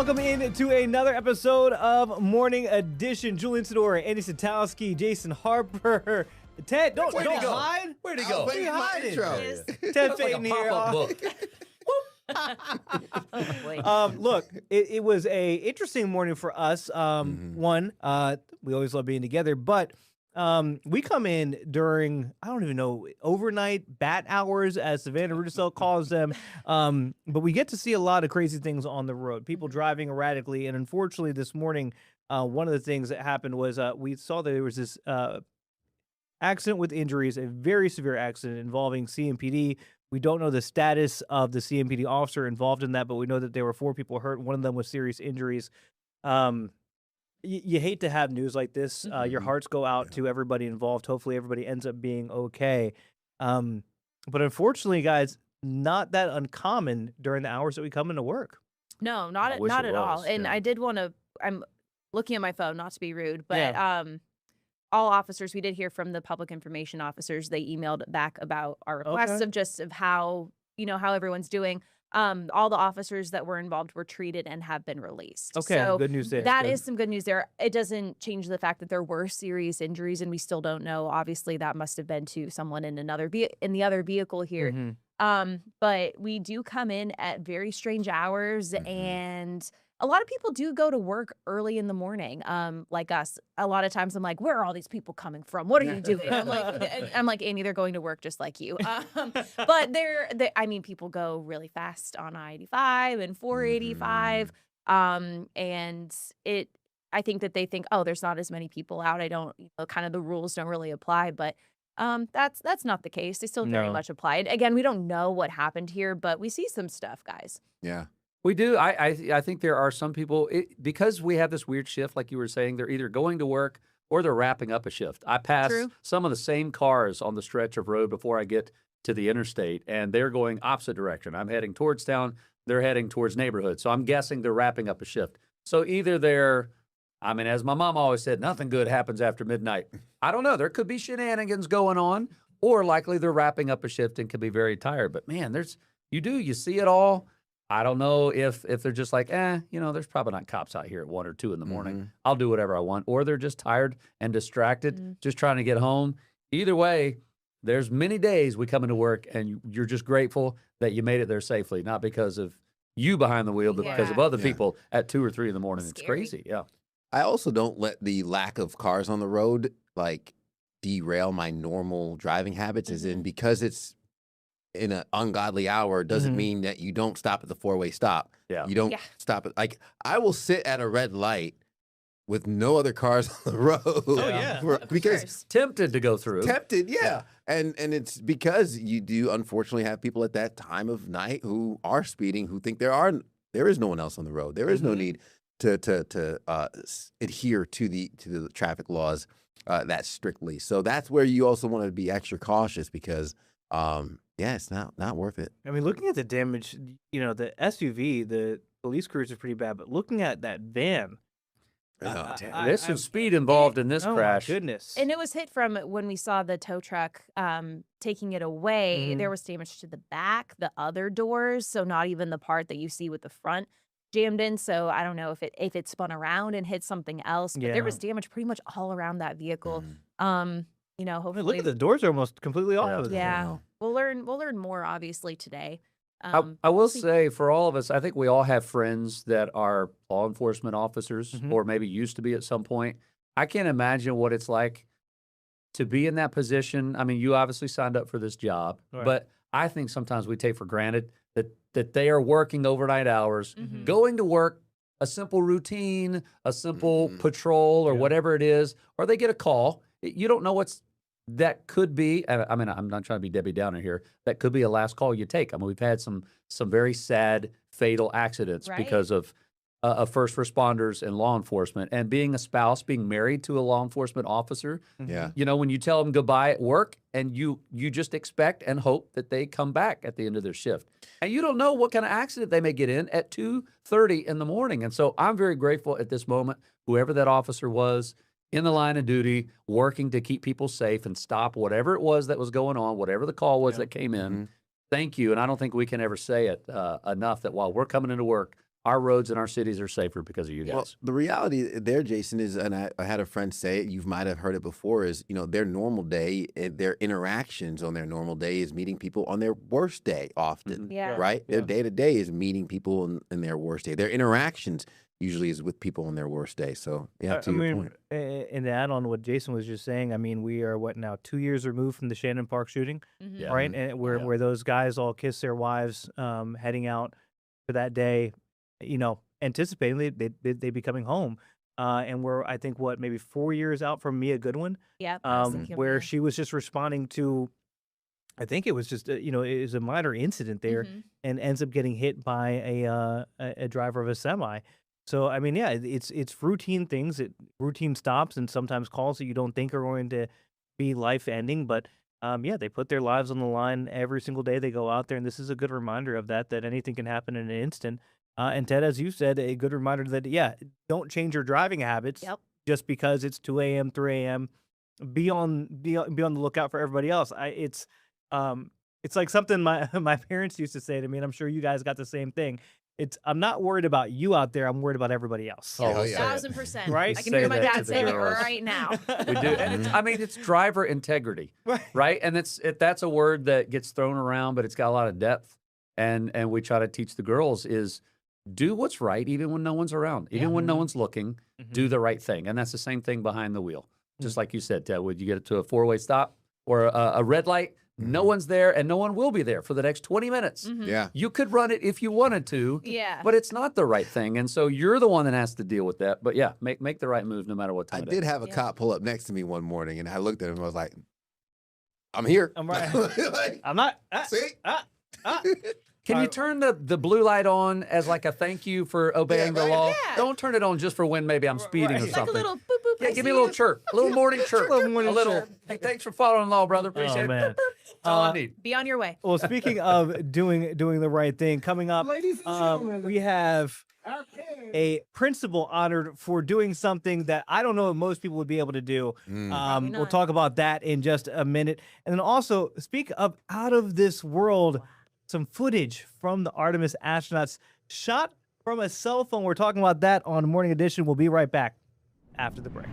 Welcome in to another episode of Morning Edition. Julian Sidora, Andy Satowski, Jason Harper, Ted. Don't hide. Where'd he go? Where you hiding? Ted Payton here. Look, it was a interesting morning for us. One, we always love being together, but we come in during, I don't even know, overnight bat hours, as Savannah Rudisell calls them. But we get to see a lot of crazy things on the road, people driving erratically. And unfortunately, this morning, one of the things that happened was we saw that there was this accident with injuries, a very severe accident involving CMPD. We don't know the status of the CMPD officer involved in that, but we know that there were 4 people hurt. One of them with serious injuries. You hate to have news like this. Your hearts go out to everybody involved. Hopefully everybody ends up being okay. But unfortunately, guys, not that uncommon during the hours that we come into work. No, not at all. And I did want to, I'm looking at my phone, not to be rude, but all officers, we did hear from the public information officers. They emailed back about our requests of how, how everyone's doing. All the officers that were involved were treated and have been released. Okay, so good news there. That is some good news there. It doesn't change the fact that there were serious injuries, and we still don't know. Obviously, that must have been to someone in the other vehicle here. But we do come in at very strange hours, and a lot of people do go to work early in the morning, like us. A lot of times I'm like, where are all these people coming from? What are you doing? I'm like, Andy, they're going to work just like you. But people go really fast on I-85 and 485. And I think that they think, oh, there's not as many people out. I don't, kind of the rules don't really apply, but that's not the case. They still very much apply. Again, we don't know what happened here, but we see some stuff, guys. Yeah. We do. I think there are some people, because we have this weird shift, like you were saying, they're either going to work or they're wrapping up a shift. I pass some of the same cars on the stretch of road before I get to the interstate, and they're going opposite direction. I'm heading towards town. They're heading towards neighborhood. So I'm guessing they're wrapping up a shift. So either they're, as my mom always said, nothing good happens after midnight. I don't know. There could be shenanigans going on, or likely they're wrapping up a shift and could be very tired. But man, you see it all. I don't know if they're just like, there's probably not cops out here at 1 or 2 in the morning. I'll do whatever I want. Or they're just tired and distracted, just trying to get home. Either way, there's many days we come into work and you're just grateful that you made it there safely, not because of you behind the wheel, but because of other people at 2 or 3 in the morning. It's crazy. Yeah. I also don't let the lack of cars on the road derail my normal driving habits, as in because it's in an ungodly hour doesn't mean that you don't stop at the 4-way stop. Yeah. You don't stop at, I will sit at a red light with no other cars on the road. Because tempted to go through. Tempted, And it's because you do unfortunately have people at that time of night who are speeding, who think there is no one else on the road. There is no need to adhere to the traffic laws that strictly. So that's where you also want to be extra cautious, because it's not worth it. I mean, looking at the damage, the SUV, the police cruiser is pretty bad, but looking at that van, there's some speed involved in this crash. My goodness. And it was hit from when we saw the tow truck taking it away. There was damage to the back, the other doors, so not even the part that you see with the front jammed in. So I don't know if it spun around and hit something else, but there was damage pretty much all around that vehicle. Hopefully, look at the doors are almost completely off of it. Yeah. We'll learn more obviously today. I will say, for all of us, I think we all have friends that are law enforcement officers or maybe used to be at some point. I can't imagine what it's like to be in that position. I mean, you obviously signed up for this job, but I think sometimes we take for granted that they are working overnight hours, going to work, a simple routine, a simple patrol or whatever it is, or they get a call. You don't know that could be, I'm not trying to be Debbie Downer here, that could be a last call you take. I mean, we've had some very sad, fatal accidents because of first responders and law enforcement. And being a spouse, being married to a law enforcement officer, when you tell them goodbye at work and you just expect and hope that they come back at the end of their shift. And you don't know what kind of accident they may get in at 2:30 in the morning. And so I'm very grateful at this moment, whoever that officer was, in the line of duty, working to keep people safe and stop whatever it was that was going on, whatever the call was that came in. Thank you. And I don't think we can ever say it enough that while we're coming into work, our roads in our cities are safer because of you guys. Well, the reality there, Jason, is, and I had a friend say it, you might have heard it before, is, their normal day, their interactions on their normal day is meeting people on their worst day often, Yeah. right? Their day-to-day is meeting people in their worst day. Their interactions usually is with people on their worst day. So, yeah, to your point. And to add on what Jason was just saying, I mean, we are, 2 years removed from the Shannon Park shooting, Yeah. right? And where those guys all kiss their wives heading out for that day, anticipating they be coming home. And we're, I think, maybe 4 years out from Mia Goodwin, Yep. I was thinking of where Mia. she was just responding to, I think it was just, it was a minor incident there, and ends up getting hit by a driver of a semi. So, I mean, yeah, it's routine things, routine stops, and sometimes calls that you don't think are going to be life-ending, but they put their lives on the line every single day they go out there, and this is a good reminder of that anything can happen in an instant. And Ted, as you said, a good reminder that, don't change your driving habits just because it's 2 a.m., 3 a.m. Be on the lookout for everybody else. It's like something my parents used to say to me, and I'm sure you guys got the same thing. I'm not worried about you out there. I'm worried about everybody else. Oh, yeah. 1,000%. Right? I can Say hear my that to dad the saying it girls. right now. We do, and it's driver integrity, right? And that's a word that gets thrown around, but it's got a lot of depth. And we try to teach the girls is do what's right, even when no one's around, even when no one's looking. Do the right thing, and that's the same thing behind the wheel. Just like you said, Ted, would you get it to a 4-way stop or a red light? No one's there, and no one will be there for the next 20 minutes. Yeah. You could run it if you wanted to, Yeah. but it's not the right thing, and so you're the one that has to deal with that. But yeah, make the right move no matter what time I it did is. have a cop pull up next to me one morning, and I looked at him and I was like, I'm here. I'm right. Like, I'm not. see? Can you turn the blue light on as like a thank you for obeying the right. law? Yeah. Don't turn it on just for when maybe I'm speeding or Right. Like a something. little boop boop. Yeah, I give me see a little you. chirp, a little morning chirp, Little morning chirp. Hey, thanks for following the law, brother. Appreciate Oh, it. man. That's all I need. Be on your way. Well, speaking of doing the right thing, coming up, we have a principal honored for doing something that I don't know if most people would be able to do. Probably We'll not. talk about that in just a minute. And then also, speak of out of this world, some footage from the Artemis astronauts shot from a cell phone. We're talking about that on Morning Edition. We'll be right back after the break.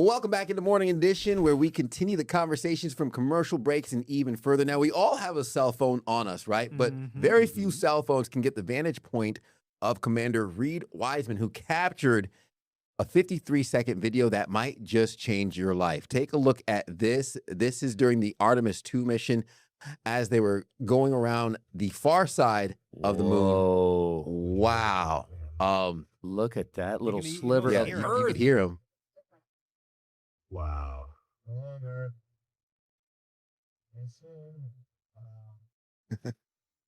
Welcome back in the Morning Edition, where we continue the conversations from commercial breaks and even further. Now, we all have a cell phone on us, right? But very few cell phones can get the vantage point of Commander Reed Wiseman, who captured a 53-second video that might just change your life. Take a look at this. This is during the Artemis 2 mission as they were going around the far side of the moon. Wow. Look at that little can- sliver Yeah, of you Earth. could hear him. Wow.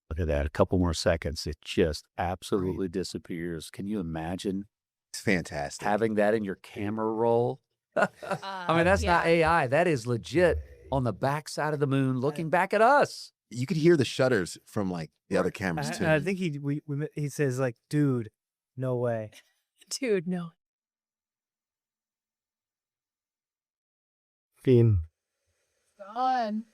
Look at that. A couple more seconds. It just absolutely disappears. Can you imagine It's fantastic. having that in your camera roll? I mean, that's not AI. That is legit on the backside of the moon looking back at us. You could hear the shutters from like the other cameras too. I think he says like, dude, no way. Dude, no. Fiend. Gone.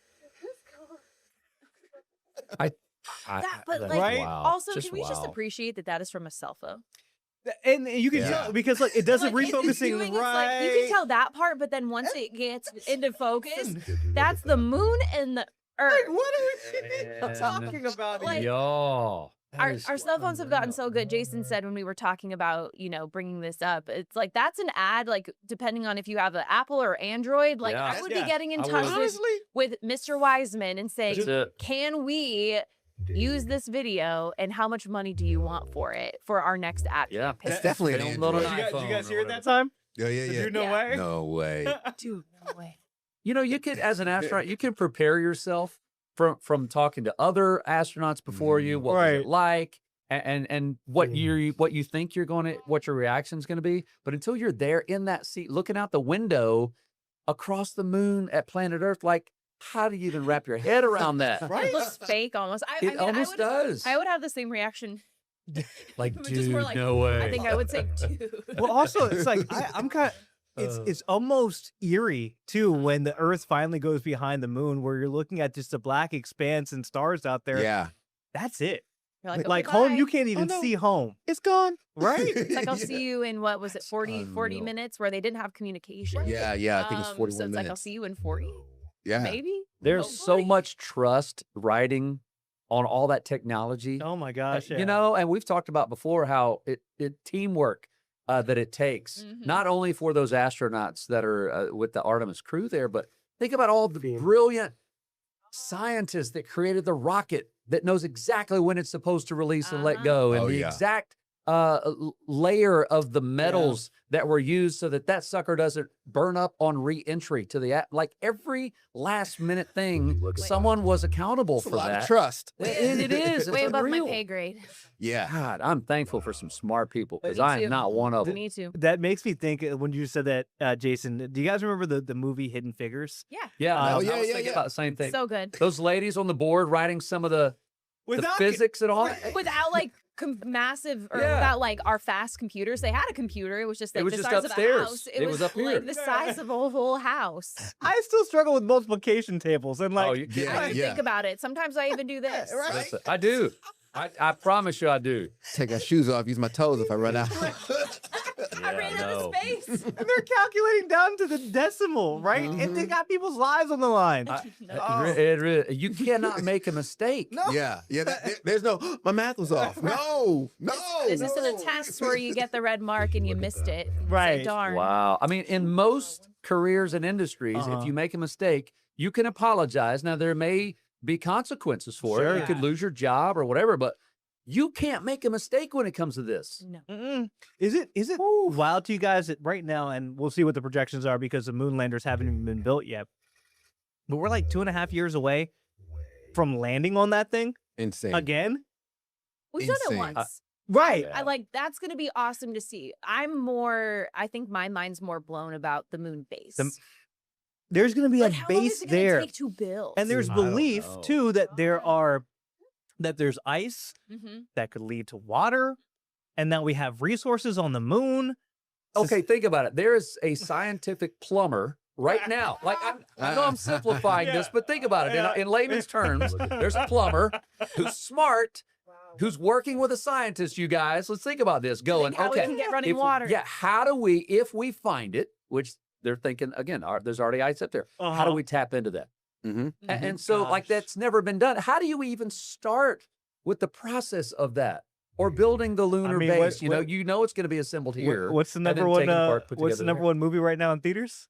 But like, Right? also, Just can we just wow. appreciate that is from a cell phone? And you can Yeah. tell because like it does it Like, it's refocusing doing- it's right. like, you can tell that part, but then once it gets into focus, that's the moon and the Earth. Like, what are we talking about? Like, Yo. Our cell phones have gotten so good. Jason said when we were talking about, bringing this up, it's like that's an ad, like depending on if you have an Apple or Android, like Yeah. I would Yeah. be getting in I touch would. with Mr. Wiseman and saying, That's it. can we use this video and how much money do you want for it for our next ad Yeah. campaign? It's definitely an Film load on Android. Did you guys iPhone hear or it that whatever. time? Yeah, The dude, no Yeah. way. No way. Dude, no way. You could, as an astronaut, you can prepare yourself from talking to other astronauts before you. What was Right. it like? And what you think what your reaction's gonna be. But until you're there in that seat, looking out the window across the moon at planet Earth, like how do you even wrap your head around that? It looks fake almost. I mean, almost does. I would have the same reaction. Like, Just dude, more like, no way. I think I would say, dude. Well, also it's like I'm kind of it's almost eerie too when the Earth finally goes behind the moon, where you're looking at just a black expanse and stars out there. Yeah. That's it. You're like, Like okay, home, bye. you can't even no. see home, It's gone. right? It's like I'll see you in what was it, 40 unreal. minutes where they didn't have communication. Yeah, I think it's 41 so it's minutes. like I'll see you in 40, Yeah. maybe. There's so Hopefully. much trust riding on all that technology. Oh my gosh, yeah. And we've talked about before how it teamwork that it takes, Mhm. not only for those astronauts that are with the Artemis crew there, but think about all the Fiend. brilliant scientists that created the rocket that knows exactly when it's supposed to release and let go, and Oh, the yeah. exact layer of the metals that were used so that sucker doesn't burn up on re-entry to the like every last minute thing. Look at Someone was accountable It's a for lot that. of trust. And it is. It's Way above my unreal. pay grade. Yeah. God, I'm thankful for some smart people because Me I too. am not one of them. Me too. That makes me think when you said that, Jason. Do you guys remember the movie Hidden Figures? Yeah, Oh, I yeah, was yeah, thinking yeah. about the same thing. So good. Those ladies on the board writing some of the physics and all. Without like massive or Yeah. without like our fast computers, they had a computer. It was just like It was the just size upstairs. of a house. It was up here. like the size of a whole house. I still struggle with multiplication tables and like. Oh, you Yeah, I yeah. think about it. Sometimes I even do this. Listen, I do. I promise you I do. Take our shoes off, use my toes if I run out. I ran out of space. And they're calculating down to the decimal, right? And they got people's lives on the line. You cannot make a mistake. Yeah. There's no, my math was off. No. It's just in a test where you get the red mark and you missed it. You say, Right. darn. Wow. I mean, in most careers and industries, Uh-huh. if you make a mistake, you can apologize. Now, there may be consequences for it. You Sure. could lose your job or whatever, but you can't make a mistake when it comes to this. No. Mm-mm. Is it wild to you guys that right now, and we'll see what the projections are because the moon landers haven't even been built yet, but we're like 2.5 years away from landing on that thing Insane. again? We've done it Insane. once. Right. Yeah. I like that's gonna be awesome to see. I think my mind's more blown about the moon base. There's going to be Like, a how long base is it gonna there. take to build? And there's I don't belief know. too that there's ice Mm-hmm. that could lead to water, and that we have resources on the moon. Okay, think about it. There is a scientific plumber right now. Like I know I'm simplifying this, but think about it. In layman's terms, there's a plumber who's smart, who's working with a scientist. You guys, let's think about this. Going, How we okay, can get running if- water. Yeah, how do we, if we find it, which they're thinking again, there's already ice up there. How do we tap into that? Mm-hmm. And so, like, Gosh. that's never been done. How do you even start with the process of that? Or building the lunar mean, base? what- you know it's going to be assembled here. What's the and then number one? taken apart, put What's the together number there. one movie right now in theaters?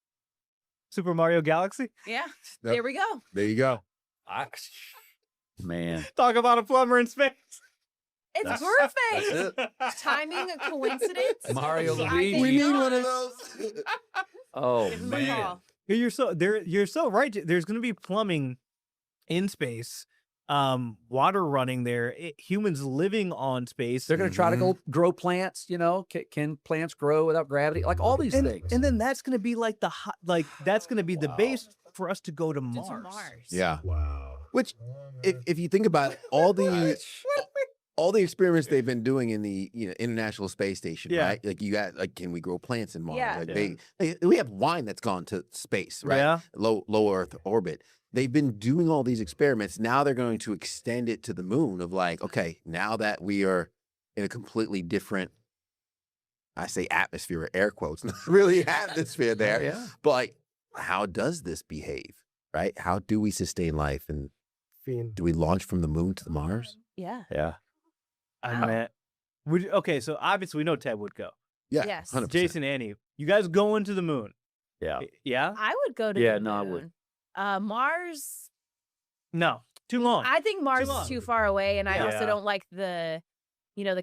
Super Mario Galaxy. Yeah. Yep. There we go. There you go. Man, Talk about a plumber in space. It's That's perfect. it. Timing a coincidence. Mario I Luigi. think We need not. one of those. Oh Give him a man, call. You're so right. There's going to be plumbing in space, water running there, humans living on space. they're going to try to go grow plants. Can plants grow without gravity? Like all these and, things. and then that's going to be like that's going to be the Wow. base for us to go to To Mars. Mars. Yeah. Wow. Which, if you think about it, all the experiments they've been doing in the International Space Station, Yeah. right? Like you got can we grow plants in Mars? Yeah. Like we have wine that's gone to space, right? Yeah. Low Earth orbit. They've been doing all these experiments. Now they're going to extend it to the moon. Of like, okay, now that we are in a completely different, I say atmosphere, or air quotes, not really atmosphere there. Yeah. But like, how does this behave? Right? How do we sustain life? And do we launch from the moon to the Mars? Yeah. Yeah. I mean, okay, so obviously we know Ted would go. Yeah. Yes. 100%. Jason, Annie, you guys going to the moon? Yeah. Yeah? I would go to Yeah, the no, I moon. would. Mars. No, too long. I think Mars long. is too far away, and I also Yeah. don't like the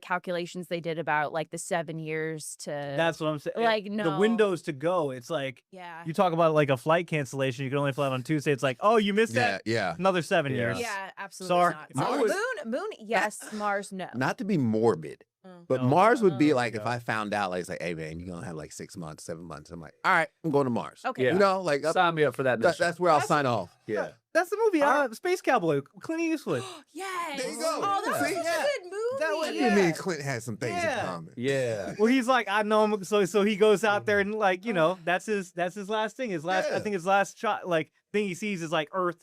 calculations they did about like the 7 years to. That's what I'm saying. Like, the no. windows to go. It's like Yeah. you talk about like a flight cancellation. You can only fly on Tuesday. It's like, oh, you missed Yeah, that. yeah. Another 7 Yeah. years. Yeah, absolutely Sorry. not. Mars- Moon, yes. Mars, no. Not to be morbid, Mm. but No. Mars would be like if No. I found out, like, it's like, hey man, you're gonna have like 6 months, 7 months. I'm like, all right, I'm going to Mars. Okay. Yeah. You know, like Sign me up for that. that's where I'll sign off. Yeah. That's the movie. Space Cowboy, Clint Eastwood. Yes. There you go. Oh, that was See? such Yeah. a good movie. That was- What do you mean Clint has some things Yeah. in common? Yeah. Well, he's like, I know him, so he goes out there and like, that's his last thing. His last, I Yeah. think his last shot, like thing he sees is like Earth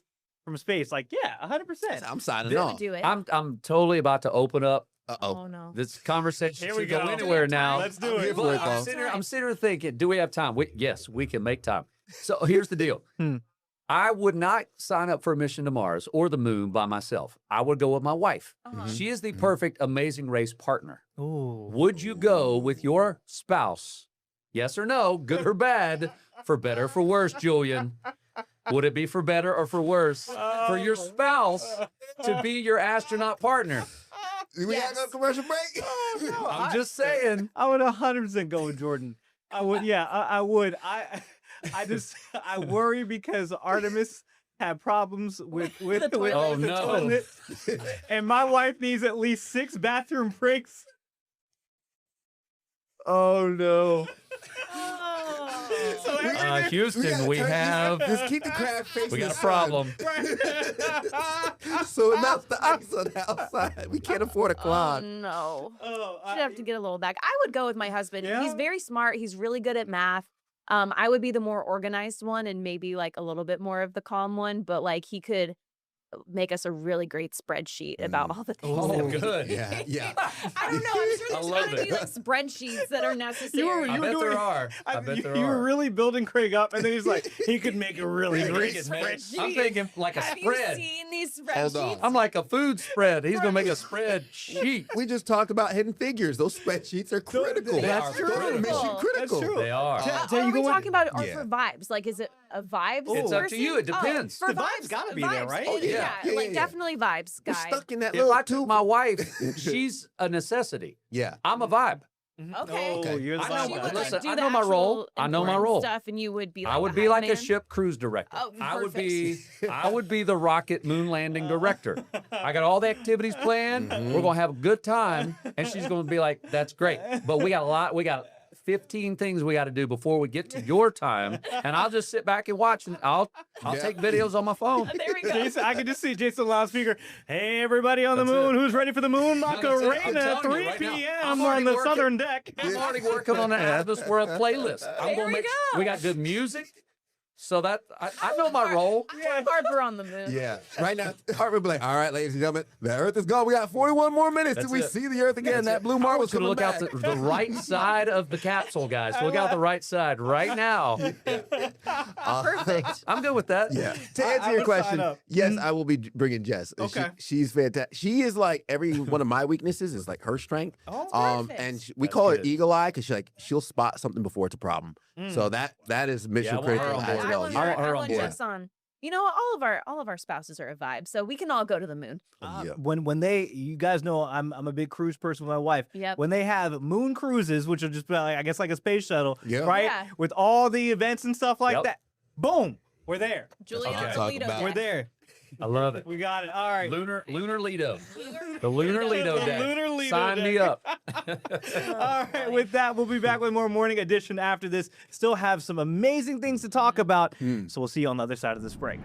from space. Like, yeah, 100%. I'm signing I off. would do it. I'm totally about to open up Oh no. this conversation Here to we go go. anywhere now. Let's do I'm here it. for But it, I'm Paul. sitting here thinking, do we have time? Yes, we can make time. So here's the deal. Hmm. I would not sign up for a mission to Mars or the moon by myself. I would go with my wife. Uh-huh. She is the perfect Amazing Race partner. Ooh. Would you go with your spouse? Yes or no, good or bad, for better or for worse, Julian? Would it be for better or for worse for your spouse to be your astronaut partner? Do we have Yes. a commercial break? I'm just saying. I would 100% go with Jordan. I would, yeah, I would. I worry because Artemis had problems with The toilet. Oh, the no. toilet. And my wife needs at least 6 bathroom breaks. Oh no. So Houston, we have Just keep the crab face. we in got the a problem. sun. So it melts the ice on the outside. We can't afford a Oh clock. no. Oh, Should have to get a little back. I would go with my husband. Yeah? He's very smart. He's really good at math. I would be the more organized one and maybe like a little bit more of the calm one, but like he could make us a really great spreadsheet about all the things. Oh, that we good. need. Yeah, yeah. I don't know. I'm sure I there's love gotta be it. like spreadsheets that are necessary. I You were bet doing- there are. I bet there you are. were really building Craig up, and then he's like, he could make a really great Freaking man. spreadsheet. I'm thinking like a Have spread. you seen these Hold on. spreadsheets? I'm like a food spread. He's gonna make a spread sheet. We just talked about hidden figures. Those spreadsheets are critical. They That's are true. They're critical. mission That's critical. true. They are. Tell Are you we go talking about it or Yeah. for vibes? Like, is it a vibes? It's up to you. It person? depends. For The vibes gotta be there, vibes. right? Oh, Yeah. yeah. Yeah, Like yeah. definitely vibes, We're guy. stuck in that If little I took tube. my wife, she's a necessity. Yeah. I'm a vibe. Okay. Oh, you're the I know vibe She guy. would listen, like do I the know my role. actual I know my important role. stuff, and you would be like I would the be hype like a man? ship cruise director. Oh, I would perfect. be I would be the rocket moon landing director. I got all the activities planned. We're gonna have a good time, and she's gonna be like, "That's great," but we got 15 things we got to do before we get to your time, and I'll just sit back and watch, and I'll take videos on my phone. There we go. Jason, I can just see Jason loudspeaker. Hey, everybody on the That's moon, it. who's ready for the moon that's it. I'm Macarena telling at you 3 right now. p.m. I'm on already the working. southern deck? I'm already working on an atmosphere playlist. I'm There gonna we make go. we got good music, so that I know my role. Harper on the moon. Yeah. Right now, Harper will be like, all right, ladies and gentlemen, the Earth is gone. We got 41 more minutes till That's we it. see the Earth again. That blue I marble want you to look out the right side of the capsule, guys. Look out the right side right now. Perfect. I'm good with that. Yeah. To I answer your would question, sign up. yes, I will be bringing Jess. Okay. She's fantastic. She is like every one of my weaknesses is like her strength. Oh, perfect. And we That's call her good. eagle eye because she'll spot something before it's a problem. So that is mission I want her critical on as board. I well. want I want her I on want board. Jess on. You know, all of our spouses are a vibe, so we can all go to the moon. Yeah. When you guys know I'm a big cruise person with my wife. Yep. When they have moon cruises, which are just like, I guess like a space shuttle, Yeah. right? Yeah. With all the events and stuff like Yep. that. Boom, we're there. Julian what I'm on talking Lido about. deck. We're there. I love it. We got it. All right. Lunar Lido. The Lunar Lido The deck. Lunar Lido Sign deck. me up. All right, with that, we'll be back with more Morning Edition after this. Still have some amazing things to talk about. So we'll see you on the other side of this break.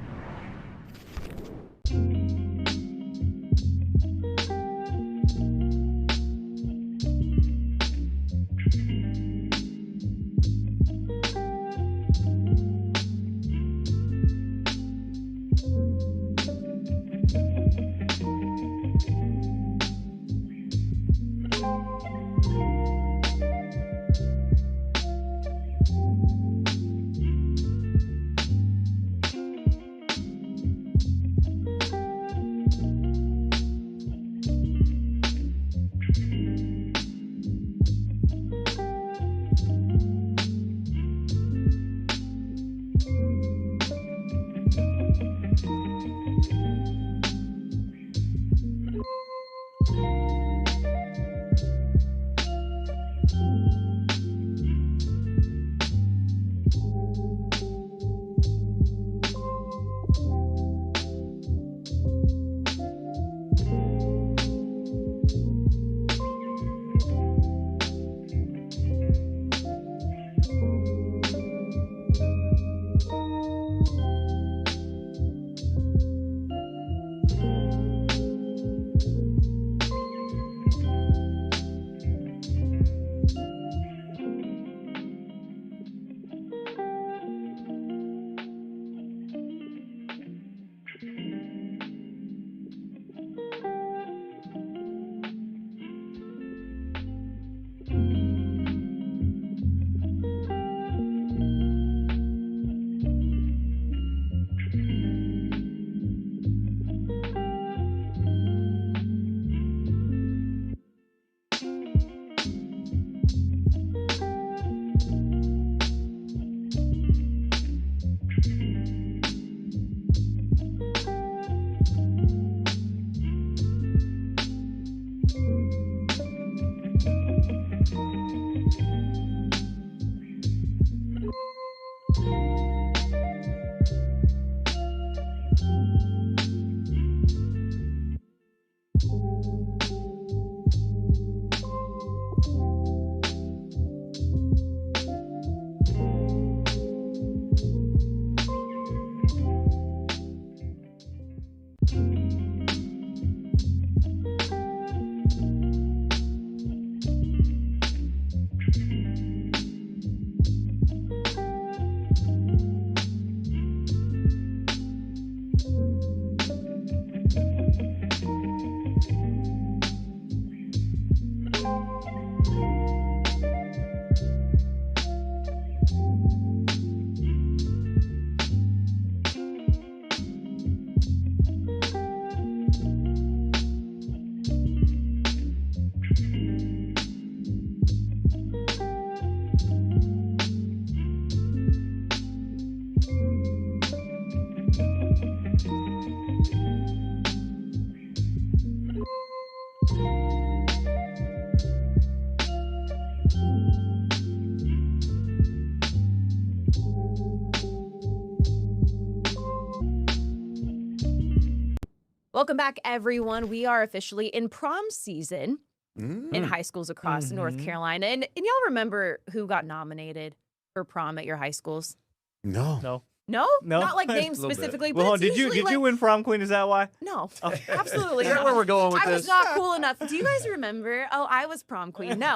Welcome back, everyone. We are officially in prom season in high schools across North Carolina. And y'all remember who got nominated for prom at your high schools? No. No? No. Not like A names little bit. specifically, but Well, it's did you usually win prom queen? Is that why? No, Okay. absolutely Is that not. where we're going with I was this? not cool enough. Do you guys remember? Oh, I was prom queen. No.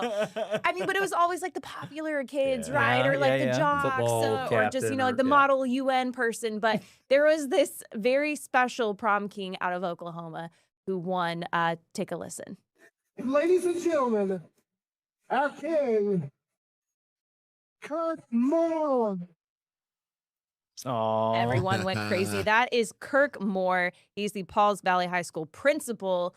I mean, but it was always like the popular kids, Yeah. right? Or like Yeah, the yeah. jocks, Football or just, captain like or- the yeah. model UN person. But there was this very special prom king out of Oklahoma who won. Take a listen. Ladies and gentlemen, our king, Kurt Moore. Oh, Everyone went crazy. That is Kirk Moore. He's the Pauls Valley High School principal.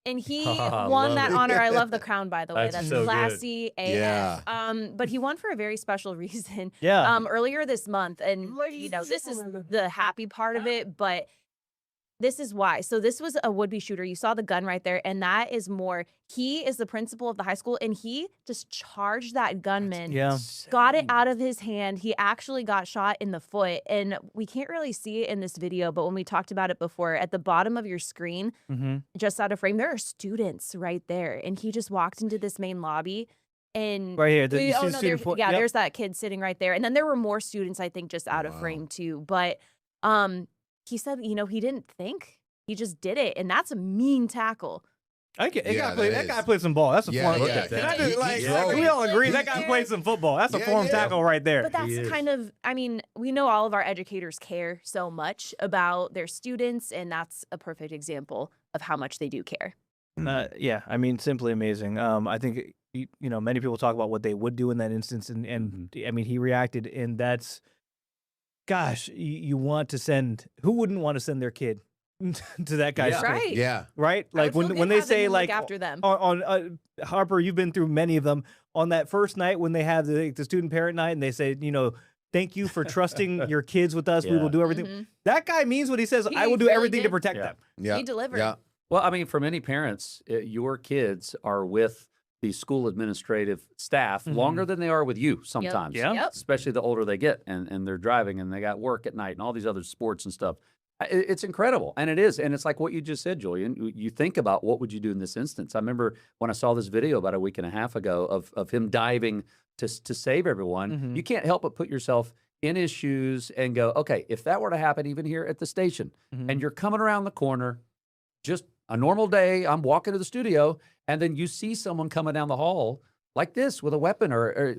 And he I won love that it. honor. I love the crown, by the way. That's That's so good. classy AF. Yeah. But he won for a very special reason. yeah. Earlier this month. And, this is the happy part of it, but this is why. So this was a would-be shooter. You saw the gun right there, and that is more. He is the principal of the high school, and he just charged that gunman. Yeah. Got it out of his hand. He actually got shot in the foot, and we can't really see it in this video, but when we talked about it before, at the bottom of your screen, just out of frame, there are students right there, and he just walked into this main lobby. And Right here. You see the student foot? Yep. there's that kid sitting right there, and then there were more students, I think, just out of frame too. But he said, he didn't think. He just did it, and that's a mean tackle. That guy played some ball. That's a form. Yeah, at that. Can I just, He we drove. all agree that He guy did. played some football. That's a Yeah, form yeah. tackle right there. But that's is. kind of, we know all of our educators care so much about their students, and that's a perfect example of how much they do care. Yeah, simply amazing. I think many people talk about what they would do in that instance, and he reacted, and that's, gosh, you want to send. Who wouldn't want to send their kid to that guy's Yeah. school? Right. Yeah. Right? I Like would feel when good they having say him look like after them. on Harper, you've been through many of them. On that first night when they have the student parent night, and they say, thank you for trusting your kids with us. We will Yeah. do everything. Mhm. That guy means what he says. I He will do really everything to did. protect Yeah. them. Yeah. He delivered. Yeah. Well, for many parents, your kids are with the school administrative staff longer than they are with you sometimes. Yeah. Yep. Especially the older they get, and they're driving and they got work at night and all these other sports and stuff. It's incredible, and it is, and it's like what you just said, Julian. You think about what would you do in this instance. I remember when I saw this video about a week and a half ago of him diving to save everyone. You can't help but put yourself in his shoes and go, okay, if that were to happen even here at the station, and you're coming around the corner, just a normal day, I'm walking to the studio, and then you see someone coming down the hall like this with a weapon or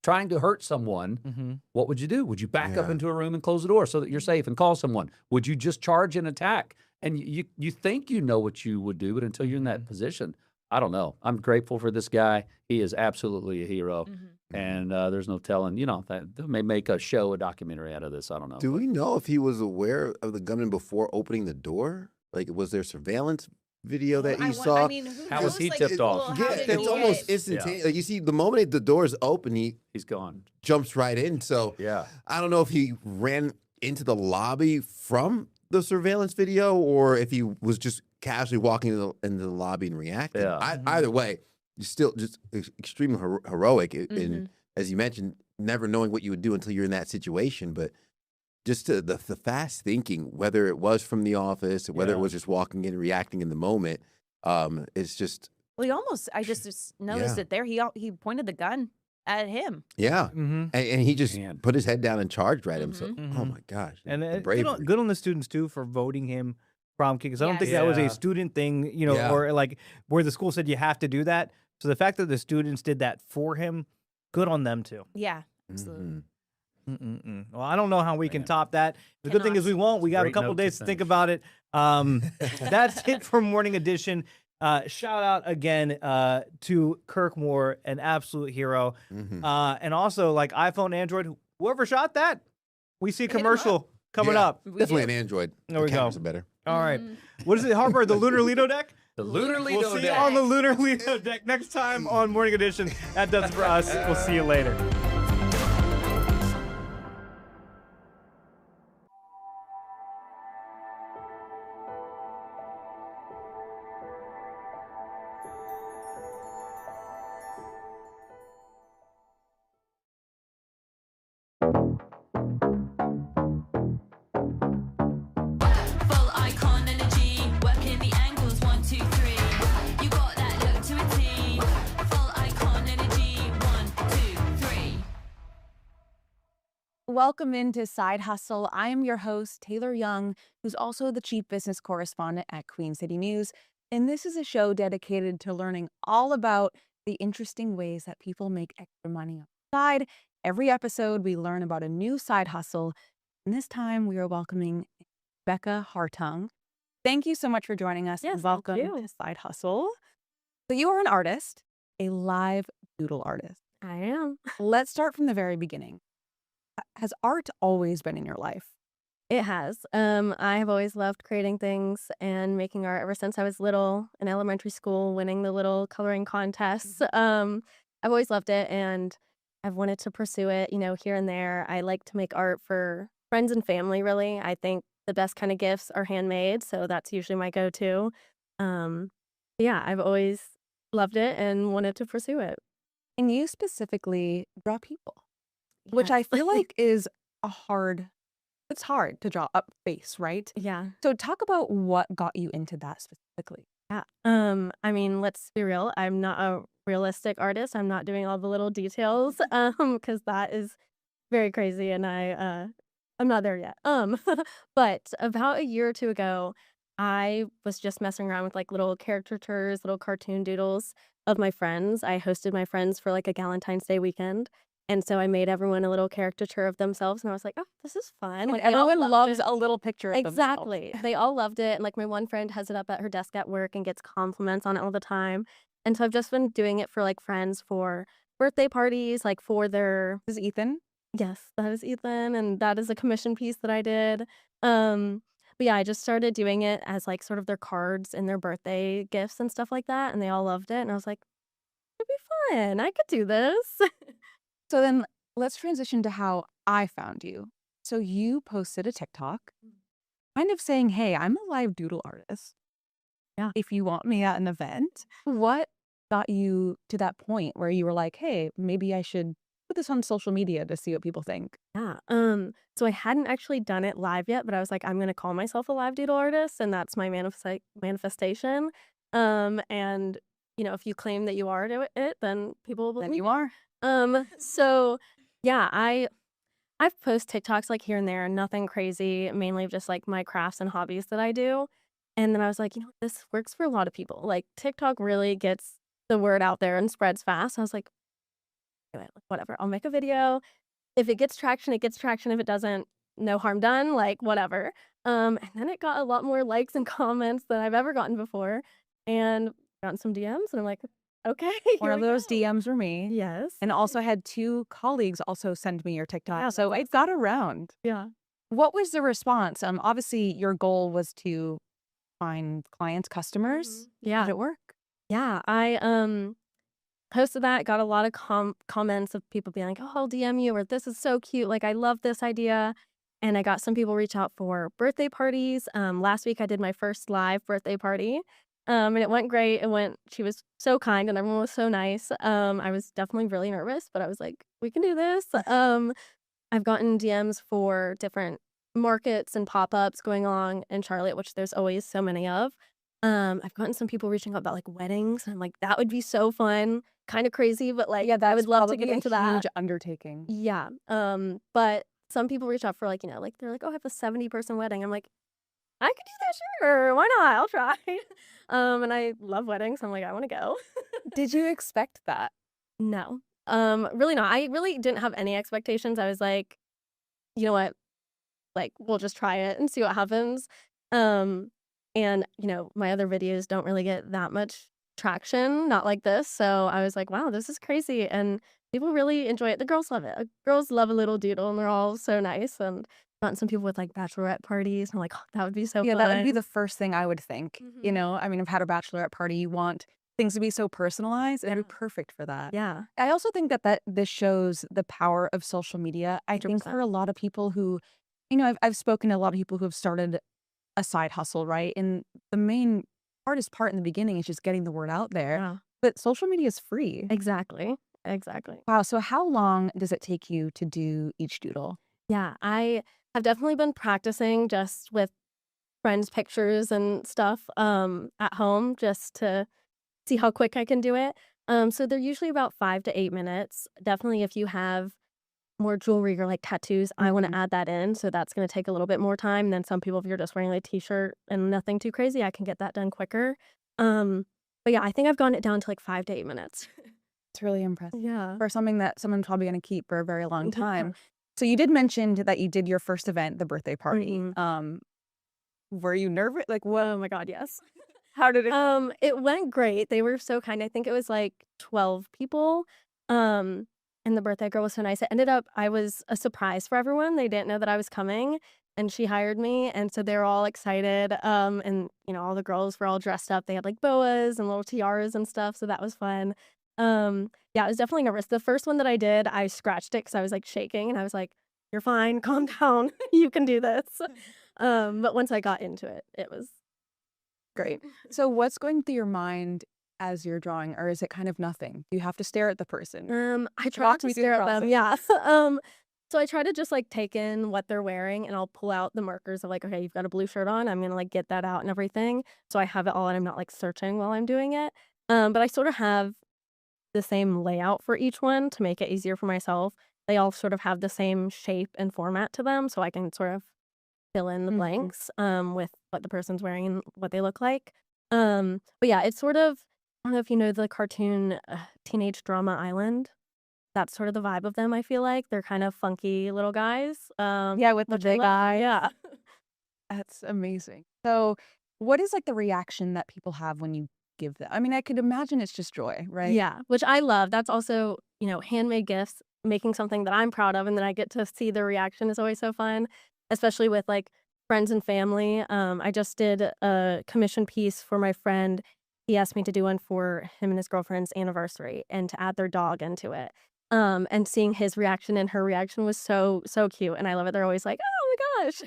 trying to hurt someone, what would you do? Would you back up Yeah. into a room and close the door so that you're safe and call someone? Would you just charge and attack? And you think you know what you would do, but until you're in that position, I don't know. I'm grateful for this guy. He is absolutely a hero. And there's no telling, that they may make a documentary out of this. I don't know. Do we know if he was aware of the gunman before opening the door? Like, was there surveillance video that you saw? who How was knows, he like, tipped off? well, how Yeah, did it's he almost get- instantaneous. Like, you see, the moment the door's open, he He's gone. jumps right in. So Yeah. I don't know if he ran into the lobby from the surveillance video or if he was just casually walking into the lobby and reacting. Yeah. Either way, you're still just extremely heroic. And as you mentioned, never knowing what you would do until you're in that situation. But just the fast thinking, whether it was from the office or whether it was just walking in and reacting in the moment, it's just, Well, he almost, I just noticed Yeah. it there. He pointed the gun at him. yeah. And he just Man. put his head down and charged right at him. So, oh Mhm. my gosh. And the good bravery. good on the students too for voting him prom king, because I don't think that was Yeah. a student thing, Yeah. or like where the school said you have to do that. So the fact that the students did that for him, good on them too. Yeah, absolutely. Mhm. Well, I don't know how we can Man. top that. The good thing is we won't. We got a Great couple note to days to think finish. about it. That's it for Morning Edition. Shout out again to Kirk Moore, an absolute hero. Mhm. And also like iPhone, Android, whoever shot that, we see a Hit 'em commercial coming Yeah. up. We Definitely do. an Android. There The we go. cameras are better. All right. What is it, Harper? The Lunar Lido deck? The Lunar Lido We'll see you Deck. on the Lunar Lido deck next time on Morning Edition. That does it for us. We'll see you later. Full icon energy, working Welcome into Side Hustle. I am your host, Taylor Young, who's also the chief business correspondent at Queen City News. And this is a show dedicated to learning all about the interesting ways that people make extra money on the side. Every episode, we learn about a new side hustle. And this time, we are welcoming Becca Hartung. Thank you so much for joining us. Yes, Welcome thank you. to Side Hustle. So you are an artist, a live doodle artist. I am. Let's start from the very beginning. Has art always been in your life? It has. I have always loved creating things and making art ever since I was little in elementary school, winning the little coloring contests. I've always loved it and I've wanted to pursue it, here and there. I like to make art for friends and family, really. I think the best kind of gifts are handmade, so that's usually my go-to. Yeah, I've always loved it and wanted to pursue it. And you specifically draw people, which I Yes. feel like is it's hard to draw up face, right? Yeah. So talk about what got you into that specifically. Yeah. I mean, let's be real. I'm not a realistic artist. I'm not doing all the little details, because that is very crazy and I'm not there yet. But about a year or two ago, I was just messing around with like little caricatures, little cartoon doodles of my friends. I hosted my friends for like a Valentine's Day weekend. And so I made everyone a little caricature of themselves and I was like, oh, this is fun. When They all everyone loved loves it. a little picture of Exactly. They all loved it. And like my one friend has it up at her desk at work and gets compliments on it all the time. And so I've just been doing it for like friends for birthday parties, like for their This is Ethan. yes, that is Ethan, and that is a commission piece that I did. But yeah, I just started doing it as like sort of their cards and their birthday gifts and stuff like that, and they all loved it. And I was like, it'd be fun. I could do this. So then let's transition to how I found you. So you posted a TikTok kind of saying, hey, I'm a live doodle artist. Yeah. If you want me at an event, what got you to that point where you were like, hey, maybe I should put this on social media to see what people think? Yeah. So I hadn't actually done it live yet, but I was like, I'm gonna call myself a live doodle artist, and that's my manifestation. And if you claim that you are it, then people will Then believe you are. So yeah, I've posted TikToks like here and there, nothing crazy, mainly just like my crafts and hobbies that I do. And then I was like, this works for a lot of people. Like TikTok really gets the word out there and spreads fast. I was like, do it, like, whatever. I'll make a video. If it gets traction, it gets traction. If it doesn't, no harm done, like whatever. And then it got a lot more likes and comments than I've ever gotten before. And gotten some DMs and I'm like, okay. One here of we those go. DMs were me. Yes. And also had 2 colleagues also send me your TikTok. Yeah, So it got around. yeah. What was the response? Obviously your goal was to find clients, customers. Yeah. Did it work? Yeah, I posted that, got a lot of comments of people being like, "Oh, I'll DM you," or "This is so cute. Like, I love this idea." And I got some people reach out for birthday parties. Last week I did my first live birthday party. And it went great. She was so kind and everyone was so nice. I was definitely really nervous, but I was like, we can do this. I've gotten DMs for different markets and pop-ups going on in Charlotte, which there's always so many of. I've gotten some people reaching out about like weddings, and I'm like, that would be so fun. Kind of crazy, but like, I would love to get into that. Huge undertaking. Yeah. But some people reach out for like, like they're like, oh, I have a 70-person wedding. I'm like, I could do that, sure. Why not? I'll try. And I love weddings. I'm like, I want to go. Did you expect that? No. Really not. I really didn't have any expectations. I was like, you know what? Like, we'll just try it and see what happens. And my other videos don't really get that much traction, not like this. So I was like, wow, this is crazy. And people really enjoy it. The girls love it. Girls love a little doodle and they're all so nice. And gotten some people with like bachelorette parties. And I'm like, oh, that would be so Yeah, fun. that would be the first thing I would think. Mhm. I mean, I've had a bachelorette party. You want things to be so personalized, and it'd be perfect for that. Yeah. I also think that this shows the power of social media. I think 100%. for a lot of people who, I've spoken to a lot of people who have started a side hustle, right? And the main hardest part in the beginning is just getting the word out there. Yeah. But social media is free. Exactly. Wow. So how long does it take you to do each doodle? Yeah. I have definitely been practicing just with friends' pictures and stuff at home just to see how quick I can do it. So they're usually about 5 to 8 minutes. Definitely if you have more jewelry or like tattoos, I want Mhm. to add that in. So that's going to take a little bit more time. And then some people, if you're just wearing like a t-shirt and nothing too crazy, I can get that done quicker. But yeah, I think I've gotten it down to like 5 to 8 minutes. It's really impressive Yeah. for something that someone's probably going to keep for a very long Yeah. time. So you did mention that you did your first event, the birthday party. Mhm. Were you nervous? Like, what? Oh my God, yes. How did it go? It went great. They were so kind. I think it was like 12 people. Um, and the birthday girl was so nice. It ended up, I was a surprise for everyone. They didn't know that I was coming, and she hired me. And so they were all excited. And all the girls were all dressed up. They had like boas and little tiaras and stuff. So that was fun. Yeah, I was definitely nervous. The first one that I did, I scratched it because I was like shaking, and I was like, "You're fine, calm down. You can do this." But once I got into it, it was great. So what's going through your mind as you're drawing, or is it kind of nothing? You have to stare at the person. I try Walk not to me through the stare at them. process. Yeah. So I try to just like take in what they're wearing, and I'll pull out the markers of like, okay, you've got a blue shirt on. I'm gonna like get that out and everything. So I have it all, and I'm not like searching while I'm doing it. But I sort of have the same layout for each one to make it easier for myself. They all sort of have the same shape and format to them, so I can sort of fill in the Mhm. blanks with what the person's wearing and what they look like. But yeah, it's sort of, I don't know if you know the cartoon Teenage Drama Island. That's sort of the vibe of them, I feel like. They're kind of funky little guys. Yeah, with the which I big love. eyes. Yeah. That's amazing. So what is like the reaction that people have when you give them? I mean, I could imagine it's just joy, right? Yeah, which I love. That's also, handmade gifts, making something that I'm proud of, and then I get to see the reaction is always so fun, especially with like friends and family. I just did a commission piece for my friend. He asked me to do one for him and his girlfriend's anniversary and to add their dog into it. And seeing his reaction and her reaction was so, so cute. And I love it. They're always like, oh my gosh.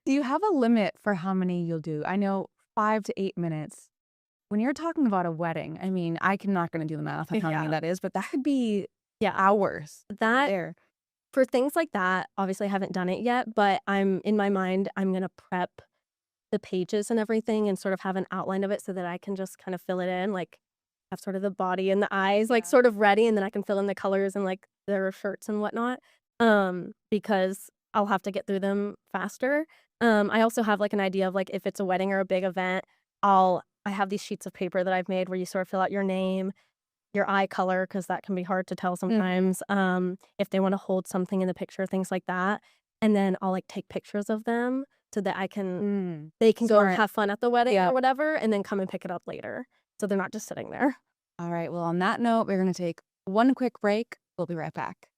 Do you have a limit for how many you'll do? I know 5 to 8 minutes. When you're talking about a wedding, I mean, I'm not going to do the math on how many Yeah. that is, but that could be Yeah. hours That there. For things like that, obviously I haven't done it yet, but in my mind, I'm gonna prep the pages and everything and sort of have an outline of it so that I can just kind of fill it in, like have sort of the body and the eyes like Yeah. sort of ready, and then I can fill in the colors and like their shirts and whatnot. Because I'll have to get through them faster. I also have like an idea of like if it's a wedding or a big event, I have these sheets of paper that I've made where you sort of fill out your name, your eye color, because that can be hard to tell sometimes. If they want to hold something in the picture, things like that. And then I'll like take pictures of them so that they can go Smart. have fun at the wedding Yeah. or whatever, and then come and pick it up later. So they're not just sitting there. All right. Well, on that note, we're going to take one quick break. We'll be right back.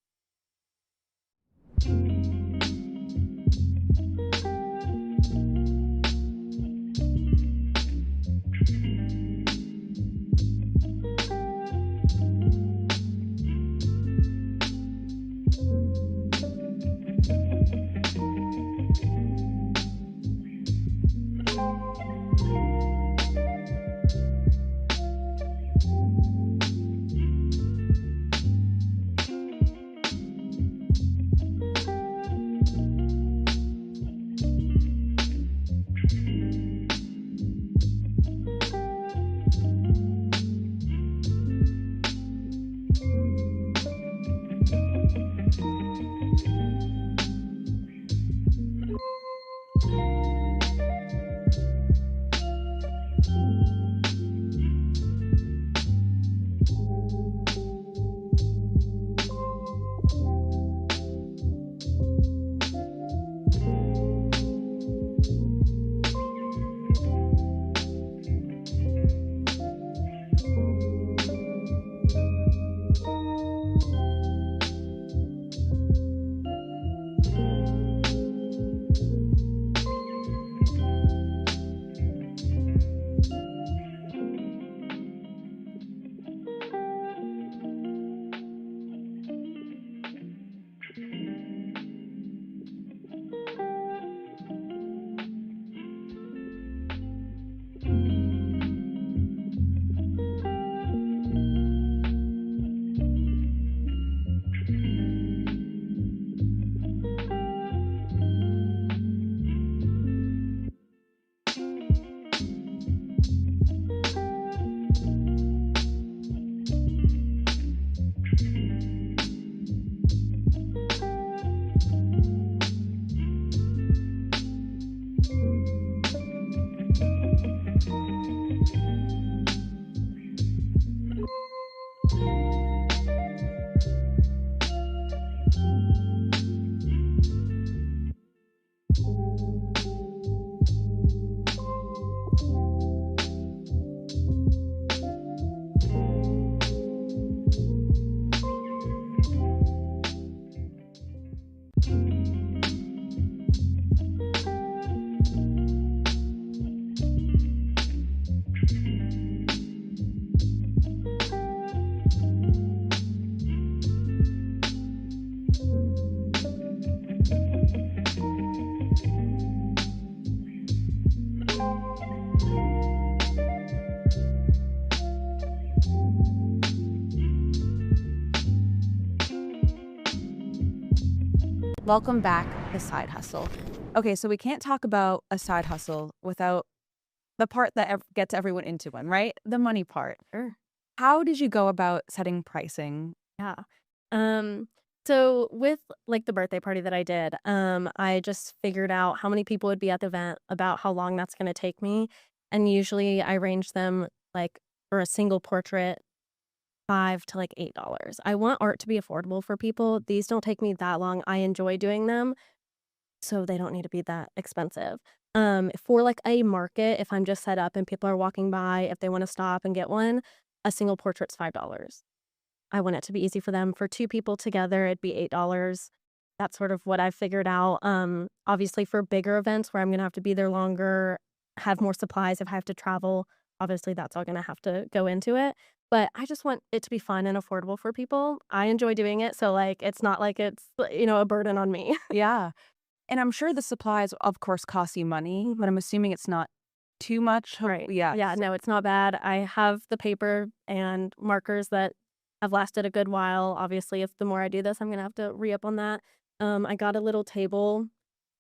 Welcome back to Side Hustle. Okay, so we can't talk about a side hustle without the part that gets everyone into one, right? The money part. Sure. How did you go about setting pricing? Yeah. So with like the birthday party that I did, I just figured out how many people would be at the event, about how long that's going to take me. And usually I range them like for a single portrait, $5 to like $8. I want art to be affordable for people. These don't take me that long. I enjoy doing them, so they don't need to be that expensive. For like a market, if I'm just set up and people are walking by, if they want to stop and get one, a single portrait's $5. I want it to be easy for them. For two people together, it'd be $8. That's sort of what I've figured out. Obviously for bigger events where I'm gonna have to be there longer, have more supplies if I have to travel, obviously that's all gonna have to go into it. But I just want it to be fun and affordable for people. I enjoy doing it, so like it's not like it's, a burden on me. Yeah. And I'm sure the supplies, of course, cost you money, but I'm assuming it's not too much. Right. Yeah. Yeah, no, it's not bad. I have the paper and markers that have lasted a good while. Obviously, if the more I do this, I'm gonna have to re-up on that. I got a little table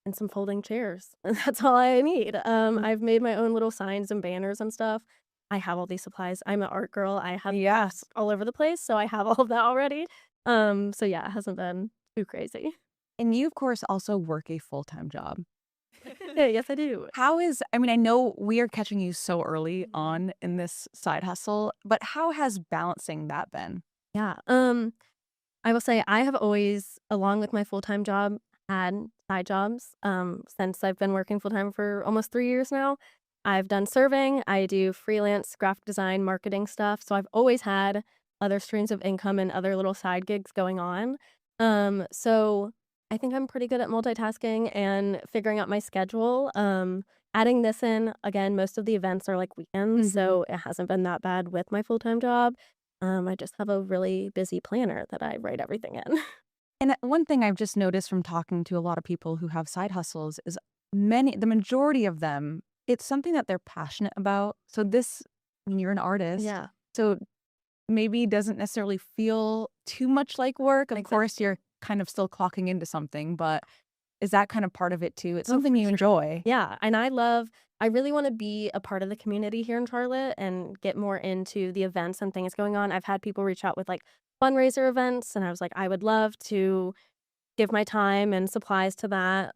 and some folding chairs. That's all I need. I've made my own little signs and banners and stuff. I have all these supplies. I'm an art girl. I have Yes. all over the place, so I have all of that already. So yeah, it hasn't been too crazy. And you, of course, also work a full-time job. Yeah, yes, I do. I mean, I know we are catching you so early on in this side hustle, but how has balancing that been? Yeah. I will say I have always, along with my full-time job, had side jobs. Since I've been working full-time for almost 3 years now. I've done serving, I do freelance graphic design, marketing stuff. So I've always had other streams of income and other little side gigs going on. So I think I'm pretty good at multitasking and figuring out my schedule. Adding this in, again, most of the events are like weekends, so it hasn't been that bad with my full-time job. I just have a really busy planner that I write everything in. And one thing I've just noticed from talking to a lot of people who have side hustles is the majority of them, it's something that they're passionate about. So when you're an artist, Yeah. so maybe doesn't necessarily feel too much like work. Of course, you're kind of still clocking into something, but is that kind of part of it too? It's something you enjoy. Yeah, and I really want to be a part of the community here in Charlotte and get more into the events and things going on. I've had people reach out with like fundraiser events, and I was like, I would love to give my time and supplies to that.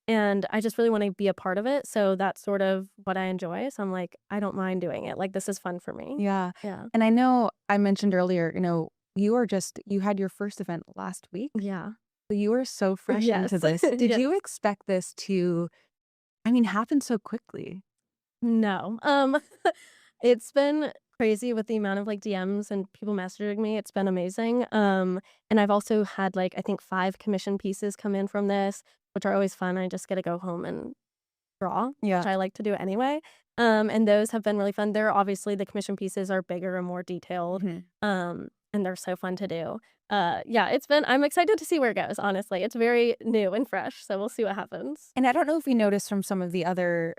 And I just really want to be a part of it. So that's sort of what I enjoy. So I'm like, I don't mind doing it. Like, this is fun for me. Yeah. Yeah. And I know I mentioned earlier, you had your first event last week. Yeah. So you were so fresh Yes. into this. Did Yes. you expect this to, happen so quickly? No. It's been crazy with the amount of like DMs and people messaging me. It's been amazing. And I've also had like I think 5 commission pieces come in from this, which are always fun. I just get to go home and draw, Yeah. which I like to do anyway. And those have been really fun. They're obviously the commission pieces are bigger and more detailed. And they're so fun to do. Yeah, I'm excited to see where it goes, honestly. It's very new and fresh, so we'll see what happens. And I don't know if you noticed from some of the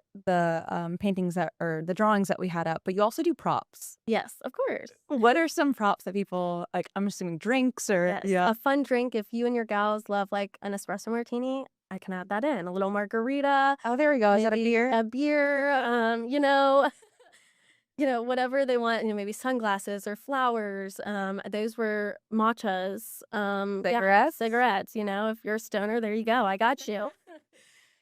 paintings or the drawings that we had up, but you also do props. Yes, of course. What are some props that people, like, I'm assuming drinks or, Yes, a fun drink. If you and your gals love like an espresso martini, I can add that in. A little margarita. Oh, there we go. Is that a maybe beer? A beer, whatever they want, maybe sunglasses or flowers. Those were matchas. Cigarettes? Cigarettes, if you're a stoner, there you go. I got you.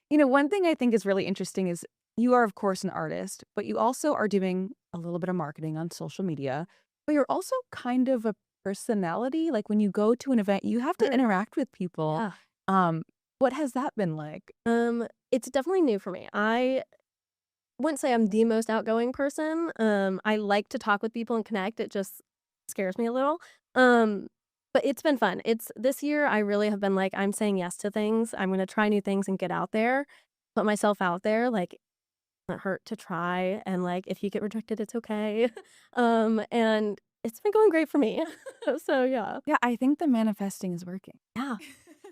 One thing I think is really interesting is you are, of course, an artist, but you also are doing a little bit of marketing on social media, but you're also kind of a personality? Like when you go to an event, you have to Sure. interact with people. Yeah. What has that been like? It's definitely new for me. I wouldn't say I'm the most outgoing person. I like to talk with people and connect. It just scares me a little. But it's been fun. It's this year I really have been like, I'm saying yes to things. I'm gonna try new things and get out there, put myself out there. Like, it doesn't hurt to try. And like, if you get rejected, it's okay. And it's been going great for me. So yeah. Yeah, I think the manifesting is working. Yeah.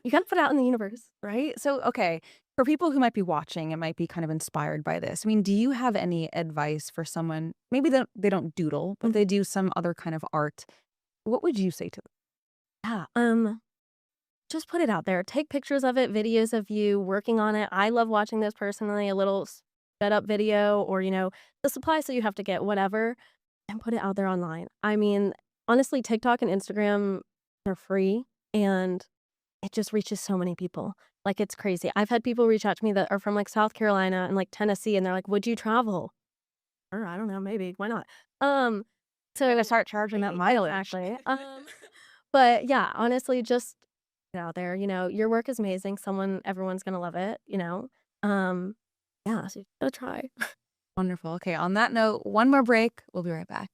You gotta put it out in the universe. Right? So, okay, for people who might be watching and might be kind of inspired by this, I mean, do you have any advice for someone? Maybe they don't doodle, but they do some other kind of art. What would you say to them? Yeah. Just put it out there. Take pictures of it, videos of you working on it. I love watching this personally, a little sped up video or, the supplies that you have to get, whatever, and put it out there online. I mean, honestly, TikTok and Instagram are free and it just reaches so many people. Like, it's crazy. I've had people reach out to me that are from like South Carolina and like Tennessee, and they're like, would you travel? Or I don't know, maybe. Why not? So Gonna start charging that mileage. actually. But yeah, honestly, just get out there. Your work is amazing. Everyone's gonna love it. Yeah, so you gotta try. Wonderful. Okay, on that note, one more break. We'll be right back.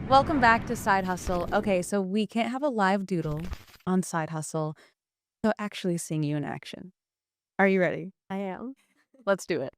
Welcome back to Side Hustle. Okay, so we can't have a live doodle on Side Hustle, so actually seeing you in action. Are you ready? I am. Let's do it.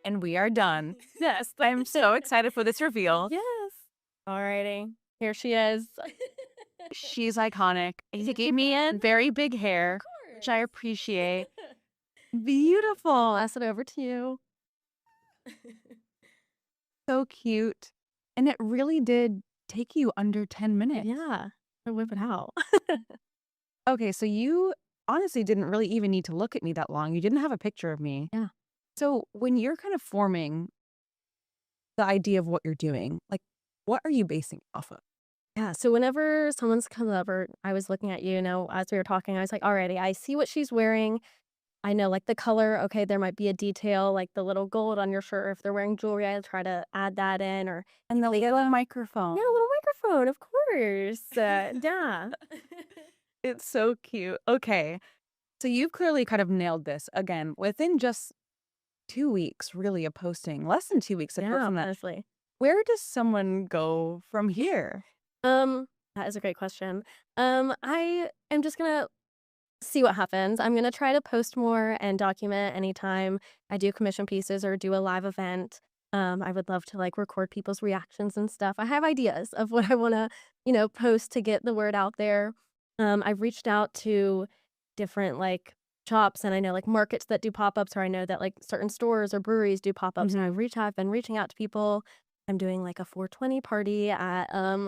And we are done. Yes, I'm so excited for this reveal. Yes. Alrighty. Here she is. She's iconic. He gave me very big hair, which I appreciate. Beautiful. Pass it over to you. So cute. And it really did take you under 10 minutes. Yeah. I whip it out. Okay, so you honestly didn't really even need to look at me that long. You didn't have a picture of me. Yeah. So when you're kind of forming the idea of what you're doing, like, what are you basing it off of? Yeah. So whenever someone's come over, I was looking at you, as we were talking, I was like, alrighty, I see what she's wearing. I know like the color. Okay, there might be a detail like the little gold on your shirt. Or if they're wearing jewelry, I try to add that in. Or And the little microphone. yeah, a little microphone, of course. Yeah. It's so cute. Okay. So you've clearly kind of nailed this again within just 2 weeks, really, of posting. Less than 2 weeks. Yeah, From that. honestly. Where does someone go from here? That is a great question. I am just gonna see what happens. I'm gonna try to post more and document anytime I do commission pieces or do a live event. I would love to like record people's reactions and stuff. I have ideas of what I want to, post to get the word out there. I've reached out to different like shops and I know like markets that do pop-ups, or I know that like certain stores or breweries do pop-ups. And I've been reaching out to people. I'm doing like a 420 party at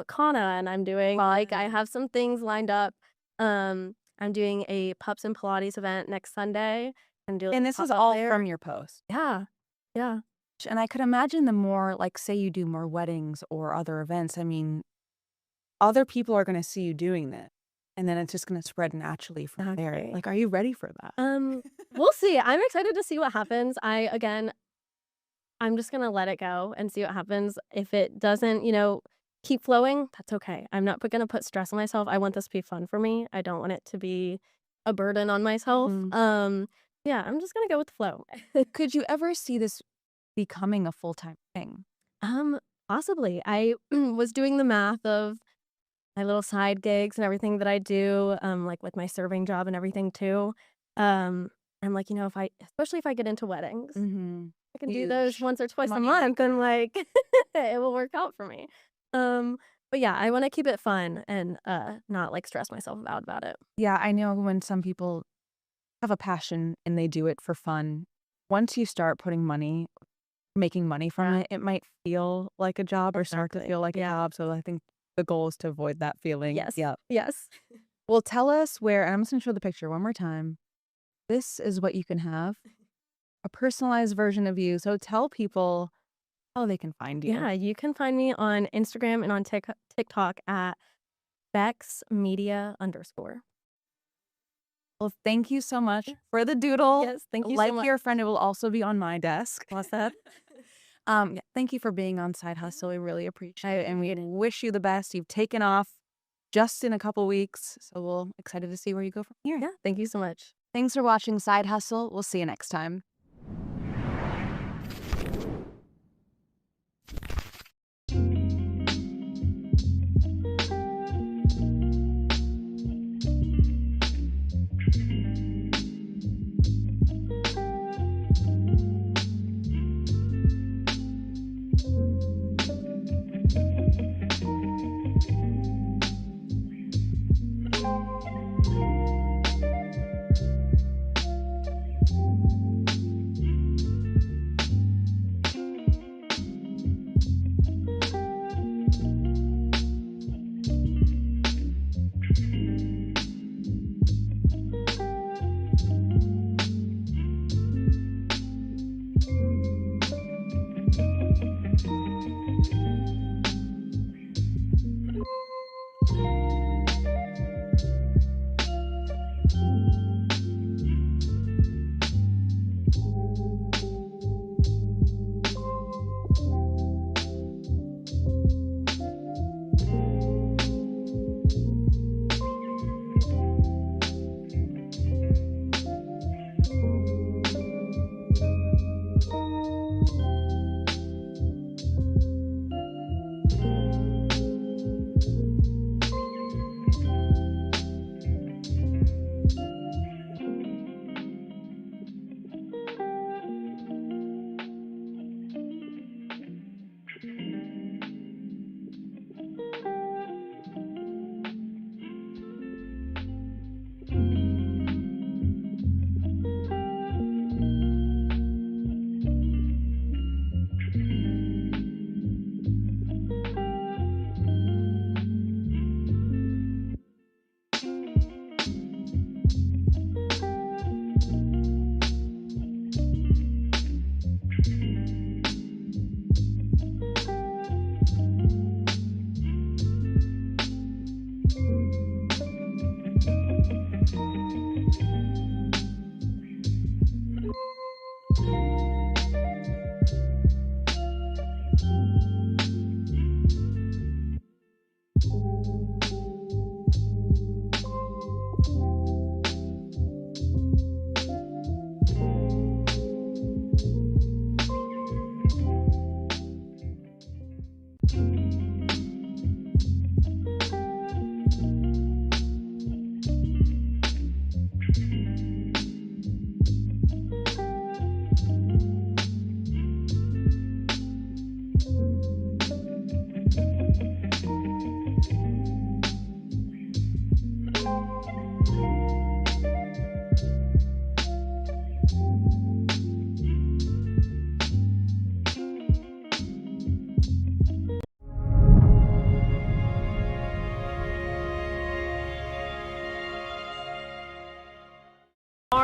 Kana, and I'm doing like I have some things lined up. I'm doing a Pups and Pilates event next Sunday. And this is all from your post. Yeah. Yeah. And I could imagine the more, like, say you do more weddings or other events, I mean, other people are going to see you doing this. And then it's just going to spread naturally from there. Like, are you ready for that? We'll see. I'm excited to see what happens. I'm just going to let it go and see what happens. If it doesn't, keep flowing, that's okay. I'm not going to put stress on myself. I want this to be fun for me. I don't want it to be a burden on myself. Yeah, I'm just going to go with the flow. Could you ever see this becoming a full-time thing? Possibly. I was doing the math of my little side gigs and everything that I do, like with my serving job and everything too. I'm like, especially if I get into weddings, I can do those once or twice a month and like it will work out for me. But yeah, I want to keep it fun and not like stress myself out about it. Yeah, I know when some people have a passion and they do it for fun, once you start making money from it, it might feel like a job or start to feel like a job. So I think the goal is to avoid that feeling. Yes. Yeah. Yes. Well, tell us where, and I'm just going to show the picture one more time. This is what you can have. A personalized version of you. So tell people how they can find you. Yeah, you can find me on Instagram and on TikTok at BexMedia_. Well, thank you so much for the doodle. Yes, thank you like so much. your friend, it will also be on my desk. What's that? Thank you for being on Side Hustle. We really appreciate it, and we wish you the best. You've taken off just in a couple weeks, so we're excited to see where you go from here. Yeah, thank you so much. Thanks for watching Side Hustle. We'll see you next time.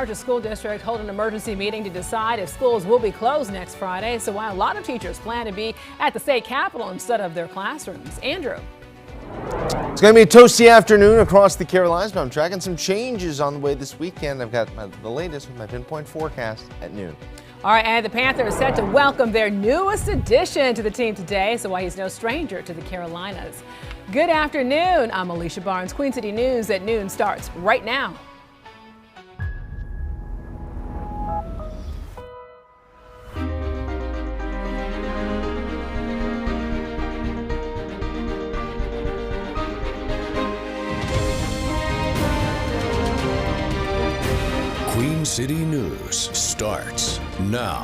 largest school district hold an emergency meeting to decide if schools will be closed next Friday. So while a lot of teachers plan to be at the state capitol instead of their classrooms. Andrew. It's going to be a toasty afternoon across the Carolinas, but I'm tracking some changes on the way this weekend. I've got the latest with my pinpoint forecast at noon. All right, and the Panthers set to welcome their newest addition to the team today, so why he's no stranger to the Carolinas. Good afternoon. I'm Alicia Barnes. Queen City News at noon starts right now. Queen City News starts now.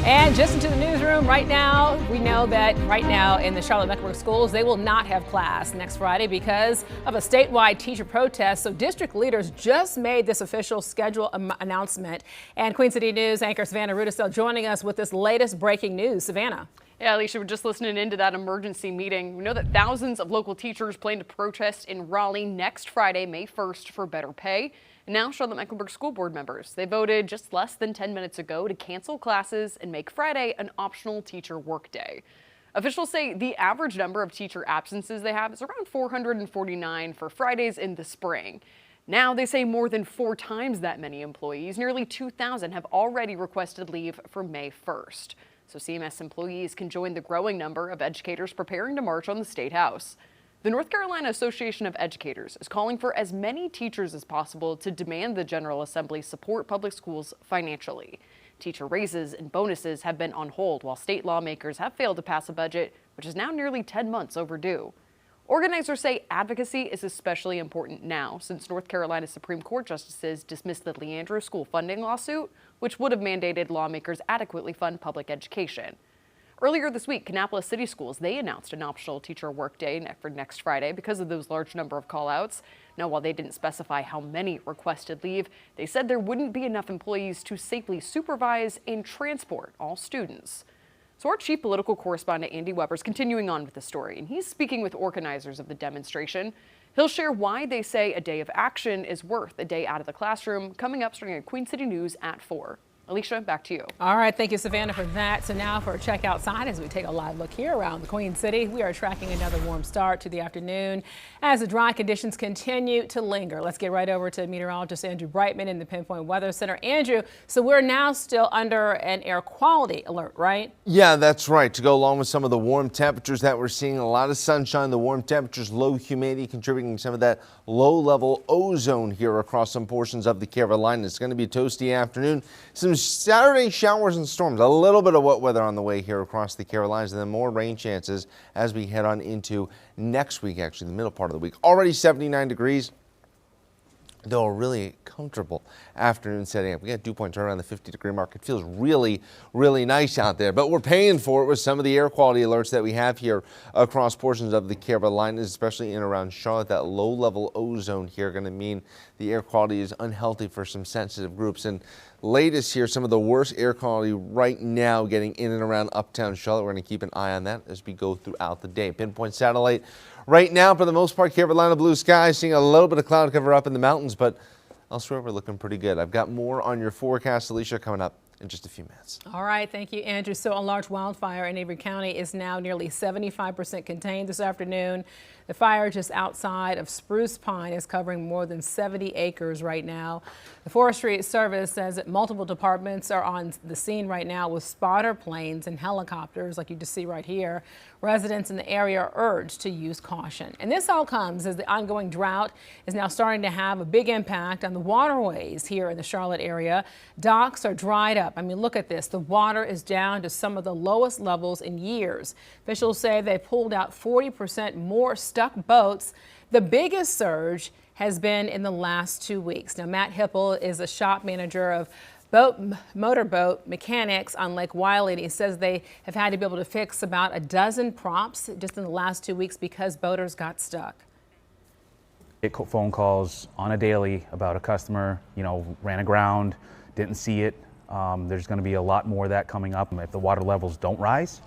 And just into the newsroom right now, we know that right now in the Charlotte-Mecklenburg schools, they will not have class next Friday because of a statewide teacher protest. So district leaders just made this official schedule announcement. And Queen City News anchor Savannah Rudisell joining us with this latest breaking news. Savannah. Yeah, Alicia, we're just listening into that emergency meeting. We know that thousands of local teachers plan to protest in Raleigh next Friday, May 1st, for better pay. And now Charlotte-Mecklenburg School Board members, they voted just less than 10 minutes ago to cancel classes and make Friday an optional teacher workday. Officials say the average number of teacher absences they have is around 449 for Fridays in the spring. Now they say more than 4 times that many employees, nearly 2,000, have already requested leave for May 1st. So CMS employees can join the growing number of educators preparing to march on the State House. The North Carolina Association of Educators is calling for as many teachers as possible to demand the General Assembly support public schools financially. Teacher raises and bonuses have been on hold while state lawmakers have failed to pass a budget, which is now nearly 10 months overdue. Organizers say advocacy is especially important now since North Carolina Supreme Court justices dismissed the Leandro School funding lawsuit, which would have mandated lawmakers adequately fund public education. Earlier this week, Kannapolis City Schools, they announced an optional teacher workday for next Friday because of those large number of call-outs. Now, while they didn't specify how many requested leave, they said there wouldn't be enough employees to safely supervise and transport all students. So our chief political correspondent, Andy Weber, is continuing on with the story, and he's speaking with organizers of the demonstration. He'll share why they say a day of action is worth a day out of the classroom, coming up starting at Queen City News at 4. Alicia, back to you. All right, thank you, Savannah, for that. So now for a check outside as we take a live look here around the Queen City. We are tracking another warm start to the afternoon as the dry conditions continue to linger. Let's get right over to meteorologist Andrew Brightman in the Pinpoint Weather Center. Andrew, so we're now still under an air quality alert, right? Yeah, that's right. To go along with some of the warm temperatures that we're seeing, a lot of sunshine, the warm temperatures, low humidity contributing some of that low-level ozone here across some portions of the Carolinas. It's going to be a toasty afternoon. Some Saturday showers and storms, a little bit of wet weather on the way here across the Carolinas, and then more rain chances as we head on into next week, actually the middle part of the week. Already 79 degrees. Though a really comfortable afternoon setting up. We got dew points right around the 50-degree mark. It feels really, really nice out there. But we're paying for it with some of the air quality alerts that we have here across portions of the Carolinas, especially in around Charlotte. That low-level ozone here going to mean the air quality is unhealthy for some sensitive groups. And latest here, some of the worst air quality right now getting in and around uptown Charlotte. We're going to keep an eye on that as we go throughout the day. Pinpoint satellite. Right now, for the most part, Carolina blue skies, seeing a little bit of cloud cover up in the mountains, but elsewhere we're looking pretty good. I've got more on your forecast, Alicia, coming up in just a few minutes. All right, thank you, Andrew. So a large wildfire in Avery County is now nearly 75% contained this afternoon. The fire just outside of Spruce Pine is covering more than 70 acres right now. The Forestry Service says that multiple departments are on the scene right now with spotter planes and helicopters, like you just see right here. Residents in the area are urged to use caution. And this all comes as the ongoing drought is now starting to have a big impact on the waterways here in the Charlotte area. Docks are dried up. I mean, look at this. The water is down to some of the lowest levels in years. Officials say they pulled out 40% more stuck boats. The biggest surge has been in the last 2 weeks. Now, Matt Hipple is a shop manager of motorboat mechanics on Lake Wylie, and he says they have had to be able to fix about a dozen props just in the last 2 weeks because boaters got stuck. Get phone calls on a daily about a customer, ran aground, didn't see it. There's going to be a lot more of that coming up if the water levels don't rise.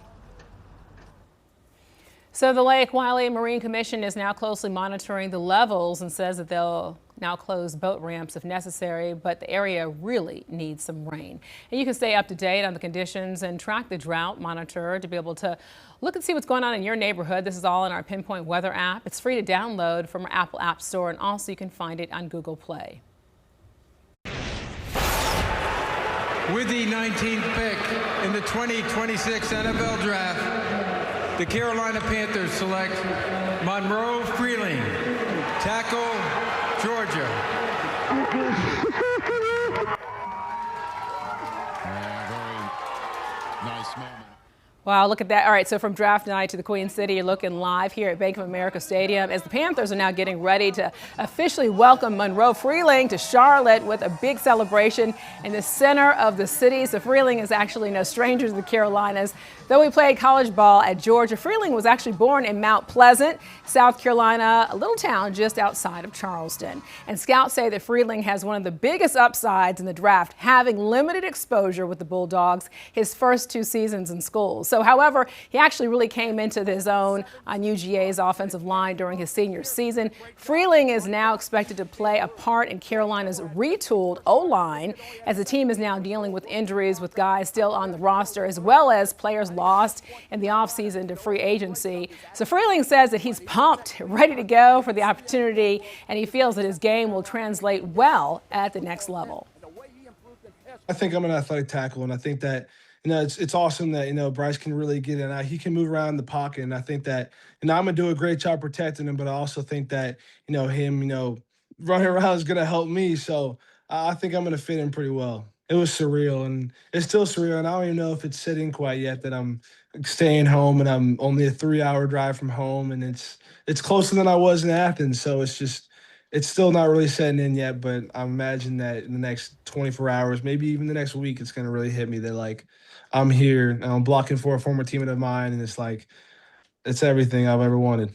So the Lake Wylie Marine Commission is now closely monitoring the levels and says that they'll now close boat ramps if necessary, but the area really needs some rain. And you can stay up to date on the conditions and track the drought monitor to be able to look and see what's going on in your neighborhood. This is all in our Pinpoint Weather app. It's free to download from our Apple App Store, and also you can find it on Google Play. With the 19th pick in the 2026 NFL Draft, the Carolina Panthers select Monroe Freeling, tackle, Georgia. Very nice moment. Wow, look at that. All right, so from draft night to the Queen City, you're looking live here at Bank of America Stadium as the Panthers are now getting ready to officially welcome Monroe Freeling to Charlotte with a big celebration in the center of the city. So Freeling is actually no stranger to the Carolinas. Though he played college ball at Georgia, Freeling was actually born in Mount Pleasant, South Carolina, a little town just outside of Charleston. And scouts say that Freeling has one of the biggest upsides in the draft, having limited exposure with the Bulldogs his first 2 seasons in school. So, however, he actually really came into his own on UGA's offensive line during his senior season. Freeling is now expected to play a part in Carolina's retooled O-line as the team is now dealing with injuries with guys still on the roster, as well as players lost in the offseason to free agency. So Freeling says that he's pumped, ready to go for the opportunity, and he feels that his game will translate well at the next level. I think I'm an athletic tackle, and I think that, it's awesome that, Bryce can really get in. He can move around the pocket, and I think that, I'm going to do a great job protecting him, but I also think that, him, running around is going to help me. So I think I'm going to fit in pretty well. It was surreal, and it's still surreal, and I don't even know if it's sitting quite yet that I'm staying home, and I'm only a 3-hour drive from home, and it's closer than I was in Athens, so it's still not really setting in yet, but I imagine that in the next 24 hours, maybe even the next week, it's going to really hit me that, I'm here, and I'm blocking for a former teammate of mine, and it's everything I've ever wanted.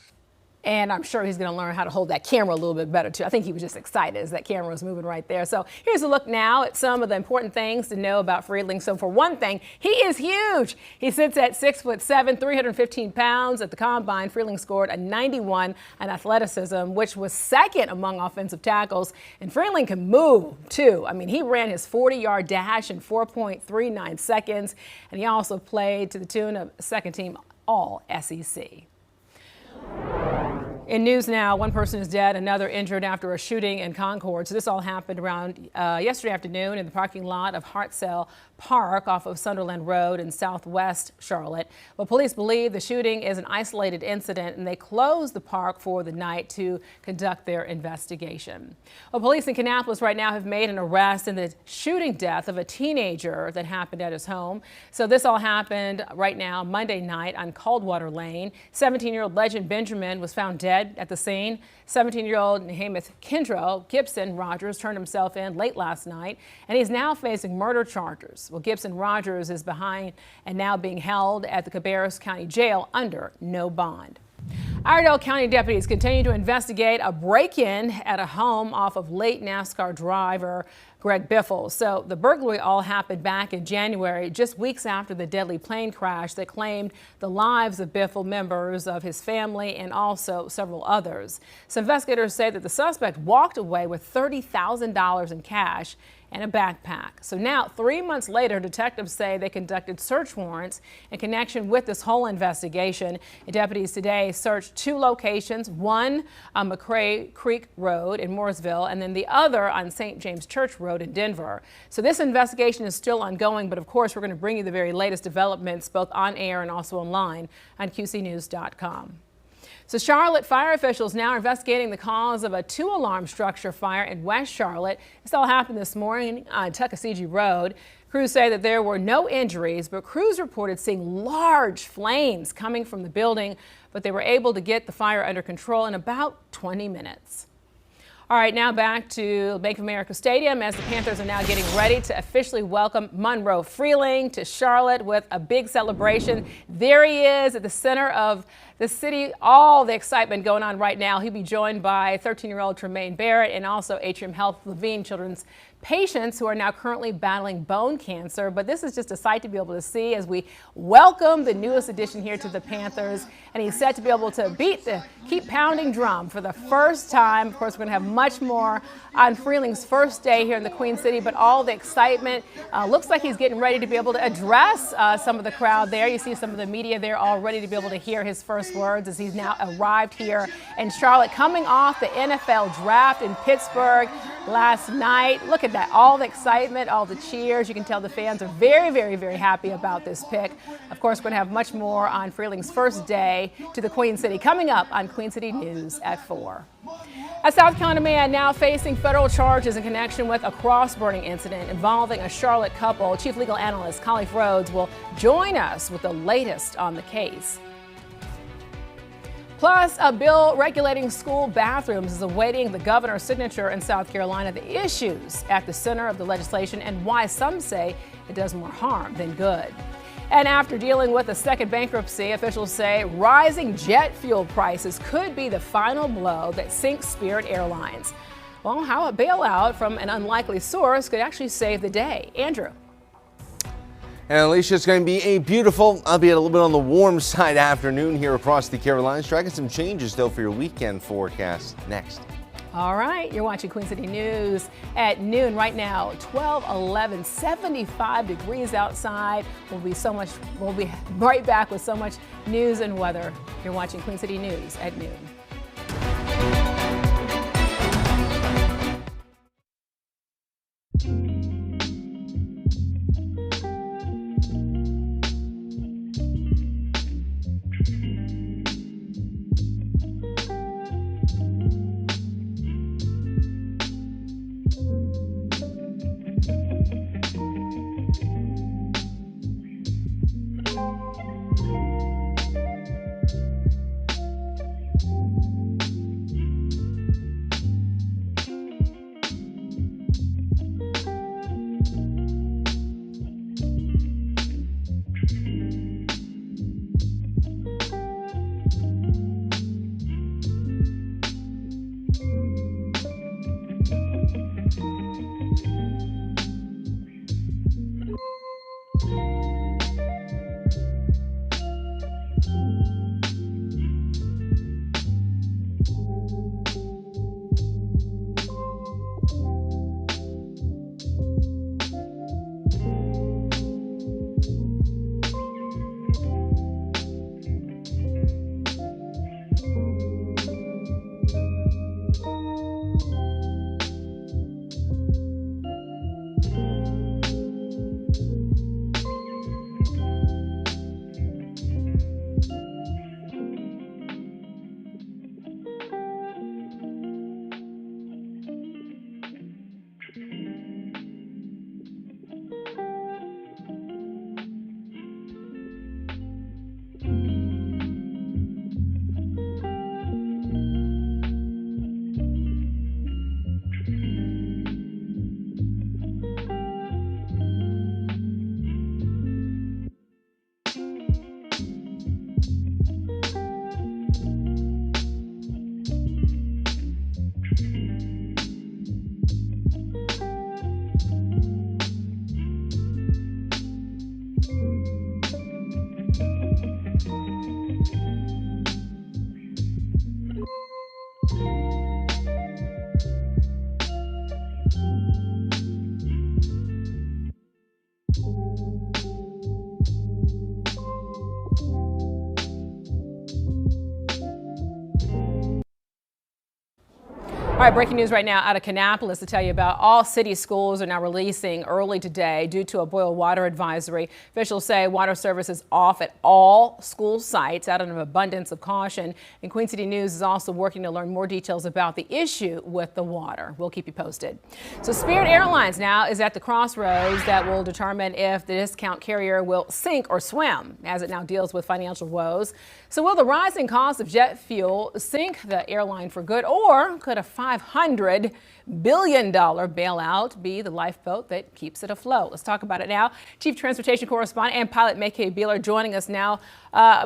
And I'm sure he's going to learn how to hold that camera a little bit better, too. I think he was just excited as that camera was moving right there. So here's a look now at some of the important things to know about Freeling. So for one thing, he is huge. He sits at 6'7", 315 pounds. At the combine, Freeling scored a 91 in athleticism, which was second among offensive tackles. And Freeling can move, too. I mean, he ran his 40-yard dash in 4.39 seconds. And he also played to the tune of second team All-SEC. In news now, one person is dead, another injured after a shooting in Concord. So this all happened around yesterday afternoon in the parking lot of Hartsell Park off of Sunderland Road in southwest Charlotte. Well, police believe the shooting is an isolated incident, and they closed the park for the night to conduct their investigation. Well, police in Kannapolis right now have made an arrest in the shooting death of a teenager that happened at his home. So this all happened right now Monday night on Caldwater Lane. 17-year-old Legend Benjamin was found dead at the scene. 17-year-old Nahamath Kendro Gibson Rogers turned himself in late last night, and he's now facing murder charges. Well, Gibson Rogers is behind and now being held at the Cabarrus County Jail under no bond. Iredell County deputies continue to investigate a break-in at a home off of late NASCAR driver Greg Biffle. So the burglary all happened back in January, just weeks after the deadly plane crash that claimed the lives of Biffle, members of his family, and also several others. So investigators say that the suspect walked away with $30,000 in cash and a backpack. So now, 3 months later, detectives say they conducted search warrants in connection with this whole investigation. And deputies today searched 2 locations, one on McCrae Creek Road in Mooresville, and then the other on St. James Church Road in Denver. So this investigation is still ongoing, but of course, we're going to bring you the very latest developments, both on air and also online on QCnews.com. So Charlotte fire officials now are investigating the cause of a 2-alarm structure fire in West Charlotte. This all happened this morning on Tuckasegee Road. Crews say that there were no injuries, but crews reported seeing large flames coming from the building, but they were able to get the fire under control in about 20 minutes. All right, now back to Bank of America Stadium as the Panthers are now getting ready to officially welcome Monroe Freeling to Charlotte with a big celebration. There he is at the center of the city, all the excitement going on right now. He'll be joined by 13-year-old Tremaine Barrett and also Atrium Health Levine Children's patients who are now currently battling bone cancer. But this is just a sight to be able to see as we welcome the newest addition here to the Panthers. And he's set to be able to beat the keep pounding drum for the first time. Of course, we're going to have much more on Freeling's first day here in the Queen City, but all the excitement. Looks like he's getting ready to be able to address some of the crowd there. You see some of the media there all ready to be able to hear his first words as he's now arrived here in Charlotte, coming off the NFL draft in Pittsburgh last night. Look at that, all the excitement, all the cheers. You can tell the fans are very, very, very happy about this pick. Of course, we're going to have much more on Freeling's first day to the Queen City coming up on Queen City News at 4. A South Carolina man now facing federal charges in connection with a cross-burning incident involving a Charlotte couple. Chief Legal Analyst Colleaf Rhodes will join us with the latest on the case. Plus, a bill regulating school bathrooms is awaiting the governor's signature in South Carolina. The issues at the center of the legislation and why some say it does more harm than good. And after dealing with a second bankruptcy, officials say rising jet fuel prices could be the final blow that sinks Spirit Airlines. Well, how a bailout from an unlikely source could actually save the day. Andrew. And Alicia, it's going to be a beautiful, albeit a little bit on the warm side afternoon here across the Carolinas. Tracking some changes, though, for your weekend forecast next. All right, you're watching Queen City News at noon right now. 12:11, 75 degrees outside. We'll be right back with so much news and weather. You're watching Queen City News at noon. All right, breaking news right now out of Kannapolis to tell you about all city schools are now releasing early today due to a boil water advisory. Officials say water service is off at all school sites out of an abundance of caution. And Queen City News is also working to learn more details about the issue with the water. We'll keep you posted. So Spirit Airlines now is at the crossroads that will determine if the discount carrier will sink or swim as it now deals with financial woes. So will the rising cost of jet fuel sink the airline for good, or could a $500 billion bailout be the lifeboat that keeps it afloat? Let's talk about it now. Chief Transportation Correspondent and pilot Mackay Beeler joining us now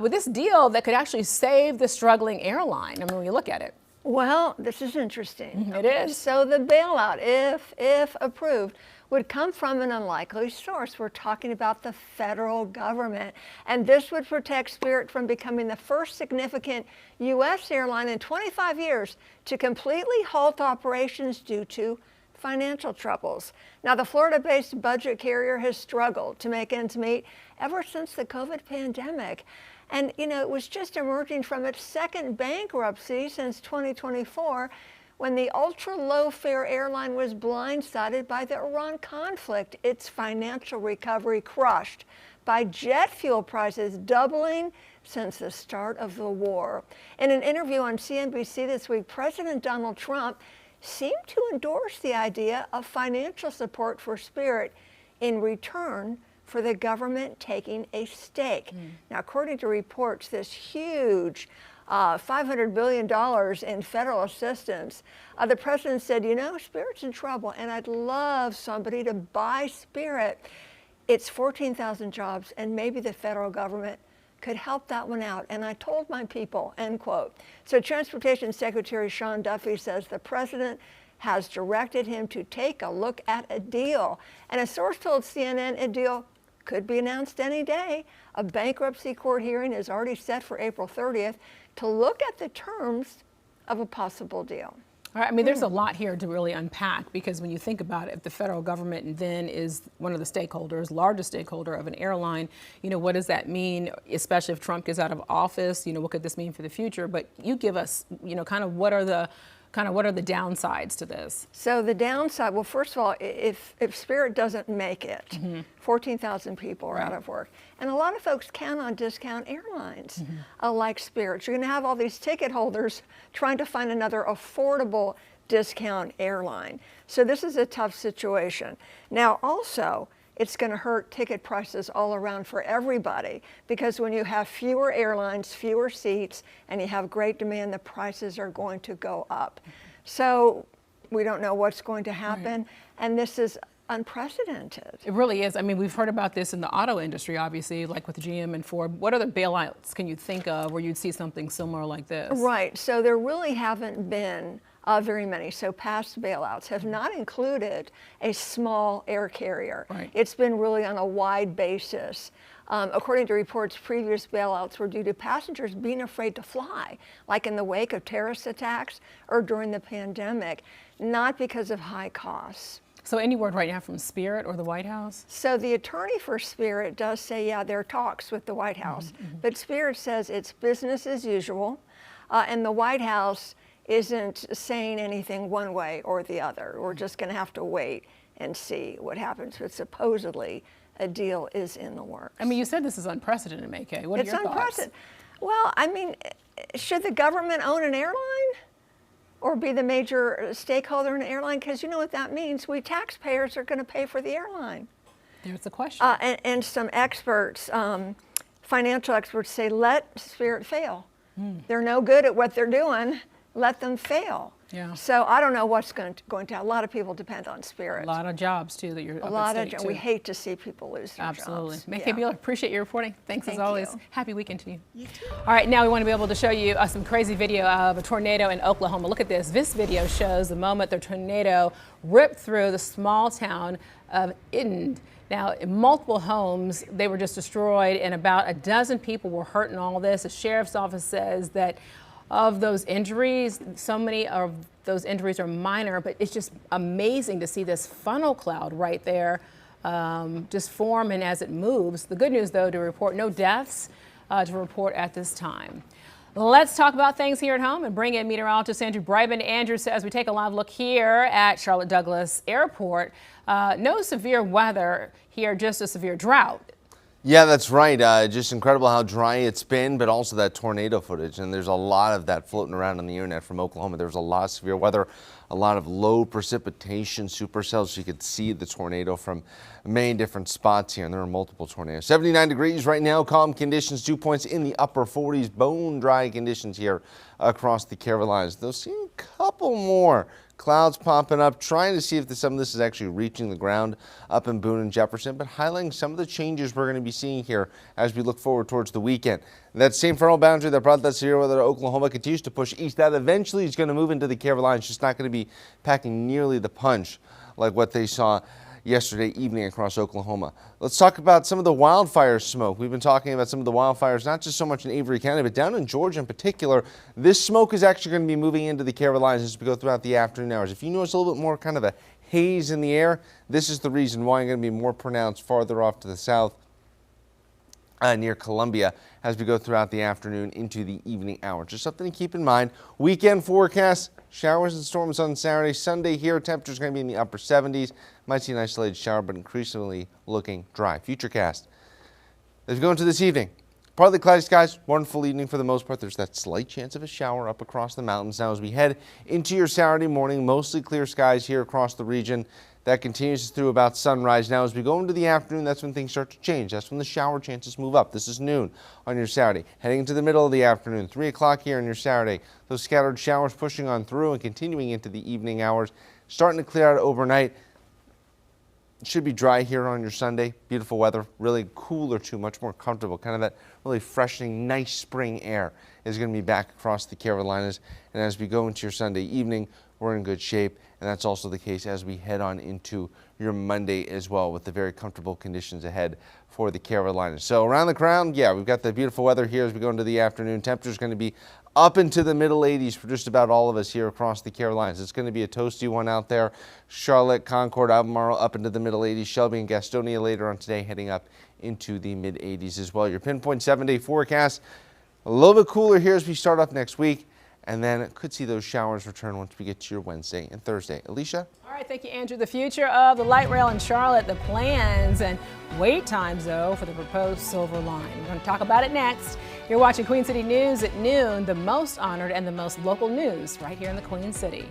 with this deal that could actually save the struggling airline. I mean, when you look at it. Well, this is interesting. It is. So the bailout, if approved, would come from an unlikely source. We're talking about the federal government. And this would protect Spirit from becoming the first significant U.S. airline in 25 years to completely halt operations due to financial troubles. Now, the Florida-based budget carrier has struggled to make ends meet ever since the COVID pandemic. And, you know, it was just emerging from its second bankruptcy since 2024 when the ultra-low-fare airline was blindsided by the Iran conflict. Its financial recovery crushed by jet fuel prices doubling since the start of the war. In an interview on CNBC this week, President Donald Trump seemed to endorse the idea of financial support for Spirit in return for the government taking a stake. Now, according to reports, this huge $500 billion in federal assistance, the president said, you know, Spirit's in trouble, and I'd love somebody to buy Spirit. It's 14,000 jobs, and maybe the federal government could help that one out. And I told my people, end quote. So Transportation Secretary Sean Duffy says the president has directed him to take a look at a deal. And a source told CNN a deal could be announced any day. A bankruptcy court hearing is already set for April 30th to look at the terms of a possible deal. All right, I mean, there's a lot here to really unpack, because when you think about it, if the federal government then is one of the stakeholders, largest stakeholder of an airline, you know, what does that mean, especially if Trump gets out of office? You know, what could this mean for the future? But you give us, you know, kind of what are the downsides to this? So the downside, well, first of all, if Spirit doesn't make it, 14,000 people are out of work. And a lot of folks count on discount airlines like Spirit. You're going to have all these ticket holders trying to find another affordable discount airline. So this is a tough situation. Now, also, it's going to hurt ticket prices all around for everybody, because when you have fewer airlines, fewer seats, and you have great demand, the prices are going to go up. So we don't know what's going to happen, and this is unprecedented. It really is. I mean, we've heard about this in the auto industry, obviously, like with GM and Ford. What other bailouts can you think of where you'd see something similar like this? Right. So there really haven't been very many. So past bailouts have not included a small air carrier. It's been really on a wide basis. According to reports, previous bailouts were due to passengers being afraid to fly, like in the wake of terrorist attacks or during the pandemic, not because of high costs. So any word right now from Spirit or the White House? So the attorney for Spirit does say, yeah, there are talks with the White House, but Spirit says it's business as usual, and the White House isn't saying anything one way or the other. We're just going to have to wait and see what happens. But supposedly, a deal is in the works. I mean, you said this is unprecedented, Mackay. What are your thoughts? It's unprecedented. Well, I mean, should the government own an airline or be the major stakeholder in an airline? Because you know what that means. We taxpayers are going to pay for the airline. There's the question. And some experts, financial experts, say let Spirit fail. They're no good at what they're doing. Let them fail. Yeah. So I don't know what's going to. A lot of people depend on Spirit. A lot of jobs too that you're. A lot of jobs. We hate to see people lose their Absolutely. jobs. Mackay Beeler, appreciate your reporting. Thanks as always. You. Happy weekend to you. You too. All right, now we want to be able to show you some crazy video of a tornado in Oklahoma. Look at this. This video shows the moment the tornado ripped through the small town of Idden. Now, multiple homes, they were just destroyed, and about a dozen people were hurt in all this. The sheriff's office says that of those injuries, so many of those injuries are minor, but it's just amazing to see this funnel cloud right there just form and as it moves. The good news, though, to report no deaths to report at this time. Let's talk about things here at home and bring in meteorologist Andrew Breitman. Andrew says we take a live look here at Charlotte Douglas Airport. No severe weather here, just a severe drought. Yeah, that's right. Just incredible how dry it's been, but also that tornado footage. And there's a lot of that floating around on the internet from Oklahoma. There's a lot of severe weather a lot of low precipitation supercells, so you could see the tornado from many different spots here, and there are multiple tornadoes. 79 degrees right now, calm conditions, dew points in the upper 40s, bone dry conditions here across the Carolinas. They'll see a couple more clouds popping up, trying to see if some of this is actually reaching the ground up in Boone and Jefferson, but highlighting some of the changes we're going to be seeing here as we look forward towards the weekend. That same frontal boundary that brought that severe weather to Oklahoma continues to push east. That eventually is going to move into the Carolinas, just not going to be packing nearly the punch like what they saw yesterday evening across Oklahoma. Let's talk about some of the wildfire smoke. We've been talking about some of the wildfires, not just so much in Avery County, but down in Georgia in particular. This smoke is actually going to be moving into the Carolinas as we go throughout the afternoon hours. If you notice a little bit more kind of a haze in the air, this is the reason why it's going to be more pronounced farther off to the south near Columbia as we go throughout the afternoon into the evening hours. Just something to keep in mind. Weekend forecast, showers and storms on Saturday. Sunday here, temperatures going to be in the upper 70s. Might see an isolated shower, but increasingly looking dry. Futurecast. As we go into this evening, partly cloudy skies, wonderful evening for the most part. There's that slight chance of a shower up across the mountains. Now as we head into your Saturday morning, mostly clear skies here across the region. That continues through about sunrise. Now, as we go into the afternoon, that's when things start to change. That's when the shower chances move up. This is noon on your Saturday. Heading into the middle of the afternoon, 3 o'clock here on your Saturday. Those scattered showers pushing on through and continuing into the evening hours. Starting to clear out overnight. It should be dry here on your Sunday. Beautiful weather, really cooler too, much more comfortable. Kind of that really freshening, nice spring air is going to be back across the Carolinas. And as we go into your Sunday evening, we're in good shape. And that's also the case as we head on into your Monday as well, with the very comfortable conditions ahead for the Carolinas. So around the crown, yeah, we've got the beautiful weather here as we go into the afternoon. Temperature's going to be up into the middle 80s for just about all of us here across the Carolinas. It's going to be a toasty one out there. Charlotte, Concord, Albemarle up into the middle 80s. Shelby and Gastonia later on today heading up into the mid 80s as well. Your pinpoint 7-day forecast, a little bit cooler here as we start off next week. And then could see those showers return once we get to your Wednesday and Thursday. Alicia? All right, thank you, Andrew. The future of the light rail in Charlotte, the plans and wait times, though, for the proposed Silver Line. We're going to talk about it next. You're watching Queen City News at noon, the most honored and the most local news right here in the Queen City.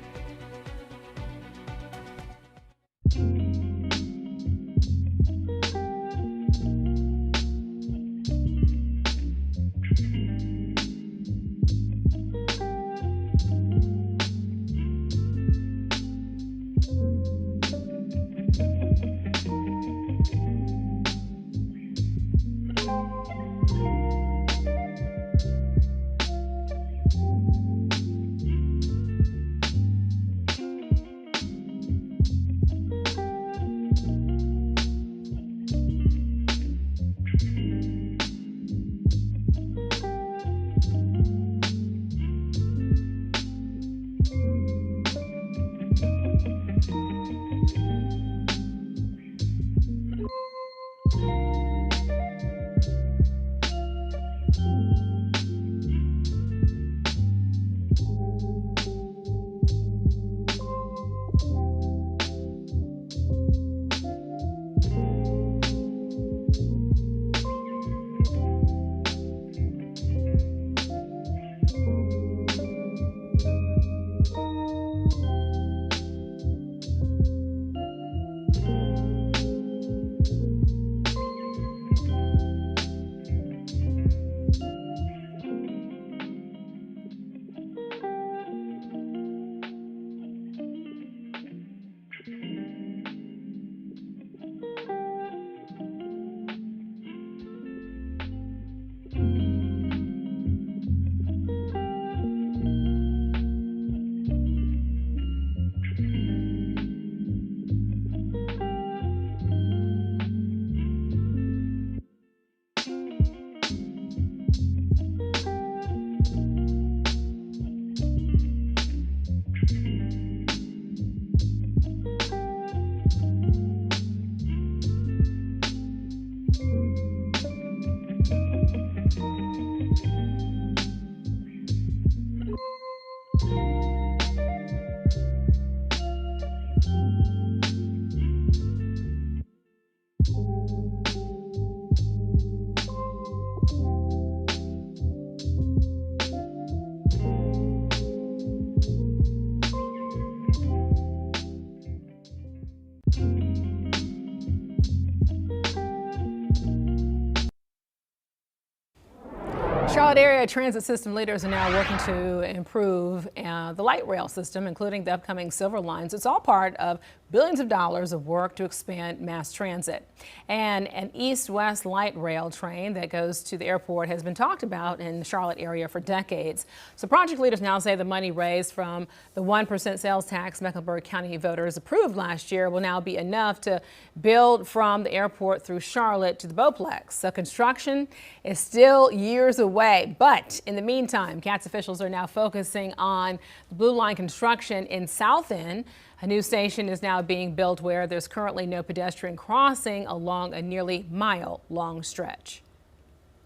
Charlotte area transit system leaders are now working to improve the light rail system, including the upcoming Silver Lines. It's all part of billions of dollars of work to expand mass transit. And an east-west light rail train that goes to the airport has been talked about in the Charlotte area for decades. So project leaders now say the money raised from the 1% sales tax Mecklenburg County voters approved last year will now be enough to build from the airport through Charlotte to the Beauplex. So construction is still years away. But in the meantime, CATS officials are now focusing on the Blue Line construction in South End. A new station is now being built where there's currently no pedestrian crossing along a nearly mile-long stretch.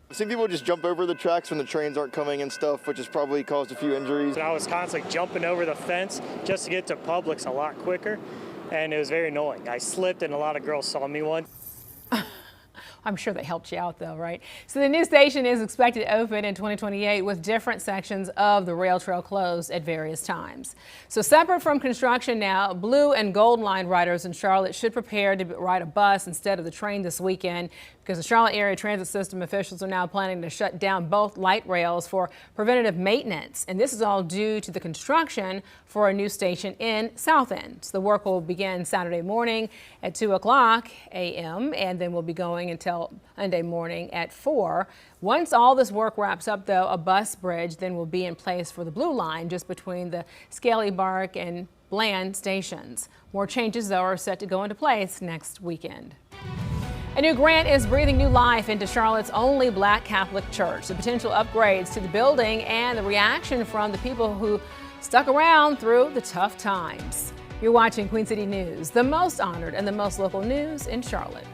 I've seen people just jump over the tracks when the trains aren't coming and stuff, which has probably caused a few injuries. I was constantly jumping over the fence just to get to Publix a lot quicker, and it was very annoying. I slipped and a lot of girls saw me one. I'm sure they helped you out though, right? So the new station is expected to open in 2028 with different sections of the rail trail closed at various times. So separate from construction now, Blue and Gold Line riders in Charlotte should prepare to ride a bus instead of the train this weekend because the Charlotte area transit system officials are now planning to shut down both light rails for preventative maintenance. And this is all due to the construction for a new station in South End. So the work will begin Saturday morning at 2:00 a.m. and then will be going until Monday morning at 4. Once all this work wraps up, though, a bus bridge then will be in place for the Blue Line just between the Scaly Bark and Bland stations. More changes, though, are set to go into place next weekend. A new grant is breathing new life into Charlotte's only Black Catholic church. The potential upgrades to the building and the reaction from the people who stuck around through the tough times. You're watching Queen City News, the most honored and the most local news in Charlotte.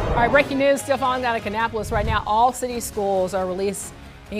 All right, breaking news still falling out of Kannapolis right now. All city schools are releasing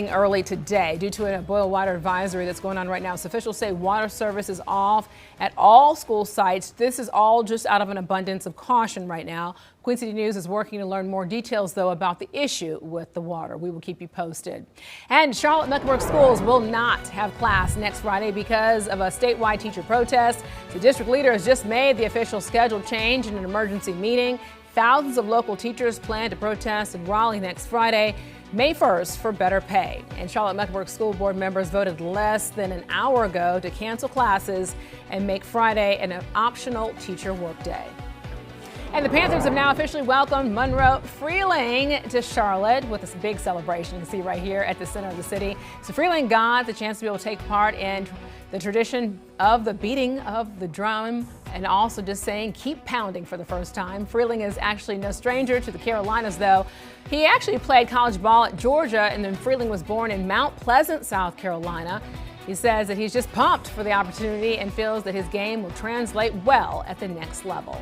early today due to a boil water advisory that's going on right now. So officials say water service is off at all school sites. This is all just out of an abundance of caution right now. Queen City News is working to learn more details, though, about the issue with the water. We will keep you posted. And Charlotte Mecklenburg schools will not have class next Friday because of a statewide teacher protest. The district leader has just made the official schedule change in an emergency meeting. Thousands of local teachers plan to protest in Raleigh next Friday, May 1st, for better pay. And Charlotte-Mecklenburg School Board members voted less than an hour ago to cancel classes and make Friday an optional teacher workday. And the Panthers have now officially welcomed Monroe Freeling to Charlotte with this big celebration you can see right here at the center of the city. So Freeling got the chance to be able to take part in the tradition of the beating of the drum and also just saying keep pounding for the first time. Freeling is actually no stranger to the Carolinas, though. He actually played college ball at Georgia, and then Freeling was born in Mount Pleasant, South Carolina. He says that he's just pumped for the opportunity and feels that his game will translate well at the next level.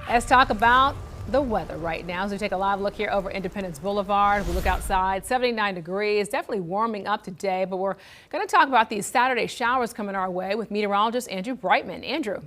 Let's talk about the weather right now. So we take a live look here over Independence Boulevard. We look outside, 79 degrees, definitely warming up today, but we're going to talk about these Saturday showers coming our way with meteorologist Andrew Brightman. Andrew.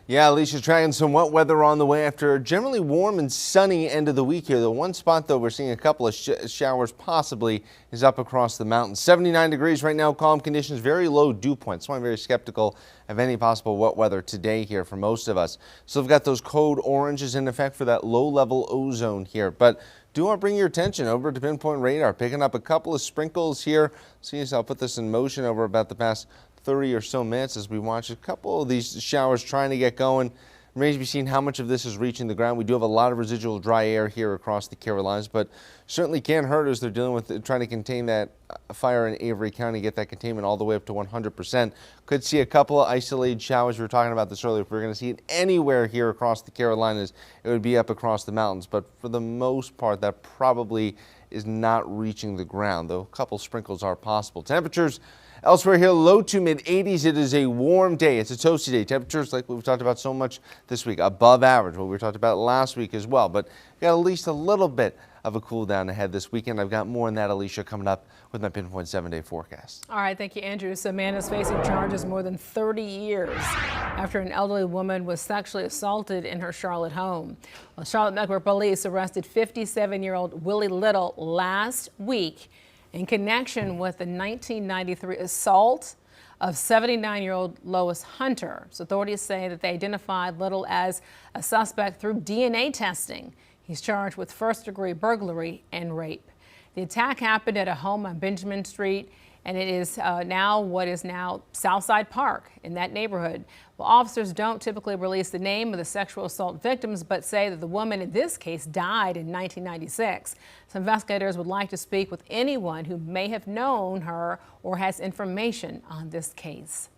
Yeah, Alicia, tracking some wet weather on the way after a generally warm and sunny end of the week here. The one spot, though, we're seeing a couple of showers possibly is up across the mountains. 79 degrees right now, calm conditions, very low dew points. So I'm very skeptical of any possible wet weather today here for most of us. So we've got those code oranges in effect for that low-level ozone here. But do want to bring your attention over to Pinpoint Radar, picking up a couple of sprinkles here. See as I'll put this in motion over about the past 30 or so minutes as we watch a couple of these showers trying to get going. Remains to be seen how much of this is reaching the ground. We do have a lot of residual dry air here across the Carolinas, but certainly can't hurt as they're dealing with trying to contain that fire in Avery County, get that containment all the way up to 100%. Could see a couple of isolated showers. We were talking about this earlier. If we're going to see it anywhere here across the Carolinas, it would be up across the mountains. But for the most part, that probably is not reaching the ground, though a couple sprinkles are possible. Temperatures elsewhere here, low to mid 80s. It is a warm day. It's a toasty day. Temperatures, like we've talked about so much this week, above average, what we talked about last week as well. But got at least a little bit of a cool down ahead this weekend. I've got more on that, Alicia, coming up with my Pinpoint 7-day forecast. All right, thank you, Andrew. So, man is facing charges more than 30 years after an elderly woman was sexually assaulted in her Charlotte home. Well, Charlotte-Mecklenburg police arrested 57-year-old Willie Little last week in connection with the 1993 assault of 79-year-old Lois Hunter. So authorities say that they identified Little as a suspect through DNA testing. He's charged with first-degree burglary and rape. The attack happened at a home on Benjamin Street, and it is now what is now Southside Park in that neighborhood. Well, officers don't typically release the name of the sexual assault victims, but say that the woman in this case died in 1996. Some investigators would like to speak with anyone who may have known her or has information on this case.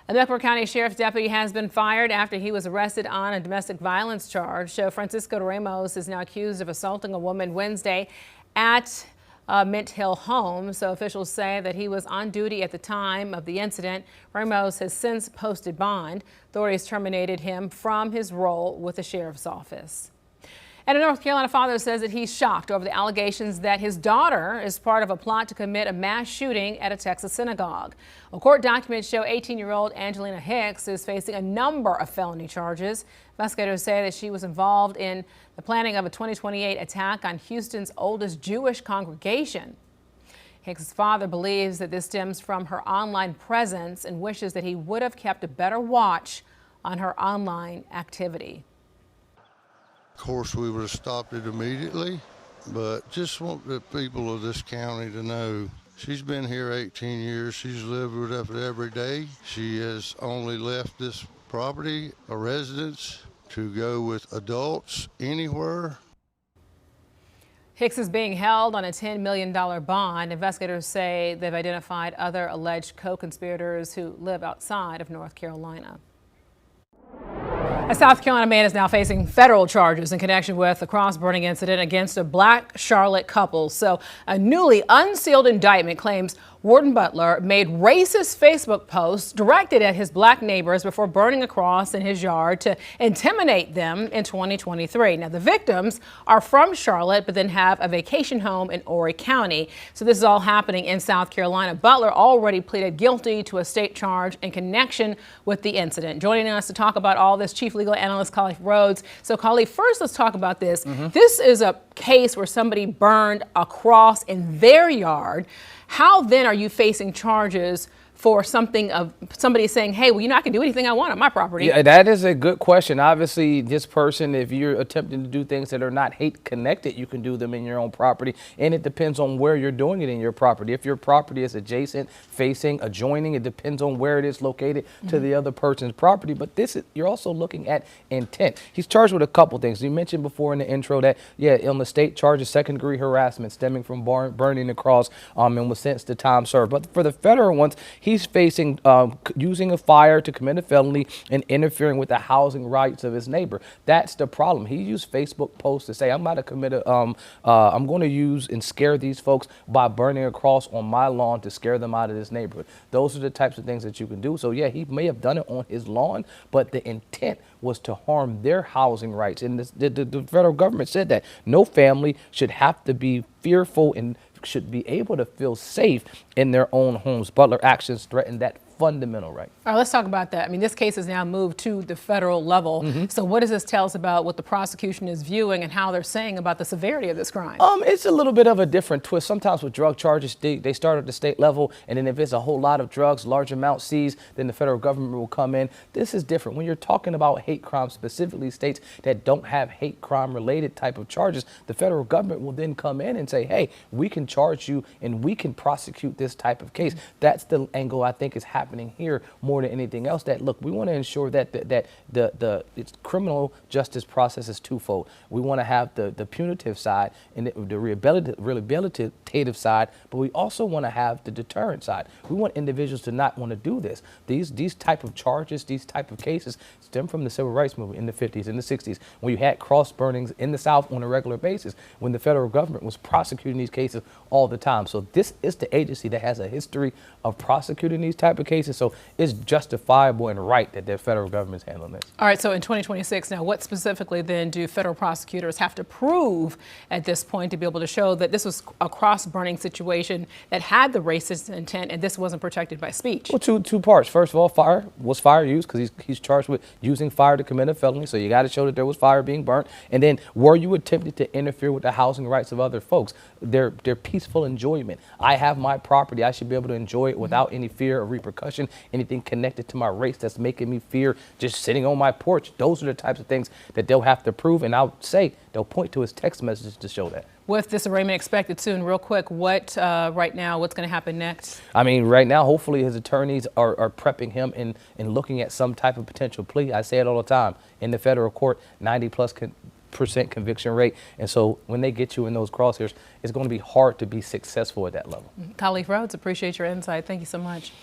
A Mecklenburg County Sheriff's deputy has been fired after he was arrested on a domestic violence charge. So Francisco Ramos is now accused of assaulting a woman Wednesday at Mint Hill home. So officials say that he was on duty at the time of the incident. Ramos has since posted bond. Authorities terminated him from his role with the sheriff's office. And a North Carolina father says that he's shocked over the allegations that his daughter is part of a plot to commit a mass shooting at a Texas synagogue. Well, court documents show 18-year-old Angelina Hicks is facing a number of felony charges. Investigators say that she was involved in the planning of a 2028 attack on Houston's oldest Jewish congregation. Hicks' father believes that this stems from her online presence and wishes that he would have kept a better watch on her online activity. Of course, we would have stopped it immediately, but just want the people of this county to know she's been here 18 years. She's lived with us every day. She has only left this property, a residence, to go with adults anywhere. Hicks is being held on a $10 million bond. Investigators say they've identified other alleged co-conspirators who live outside of North Carolina. A South Carolina man is now facing federal charges in connection with a cross-burning incident against a black Charlotte couple. So a newly unsealed indictment claims Warden Butler made racist Facebook posts directed at his black neighbors before burning a cross in his yard to intimidate them in 2023. Now, the victims are from Charlotte, but then have a vacation home in Horry County. So this is all happening in South Carolina. Butler already pleaded guilty to a state charge in connection with the incident. Joining us to talk about all this, Chief Legal Analyst Khalif Rhodes. So, Khalif, first let's talk about this. This is a case where somebody burned a cross in their yard. How then are you facing charges for somebody saying, hey, well, I can do anything I want on my property? Yeah, that is a good question. Obviously, this person, if you're attempting to do things that are not hate connected, you can do them in your own property. And it depends on where you're doing it in your property. If your property is adjacent, facing, adjoining, it depends on where it is located to the other person's property. But you're also looking at intent. He's charged with a couple things. You mentioned before in the intro that, on the state charges second-degree harassment stemming from burning the cross and was sentenced to time served. But for the federal ones, he's facing using a fire to commit a felony and interfering with the housing rights of his neighbor. That's the problem. He used Facebook posts to say, I'm about to commit I'm going to use and scare these folks by burning a cross on my lawn to scare them out of this neighborhood. Those are the types of things that you can do. So he may have done it on his lawn, but the intent was to harm their housing rights. And the federal government said that no family should have to be fearful and should be able to feel safe in their own homes. Butler actions threaten that fundamental right. All right, let's talk about that. I mean, this case has now moved to the federal level. So what does this tell us about what the prosecution is viewing and how they're saying about the severity of this crime? It's a little bit of a different twist. Sometimes with drug charges, they start at the state level, and then if it's a whole lot of drugs, large amounts seized, then the federal government will come in. This is different. When you're talking about hate crimes, specifically states that don't have hate crime related type of charges, the federal government will then come in and say, hey, we can charge you and we can prosecute this type of case. That's the angle I think is happening here more than anything else. That look, we want to ensure that the criminal justice process is twofold. We want to have the punitive side and the rehabilitative side, but we also want to have the deterrent side. We want individuals to not want to do this. These type of charges, these type of cases stem from the civil rights movement in the 50s and the 60s, when you had cross burnings in the South on a regular basis, when the federal government was prosecuting these cases all the time. So this is the agency that has a history of prosecuting these type of cases. So it's justifiable and right that the federal government is handling this. All right, so in 2026, now what specifically then do federal prosecutors have to prove at this point to be able to show that this was a cross-burning situation that had the racist intent and this wasn't protected by speech? Well, two parts. First of all, fire used because he's charged with using fire to commit a felony. So you got to show that there was fire being burnt. And then were you attempted to interfere with the housing rights of other folks? Their peaceful enjoyment. I have my property. I should be able to enjoy it without any fear of repercussion, anything connected to my race that's making me fear just sitting on my porch. Those are the types of things that they'll have to prove. And I'll say they'll point to his text messages to show that. With this arraignment expected soon, real quick, right now, what's going to happen next? I mean, right now, hopefully his attorneys are prepping him and looking at some type of potential plea. I say it all the time. In the federal court, 90+% conviction rate. And so when they get you in those crosshairs, it's going to be hard to be successful at that level. Khalif Rhodes, appreciate your insight. Thank you so much.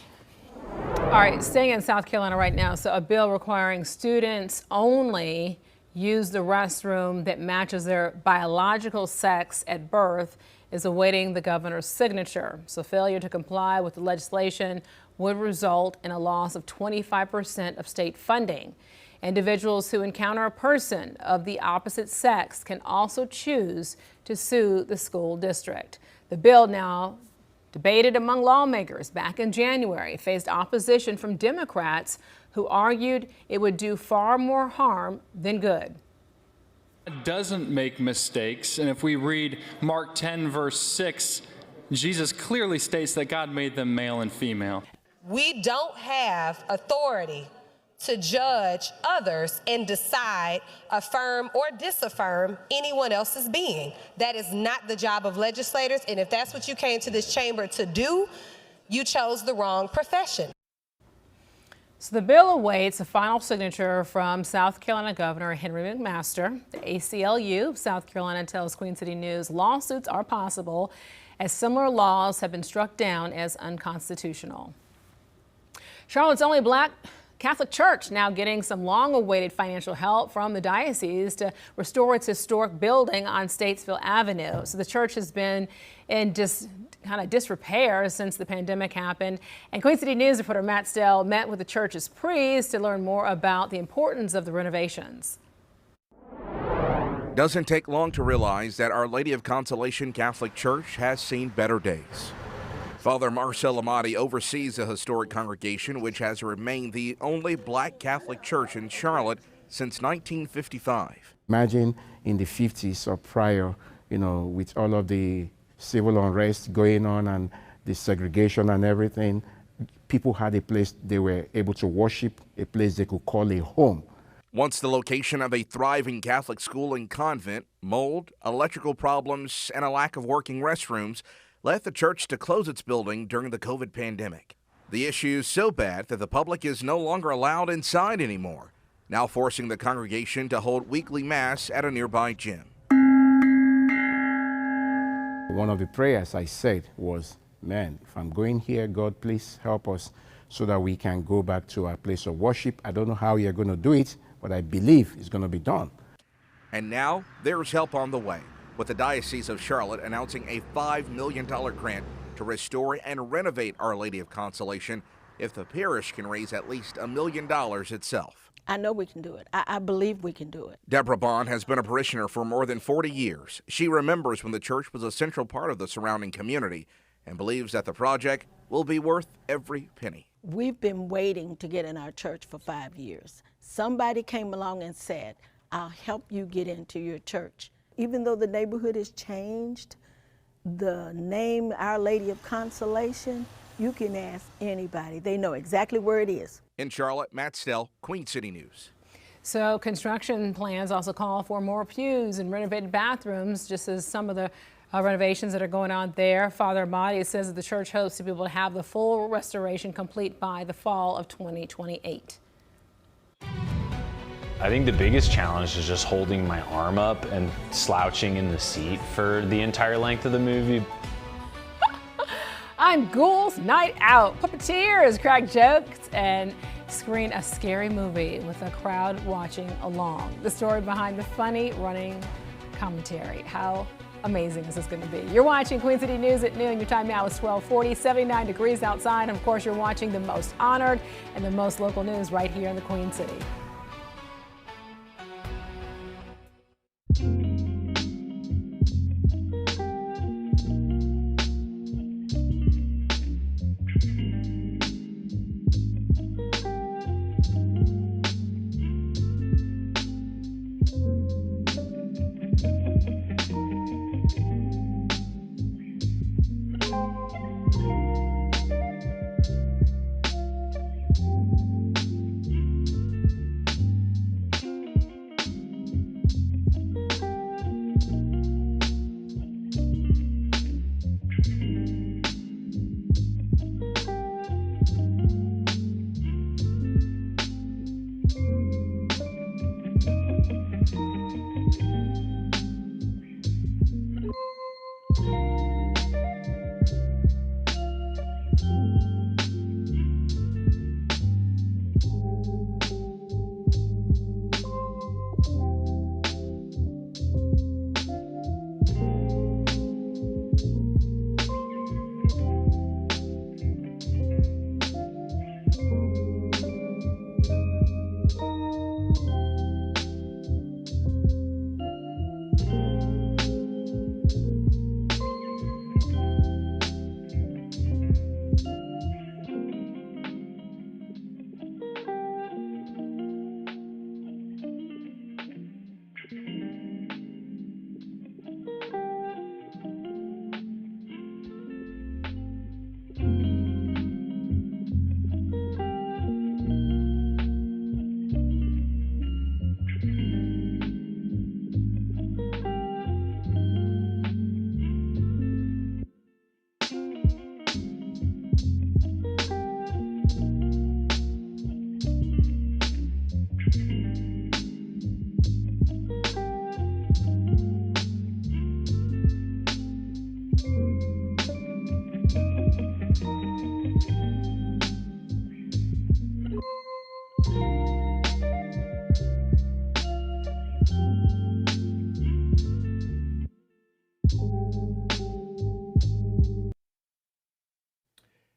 All right, staying in South Carolina right now. So a bill requiring students only use the restroom that matches their biological sex at birth is awaiting the governor's signature. So failure to comply with the legislation would result in a loss of 25% of state funding. Individuals who encounter a person of the opposite sex can also choose to sue the school district. The bill, now debated among lawmakers back in January, faced opposition from Democrats who argued it would do far more harm than good. Doesn't make mistakes. And if we read Mark 10, verse 6, Jesus clearly states that God made them male and female. We don't have authority to judge others and decide, affirm or disaffirm anyone else's being. That is not the job of legislators, and if that's what you came to this chamber to do, you chose the wrong profession. So the bill awaits a final signature from South Carolina Governor Henry McMaster. The ACLU, South Carolina, tells Queen City News lawsuits are possible as similar laws have been struck down as unconstitutional. Charlotte's only Black Catholic Church now getting some long-awaited financial help from the diocese to restore its historic building on Statesville Avenue. So the church has been in disrepair since the pandemic happened. And Queen City News reporter Matt Stell met with the church's priest to learn more about the importance of the renovations. Doesn't take long to realize that Our Lady of Consolation Catholic Church has seen better days. Father Marcel Amati oversees the historic congregation, which has remained the only Black Catholic church in Charlotte since 1955. Imagine in the 50s or prior, with all of the civil unrest going on and the segregation and everything, people had a place they were able to worship, a place they could call a home. Once the location of a thriving Catholic school and convent, mold, electrical problems, and a lack of working restrooms led the church to close its building during the COVID pandemic. The issue is so bad that the public is no longer allowed inside anymore, now forcing the congregation to hold weekly mass at a nearby gym. One of the prayers I said was, man, if I'm going here, God, please help us so that we can go back to our place of worship. I don't know how you're going to do it, but I believe it's going to be done. And now there's help on the way, with the Diocese of Charlotte announcing a $5 million grant to restore and renovate Our Lady of Consolation if the parish can raise at least $1 million itself. I know we can do it. I believe we can do it. Deborah Bond has been a parishioner for more than 40 years. She remembers when the church was a central part of the surrounding community and believes that the project will be worth every penny. We've been waiting to get in our church for 5 years. Somebody came along and said, I'll help you get into your church. Even though the neighborhood has changed, the name Our Lady of Consolation, you can ask anybody. They know exactly where it is. In Charlotte, Matt Stell, Queen City News. So construction plans also call for more pews and renovated bathrooms, just as some of the renovations that are going on there. Father Amati says that the church hopes to be able to have the full restoration complete by the fall of 2028. I think the biggest challenge is just holding my arm up and slouching in the seat for the entire length of the movie. On Ghouls Night Out, puppeteers crack jokes and screen a scary movie with a crowd watching along. The story behind the funny running commentary. How amazing is this going to be? You're watching Queen City News at noon. Your time now is 12:40, 79 degrees outside. And of course, you're watching the most honored and the most local news right here in the Queen City.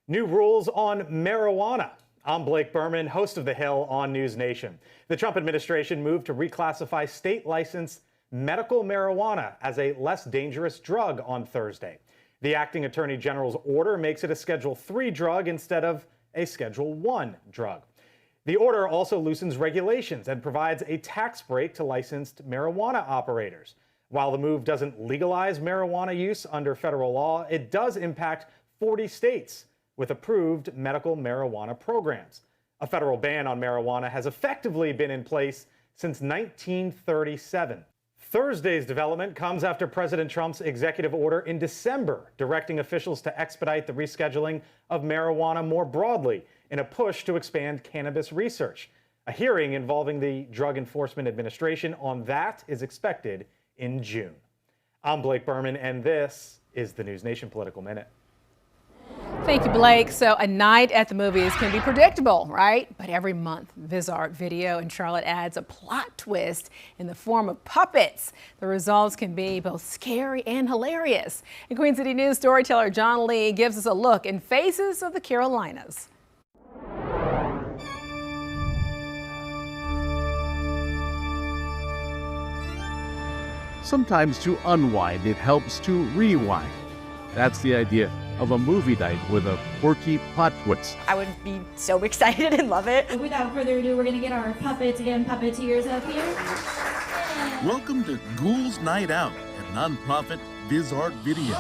New rules on marijuana. I'm Blake Berman, host of The Hill on News Nation. The Trump administration moved to reclassify state-licensed medical marijuana as a less dangerous drug on Thursday. The acting attorney general's order makes it a Schedule III drug instead of a Schedule I drug. The order also loosens regulations and provides a tax break to licensed marijuana operators. While the move doesn't legalize marijuana use under federal law, it does impact 40 states. with approved medical marijuana programs. A federal ban on marijuana has effectively been in place since 1937. Thursday's development comes after President Trump's executive order in December directing officials to expedite the rescheduling of marijuana more broadly in a push to expand cannabis research. A hearing involving the Drug Enforcement Administration on that is expected in June. I'm Blake Berman, and this is the News Nation Political Minute. Thank you, Blake. So a night at the movies can be predictable, right? But every month, VisArt Video in Charlotte adds a plot twist in the form of puppets. The results can be both scary and hilarious. And Queen City News storyteller John Lee gives us a look in Faces of the Carolinas. Sometimes to unwind, it helps to rewind. That's the idea of a movie night with a quirky plot twist. I would be so excited and love it. Without further ado, we're going to get our puppets and puppeteers up here. Welcome to Ghouls Night Out at nonprofit VisArt Video.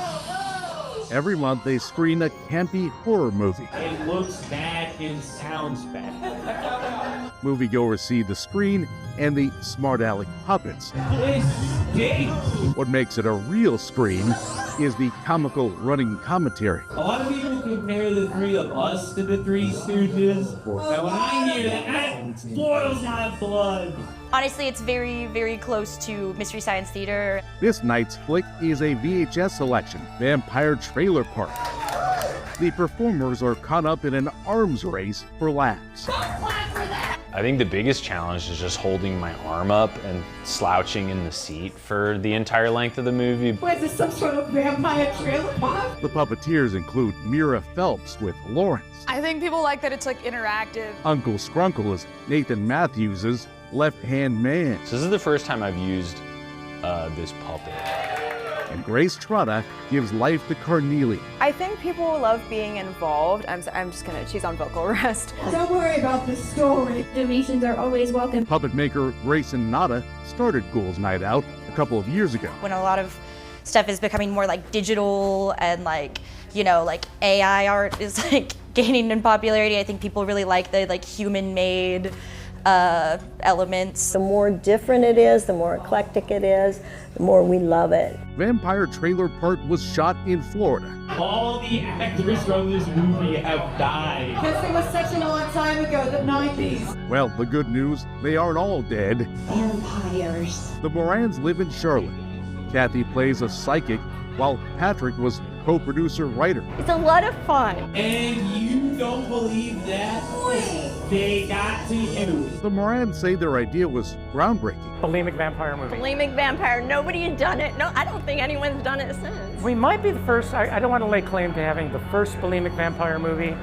Every month they screen a campy horror movie. It looks bad and sounds bad. Moviegoers see the screen and the smart aleck puppets. This stinks. What makes it a real screen is the comical running commentary. A lot of people compare the three of us to the Three Stooges. But when I hear that boils my blood. Honestly, it's very, very close to Mystery Science Theater. This night's flick is a VHS selection, Vampire Trailer Park. The performers are caught up in an arms race for laughs. I think the biggest challenge is just holding my arm up and slouching in the seat for the entire length of the movie. Was this some sort of vampire trailer park? The puppeteers include Mira Phelps with Lawrence. I think people like that it's like interactive. Uncle Scrunkle is Nathan Matthews' left-hand man. So this is the first time I've used this puppet. And Grace Trotta gives life to Carnelia. I think people love being involved. She's on vocal rest. Don't worry about the story. Donations are always welcome. Puppet maker Grayson Nada started Ghouls Night Out a couple of years ago. When a lot of stuff is becoming more like digital and like AI art is like gaining in popularity, I think people really like the human-made elements. The more different it is, the more eclectic it is, the more we love it. Vampire Trailer Park was shot in Florida. All the actors from this movie have died. Guess it was such a long time ago, the 90s. Well, the good news, they aren't all dead. Vampires. The Morans live in Charlotte. Kathy plays a psychic, while Patrick was co-producer writer. It's a lot of fun. And you don't believe that? They got to you. The Morans say their idea was groundbreaking. Bulimic vampire movie. Bulimic vampire. Nobody had done it. No, I don't think anyone's done it since. We might be the first. I don't want to lay claim to having the first bulimic vampire movie,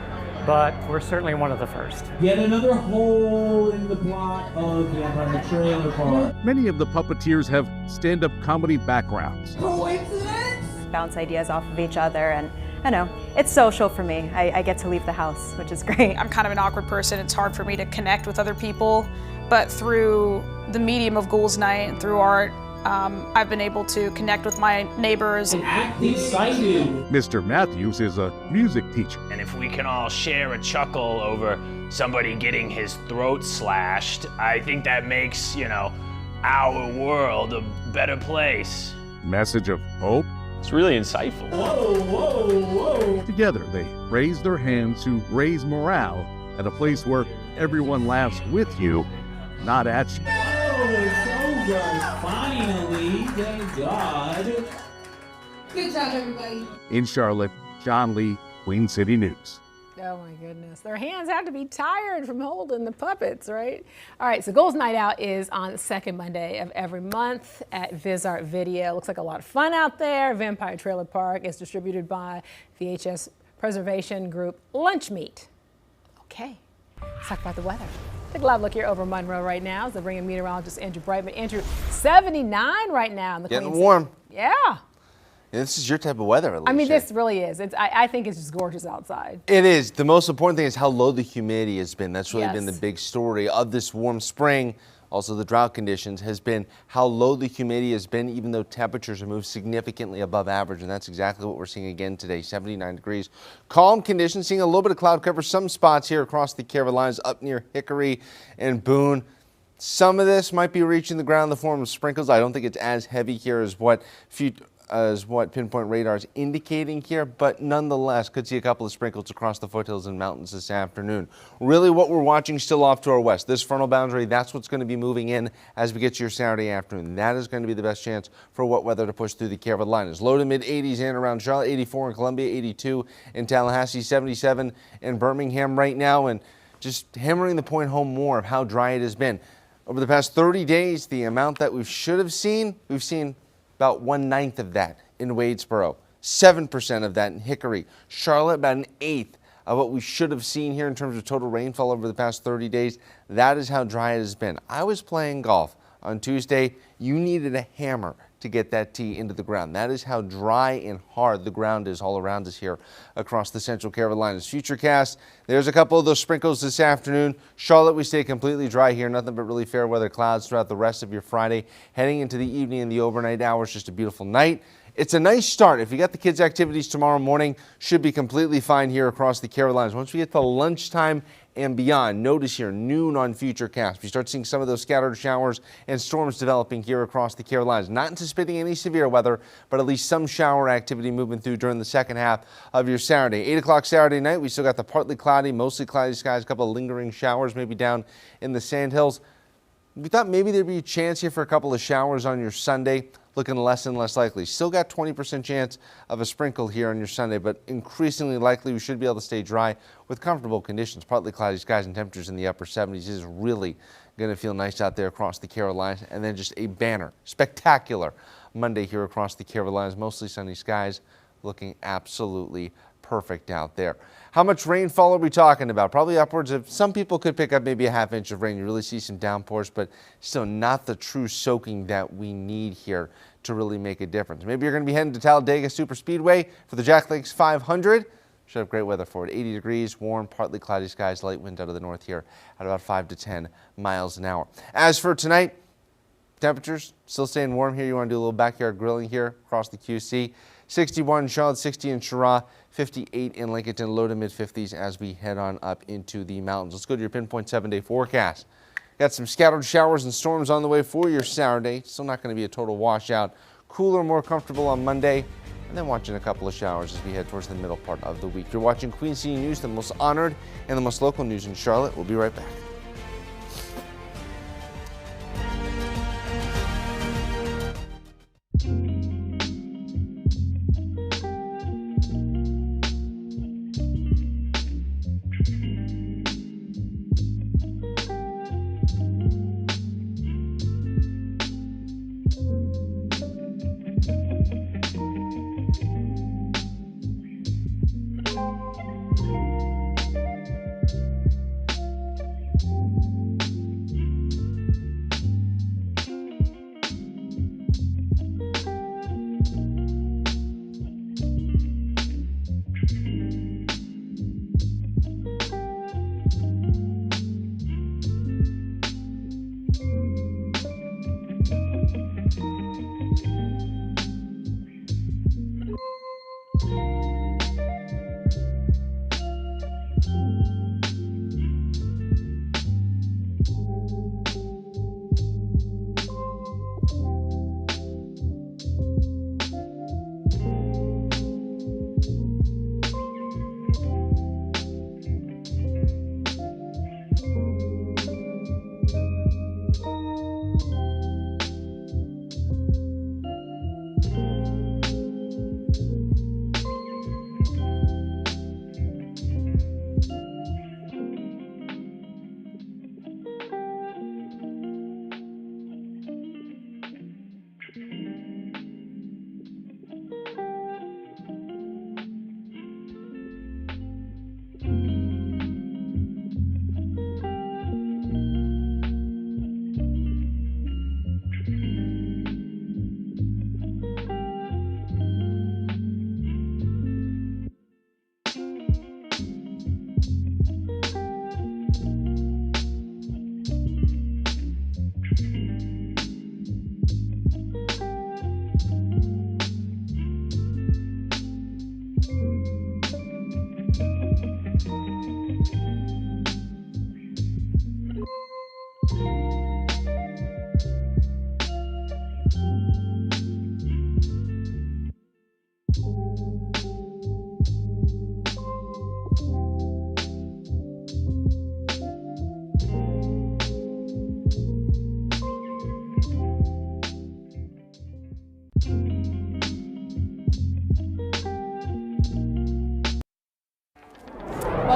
but we're certainly one of the first. Yet another hole in the plot of Vampire Trailer Park. Many of the puppeteers have stand-up comedy backgrounds. Coincidence? Bounce ideas off of each other, and I know, it's social for me. I get to leave the house, which is great. I'm kind of an awkward person. It's hard for me to connect with other people, but through the medium of Ghouls Night and through art, I've been able to connect with my neighbors. Act excited. Mr. Matthews is a music teacher. And if we can all share a chuckle over somebody getting his throat slashed, I think that makes, our world a better place. Message of hope. It's really insightful. Whoa, whoa, whoa. Together, they raise their hands to raise morale at a place where everyone laughs with you, not at you. Oh, it's over. Finally, thank God. Good job, everybody. In Charlotte, John Lee, Queen City News. Oh my goodness. Their hands have to be tired from holding the puppets, right? All right, so Ghouls Night Out is on the second Monday of every month at VisArt Video. Looks like a lot of fun out there. Vampire Trailer Park is distributed by VHS Preservation Group Lunch Meat. Okay, let's talk about the weather. Take a live look here over Monroe right now as I bring in meteorologist Andrew Brightman. Andrew, 79 right now in the Getting Queen warm. City. Yeah. This is your type of weather, Alicia. I mean, this really is. I think it's just gorgeous outside. It is. The most important thing is how low the humidity has been. That's really been the Yes. big story of this warm spring. Also, the drought conditions has been how low the humidity has been, even though temperatures have moved significantly above average, and that's exactly what we're seeing again today, 79 degrees. Calm conditions, seeing a little bit of cloud cover, some spots here across the Carolinas, up near Hickory and Boone. Some of this might be reaching the ground in the form of sprinkles. I don't think it's as heavy here as what Pinpoint Radar is indicating here, but nonetheless could see a couple of sprinkles across the foothills and mountains this afternoon. Really what we're watching still off to our west. This frontal boundary, that's what's going to be moving in as we get to your Saturday afternoon. That is going to be the best chance for wet weather to push through the Carolinas. Low to mid 80s in around Charlotte, 84 in Columbia, 82 in Tallahassee, 77 in Birmingham right now, and just hammering the point home more of how dry it has been. Over the past 30 days, the amount that we should have seen, we've seen about 1/9 of that in Wadesboro, 7% of that in Hickory. Charlotte, about 1/8 of what we should have seen here in terms of total rainfall over the past 30 days. That is how dry it has been. I was playing golf on Tuesday. You needed a hammer to get that tee into the ground. That is how dry and hard the ground is all around us here across the Central Carolinas. Futurecast, there's a couple of those sprinkles this afternoon. Charlotte, we stay completely dry here. Nothing but really fair weather clouds throughout the rest of your Friday. Heading into the evening and the overnight hours, just a beautiful night. It's a nice start. If you got the kids' activities tomorrow morning, should be completely fine here across the Carolinas. Once we get to lunchtime and beyond, notice here, noon on Futurecast, we start seeing some of those scattered showers and storms developing here across the Carolinas. Not anticipating any severe weather, but at least some shower activity moving through during the second half of your Saturday. 8 o'clock Saturday night, we still got the partly cloudy, mostly cloudy skies, a couple of lingering showers maybe down in the Sandhills. We thought maybe there'd be a chance here for a couple of showers on your Sunday. Looking less and less likely. Still got 20% chance of a sprinkle here on your Sunday, but increasingly likely we should be able to stay dry with comfortable conditions. Partly cloudy skies and temperatures in the upper 70s. It is really going to feel nice out there across the Carolinas. And then just a banner, spectacular Monday here across the Carolinas. Mostly sunny skies, looking absolutely perfect out there. How much rainfall are we talking about? Probably upwards of, some people could pick up maybe a ½ inch of rain. You really see some downpours, but still not the true soaking that we need here to really make a difference. Maybe you're going to be heading to Talladega Superspeedway for the Jack Lakes 500. Should have great weather for it. 80 degrees, warm, partly cloudy skies, light wind out of the north here at about 5 to 10 miles an hour. As for tonight, temperatures still staying warm here. You want to do a little backyard grilling here across the QC. 61 in Charlotte, 60 in Chirac, 58 in Lincolnton, low to mid 50s as we head on up into the mountains. Let's go to your Pinpoint 7-day forecast. Got some scattered showers and storms on the way for your Saturday. Still not going to be a total washout. Cooler, more comfortable on Monday, and then watching a couple of showers as we head towards the middle part of the week. You're watching Queen City News, the most honored and the most local news in Charlotte. We'll be right back.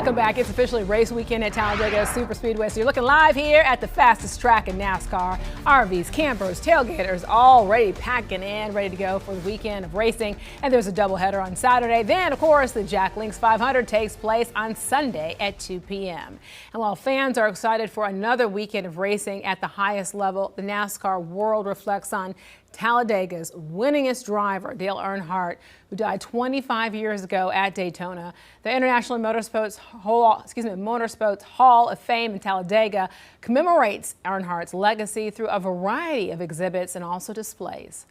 Welcome back. It's officially race weekend at Talladega Superspeedway. So you're looking live here at the fastest track in NASCAR. RVs, campers, tailgaters, already packing in, ready to go for the weekend of racing. And there's a doubleheader on Saturday. Then, of course, the Jack Links 500 takes place on Sunday at 2 p.m. And while fans are excited for another weekend of racing at the highest level, the NASCAR world reflects on Talladega's winningest driver, Dale Earnhardt, who died 25 years ago at Daytona. The International Motorsports Hall of Fame in Talladega commemorates Earnhardt's legacy through a variety of exhibits and also displays.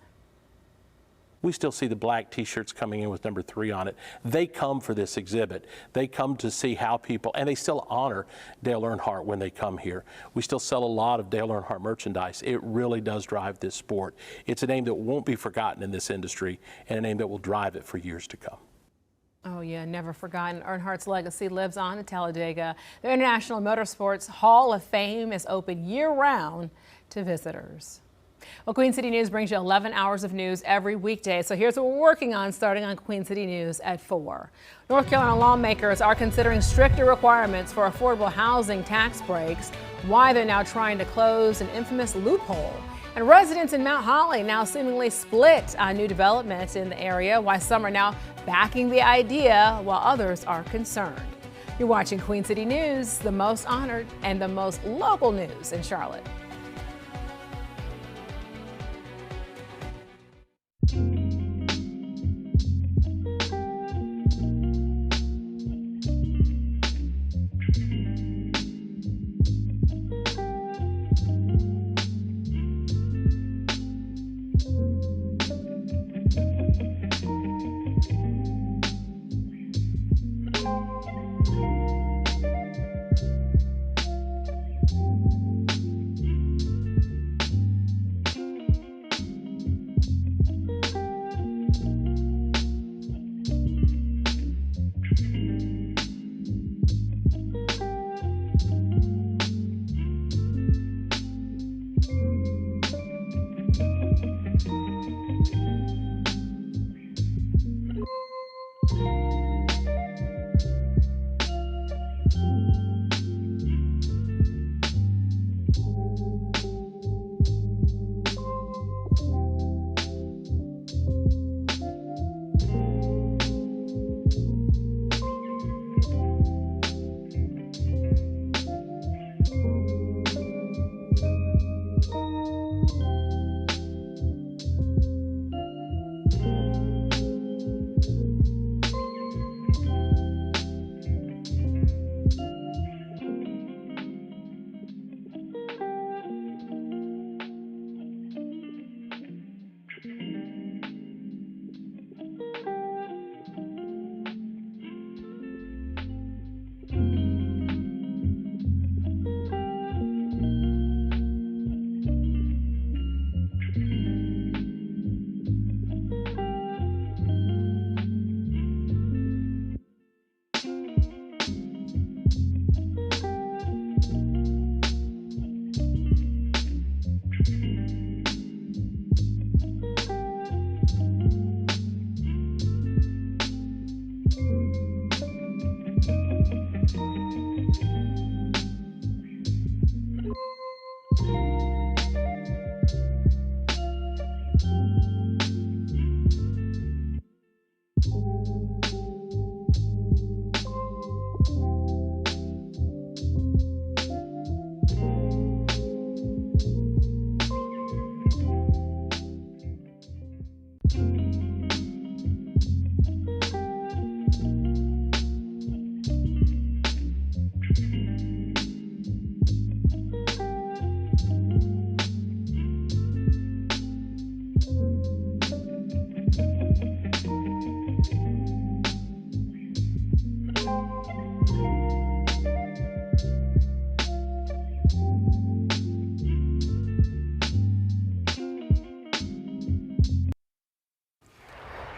We still see the black t-shirts coming in with number 3 on it. They come for this exhibit. They come to see how people, and they still honor Dale Earnhardt when they come here. We still sell a lot of Dale Earnhardt merchandise. It really does drive this sport. It's a name that won't be forgotten in this industry and a name that will drive it for years to come. Oh yeah, never forgotten. Earnhardt's legacy lives on at Talladega. The International Motorsports Hall of Fame is open year-round to visitors. Well, Queen City News brings you 11 hours of news every weekday. So here's what we're working on starting on Queen City News at 4. North Carolina lawmakers are considering stricter requirements for affordable housing tax breaks, why they're now trying to close an infamous loophole. And residents in Mount Holly now seemingly split on new developments in the area, why some are now backing the idea while others are concerned. You're watching Queen City News, the most honored and the most local news in Charlotte.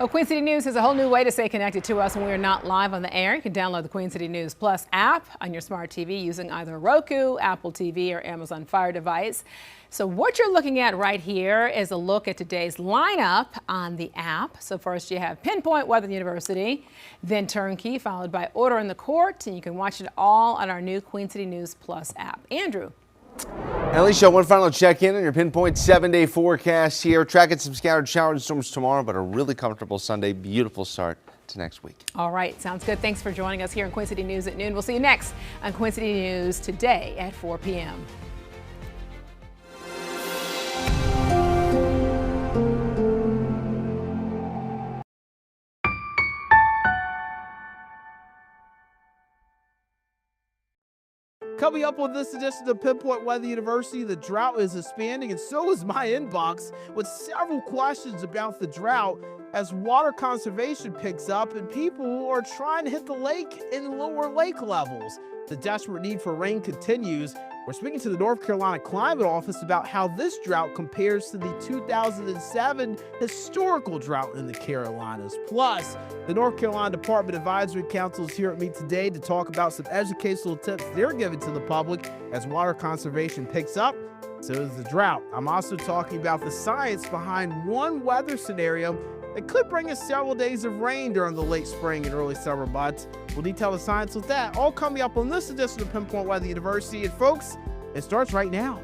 Well, Queen City News has a whole new way to stay connected to us when we are not live on the air. You can download the Queen City News Plus app on your smart TV using either Roku, Apple TV, or Amazon Fire device. So what you're looking at right here is a look at today's lineup on the app. So first you have Pinpoint Weather University, then Turnkey, followed by Order in the Court, and you can watch it all on our new Queen City News Plus app. Andrew. Alicia, one final check-in on your Pinpoint 7-day forecast here. Tracking some scattered showers and storms tomorrow, but a really comfortable Sunday. Beautiful start to next week. All right, sounds good. Thanks for joining us here on Queen City News at noon. We'll see you next on Queen City News today at 4 p.m. Coming up on this edition of Pinpoint Weather University, the drought is expanding, and so is my inbox with several questions about the drought as water conservation picks up and people are trying to hit the lake in lower lake levels. The desperate need for rain continues. We're speaking to the North Carolina Climate Office about how this drought compares to the 2007 historical drought in the Carolinas. Plus, the North Carolina Department Advisory Council is here at me today to talk about some educational tips they're giving to the public as water conservation picks up. So is the drought. I'm also talking about the science behind one weather scenario that could bring us several days of rain during the late spring and early summer months. We'll detail the science with that, all coming up on this edition of Pinpoint Weather University. And folks, it starts right now.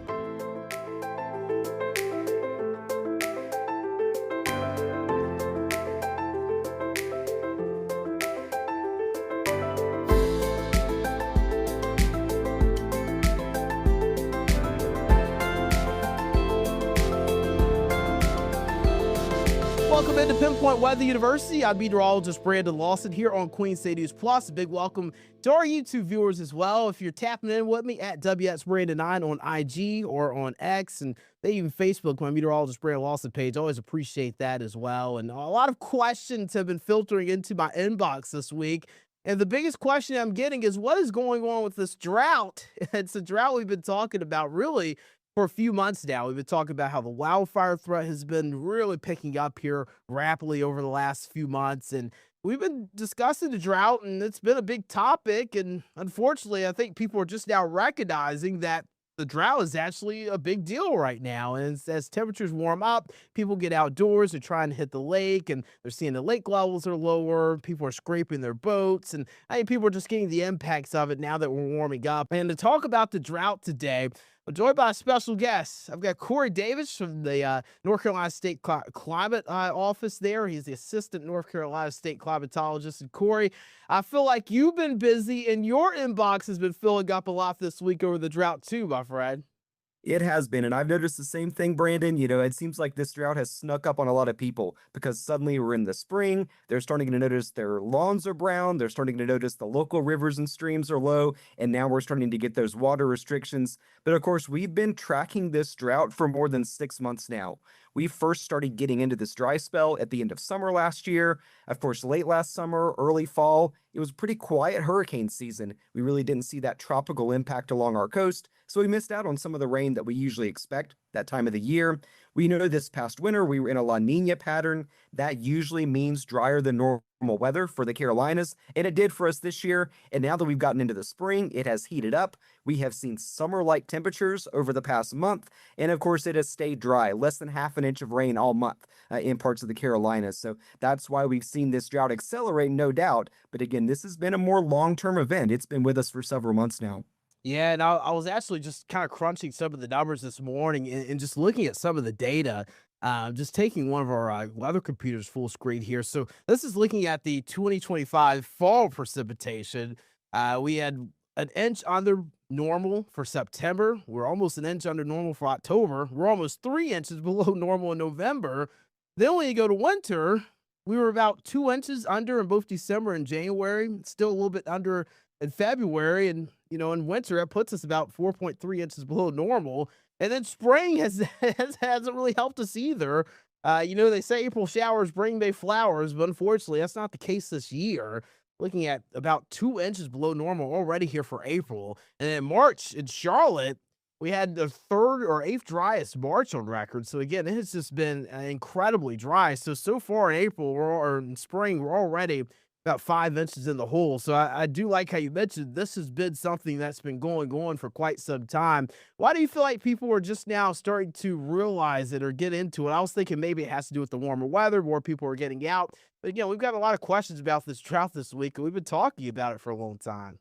Welcome into Pinpoint Weather University. I'm meteorologist Brandon Lawson here on Queen City News Plus. A big welcome to our YouTube viewers as well. If you're tapping in with me at WXBrandon9 on IG or on X and they even Facebook, my meteorologist Brandon Lawson page, always appreciate that as well. And a lot of questions have been filtering into my inbox this week. And the biggest question I'm getting is what is going on with this drought? It's a drought we've been talking about really for a few months now. We've been talking about how the wildfire threat has been really picking up here rapidly over the last few months. And we've been discussing the drought, and it's been a big topic. And unfortunately, I think people are just now recognizing that the drought is actually a big deal right now. And as temperatures warm up, people get outdoors, they're trying to hit the lake, and they're seeing the lake levels are lower. People are scraping their boats, and I think people are just getting the impacts of it now that we're warming up. And to talk about the drought today, I'm joined by a special guest. I've got Corey Davis from the North Carolina State Climate Office there. He's the Assistant North Carolina State Climatologist. And Corey, I feel like you've been busy and your inbox has been filling up a lot this week over the drought too, my friend. It has been, and I've noticed the same thing, Brandon. You know, it seems like this drought has snuck up on a lot of people because suddenly we're in the spring. They're starting to notice their lawns are brown. They're starting to notice the local rivers and streams are low, and now we're starting to get those water restrictions. But of course, we've been tracking this drought for more than 6 months now. We first started getting into this dry spell at the end of summer last year. Of course, late last summer, early fall, it was pretty quiet hurricane season. We really didn't see that tropical impact along our coast, so we missed out on some of the rain that we usually expect that time of the year. We know this past winter we were in a La Nina pattern. That usually means drier than normal weather for the Carolinas, and it did for us this year. And now that we've gotten into the spring, it has heated up. We have seen summer-like temperatures over the past month, and of course it has stayed dry, less than half an inch of rain all month in parts of the Carolinas. So that's why we've seen this drought accelerate, no doubt. But again, this has been a more long-term event. It's been with us for several months now. Yeah, and I was actually just kind of crunching some of the numbers this morning and just looking at some of the data, just taking one of our weather computers full screen here. So this is looking at the 2025 fall precipitation. We had an inch under normal for September. We're almost an inch under normal for October. We're almost 3 inches below normal in November. Then when you go to winter, we were about 2 inches under in both December and January, still a little bit under in February. And, you know, in winter, that puts us about 4.3 inches below normal. And then spring hasn't really helped us either. You know, they say April showers bring May flowers, but unfortunately, that's not the case this year. Looking at about 2 inches below normal already here for April. And then March in Charlotte, We had the 3rd or 8th driest March on record. So again, it has just been incredibly dry. So far in April or in spring, we're already about 5 inches in the hole. So I do like how you mentioned this has been something that's been going on for quite some time. Why do you feel like people are just now starting to realize it or get into it? I was thinking maybe it has to do with the warmer weather, more people are getting out. But again, we've got a lot of questions about this drought this week, and we've been talking about it for a long time.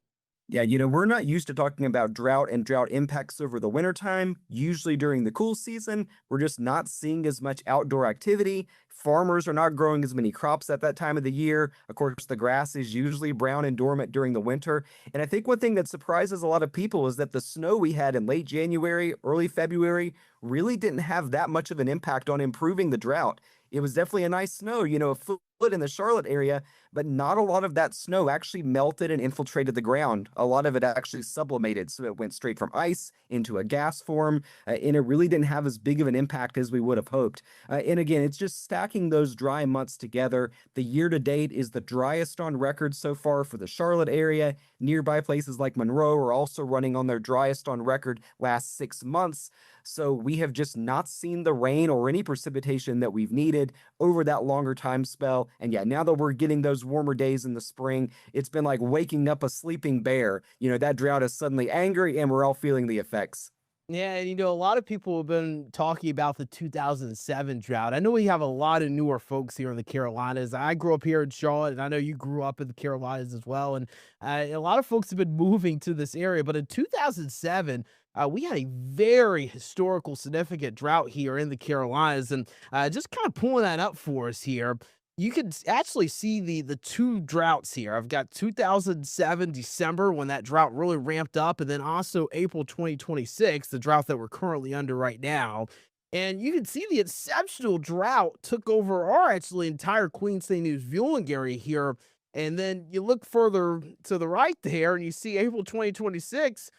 Yeah, we're not used to talking about drought and drought impacts over the wintertime. Usually during the cool season, we're just not seeing as much outdoor activity. Farmers are not growing as many crops at that time of the year. Of course, the grass is usually brown and dormant during the winter. And I think one thing that surprises a lot of people is that the snow we had in late January, early February really didn't have that much of an impact on improving the drought. It was definitely a nice snow, a foot in the Charlotte area, but not a lot of that snow actually melted and infiltrated the ground. A lot of it actually sublimated, so it went straight from ice into a gas form, and it really didn't have as big of an impact as we would have hoped. And again, it's just stacking those dry months together. The year to date is the driest on record so far for the Charlotte area. Nearby places like Monroe are also running on their driest on record last 6 months. So we have just not seen the rain or any precipitation that we've needed over that longer time spell. And yeah, now that we're getting those warmer days in the spring, it's been like waking up a sleeping bear. That drought is suddenly angry and we're all feeling the effects. Yeah, and a lot of people have been talking about the 2007 drought. I know we have a lot of newer folks here in the Carolinas. I grew up here in Charlotte, and I know you grew up in the Carolinas as well. And a lot of folks have been moving to this area. But in 2007, we had a very historical, significant drought here in the Carolinas. And just kind of pulling that up for us here, you can actually see the two droughts here. I've got 2007 December when that drought really ramped up, and then also April 2026, the drought that we're currently under right now. And you can see the exceptional drought took over our actually entire Queen City News viewing area here. And then you look further to the right there, and you see April 2026.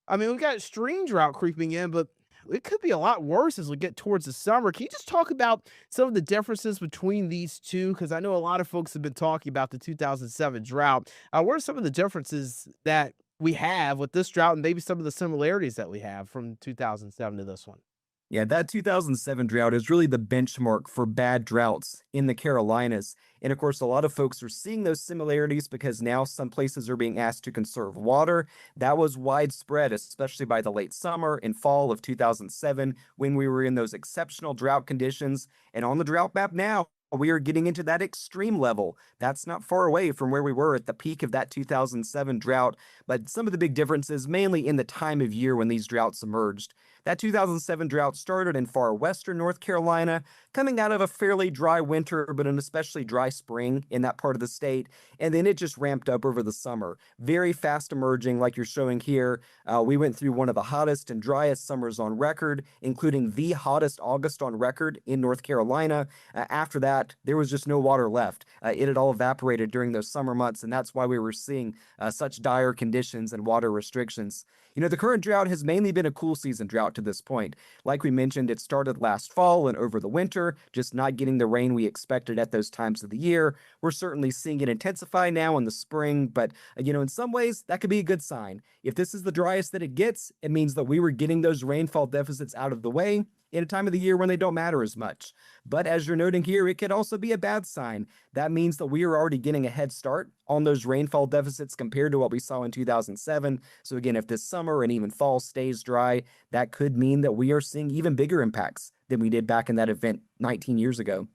I mean, we've got extreme drought creeping in, but it could be a lot worse as we get towards the summer. Can you just talk about some of the differences between these two? Because I know a lot of folks have been talking about the 2007 drought. What are some of the differences that we have with this drought and maybe some of the similarities that we have from 2007 to this one? Yeah, that 2007 drought is really the benchmark for bad droughts in the Carolinas. And of course, a lot of folks are seeing those similarities because now some places are being asked to conserve water. That was widespread, especially by the late summer and fall of 2007 when we were in those exceptional drought conditions. And on the drought map now, we are getting into that extreme level. That's not far away from where we were at the peak of that 2007 drought, but some of the big differences mainly in the time of year when these droughts emerged. That 2007 drought started in far western North Carolina, coming out of a fairly dry winter, but an especially dry spring in that part of the state, and then it just ramped up over the summer. Very fast emerging, like you're showing here. We went through one of the hottest and driest summers on record, including the hottest August on record in North Carolina. After that, there was just no water left. It had all evaporated during those summer months, and that's why we were seeing such dire conditions and water restrictions. The current drought has mainly been a cool season drought to this point. Like we mentioned, it started last fall and over the winter, just not getting the rain we expected at those times of the year. We're certainly seeing it intensify now in the spring, but in some ways, that could be a good sign. If this is the driest that it gets, it means that we were getting those rainfall deficits out of the way in a time of the year when they don't matter as much. But as you're noting here, it could also be a bad sign. That means that we are already getting a head start on those rainfall deficits compared to what we saw in 2007. So again, if this summer and even fall stays dry, that could mean that we are seeing even bigger impacts than we did back in that event 19 years ago.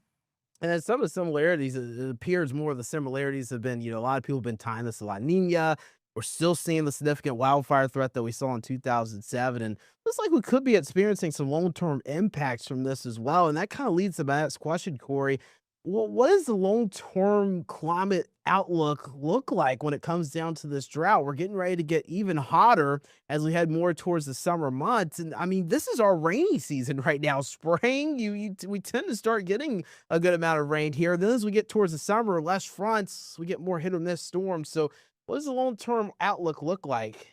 And then some of the similarities, it appears more of the similarities have been, a lot of people have been tying this to La Nina. We're still seeing the significant wildfire threat that we saw in 2007. And looks like we could be experiencing some long-term impacts from this as well. And that kind of leads to my next question, Corey. What does the long-term climate outlook look like when it comes down to this drought? We're getting ready to get even hotter as we head more towards the summer months. And I mean, this is our rainy season right now. Spring, we tend to start getting a good amount of rain here. Then as we get towards the summer, less fronts, we get more hit or miss storms. So what does the long-term outlook look like?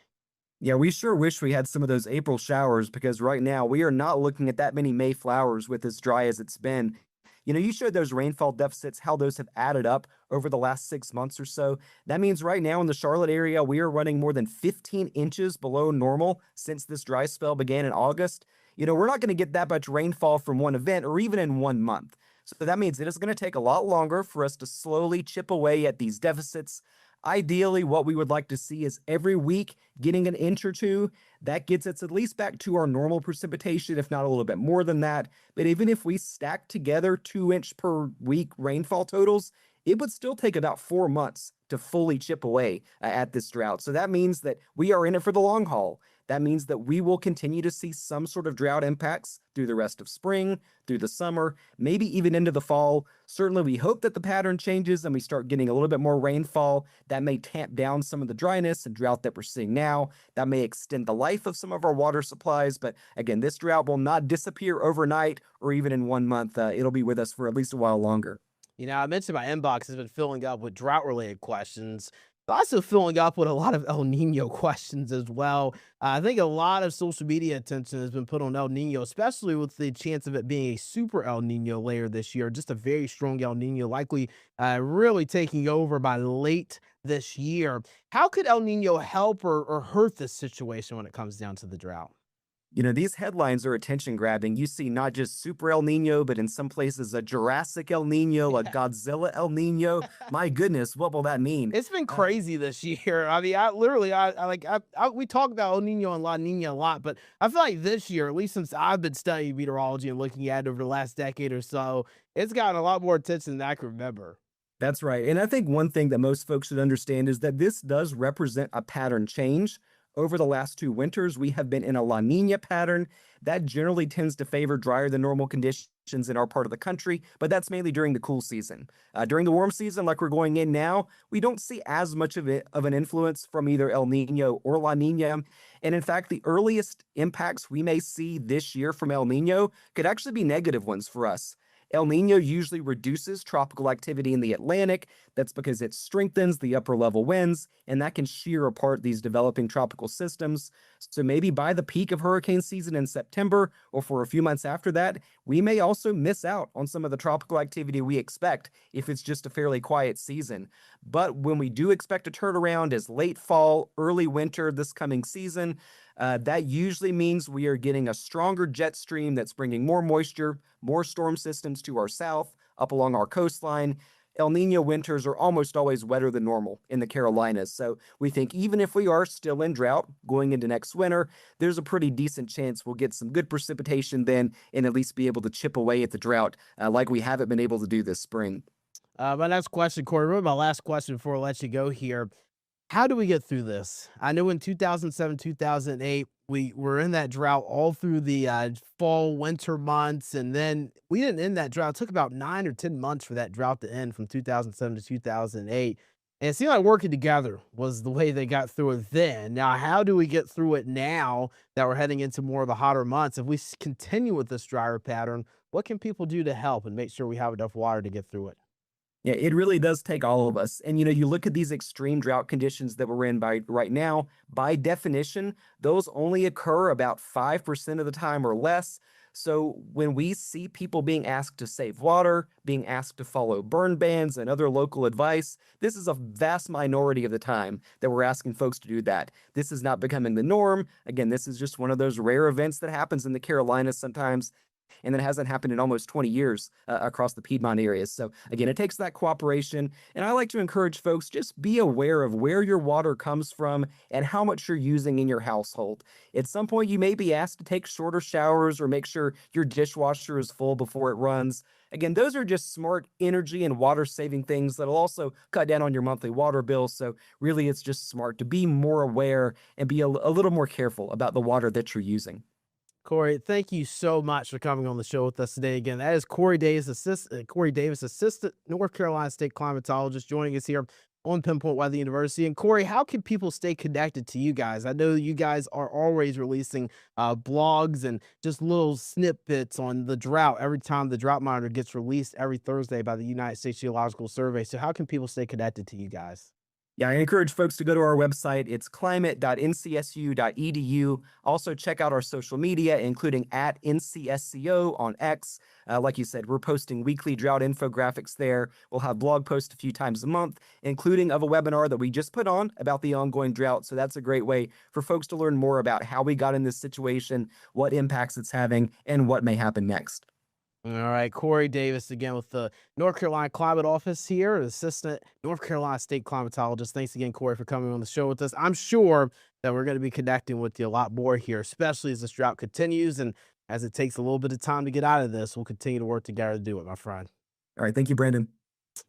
Yeah, we sure wish we had some of those April showers because right now we are not looking at that many May flowers with as dry as it's been. You know, you showed those rainfall deficits, how those have added up over the last 6 months or so. That means right now in the Charlotte area, we are running more than 15 inches below normal since this dry spell began in August. You know, we're not going to get that much rainfall from one event or even in 1 month. So that means it is going to take a lot longer for us to slowly chip away at these deficits. Ideally, what we would like to see is every week getting an inch or two. That gets us at least back to our normal precipitation, if not a little bit more than that. But even if we stack together 2 inch per week rainfall totals, it would still take about 4 months to fully chip away at this drought. So that means that we are in it for the long haul. That means that we will continue to see some sort of drought impacts through the rest of spring, through the summer, maybe even into the fall. Certainly, we hope that the pattern changes and we start getting a little bit more rainfall. That may tamp down some of the dryness and drought that we're seeing now. That may extend the life of some of our water supplies. But again, this drought will not disappear overnight or even in 1 month. It'll be with us for at least a while longer. You know, I mentioned my inbox has been filling up with drought-related questions. It's also filling up with a lot of El Nino questions as well. I think a lot of social media attention has been put on El Nino, especially with the chance of it being a super El Nino later this year, just a very strong El Nino, likely really taking over by late this year. How could El Nino help or hurt this situation when it comes down to the drought? You know, these headlines are attention grabbing. You see not just Super El Nino, but in some places a Jurassic El Nino, a Godzilla El Nino. My goodness, what will that mean? It's been crazy this year. I mean, we talk about El Nino and La Nina a lot, but I feel like this year, at least since I've been studying meteorology and looking at it over the last decade or so, it's gotten a lot more attention than I can remember. That's right. And I think one thing that most folks should understand is that this does represent a pattern change. Over the last 2 winters, we have been in a La Nina pattern. That generally tends to favor drier than normal conditions in our part of the country, but that's mainly during the cool season. During the warm season, like we're going in now, we don't see as much of an influence from either El Nino or La Nina. And in fact, the earliest impacts we may see this year from El Nino could actually be negative ones for us. El Nino usually reduces tropical activity in the Atlantic. That's because it strengthens the upper level winds, and that can shear apart these developing tropical systems. So maybe by the peak of hurricane season in September, or for a few months after that, we may also miss out on some of the tropical activity we expect if it's just a fairly quiet season. But when we do expect a turnaround as late fall, early winter this coming season, that usually means we are getting a stronger jet stream that's bringing more moisture, more storm systems to our south, up along our coastline. El Nino winters are almost always wetter than normal in the Carolinas. So we think even if we are still in drought going into next winter, there's a pretty decent chance we'll get some good precipitation then and at least be able to chip away at the drought like we haven't been able to do this spring. My next question, Corey, really my last question before I let you go here. How do we get through this? I know in 2007, 2008, we were in that drought all through the fall, winter months, and then we didn't end that drought. It took about 9 or 10 months for that drought to end from 2007 to 2008. And it seemed like working together was the way they got through it then. Now, how do we get through it now that we're heading into more of the hotter months? If we continue with this drier pattern, what can people do to help and make sure we have enough water to get through it? Yeah, it really does take all of us. And you know, you look at these extreme drought conditions that we're in right now, by definition, those only occur about 5% of the time or less. So when we see people being asked to save water, being asked to follow burn bans and other local advice, this is a vast minority of the time that we're asking folks to do that. This is not becoming the norm. Again, this is just one of those rare events that happens in the Carolinas sometimes, and that hasn't happened in almost 20 years across the Piedmont areas. So again, it takes that cooperation. And I like to encourage folks, just be aware of where your water comes from and how much you're using in your household. At some point, you may be asked to take shorter showers or make sure your dishwasher is full before it runs. Again, those are just smart energy and water saving things that'll also cut down on your monthly water bill. So really, it's just smart to be more aware and be a little more careful about the water that you're using. Corey, thank you so much for coming on the show with us today. Again, that is Corey Davis, Assistant North Carolina State Climatologist, joining us here on Pinpoint Weather University. And Corey, how can people stay connected to you guys? I know you guys are always releasing blogs and just little snippets on the drought every time the drought monitor gets released every Thursday by the United States Geological Survey. So how can people stay connected to you guys? Yeah, I encourage folks to go to our website. It's climate.ncsu.edu. Also, check out our social media, including at NCSCO on X. Like you said, we're posting weekly drought infographics there. We'll have blog posts a few times a month, including of a webinar that we just put on about the ongoing drought. So that's a great way for folks to learn more about how we got in this situation, what impacts it's having, and what may happen next. All right, Corey Davis again with the North Carolina Climate Office here, Assistant North Carolina State Climatologist. Thanks again, Corey, for coming on the show with us. I'm sure that we're going to be connecting with you a lot more here, especially as this drought continues and as it takes a little bit of time to get out of this. We'll continue to work together to do it, my friend. All right, thank you, Brandon.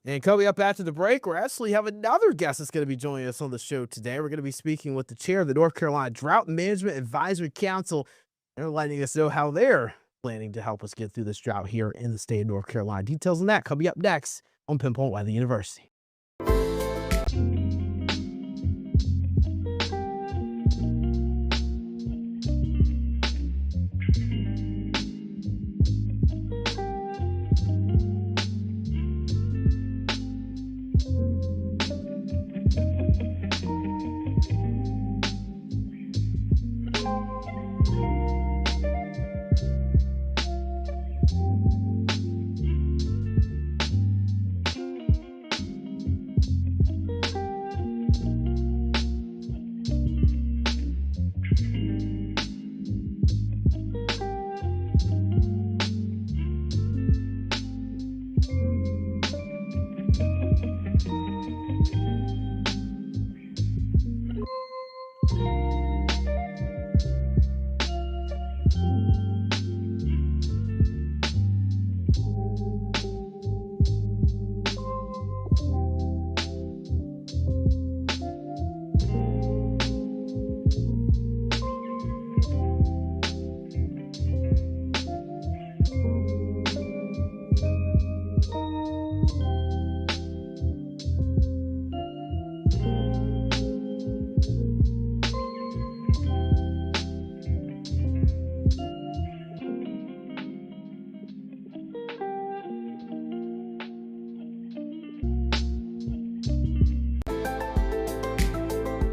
And coming up after the break, we actually have another guest that's going to be joining us on the show today. We're going to be speaking with the chair of the North Carolina Drought Management Advisory Council. They're letting us know how they're planning to help us get through this drought here in the state of North Carolina. Details on that coming up next on Pinpoint Weather University.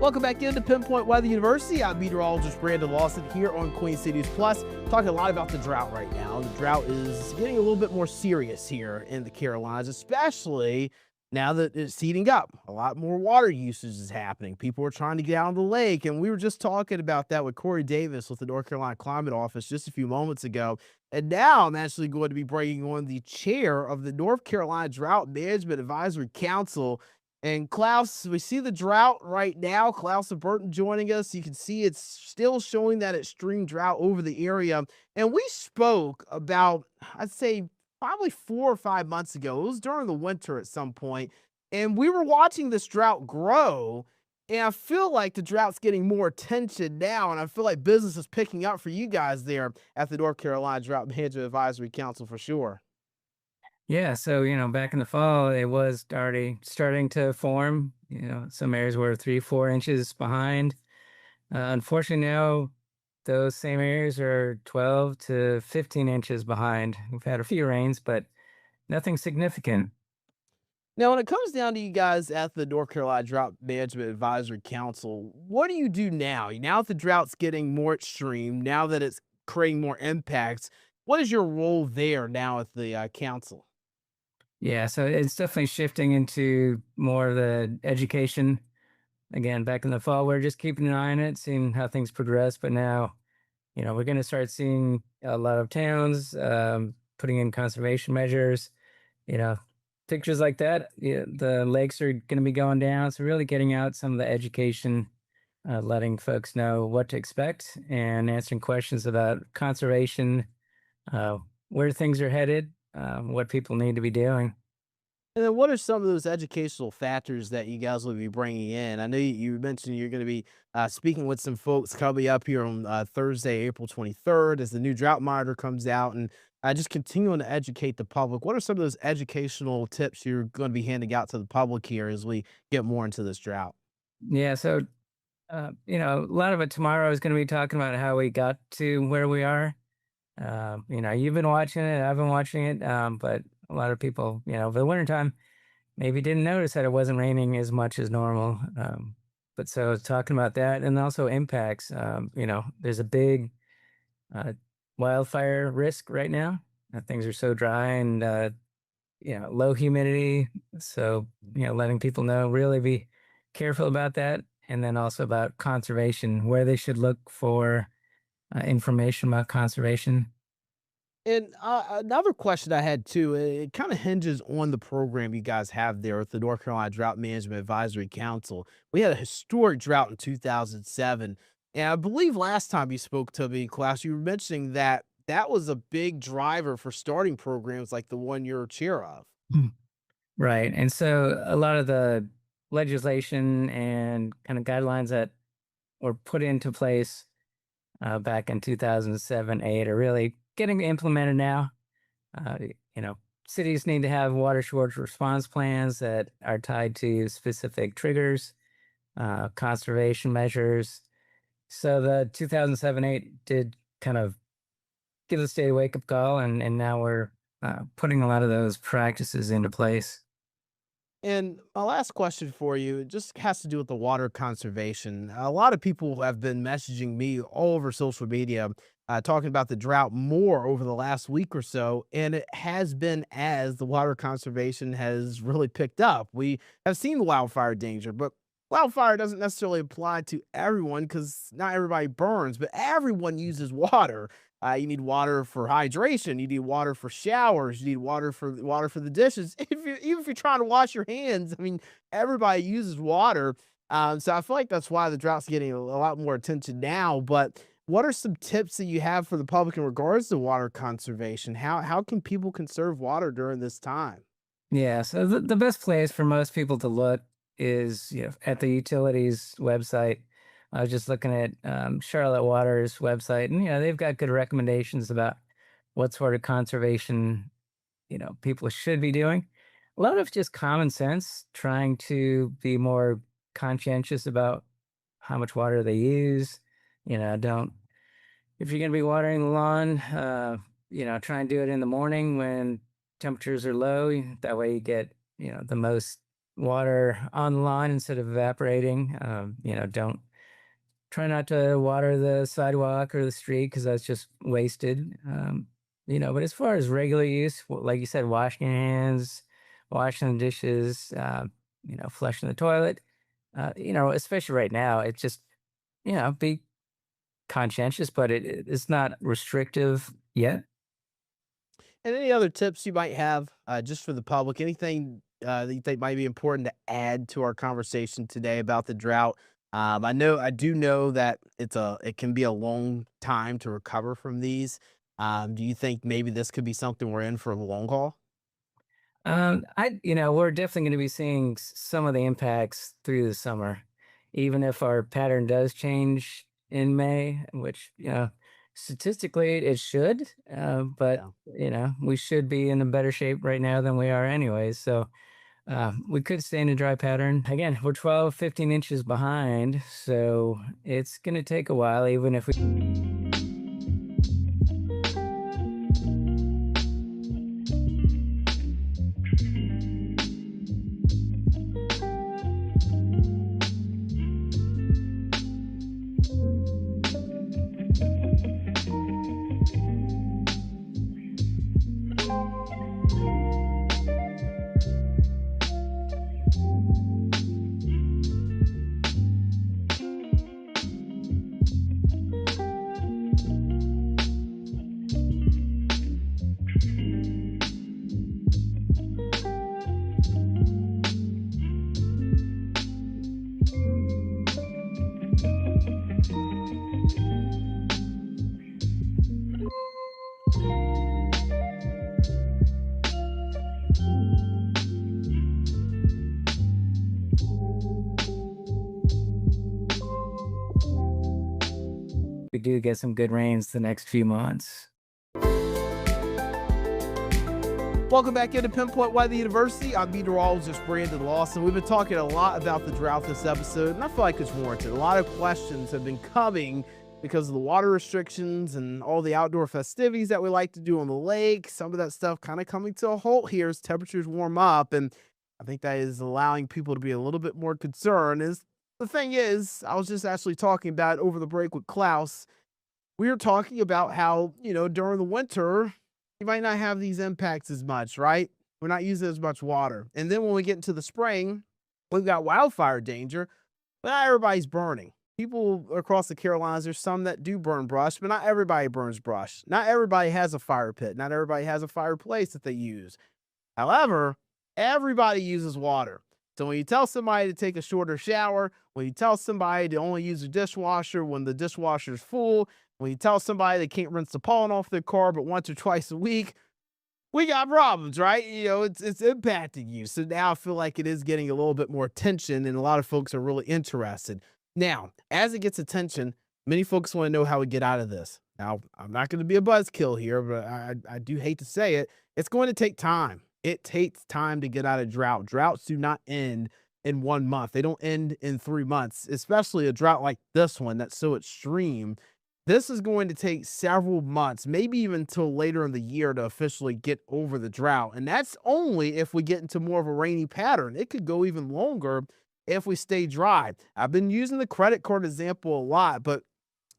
Welcome back into Pinpoint Weather University. I'm meteorologist Brandon Lawson here on Queen City News Plus, talking a lot about the drought right now. The drought is getting a little bit more serious here in the Carolinas, especially now that it's heating up. A lot more water usage is happening. People are trying to get out of the lake, and we were just talking about that with Corey Davis with the North Carolina Climate Office just a few moments ago. And now I'm actually going to be bringing on the chair of the North Carolina Drought Management Advisory Council. And Klaus, we see the drought right now. Klaus and Burton joining us. You can see it's still showing that extreme drought over the area. And we spoke about, I'd say, probably 4 or 5 months ago. It was during the winter at some point. And we were watching this drought grow. And I feel like the drought's getting more attention now. And I feel like business is picking up for you guys there at the North Carolina Drought Management Advisory Council for sure. Yeah, so back in the fall, it was already starting to form. Some areas were 3-4 inches behind. Unfortunately, now those same areas are 12 to 15 inches behind. We've had a few rains, but nothing significant. Now, when it comes down to you guys at the North Carolina Drought Management Advisory Council, what do you do now? Now that the drought's getting more extreme, now that it's creating more impacts, what is your role there now at the council? Yeah, so it's definitely shifting into more of the education. Again, back in the fall, we're just keeping an eye on it, seeing how things progress. But now, we're going to start seeing a lot of towns putting in conservation measures, pictures like that. The lakes are going to be going down. So really getting out some of the education, letting folks know what to expect and answering questions about conservation, where things are headed, what people need to be doing. And then what are some of those educational factors that you guys will be bringing in? I know you mentioned you're going to be speaking with some folks coming up here on Thursday, April 23rd, as the new drought monitor comes out, and just continuing to educate the public. What are some of those educational tips you're going to be handing out to the public here as we get more into this drought? Yeah, so, a lot of it tomorrow is going to be talking about how we got to where we are. You've been watching it, I've been watching it, but a lot of people, over the wintertime, maybe didn't notice that it wasn't raining as much as normal. But so talking about that and also impacts, there's a big uh, wildfire risk right now. Things are so dry and low humidity. So letting people know, really be careful about that, and then also about conservation, where they should look for information about conservation. And another question I had too, it kind of hinges on the program you guys have there with the North Carolina Drought Management Advisory Council. We had a historic drought in 2007. And I believe last time you spoke to me, Klaus, you were mentioning that that was a big driver for starting programs like the one you're chair of. Mm. Right. And so a lot of the legislation and kind of guidelines that were put into place back in 2007, 8 are really getting implemented now. Uh, you know, cities need to have water shortage response plans that are tied to specific triggers, conservation measures. So the 2007-8 did kind of give the state a wake up call, and now we're putting a lot of those practices into place. And my last question for you, it just has to do with the water conservation. A lot of people have been messaging me all over social media, talking about the drought more over the last week or so. And it has been as the water conservation has really picked up. We have seen the wildfire danger, but wildfire doesn't necessarily apply to everyone because not everybody burns, but everyone uses water. You need water for hydration. You need water for showers. You need water for the dishes. Even if you're trying to wash your hands, I mean, everybody uses water. So I feel like that's why the drought's getting a lot more attention now. But what are some tips that you have for the public in regards to water conservation? How can people conserve water during this time? Yeah, so the best place for most people to look is at the utilities website. I was just looking at Charlotte Water's website, and they've got good recommendations about what sort of conservation people should be doing. A lot of just common sense, trying to be more conscientious about how much water they use. Don't if you're going to be watering the lawn, try and do it in the morning when temperatures are low. That way you get, the most water on the lawn instead of evaporating. Don't try not to water the sidewalk or the street because that's just wasted. But as far as regular use, like you said, washing your hands, washing the dishes, flushing the toilet, especially right now, it's just, be conscientious, but it's not restrictive yet. And any other tips you might have just for the public? Anything that you think might be important to add to our conversation today about the drought? I do know that it can be a long time to recover from these. Do you think maybe this could be something we're in for the long haul? We're definitely going to be seeing some of the impacts through the summer, even if our pattern does change in May, which, statistically it should, but, we should be in a better shape right now than we are anyways. So, we could stay in a dry pattern. Again, we're 12, 15 inches behind, so it's going to take a while, even if we. We do get some good rains the next few months. Welcome back into Pinpoint Weather University. I'm meteorologist Brandon Lawson. We've been talking a lot about the drought this episode, and I feel like it's warranted. A lot of questions have been coming because of the water restrictions and all the outdoor festivities that we like to do on the lake. Some of that stuff kind of coming to a halt here as temperatures warm up. And I think that is allowing people to be a little bit more concerned. Is the thing is, I was just actually talking about it over the break with Klaus. We were talking about how, during the winter, you might not have these impacts as much, right? We're not using as much water. And then when we get into the spring, we've got wildfire danger, but not everybody's burning. People across the Carolinas, there's some that do burn brush, but not everybody burns brush. Not everybody has a fire pit. Not everybody has a fireplace that they use. However, everybody uses water. So when you tell somebody to take a shorter shower, when you tell somebody to only use a dishwasher when the dishwasher is full, when you tell somebody they can't rinse the pollen off their car but once or twice a week, we got problems, right? It's impacting you. So now I feel like it is getting a little bit more attention, and a lot of folks are really interested. Now, as it gets attention, many folks want to know how we get out of this. Now, I'm not going to be a buzzkill here, but I do hate to say it. It's going to take time. It takes time to get out of drought. Droughts do not end in 1 month. They don't end in 3 months, especially a drought like this one that's so extreme. This is going to take several months, maybe even until later in the year to officially get over the drought. And that's only if we get into more of a rainy pattern. It could go even longer if we stay dry. I've been using the credit card example a lot, but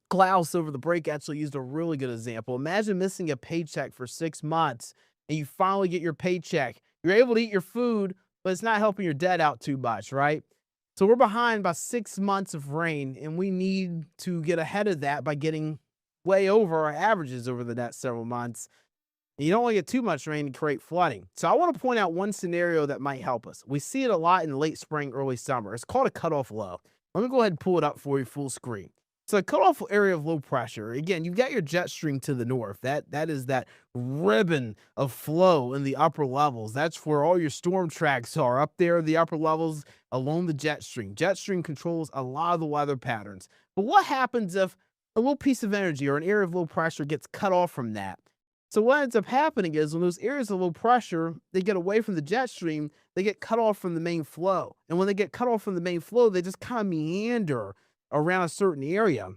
Klaus over the break actually used a really good example. Imagine missing a paycheck for 6 months and you finally get your paycheck. You're able to eat your food, but it's not helping your debt out too much, right? So we're behind by 6 months of rain, and we need to get ahead of that by getting way over our averages over the next several months. And you don't want to get too much rain to create flooding. So I want to point out one scenario that might help us. We see it a lot in late spring, early summer. It's called a cutoff low. Let me go ahead and pull it up for you full screen. So a cutoff area of low pressure, again, you've got your jet stream to the north. That is that ribbon of flow in the upper levels. That's where all your storm tracks are, up there in the upper levels along the jet stream. Jet stream controls a lot of the weather patterns. But what happens if a little piece of energy or an area of low pressure gets cut off from that? So what ends up happening is when those areas of low pressure, they get away from the jet stream, they get cut off from the main flow. And when they get cut off from the main flow, they just kind of meander around a certain area.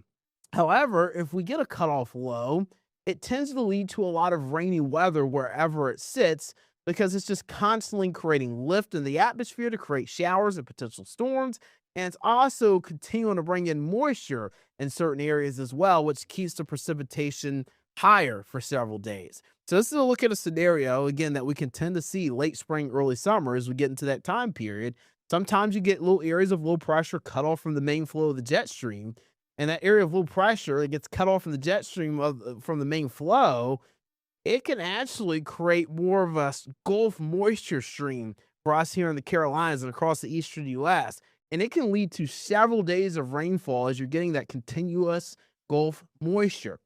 However, if we get a cutoff low, it tends to lead to a lot of rainy weather wherever it sits because it's just constantly creating lift in the atmosphere to create showers and potential storms. And it's also continuing to bring in moisture in certain areas as well, which keeps the precipitation higher for several days. So this is a look at a scenario, again, that we can tend to see late spring, early summer as we get into that time period. Sometimes you get little areas of low pressure cut off from the main flow of the jet stream, and that area of low pressure that gets cut off from the jet stream from the main flow, it can actually create more of a Gulf moisture stream for us here in the Carolinas and across the eastern U.S., and it can lead to several days of rainfall as you're getting that continuous Gulf moisture.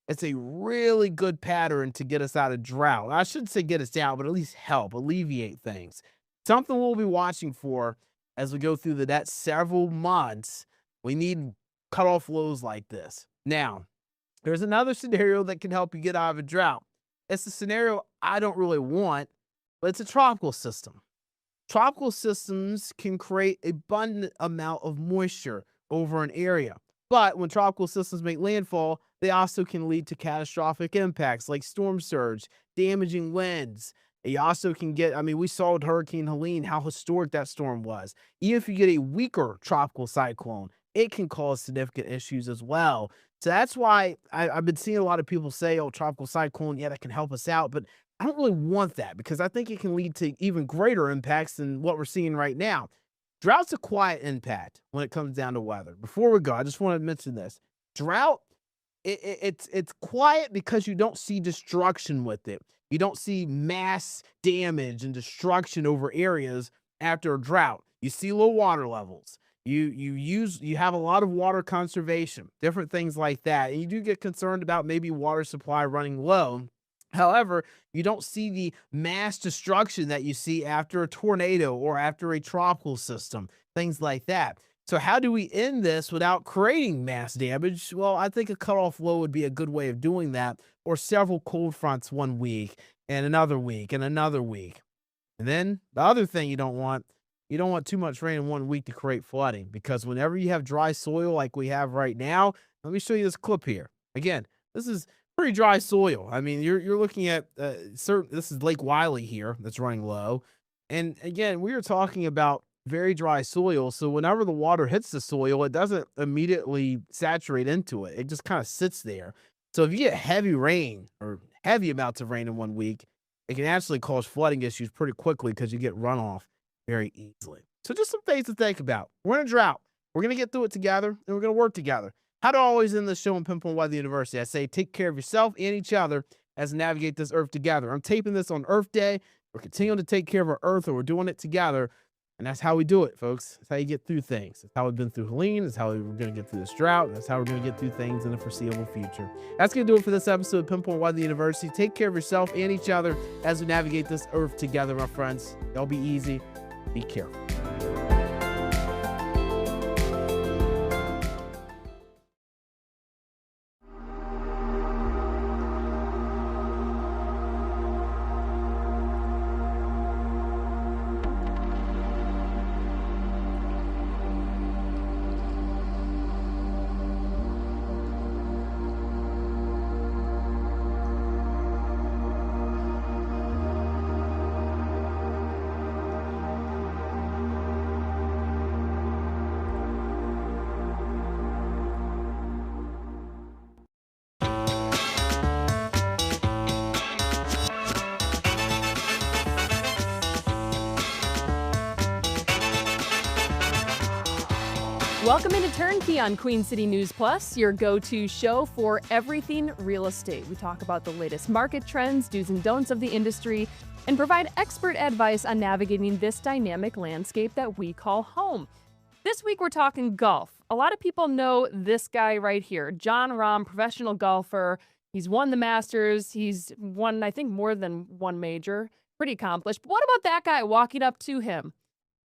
It's a really good pattern to get us out of drought. I shouldn't say get us out, but at least help alleviate things. Something we'll be watching for as we go through the next several months. We need cutoff lows like this. Now, there's another scenario that can help you get out of a drought. It's a scenario I don't really want, but it's a tropical system. Tropical systems can create abundant amount of moisture over an area. But when tropical systems make landfall, they also can lead to catastrophic impacts like storm surge, damaging winds. You also can get, we saw with Hurricane Helene how historic that storm was. Even if you get a weaker tropical cyclone, it can cause significant issues as well. So that's why I've been seeing a lot of people say, oh, tropical cyclone, yeah, that can help us out. But I don't really want that because I think it can lead to even greater impacts than what we're seeing right now. Drought's a quiet impact when it comes down to weather. Before we go, I just want to mention this. Drought, it's quiet because you don't see destruction with it. You don't see mass damage and destruction over areas after a drought. You see low water levels. You have a lot of water conservation, different things like that. And you do get concerned about maybe water supply running low. However, you don't see the mass destruction that you see after a tornado or after a tropical system, things like that. So how do we end this without creating mass damage? Well, I think a cutoff low would be a good way of doing that, or several cold fronts 1 week and another week and another week. And then the other thing you don't want too much rain in 1 week to create flooding, because whenever you have dry soil like we have right now, let me show you this clip here. Again, this is pretty dry soil. You're looking at this is Lake Wiley here that's running low. And again, we are talking about very dry soil. So whenever the water hits the soil, it doesn't immediately saturate into it. It just kind of sits there. So if you get heavy rain or heavy amounts of rain in 1 week, it can actually cause flooding issues pretty quickly because you get runoff very easily. So just some things to think about. We're in a drought. We're going to get through it together, and we're going to work together. How do I always end the show in Pinpoint Weather University? I say take care of yourself and each other as we navigate this earth together. I'm taping this on Earth Day. We're continuing to take care of our earth, and we're doing it together. And that's how we do it, folks. That's how you get through things. That's how we've been through Helene. That's how we're going to get through this drought. That's how we're going to get through things in the foreseeable future. That's going to do it for this episode of Pinpoint Weather University. Take care of yourself and each other as we navigate this earth together, my friends. Y'all be easy. Be careful. Welcome into Turnkey on Queen City News Plus, your go-to show for everything real estate. We talk about the latest market trends, do's and don'ts of the industry, and provide expert advice on navigating this dynamic landscape that we call home. This week we're talking golf. A lot of people know this guy right here, Jon Rahm, professional golfer. He's won the Masters. He's won, I think, more than one major. Pretty accomplished. But what about that guy walking up to him?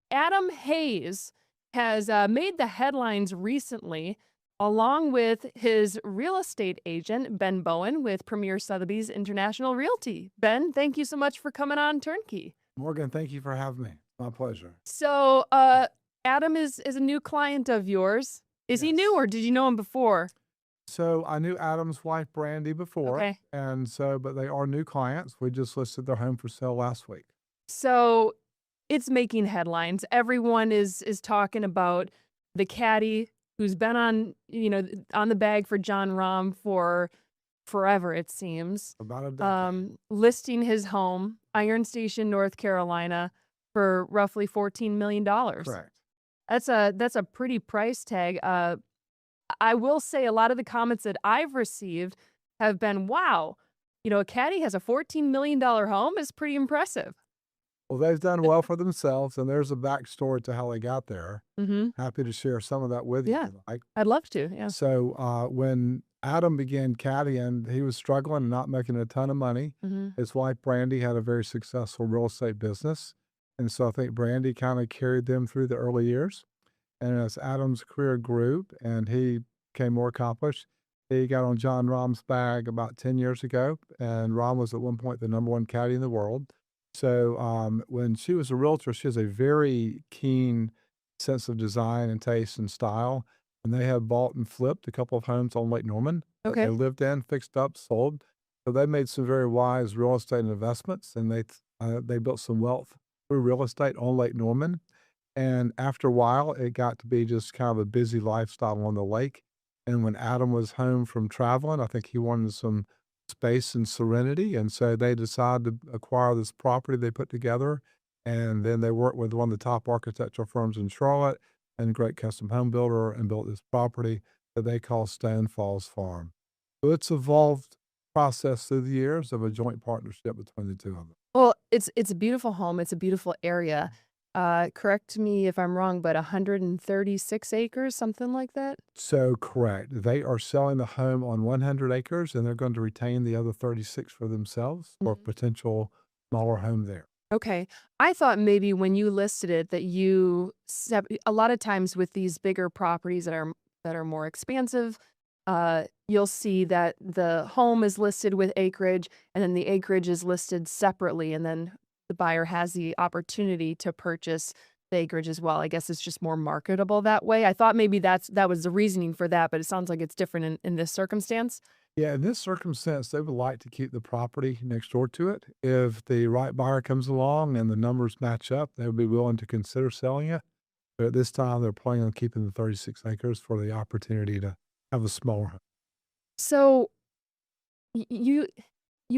Adam Hayes has made the headlines recently, along with his real estate agent, Ben Bowen, with Premier Sotheby's International Realty. Ben, thank you so much for coming on Turnkey. Morgan, thank you for having me. My pleasure. So, Adam is a new client of yours. Is he new, or did you know him before? So I knew Adam's wife, Brandy, before. Okay. And so, but they are new clients. We just listed their home for sale last week. So it's making headlines. Everyone is talking about the caddy who's been on the bag for Jon Rahm for forever, it seems. About a decade. Listing his home, Iron Station, North Carolina, for roughly $14 million. Correct. That's a pretty price tag. I will say a lot of the comments that I've received have been, wow, a caddy has a $14 million home is pretty impressive. Well, they've done well for themselves, and there's a backstory to how they got there. Mm-hmm. Happy to share some of that with you. Yeah, I'd love to. Yeah. So when Adam began caddying, he was struggling and not making a ton of money. Mm-hmm. His wife, Brandy, had a very successful real estate business. And so I think Brandy kind of carried them through the early years. And as Adam's career grew and he became more accomplished, he got on Jon Rahm's bag about 10 years ago. And Rahm was at one point the #1 caddy in the world. So when she was a realtor, she has a very keen sense of design and taste and style. And they have bought and flipped a couple of homes on Lake Norman. Okay. They lived in, fixed up, sold. So they made some very wise real estate investments, and they built some wealth through real estate on Lake Norman. And after a while, it got to be just kind of a busy lifestyle on the lake. And when Adam was home from traveling, I think he wanted some space and serenity. And so they decided to acquire this property they put together. And then they worked with one of the top architectural firms in Charlotte and a great custom home builder and built this property that they call Stone Falls Farm. So it's evolved process through the years of a joint partnership between the two of them. Well, it's a beautiful home. It's a beautiful area. Correct me if I'm wrong, but 136 acres, something like that? So correct. They are selling the home on 100 acres, and they're going to retain the other 36 for themselves for a potential smaller home there. Okay. I thought maybe when you listed it that a lot of times with these bigger properties that are more expansive, you'll see that the home is listed with acreage and then the acreage is listed separately, and then the buyer has the opportunity to purchase the acreage as well. I guess it's just more marketable that way. I thought maybe that was the reasoning for that, but it sounds like it's different in this circumstance. Yeah, in this circumstance, they would like to keep the property next door to it. If the right buyer comes along and the numbers match up, they would be willing to consider selling it. But at this time, they're planning on keeping the 36 acres for the opportunity to have a smaller home. So you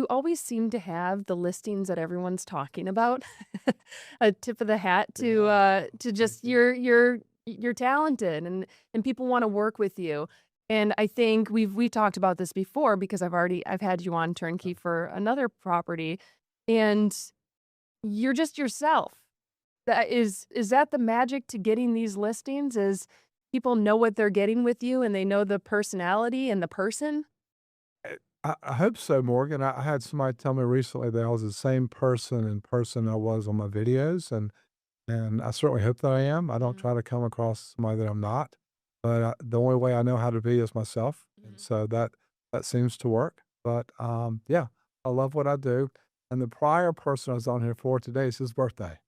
always seem to have the listings that everyone's talking about. A tip of the hat to just you're talented and people want to work with you. And I think we've talked about this before because I've had you on turnkey for another property, and you're just yourself. Is that the magic to getting these listings? Is people know what they're getting with you and they know the personality and the person? I hope so, Morgan. I had somebody tell me recently that I was the same person in person I was on my videos, and I certainly hope that I am. I don't try to come across somebody that I'm not, but the only way I know how to be is myself, and so that seems to work. But yeah, I love what I do. And the prior person I was on here for today is his birthday.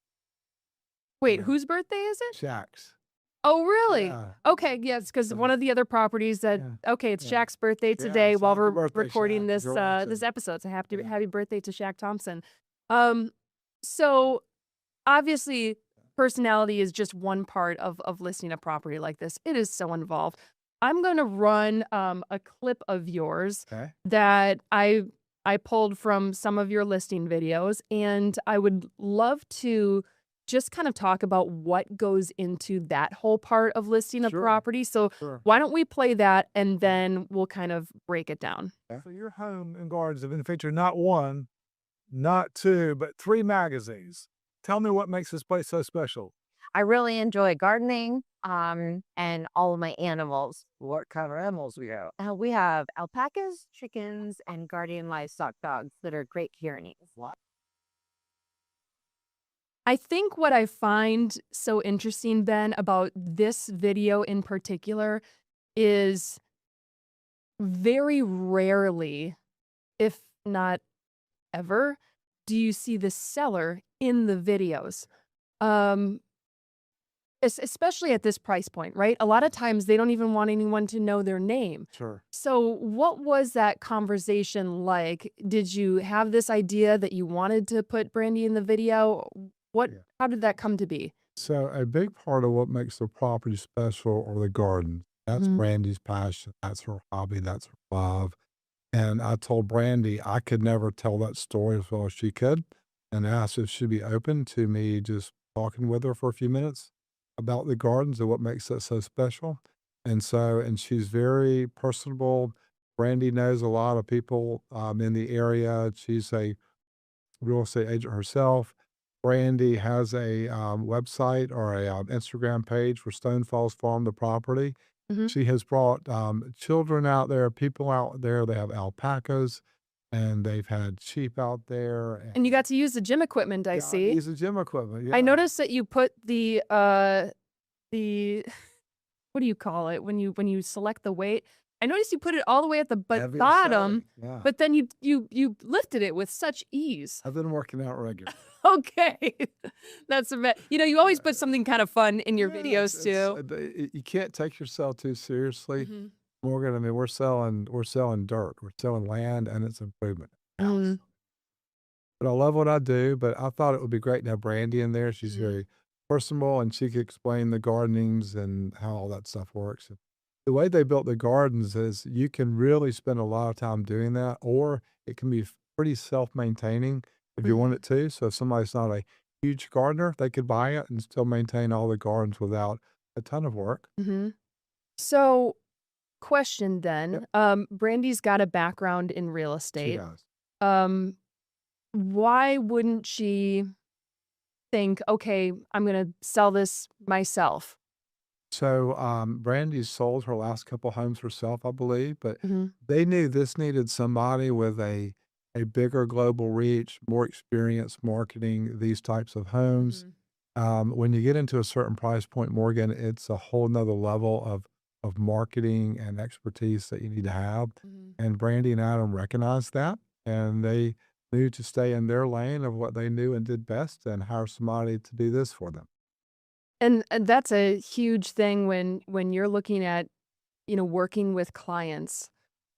Wait, whose birthday is it? Shaq's. Oh, really? Yeah. Okay, yes, because one of the other properties that okay, it's Shaq's birthday today while happy we're birthday, recording Shaq, if this you're watching. this episode. So happy birthday to Shaq Thompson. So obviously personality is just one part of listing a property like this. It is so involved. I'm going to run a clip of yours Okay. that I pulled from some of your listing videos, and I would love to just kind of talk about what goes into that whole part of listing a Sure. property. So Sure. why don't we play that and then we'll kind of break it down. So your home and gardens have been featured not one, not two, but 3 magazines. Tell me what makes this place so special. I really enjoy gardening and all of my animals. What kind of animals we have? We have alpacas, chickens, and guardian livestock dogs that are Great Pyrenees. I think what I find so interesting, Ben, about this video in particular is very rarely, if not ever, do you see the seller in the videos. Especially at this price point, right? A lot of times they don't even want anyone to know their name. Sure. So what was that conversation like? Did you have this idea that you wanted to put Brandy in the video? How did that come to be? So a big part of what makes the property special are the gardens. That's Brandy's passion. That's her hobby. That's her love. And I told Brandy I could never tell that story as well as she could, and asked if she'd be open to me just talking with her for a few minutes about the gardens and what makes that so special. And she's very personable. Brandy knows a lot of people in the area. She's a real estate agent herself. Brandy has a website or a Instagram page for Stone Falls Farm, the property. She has brought children out there, people out there. They have alpacas, and they've had sheep out there. And you got to use the gym equipment, I see. Use the gym equipment. Yeah. I noticed that you put the what do you call it when you select the weight? I noticed you put it all the way at the Heavy bottom, yeah. but then you lifted it with such ease. I've been working out regularly. Okay, that's a bit. You always put something kind of fun in your videos too. You can't take yourself too seriously, Morgan. I mean, we're selling dirt, we're selling land, and it's improvement. But I love what I do. But I thought it would be great to have Brandy in there. She's very personable, and she could explain the gardenings and how all that stuff works. The way they built the gardens is you can really spend a lot of time doing that, or it can be pretty self-maintaining if you want it to. So if somebody's not a huge gardener, they could buy it and still maintain all the gardens without a ton of work. So, question then. Brandy's got a background in real estate. She does. Why wouldn't she think, okay, I'm gonna sell this myself? So Brandy sold her last couple homes herself, I believe, but they knew this needed somebody with a bigger global reach, more experience marketing these types of homes. When you get into a certain price point, Morgan, it's a whole nother level of marketing and expertise that you need to have. And Brandy and Adam recognized that, and they knew to stay in their lane of what they knew and did best and hire somebody to do this for them. And that's a huge thing when you're looking at, working with clients.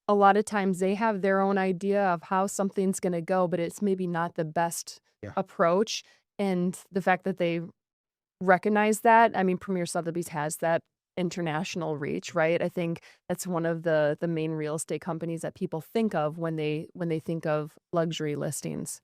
a lot of times they have their own idea of how something's going to go, but it's maybe not the best approach. And the fact that they recognize that, I mean, Premier Sotheby's has that international reach, right? I think that's one of the main real estate companies that people think of when they think of luxury listings.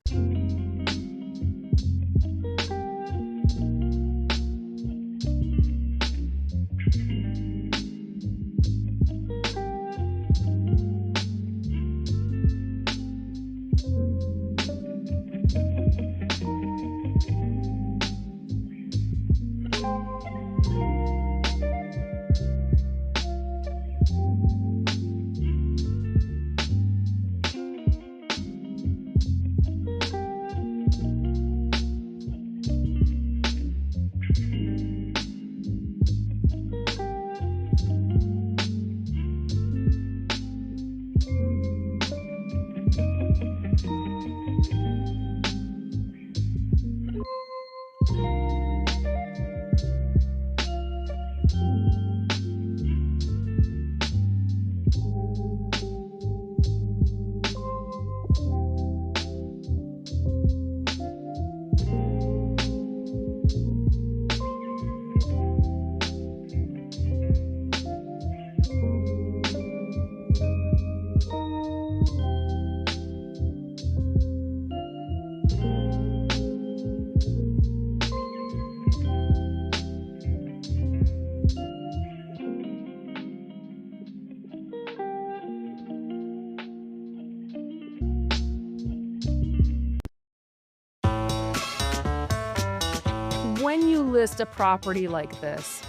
When you list a property like this,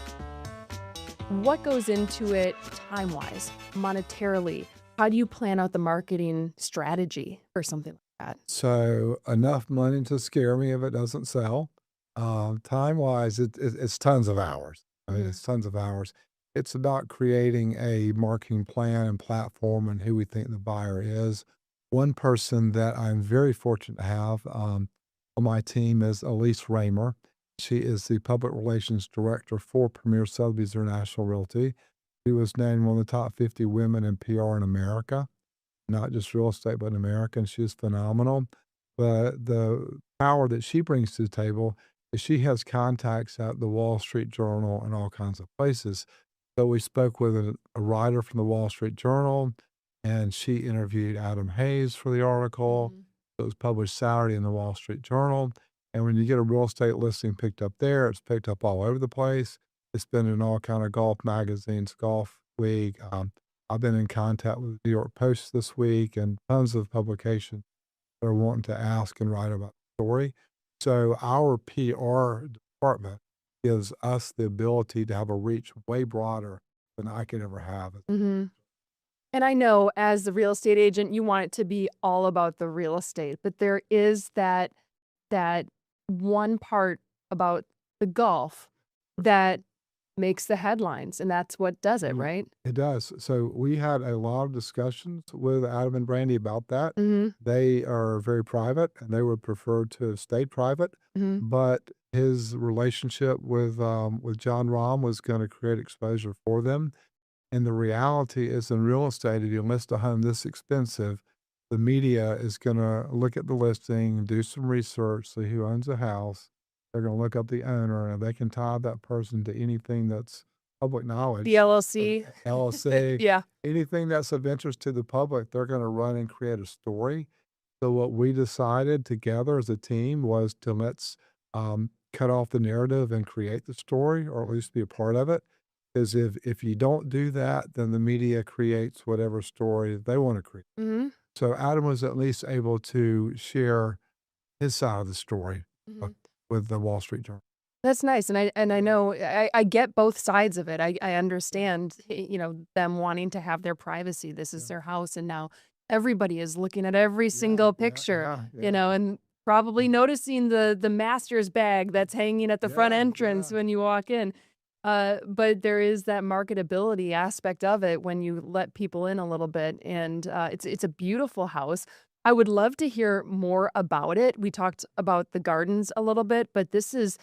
what goes into it time-wise, monetarily? How do you plan out the marketing strategy or something like that? So enough money to scare me if it doesn't sell. Time-wise, it's tons of hours. I mean, it's tons of hours. It's about creating a marketing plan and platform and who we think the buyer is. One person that I'm very fortunate to have on my team is Elise Raymer. She is the public relations director for Premier Sotheby's International Realty. She was named one of the top 50 women in PR in America, not just real estate, but in America, and she is phenomenal. But the power that she brings to the table is she has contacts at the Wall Street Journal and all kinds of places. So we spoke with a writer from the Wall Street Journal, and she interviewed Adam Hayes for the article. It was published Saturday in the Wall Street Journal. And when you get a real estate listing picked up there, it's picked up all over the place. It's been in all kind of golf magazines, Golf Week. I've been in contact with the New York Post this week and tons of publications that are wanting to ask and write about the story. So our PR department gives us the ability to have a reach way broader than I could ever have. And I know as the real estate agent, you want it to be all about the real estate, but there is that one part about the golf that makes the headlines, and that's what does it, right? It does. So we had a lot of discussions with Adam and Brandy about that. Mhm. They are very private, and they would prefer to have stayed private. But his relationship with John Rahm was going to create exposure for them. And the reality is, in real estate, if you list a home this expensive, the media is going to look at the listing, do some research, see who owns the house. They're going to look up the owner, and they can tie that person to anything that's public knowledge. The LLC. LLC. Yeah. Anything that's of interest to the public, they're going to run and create a story. So what we decided together as a team was to let's cut off the narrative and create the story, or at least be a part of it. Because if you don't do that, then the media creates whatever story they want to create. So Adam was at least able to share his side of the story with the Wall Street Journal. That's nice, and I know I get both sides of it. I understand, them wanting to have their privacy. This is their house, and now everybody is looking at every single picture, and probably noticing the master's bag that's hanging at the front entrance when you walk in. But there is that marketability aspect of it when you let people in a little bit, and it's a beautiful house. I would love to hear more about it. We talked about the gardens a little bit, but this is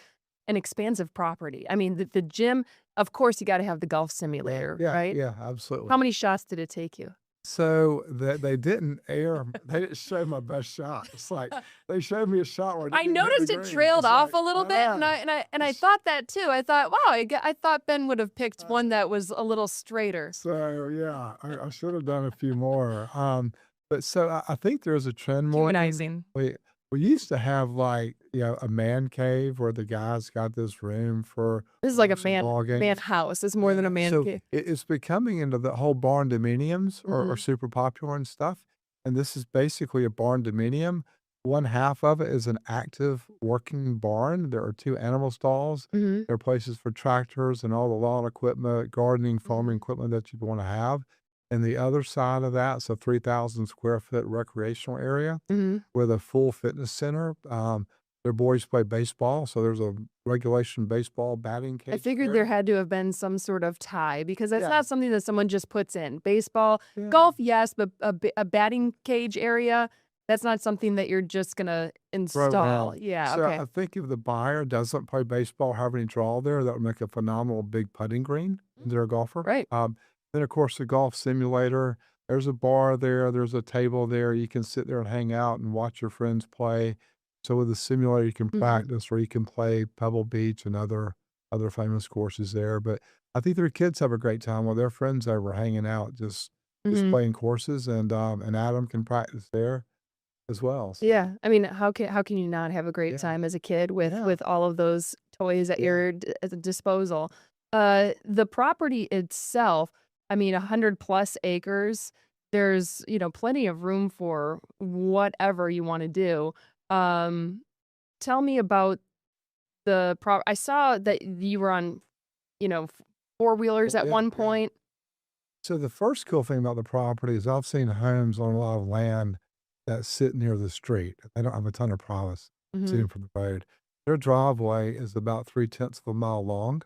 an expansive property. I mean, the gym, of course, you got to have the golf simulator, right? Yeah, absolutely. How many shots did it take you? So they didn't air. They didn't show my best shot. It's like they showed me a shot where it I didn't hit noticed the it green. trailed It's off like, a little bit, and I thought that too. I thought, wow, I thought Ben would have picked one that was a little straighter. So yeah, I should have done a few more. But so I think there's a trend more. Humanizing. We used to have like a man cave where the guys got this room for This is like a some ball games. man house. It's more than a man So cave. it's becoming into the whole barn dominiums are Mhm. super popular and stuff. And this is basically a barn dominium. One half of it is an active working barn. There are 2 animal stalls. Mhm. There are places for tractors and all the lawn equipment, gardening, farming equipment that you'd want to have. And the other side of that is a 3,000 square foot recreational area Mhm. with a full fitness center. Their boys play baseball, so there's a regulation baseball batting cage I figured there. there had to have been some sort of tie because that's Yeah. not something that someone just puts in. Baseball, Yeah. golf, yes, but a batting cage area, that's not something that you're just gonna Throw install. out. Yeah, So okay. I think if the buyer doesn't play baseball, have any draw there, that would make a phenomenal big putting green if they're a golfer. Right. Then of course the golf simulator. There's a bar there. There's a table there. You can sit there and hang out and watch your friends play. So with the simulator, you can Mhm. practice or you can play Pebble Beach and other famous courses there. But I think their kids have a great time while their friends over hanging out, just Mhm. playing courses, and Adam can practice there as well. So, Yeah, I mean, how can you not have a great yeah. time as a kid with Yeah. all of those toys at Yeah. your at the disposal? The property itself, I mean, 100 plus acres. There's plenty of room for whatever you want to do. Um, Tell me about the I saw that you were on, four wheelers at Yeah, one yeah. point. So the first cool thing about the property is I've seen homes on a lot of land that sit near the street. They don't have a ton of privacy Mhm. seen from the road. Their driveway is about 3/10 of a mile long.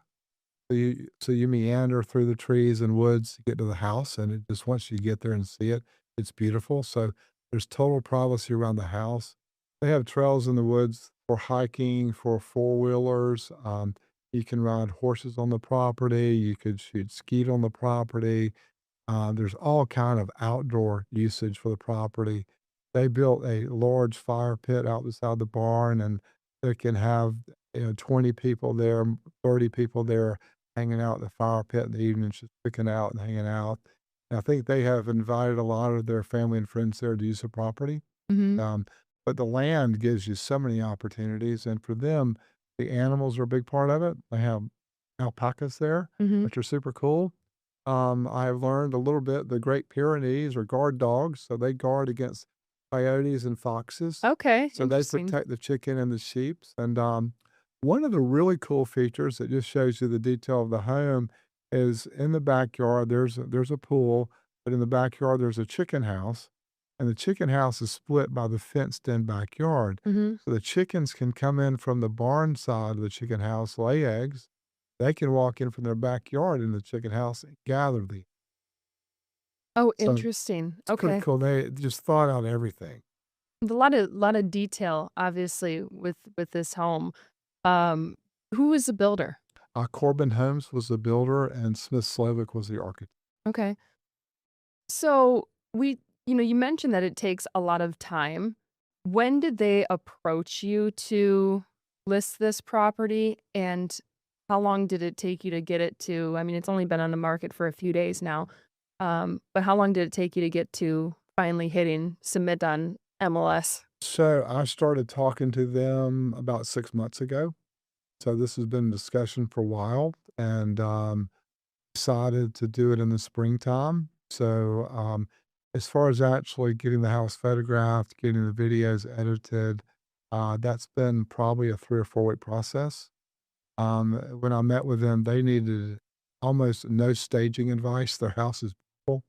So you meander through the trees and woods to get to the house, and it just once you get there and see it, it's beautiful. So there's total privacy around the house. They have trails in the woods for hiking, for four-wheelers. You can ride horses on the property. You could shoot skeet on the property. There's all kind of outdoor usage for the property. They built a large fire pit out beside the barn, and they can have 20 people there, 30 people there hanging out at the fire pit in the evenings, just picking out and hanging out. And I think they have invited a lot of their family and friends there to use the property. Mhm. Um, but the land gives you so many opportunities, and for them, the animals are a big part of it. They have alpacas there, Mhm. which are super cool. I have learned a little bit. The Great Pyrenees are guard dogs, so they guard against coyotes and foxes. Okay, So they interesting. protect the chicken and the sheep. And one of the really cool features that just shows you the detail of the home is in the backyard. There's a pool, but in the backyard there's a chicken house, and the chicken house is split by the fenced-in backyard. Mhm. So the chickens can come in from the barn side of the chicken house, lay eggs. They can walk in from their backyard in the chicken house and gather the. Oh, So interesting. it's pretty Okay. cool. They just thought out everything. A lot of detail, obviously, with this home. Um, who was the builder? Corbin Holmes was the builder, and Smith Slovic was the architect. Okay. So you mentioned that it takes a lot of time. When did they approach you to list this property, and how long did it take you to get it to? I mean, it's only been on the market for a few days now. But how long did it take you to get to finally hitting submit on MLS? So I started talking to them about 6 months ago. So this has been in discussion for a while, and decided to do it in the springtime. So as far as actually getting the house photographed, getting the videos edited, that's been probably a 3 or 4 week process. When I met with them, they needed almost no staging advice. Their house is beautiful,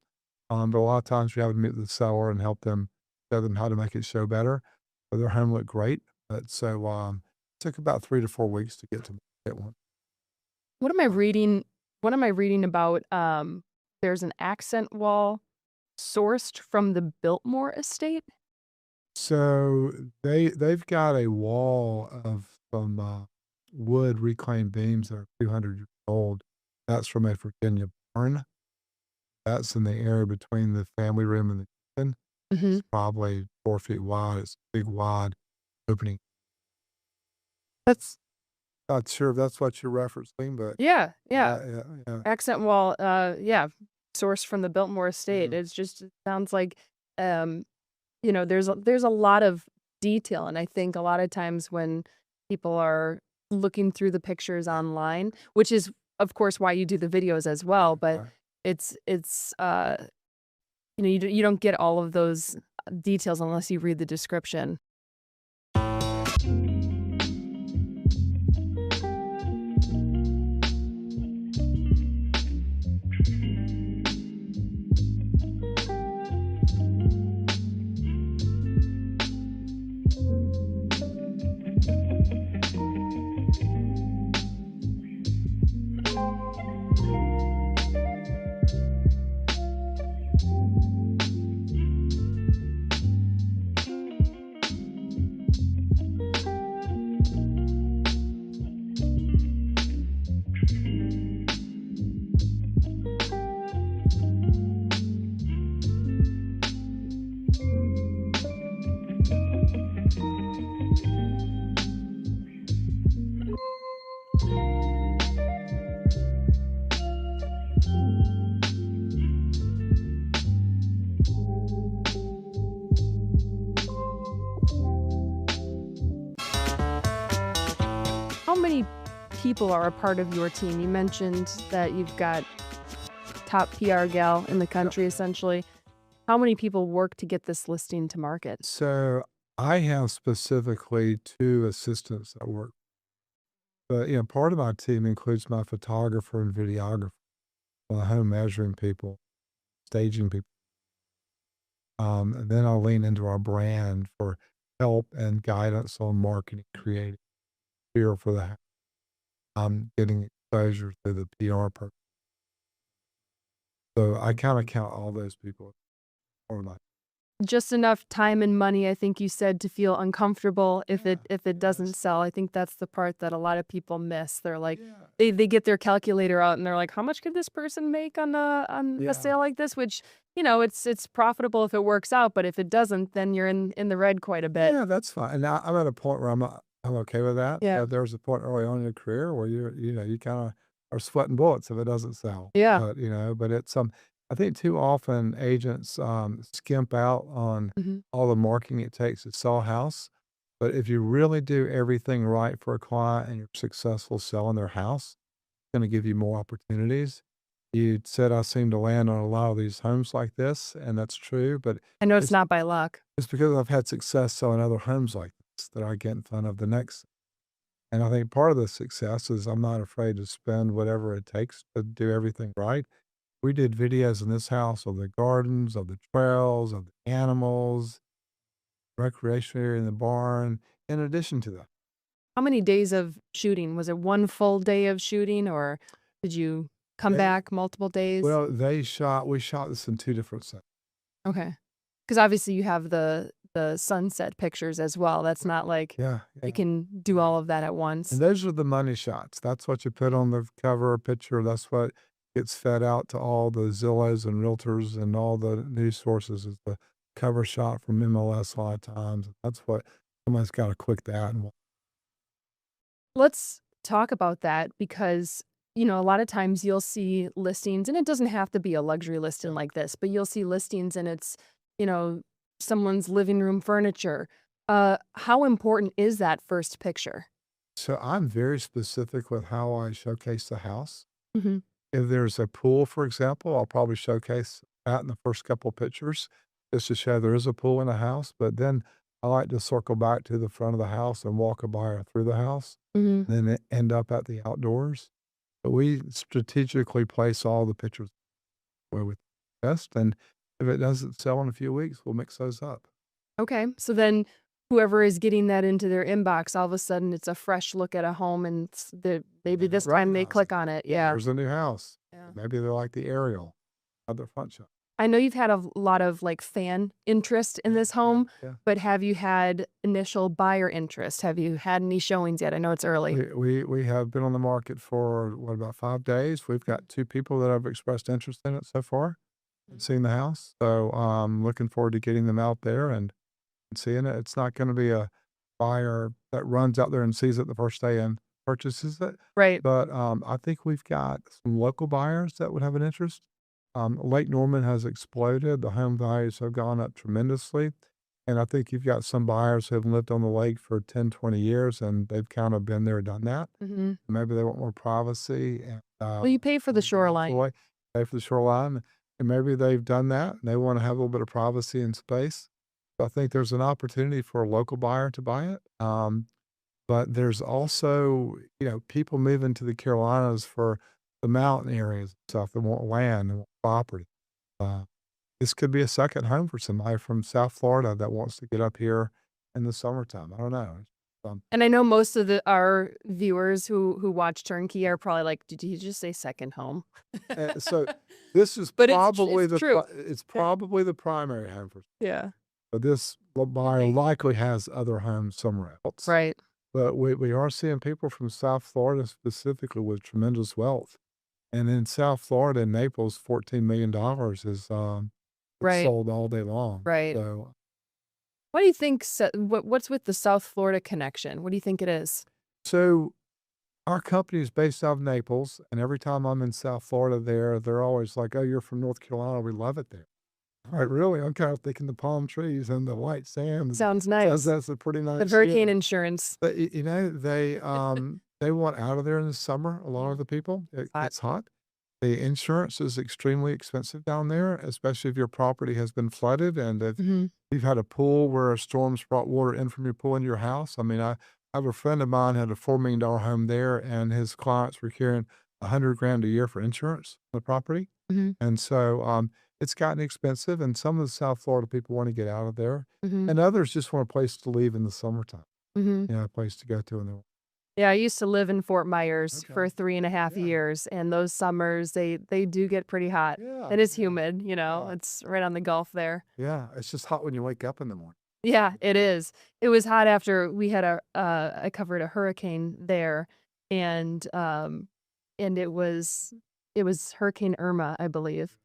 but a lot of times you have to meet with the seller and help them show them how to make it show better. But their home looked great, but so it took about 3 to 4 weeks to get one. What am I reading? What am I reading about? There's an accent wall sourced from the Biltmore estate. So they've got a wall of some wood reclaimed beams that are 200 years old. That's from a Virginia barn That's in the area between the family room and the kitchen. It's probably 4 feet wide. It's a big, wide opening. That's Not sure if that's what you're referencing, but yeah, yeah. yeah. Accent wall, yeah, sourced from the Biltmore estate. It's just it sounds like, um, there's a lot of detail, and I think a lot of times when people are looking through the pictures online, which is of course why you do the videos as well, but it's you don't get all of those details unless you read the description. How many people are a part of your team? You mentioned that you've got top PR gal in the country, essentially. How many people work to get this listing to market? So I have specifically 2 assistants that work. But, part of my team includes my photographer and videographer, my home measuring people, staging people. And then I'll lean into our brand for help and guidance on marketing, creative, here for the house. I'm getting exposure through the PR part. So I kind of count all those people or like. Just enough time and money, I think you said, to feel uncomfortable if it doesn't sell. I think that's the part that a lot of people miss. They're like, they get their calculator out and they're like, how much could this person make on a sale like this? Which, it's profitable if it works out, but if it doesn't, then you're in the red quite a bit. Yeah, that's fine. And I'm at a point where I'm okay with that. Yeah. There's a point early on in your career where you kind of are sweating bullets if it doesn't sell. Yeah. But it's I think too often agents skimp out on all the marketing it takes to sell a house. But if you really do everything right for a client and you're successful selling their house, it's going to give you more opportunities. You said I seem to land on a lot of these homes like this, and that's true. But I know it's not by luck. it's because I've had success selling other homes like this that I get in front of the next. And I think part of the success is I'm not afraid to spend whatever it takes to do everything right. We did videos in this house of the gardens, of the trails, of the animals, recreation area in the barn, in addition to that. How many days of shooting? Was it one full day of shooting, or did you come back multiple days? Well, we shot this in 2 different sets. Okay. Because obviously you have the sunset pictures as well. That's not like you can do all of that at once. And those are the money shots. That's what you put on the cover picture. That's what gets fed out to all the Zillows and realtors and all the news sources is the cover shot from MLS a lot of times. That's what somebody's got to click that. And Let's talk about that because, a lot of times you'll see listings, and it doesn't have to be a luxury listing like this, but you'll see listings and it's, someone's living room furniture. How important is that first picture? So I'm very specific with how I showcase the house. Mm-hmm. If there's a pool, for example, I'll probably showcase that in the first couple of pictures just to show there is a pool in the house. But then I like to circle back to the front of the house and walk a buyer through the house, and then end up at the outdoors. But we strategically place all the pictures where we best. And if it doesn't sell in a few weeks, we'll mix those up. Okay. So then whoever is getting that into their inbox, all of a sudden it's a fresh look at a home and maybe this time they click on it. Yeah. There's a new house. Maybe they like the aerial of the front shot. I know you've had a lot of fan interest in this home, but have you had initial buyer interest? Have you had any showings yet? I know it's early. We have been on the market for about 5 days. We've got 2 people that have expressed interest in it so far. and seeing the house. So looking forward to getting them out there and seeing it. It's not going to be a buyer that runs out there and sees it the first day and purchases it. Right. But I think we've got some local buyers that would have an interest. Lake Norman has exploded. The home values have gone up tremendously. And I think you've got some buyers who have lived on the lake for 10, 20 years, and they've kind of been there, done that. Hmm. Maybe they want more privacy and Well, you pay for the shoreline. away, pay for the shoreline. And maybe they've done that and they want to have a little bit of privacy and space. So I think there's an opportunity for a local buyer to buy it. But there's also, people moving to the Carolinas for the mountain areas and stuff that want land and want property. This could be a second home for somebody from South Florida that wants to get up here in the summertime. I don't know. And I know most of our viewers who watch Turnkey are probably like, "Did you just say second home?" So this is But probably it's true. it's probably the primary home for. Yeah. But this buyer likely has other homes somewhere else. Right. But we are seeing people from South Florida specifically with tremendous wealth. And in South Florida, in Naples, $14 million is it's Right. sold all day long. Right. So What do you think? What's with the South Florida connection? What do you think it is? so our company is based out of Naples, and every time I'm in South Florida they're always like, "Oh, you're from North Carolina. We love it there." All right, really? I'm kind of thinking the palm trees and the white sand. Sounds nice. That's a pretty The nice. hurricane insurance. But they want out of there in the summer. A lot of the people, it's hot. The insurance is extremely expensive down there, especially if your property has been flooded and if you've had a pool where a storm's brought water in from your pool into your house. I mean, I have a friend of mine had a $4 million home there, and his clients were carrying $100,000 a year for insurance on the property. And so it's gotten expensive, and some of the South Florida people want to get out of there, and others just want a place to leave in the summertime. A place to go to in the. Yeah, I used to live in Fort Myers for 3.5 years, and those summers they do get pretty hot. It is humid, It's right on the Gulf there. Yeah, it's just hot when you wake up in the morning. Yeah, it is. It was hot after we had I covered a hurricane there, and it was Hurricane Irma, I believe,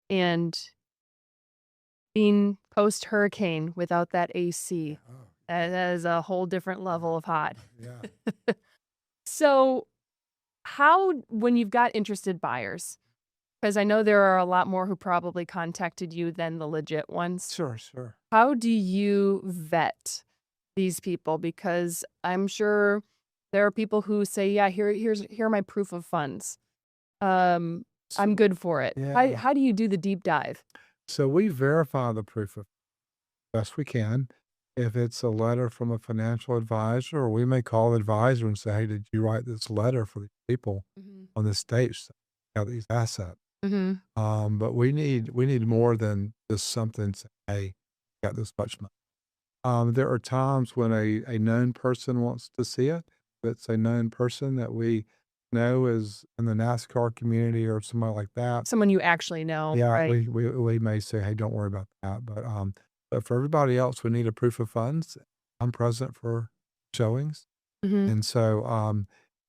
and being post hurricane without that AC, that is a whole different level of hot. Yeah. So, when you've got interested buyers, because I know there are a lot more who probably contacted you than the legit ones. Sure. How do you vet these people? Because I'm sure there are people who say, "Yeah, here are my proof of funds. I'm good for it." Yeah. How do you do the deep dive? So we verify the proof of best we can. If it's a letter from a financial advisor, we may call the advisor and say, "Hey, did you write this letter for these people on this date? Got these assets?" But we need more than just something. Say, "Hey, got this much money." There are times when a known person wants to see it. If it's a known person that we know is in the NASCAR community or somebody like that. Someone you actually know, Yeah, right? we may say, "Hey, don't worry about that." But for everybody else, we need a proof of funds. I'm present for showings, and so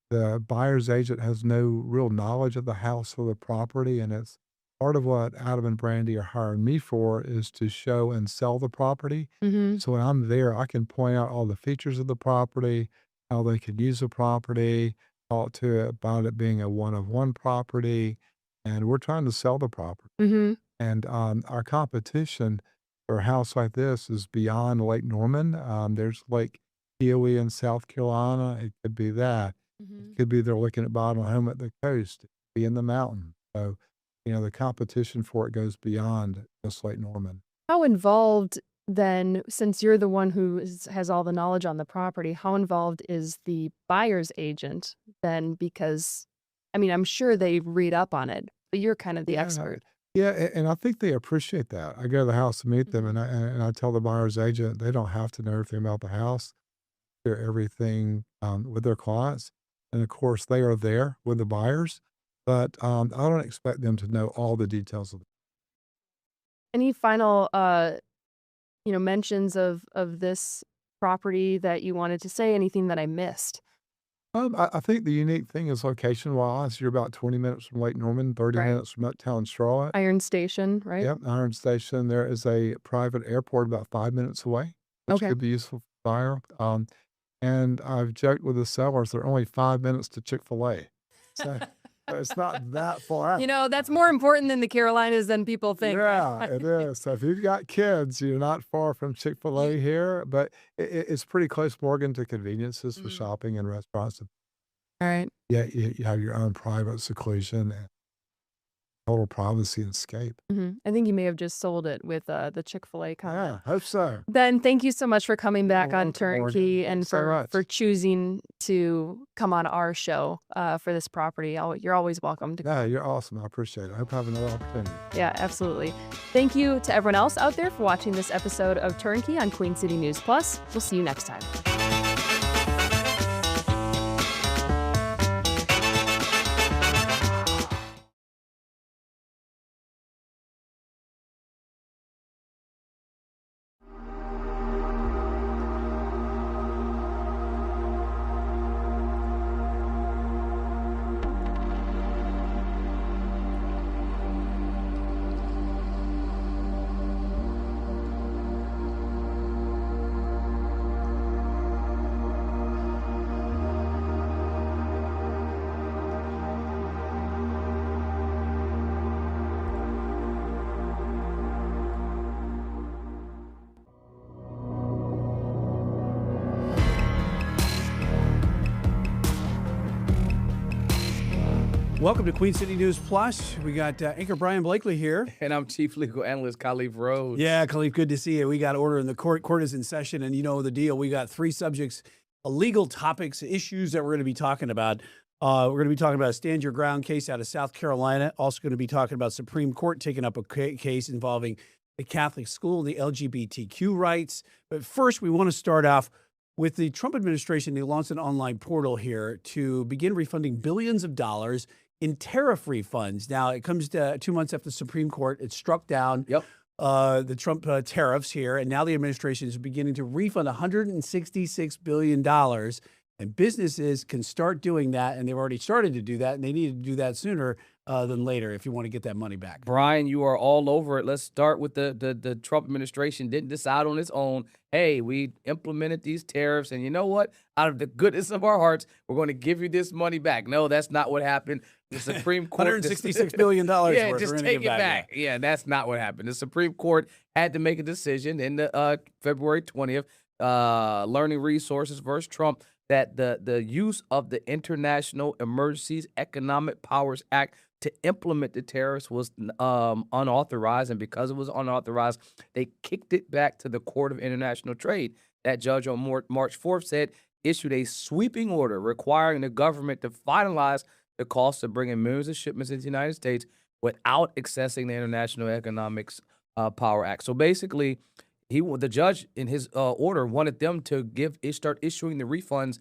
the buyer's agent has no real knowledge of the house or the property, and it's part of what Adam and Brandy are hiring me for is to show and sell the property. So when I'm there, I can point out all the features of the property, how they could use the property, talk to it about it being a one-of-one property, and we're trying to sell the property. And our competition for a house like this is beyond Lake Norman. There's Lake Eowyn in South Carolina. It could be that. It could be they're looking at buying a home at the coast. It could be in the mountain. So, the competition for it goes beyond just Lake Norman. How involved then, since you're the one who has all the knowledge on the property, how involved is the buyer's agent then? Because, I mean, I'm sure they read up on it, but you're kind of the expert. Yeah, and I think they appreciate that. I go to the house to meet them, and I tell the buyer's agent they don't have to know everything about the house. Share everything with their clients, and of course they are there with the buyers. But I don't expect them to know all the details of it. Any final, mentions of this property that you wanted to say? Anything that I missed? I think the unique thing is location-wise. You're about 20 minutes from Lake Norman, 30 Right. minutes from Uptown Charlotte. Iron Station, right? Yep, Iron Station. There is a private airport about 5 minutes away, which Okay. could be useful for fire. And I've joked with the sellers, they're only 5 minutes to Chick-fil-A. So it's not that far out. You know, that's more important than the Carolinas than people think. Yeah, it is. So if you've got kids, you're not far from Chick-fil-A here, but it's pretty close, Morgan, to conveniences for shopping and restaurants. All right. Yeah, you have your own private seclusion and total privacy and escape. I think you may have just sold it with the Chick-fil-A comment. Yeah, hope so. Ben, thank you so much for coming back on welcome, Morgan. Turnkey and Thanks so much. for choosing to come on our show for this property. You're always welcome to. Yeah, you're awesome. I appreciate it. I hope I have another opportunity. Yeah, absolutely. Thank you to everyone else out there for watching this episode of Turnkey on Queen City News Plus. We'll see you next time. Welcome to Queen City News Plus. We got anchor Brian Blakely here. And I'm Chief Legal Analyst Khalif Rhodes. Yeah, Khalif, good to see you. We got order in the court. Court is in session, and you know the deal. We got three subjects, legal topics, issues that we're going to be talking about. We're going to be talking about a stand your ground case out of South Carolina. Also going to be talking about Supreme Court taking up a case involving the Catholic school and the LGBTQ rights. But first, we want to start off with the Trump administration. They launched an online portal here to begin refunding billions of dollars in tariff refunds. Now, it comes to 2 months after the Supreme Court. It struck down the Trump tariffs here, and now the administration is beginning to refund $166 billion. And businesses can start doing that, and they've already started to do that, and they need to do that sooner than later if you want to get that money back. Brian, you are all over it. Let's start with the Trump administration didn't decide on its own. Hey, we implemented these tariffs, and you know what? Out of the goodness of our hearts, we're going to give you this money back. No, that's not what happened. The Supreme Court, $166 billion yeah, worth. just take it back. Yeah, that's not what happened. The Supreme Court had to make a decision in the February 20th, Learning Resources versus Trump, that the use of the International Emergencies Economic Powers Act to implement the tariffs was unauthorized, and because it was unauthorized, they kicked it back to the Court of International Trade. That judge on March 4th issued a sweeping order requiring the government to finalize the cost of bringing millions of shipments into the United States without accessing the International Economics Power Act. So basically, the judge in his order wanted them to start issuing the refunds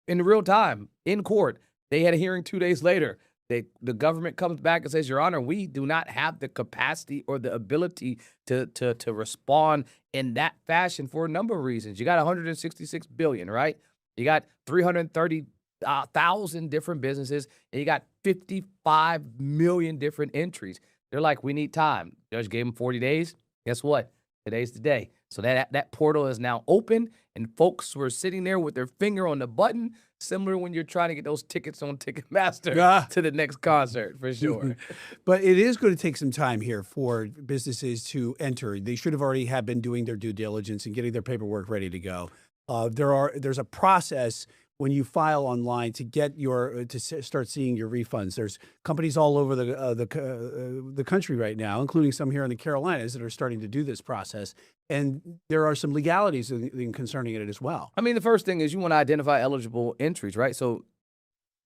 in real time in court. They had a hearing 2 days later. The government comes back and says, Your Honor, we do not have the capacity or the ability to respond in that fashion for a number of reasons. You got $166 billion, right? You got 330,000 different businesses, and you got 55 million different entries. They're like, we need time. Judge gave them 40 days. Guess what? Today's the day. So that portal is now open, and folks were sitting there with their finger on the button, similar when you're trying to get those tickets on Ticketmaster to the next concert, for sure. But it is going to take some time here for businesses to enter. They should have already been doing their due diligence and getting their paperwork ready to go. There's a process when you file online to get start seeing your refunds. There's companies all over the country right now, including some here in the Carolinas, that are starting to do this process. And there are some legalities concerning it as well. I mean, the first thing is you want to identify eligible entries, right? So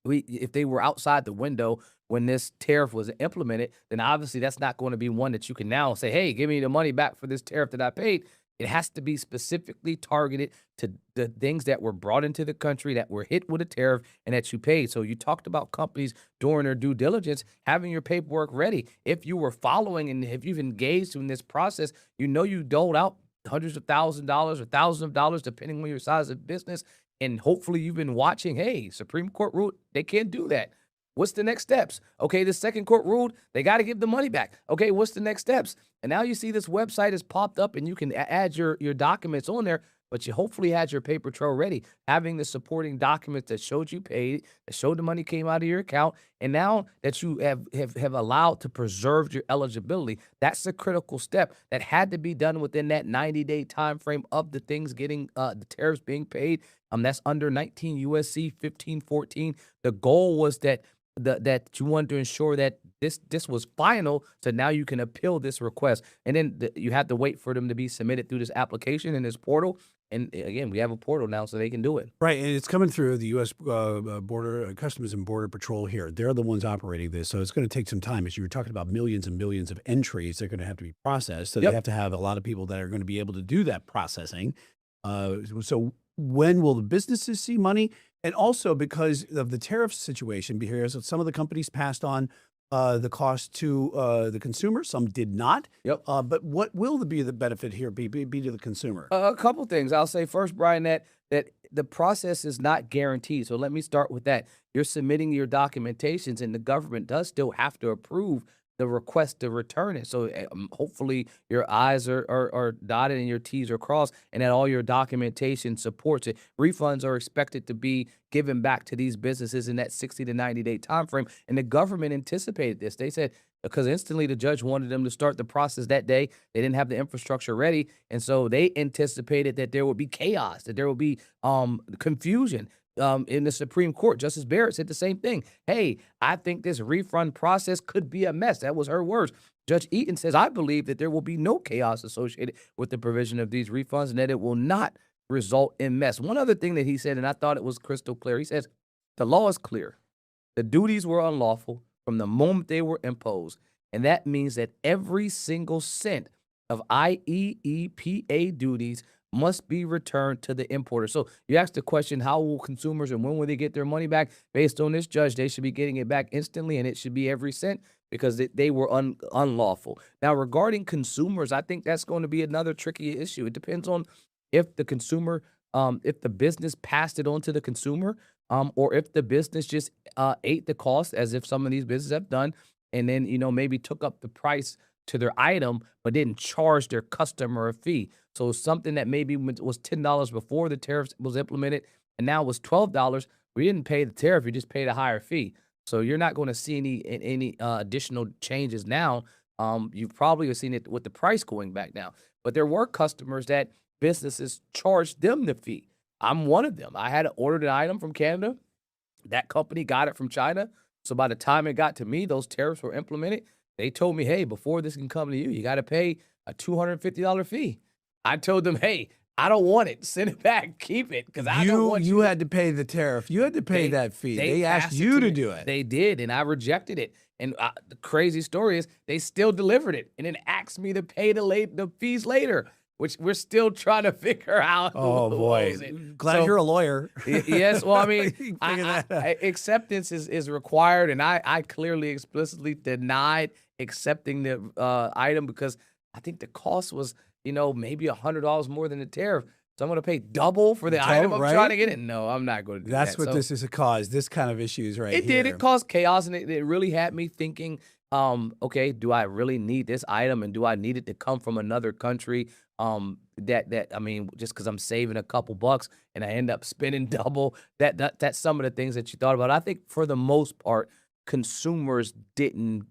if they were outside the window when this tariff was implemented, then obviously that's not going to be one that you can now say, hey, give me the money back for this tariff that I paid. It has to be specifically targeted to the things that were brought into the country that were hit with a tariff and that you paid. So you talked about companies during their due diligence having your paperwork ready. If you were following and if you've engaged in this process, you know you doled out hundreds of $1,000s or thousands of dollars, depending on your size of business. And hopefully you've been watching, hey, Supreme Court ruled they can't do that. What's the next steps? Okay, the second court ruled they got to give the money back. Okay, what's the next steps? And now you see this website has popped up and you can add your documents on there, but you hopefully had your paper trail ready, having the supporting documents that showed you paid, that showed the money came out of your account, and now that you have allowed to preserve your eligibility, that's a critical step that had to be done within that 90-day time frame of the things getting the tariffs being paid. That's under 19 USC 1514. The goal was that that you wanted to ensure that this was final, so now you can appeal this request, and then you have to wait for them to be submitted through this application in this portal. And again, we have a portal now, so they can do it. Right, and it's coming through the U.S. Border Customs and Border Patrol here. They're the ones operating this, so it's going to take some time. As you were talking about, millions and millions of entries, they're going to have to be processed. So Yep. they have to have a lot of people that are going to be able to do that processing. So when will the businesses see money? And also because of the tariff situation, because some of the companies passed on the cost to the consumer, some did not. Yep. But what will be the benefit here be to the consumer? A couple things. I'll say first, Brian, that the process is not guaranteed. So let me start with that. You're submitting your documentations, and the government does still have to approve the request to return it. So hopefully your I's are dotted and your T's are crossed, and that all your documentation supports it. Refunds are expected to be given back to these businesses in that 60 to 90-day time frame. And the government anticipated this. They said, because instantly the judge wanted them to start the process that day. They didn't have the infrastructure ready. And so they anticipated that there would be chaos, that there would be confusion. In the Supreme Court, Justice Barrett said the same thing. Hey, I think this refund process could be a mess. That was her words. Judge Eaton says, I believe that there will be no chaos associated with the provision of these refunds and that it will not result in mess. One other thing that he said, and I thought it was crystal clear, he says, the law is clear. The duties were unlawful from the moment they were imposed. And that means that every single cent of IEEPA duties must be returned to the importer. So you asked the question, how will consumers and when will they get their money back? Based on this judge, they should be getting it back instantly, and it should be every cent because they were unlawful. Now, regarding consumers, I think that's going to be another tricky issue. It depends on if the consumer, if the business passed it on to the consumer, or if the business just ate the cost, as if some of these businesses have done, and then, maybe took up the price to their item, but didn't charge their customer a fee. So something that maybe was $10 before the tariff was implemented and now was $12, we didn't pay the tariff, you just paid a higher fee. So you're not going to see any additional changes now. You've probably seen it with the price going back now. But there were customers that businesses charged them the fee. I'm one of them. I had ordered an item from Canada. That company got it from China. So by the time it got to me, those tariffs were implemented. They told me, hey, before this can come to you, you got to pay a $250 fee. I told them, hey, I don't want it. Send it back. Keep it, because I don't want you had to pay the tariff. You had to pay that fee. They asked you to do it. They did, and I rejected it. And the crazy story is they still delivered it and then asked me to pay the fees later, which we're still trying to figure out. Oh, boy. Glad you're a lawyer. Yes. Well, I mean, acceptance is required, and I clearly, explicitly denied accepting the item because I think the cost was, maybe $100 more than the tariff. So I'm going to pay double for the item I'm trying to get it? No, I'm not going to do that. That's what this is a cause, this kind of issues right It here. did. It caused chaos, and it really had me thinking, okay, do I really need this item, and do I need it to come from another country? I mean, just because I'm saving a couple bucks and I end up spending double, that's some of the things that you thought about. I think for the most part, consumers didn't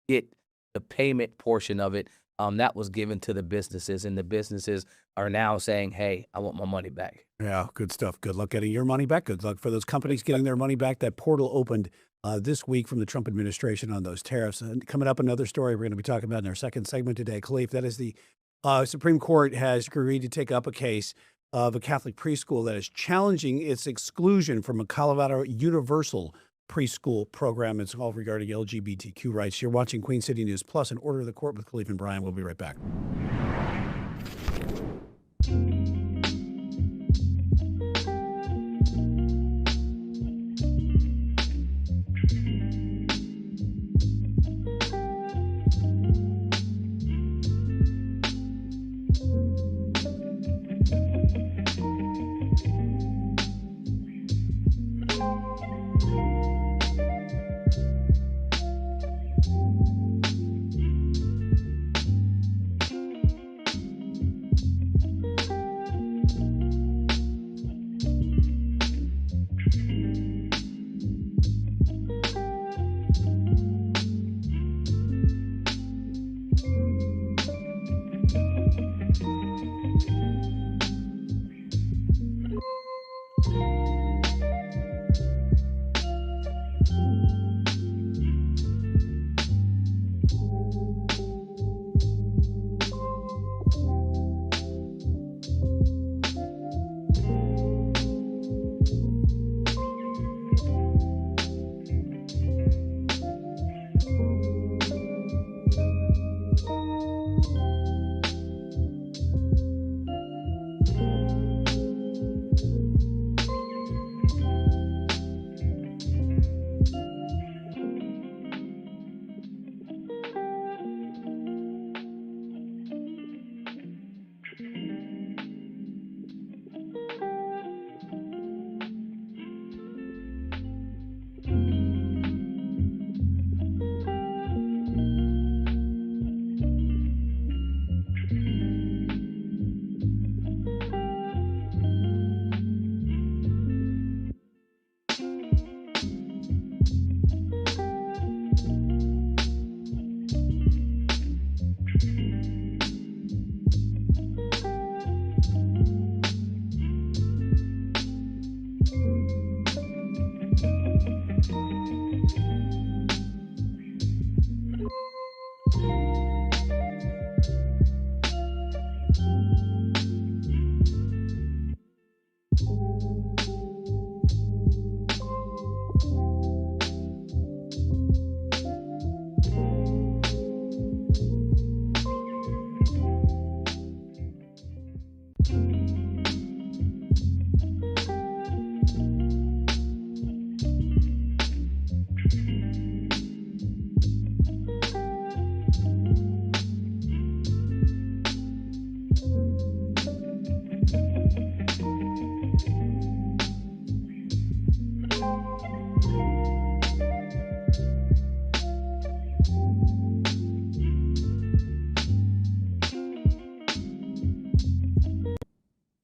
get the payment portion of it. That was given to the businesses, and the businesses are now saying, hey, I want my money back. Yeah, good stuff. Good luck getting your money back. Good luck for those companies getting their money back. That portal opened this week from the Trump administration on those tariffs. And coming up, another story we're going to be talking about in our second segment today, Khalif, that is the Supreme Court has agreed to take up a case of a Catholic preschool that is challenging its exclusion from a Colorado universal preschool program. It's all regarding LGBTQ rights. You're watching Queen City News Plus, in Order of the Court with Khalif and Brian. We'll be right back.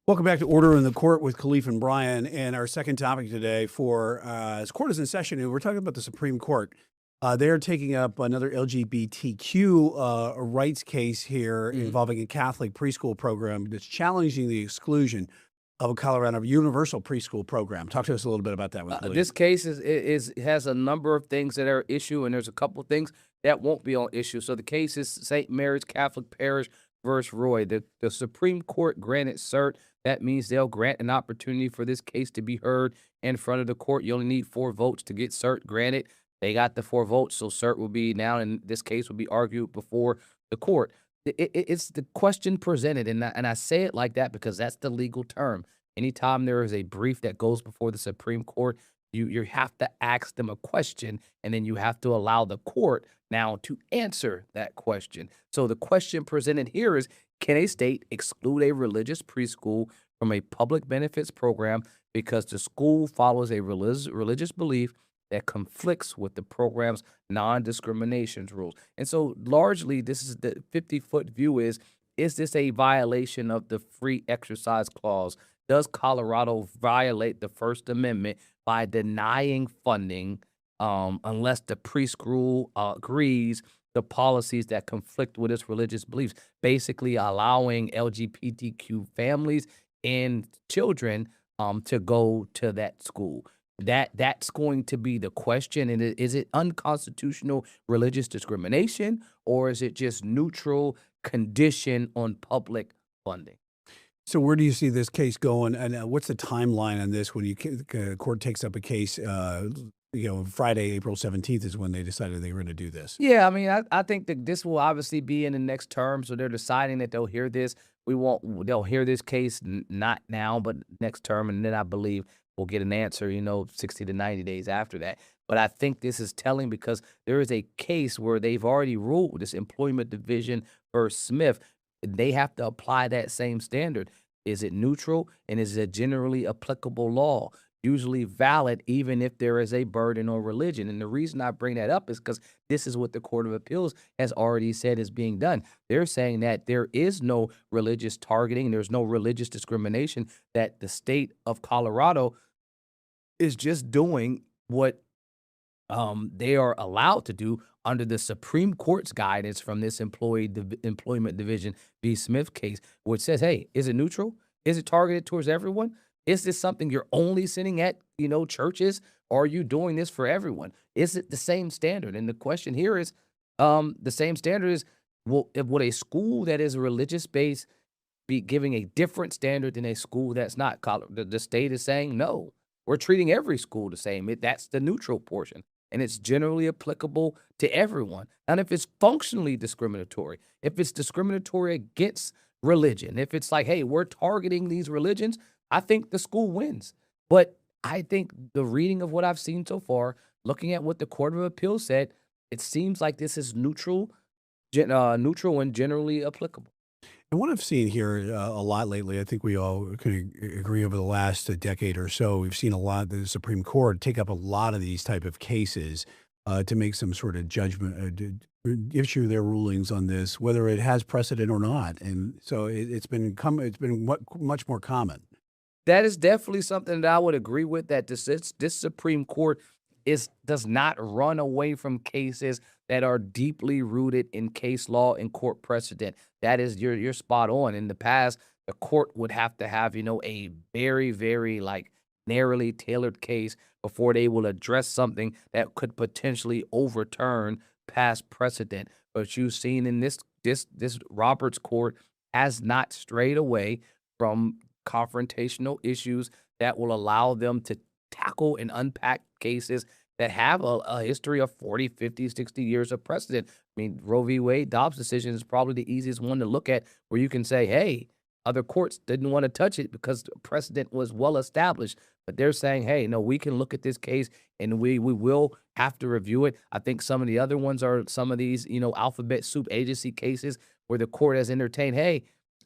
Welcome back to Order in the Court with Khalif and Brian. And our second topic today for as court is in session, and we're talking about the Supreme Court. They're taking up another LGBTQ rights case here involving a Catholic preschool program that's challenging the exclusion of a Colorado universal preschool program. Talk to us a little bit about that one, Khalif. This case has a number of things that are issue, and there's a couple of things that won't be on issue. So the case is St. Mary's Catholic Parish versus Roy. The Supreme Court granted cert. That means they'll grant an opportunity for this case to be heard in front of the court. You only need 4 votes to get cert granted. They got the 4 votes, so cert will be now, and this case will be argued before the court. It's the question presented, and I say it like that because that's the legal term. Anytime there is a brief that goes before the Supreme Court, you have to ask them a question, and then you have to allow the court now to answer that question. So the question presented here is, can a state exclude a religious preschool from a public benefits program because the school follows a religious belief that conflicts with the program's non-discrimination rules? And so largely, this is the 50-foot view is this a violation of the free exercise clause? Does Colorado violate the First Amendment by denying funding unless the preschool agrees the policies that conflict with its religious beliefs, basically allowing LGBTQ families and children to go to that school? That's going to be the question. And is it unconstitutional religious discrimination, or is it just neutral condition on public funding? So where do you see this case going, and what's the timeline on this when court takes up a case? Friday, April 17th is when they decided they were going to do this. Yeah, I mean, I think that this will obviously be in the next term, so they're deciding that they'll hear this. They'll hear this case not now, but next term, and then I believe we'll get an answer, 60 to 90 days after that. But I think this is telling because there is a case where they've already ruled this employment division versus Smith. They have to apply that same standard. Is it neutral, and is it a generally applicable law? Usually valid even if there is a burden on religion. And the reason I bring that up is because this is what the Court of Appeals has already said is being done. They're saying that there is no religious targeting, there's no religious discrimination, that the state of Colorado is just doing what they are allowed to do under the Supreme Court's guidance from this employment division v. Smith case, which says, hey, is it neutral? Is it targeted towards everyone? Is this something you're only sitting at, churches? Or are you doing this for everyone? Is it the same standard? And the question here is, the same standard is, would a school that is religious-based be giving a different standard than a school that's not? The state is saying, no, we're treating every school the same. That's the neutral portion. And it's generally applicable to everyone. And if it's functionally discriminatory, if it's discriminatory against religion, if it's like, hey, we're targeting these religions, I think the school wins. But I think the reading of what I've seen so far, looking at what the Court of Appeals said, it seems like this is neutral and generally applicable. And what I've seen here a lot lately, I think we all could agree over the last decade or so, we've seen a lot, the Supreme Court take up a lot of these type of cases to make some sort of judgment, issue their rulings on this, whether it has precedent or not. And so it's been much more common. That is definitely something that I would agree with, that this Supreme Court does not run away from cases that are deeply rooted in case law and court precedent. That is, you're spot on. In the past, the court would have to have, a very, very narrowly tailored case before they will address something that could potentially overturn past precedent. But you've seen in this Roberts court has not strayed away from confrontational issues that will allow them to tackle and unpack cases that have a history of 40, 50, 60 years of precedent. I mean, Roe v. Wade, Dobbs decision is probably the easiest one to look at where you can say, hey, other courts didn't want to touch it because precedent was well established. But they're saying, hey, no, we can look at this case and we will have to review it. I think some of the other ones are some of these, alphabet soup agency cases where the court has entertained, hey,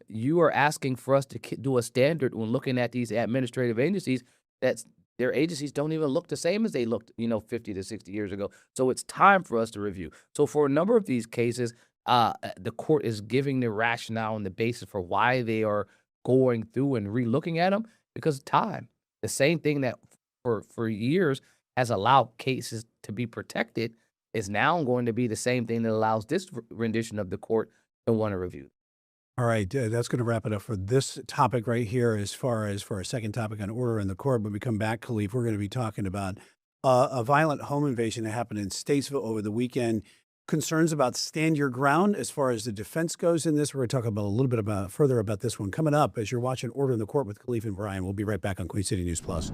you are asking for us to do a standard when looking at these administrative agencies that's their agencies don't even look the same as they looked, 50 to 60 years ago. So it's time for us to review. So for a number of these cases, the court is giving the rationale and the basis for why they are going through and relooking at them because of time. The same thing that for years has allowed cases to be protected is now going to be the same thing that allows this rendition of the court to want to review. All right, that's going to wrap it up for this topic right here. As far as for our second topic on order in the court, when we come back, Khalif, we're going to be talking about a violent home invasion that happened in Statesville over the weekend. Concerns about stand your ground as far as the defense goes in this. We're going to talk about a little bit further about this one coming up as you're watching Order in the Court with Khalif and Brian. We'll be right back on Queen City News Plus.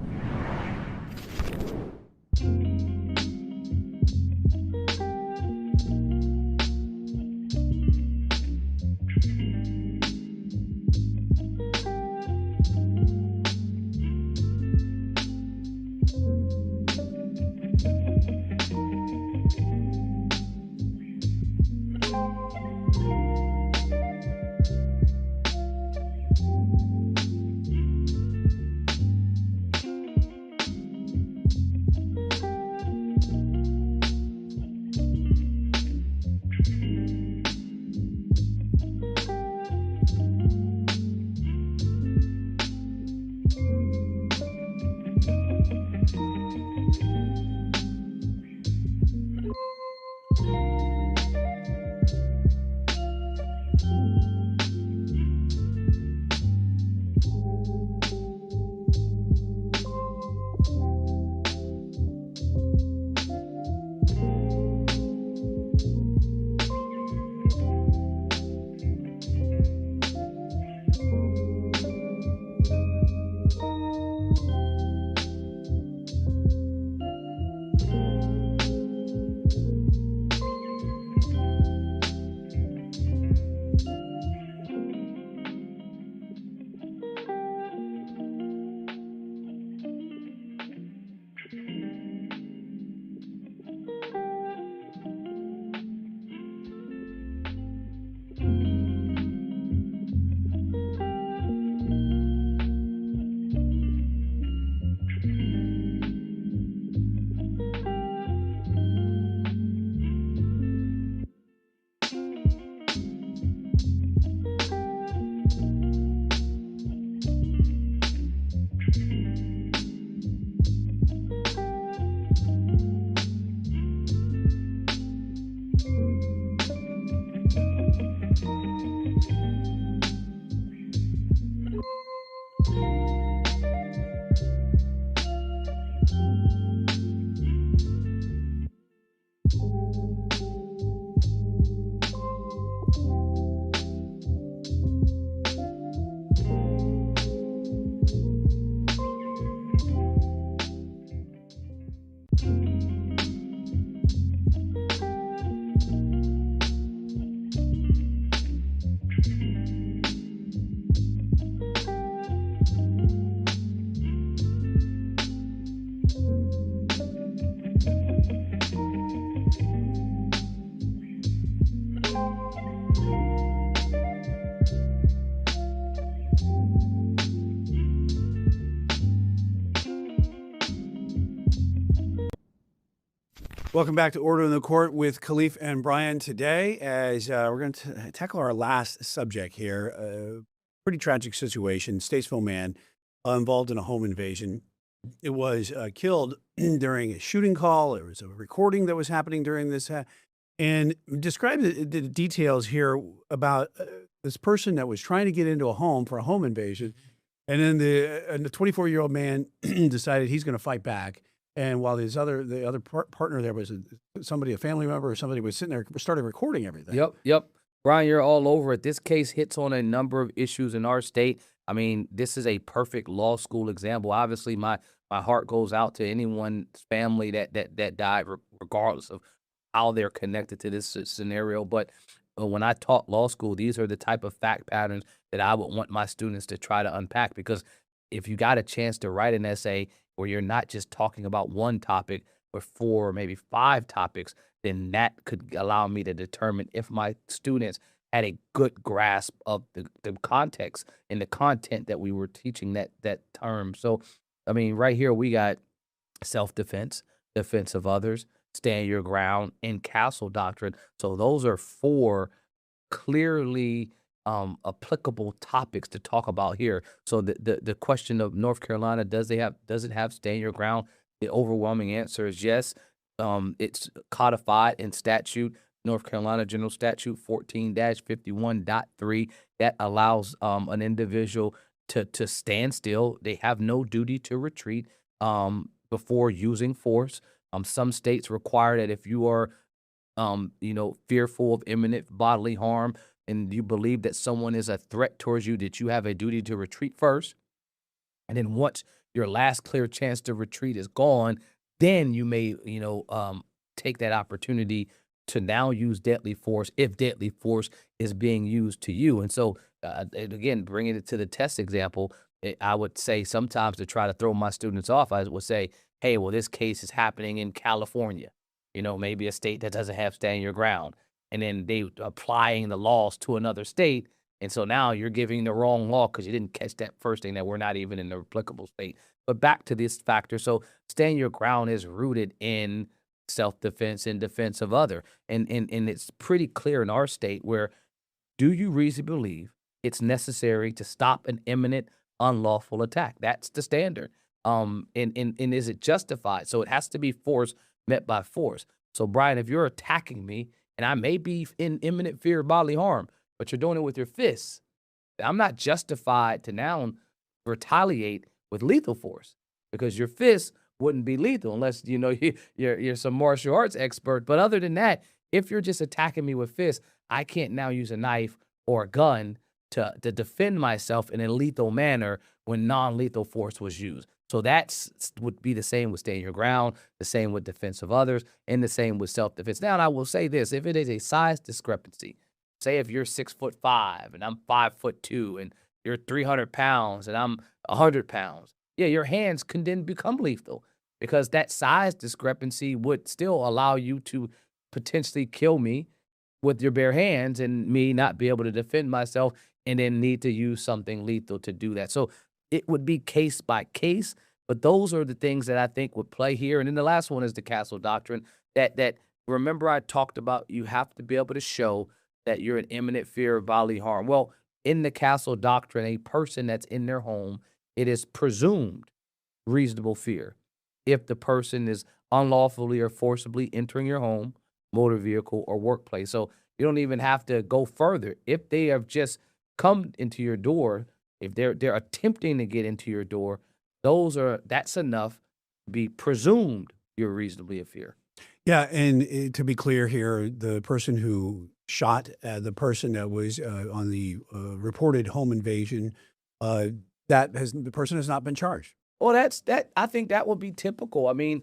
Welcome back to Order in the Court with Khalif and Brian today as we're going to tackle our last subject here. Pretty tragic situation. Statesville man involved in a home invasion. It was killed during a shooting call. There was a recording that was happening during this. And describe the details here about this person that was trying to get into a home for a home invasion. And then the 24-year-old man decided he's going to fight back. And while the other partner there was a family member or somebody was sitting there, started recording everything. Yep. Brian, you're all over it. This case hits on a number of issues in our state I mean, this is a perfect law school example. Obviously, my heart goes out to anyone's family that died, regardless of how they're connected to this scenario. But when I taught law school, these are the type of fact patterns that I would want my students to try to unpack. Because if you got a chance to write an essay where you're not just talking about one topic, but 4 or maybe 5 topics, then that could allow me to determine if my students had a good grasp of the context and the content that we were teaching that term. So, I mean, right here we got self-defense, defense of others, stand your ground, and castle doctrine. So those are 4 clearly applicable topics to talk about here. So the question of North Carolina, does it have stand your ground? The overwhelming answer is yes. It's codified in statute, North Carolina General Statute 14-51.3, that allows an individual to stand still. They have no duty to retreat before using force. Some states require that if you are fearful of imminent bodily harm and you believe that someone is a threat towards you, that you have a duty to retreat first. And then once your last clear chance to retreat is gone, then you may, take that opportunity to now use deadly force if deadly force is being used to you. And so, and again, bringing it to the test example, I would say sometimes to try to throw my students off, I would say, hey, well, this case is happening in California, maybe a state that doesn't have stand your ground. And then they applying the laws to another state. And so now you're giving the wrong law because you didn't catch that first thing, that we're not even in the applicable state. But back to this factor. So stand your ground is rooted in self-defense and defense of other. And it's pretty clear in our state where, do you reasonably believe it's necessary to stop an imminent unlawful attack? That's the standard. And is it justified? So it has to be force met by force. So Brian, if you're attacking me and I may be in imminent fear of bodily harm, but you're doing it with your fists, I'm not justified to now retaliate with lethal force, because your fists wouldn't be lethal unless you're some martial arts expert. But other than that, if you're just attacking me with fists, I can't now use a knife or a gun to defend myself in a lethal manner when non-lethal force was used. So would be the same with staying your ground, the same with defense of others, and the same with self-defense. Now, and I will say this: if it is a size discrepancy, say if you're 6'5" and I'm 5'2", and you're 300 pounds and I'm 100 pounds, yeah, your hands can then become lethal, because that size discrepancy would still allow you to potentially kill me with your bare hands and me not be able to defend myself and then need to use something lethal to do that. So it would be case by case, but those are the things that I think would play here. And then the last one is the castle doctrine, that remember I talked about, you have to be able to show that you're in imminent fear of bodily harm. Well, in the castle doctrine, a person that's in their home, it is presumed reasonable fear if the person is unlawfully or forcibly entering your home, motor vehicle, or workplace. So you don't even have to go further. If they have just come into your door, if they're attempting to get into your door, that's enough to be presumed you're reasonably in fear. Yeah, and to be clear here, the person who shot the person that was on the reported home invasion, the person has not been charged. Well, I think that would be typical. I mean,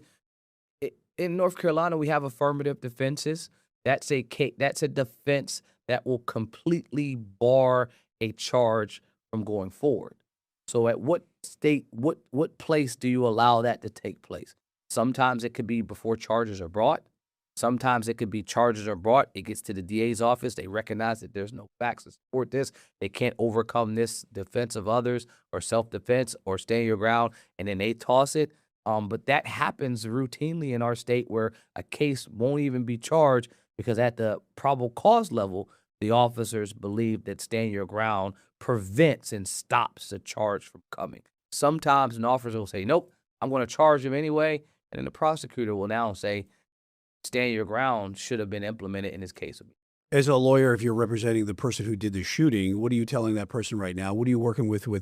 in North Carolina, we have affirmative defenses. That's a defense that will completely bar a charge from going forward. So at what place do you allow that to take place? Sometimes it could be before charges are brought. Sometimes it could be charges are brought. It gets to the DA's office. They recognize that there's no facts to support this. They can't overcome this defense of others or self-defense or stand your ground, and then they toss it. But that happens routinely in our state, where a case won't even be charged because at the probable cause level, the officers believe that stand your ground prevents and stops the charge from coming. Sometimes an officer will say, nope, I'm going to charge him anyway. And then the prosecutor will now say, stand your ground should have been implemented in this case. As a lawyer, if you're representing the person who did the shooting, what are you telling that person right now? What are you working with the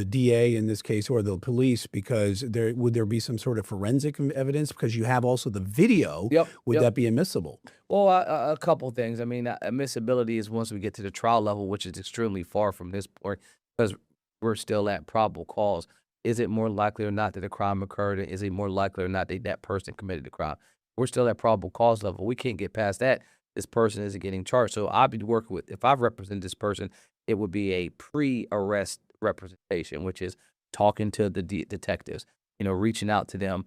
DA in this case, or the police? Because would there be some sort of forensic evidence? Because you have also the video. Yep. Would that be admissible? Well, a couple things. I mean, admissibility is once we get to the trial level, which is extremely far from this point, because we're still at probable cause. Is it more likely or not that a crime occurred? Is it more likely or not that that person committed the crime? We're still at probable cause level. We can't get past that. This person isn't getting charged. So I'll be working with, if I represent this person, it would be a pre-arrest representation, which is talking to the detectives, reaching out to them,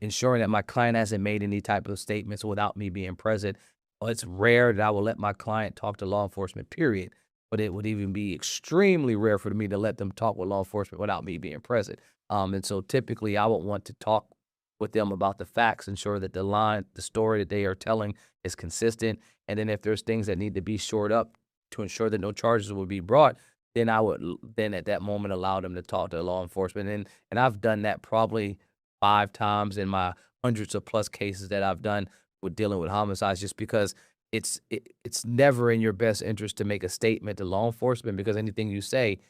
ensuring that my client hasn't made any type of statements without me being present. Well, it's rare that I will let my client talk to law enforcement, period. But it would even be extremely rare for me to let them talk with law enforcement without me being present. And so typically I would want to talk with them about the facts, ensure that the story that they are telling is consistent. And then if there's things that need to be shored up to ensure that no charges will be brought, then I would then at that moment allow them to talk to law enforcement. And I've done that probably 5 times in my hundreds of plus cases that I've done with dealing with homicides, just because it's never in your best interest to make a statement to law enforcement, because anything you say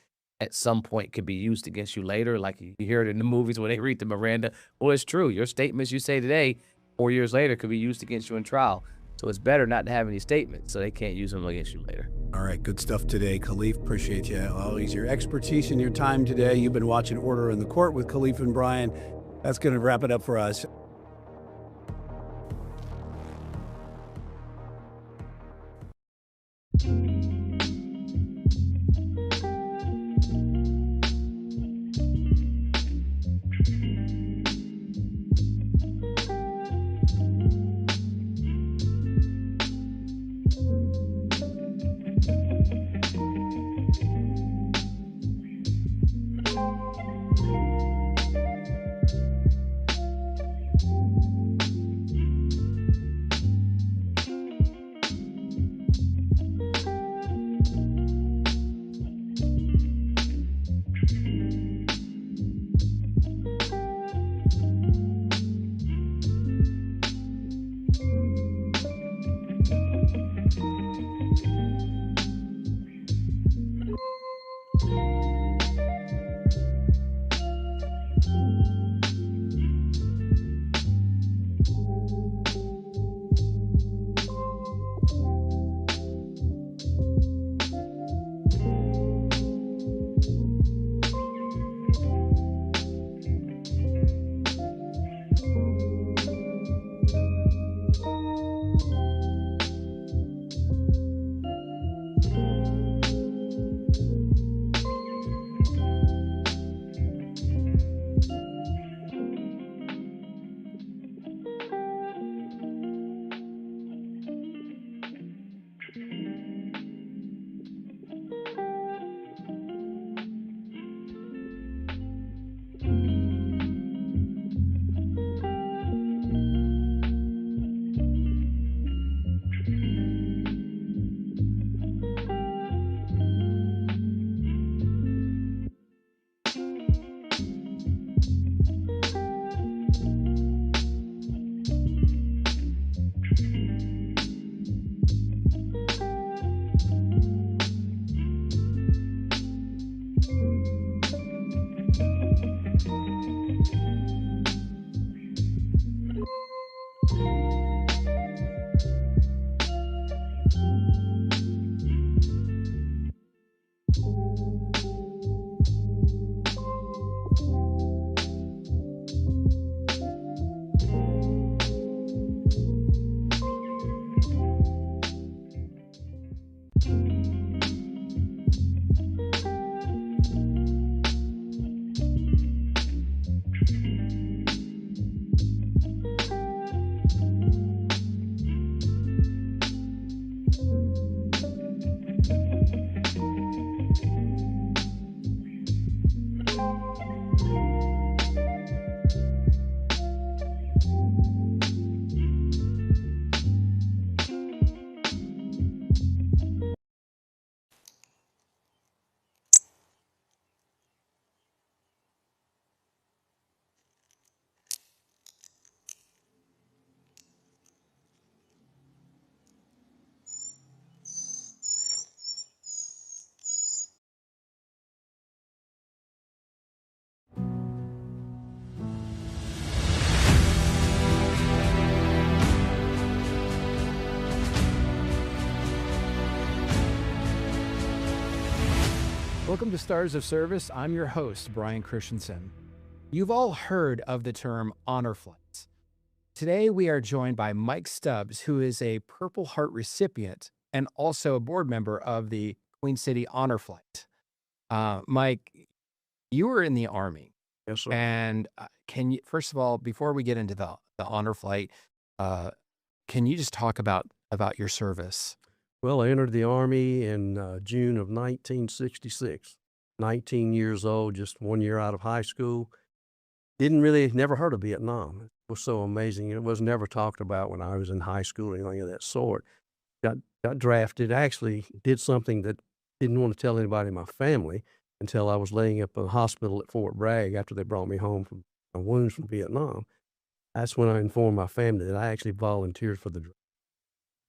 at some point could be used against you later. Like you hear it in the movies when they read the Miranda. Well, it's true. Your statements you say today, 4 years later, could be used against you in trial. So it's better not to have any statements so they can't use them against you later. All right, good stuff today, Khalif. Appreciate you. Always your expertise and your time today. You've been watching Order in the Court with Khalif and Brian. That's going to wrap it up for us. Welcome to Stars of Service. I'm your host, Brian Christensen. You've all heard of the term honor flights. Today, we are joined by Mike Stubbs, who is a Purple Heart recipient and also a board member of the Queen City Honor Flight. Mike, you were in the Army. Yes, sir. And can you, first of all, before we get into the honor flight, can you just talk about your service? Well, I entered the Army in June of 1966. 19 years old, just 1 year out of high school. Never heard of Vietnam. It was so amazing. It was never talked about when I was in high school or anything of that sort. Got drafted. Actually did something that didn't want to tell anybody in my family until I was laying up in the hospital at Fort Bragg after they brought me home from my wounds from Vietnam. That's when I informed my family that I actually volunteered for the draft.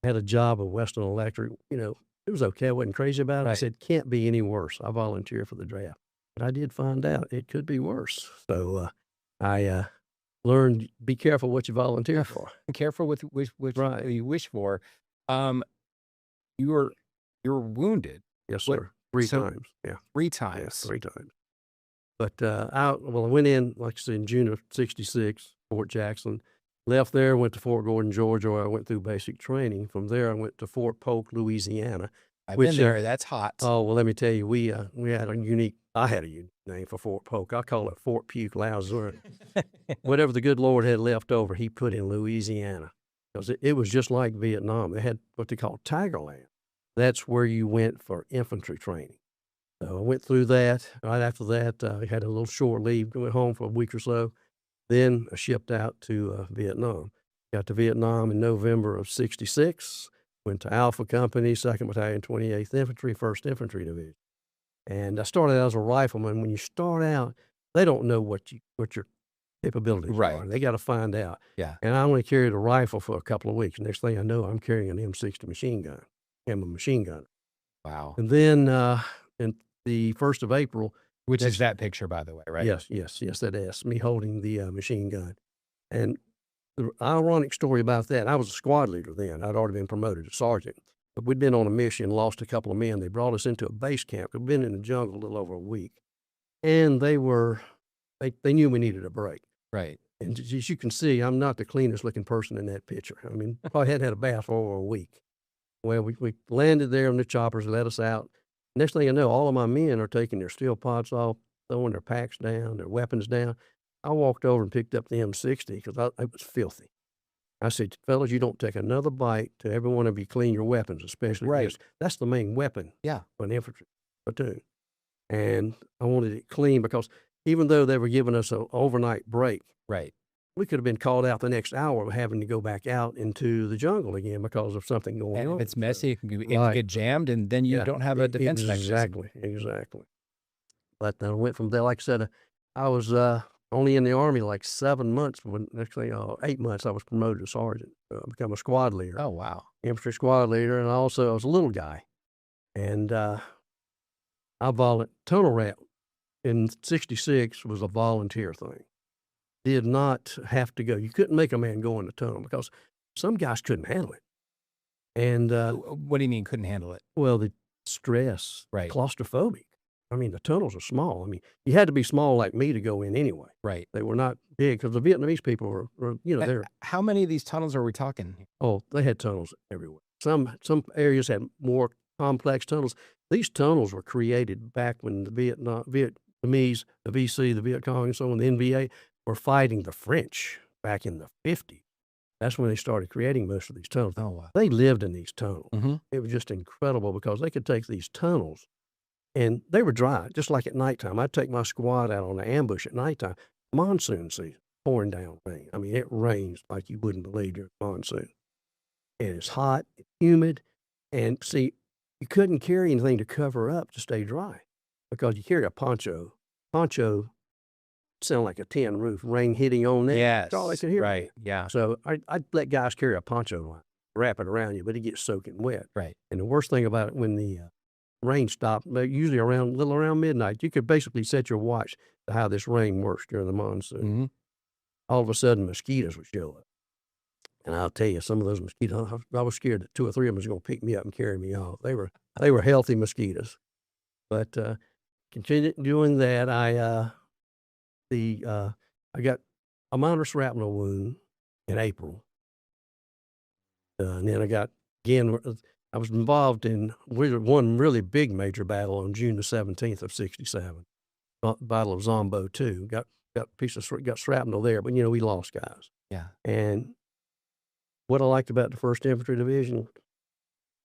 I had a job at Western Electric. It was okay. I wasn't crazy about it. I said, can't be any worse. I volunteered for the draft. But I did find out it could be worse. So I learned, be careful what you volunteer for. Careful with which Right. you wish for. You were wounded. Yes, sir. Three times. Yeah. 3 Yeah, times. 3 times. But I went in, like I said, in June of 66, Fort Jackson. Left there, went to Fort Gordon, Georgia, where I went through basic training. From there, I went to Fort Polk, Louisiana. I've been there. That's hot. Oh, well, let me tell you, I had a unique name for Fort Polk. I call it Fort Puke Lazur. Whatever the good Lord had left over, he put in Louisiana. Because it was just like Vietnam. They had what they call Tigerland. That's where you went for infantry training. So I went through that. Right after that, I had a little short leave, went home for a week or so. Then I shipped out to Vietnam. Got to Vietnam in November of 66. Went to Alpha Company, 2nd Battalion, 28th Infantry, 1st Infantry Division. And I started out as a rifleman. When you start out, they don't know what your capabilities are. They got to find out. Yeah. And I only carried a rifle for a couple of weeks. Next thing I know, I'm carrying an M60 machine gun. I'm a machine gunner. Wow. And then in the 1st of April. Which is that picture, by the way, right? Yes, that is me holding the machine gun. And the ironic story about that, I was a squad leader then. I'd already been promoted to sergeant. But we'd been on a mission, lost a couple of men. They brought us into a base camp. We'd been in the jungle a little over a week. And they knew we needed a break. Right. And as you can see, I'm not the cleanest looking person in that picture. I mean, probably hadn't had a bath for over a week. Well, we landed there and the choppers let us out. Next thing I know, all of my men are taking their steel pots off, throwing their packs down, their weapons down. I walked over and picked up the M60 because it was filthy. I said, fellas, you don't take another bite till every one of you clean your weapons, especially this. That's the main weapon for an infantry platoon. And I wanted it clean because even though they were giving us an overnight break, we could have been called out the next hour having to go back out into the jungle again because of something going on. And if it's messy, it can get jammed, and then you don't have a defense mechanism. Exactly. But I went from there, like I said, I was only in the Army like 7 months. When actually 8 months, I was promoted to sergeant, become a squad leader. Oh, wow. Infantry squad leader, and also I was a little guy. And tunnel rat in 66 was a volunteer thing. Did not have to go. You couldn't make a man go in the tunnel because some guys couldn't handle it. And what do you mean couldn't handle it? Well, the stress, Right. claustrophobic. I mean, the tunnels are small. I mean, you had to be small like me to go in anyway. Right. They were not big because the Vietnamese people were they're. How many of these tunnels are we talking? Oh, they had tunnels everywhere. Some areas had more complex tunnels. These tunnels were created back when the Vietnamese, the VC, the Viet Cong, and so on, the NVA, were fighting the French back in the 50s. That's when they started creating most of these tunnels. Oh, wow. They lived in these tunnels. Mm-hmm. It was just incredible because they could take these tunnels, and they were dry, just like at nighttime. I'd take my squad out on an ambush at nighttime. Monsoon season, pouring down rain. I mean, it rains like you wouldn't believe during monsoon. And it's hot, it's humid, and see, you couldn't carry anything to cover up to stay dry because you carry a poncho. Poncho sound like a tin roof, rain hitting on that. Yes. That's all they could hear. Right. Yeah. So I'd let guys carry a poncho, wrap it around you, but it gets soaking wet. Right. And the worst thing about it, when the rain stopped, usually around midnight, you could basically set your watch to how this rain works during the monsoon. Mm-hmm. All of a sudden, mosquitoes would show up. And I'll tell you, some of those mosquitoes, I was scared that 2 or 3 of them was going to pick me up and carry me off. They were healthy mosquitoes. But continued doing that. I got a minor shrapnel wound in April. And then I was involved in one really big major battle on June the 17th of 67, Battle of Zombo 2. Got shrapnel there, but we lost guys. Yeah. And what I liked about the 1st Infantry Division,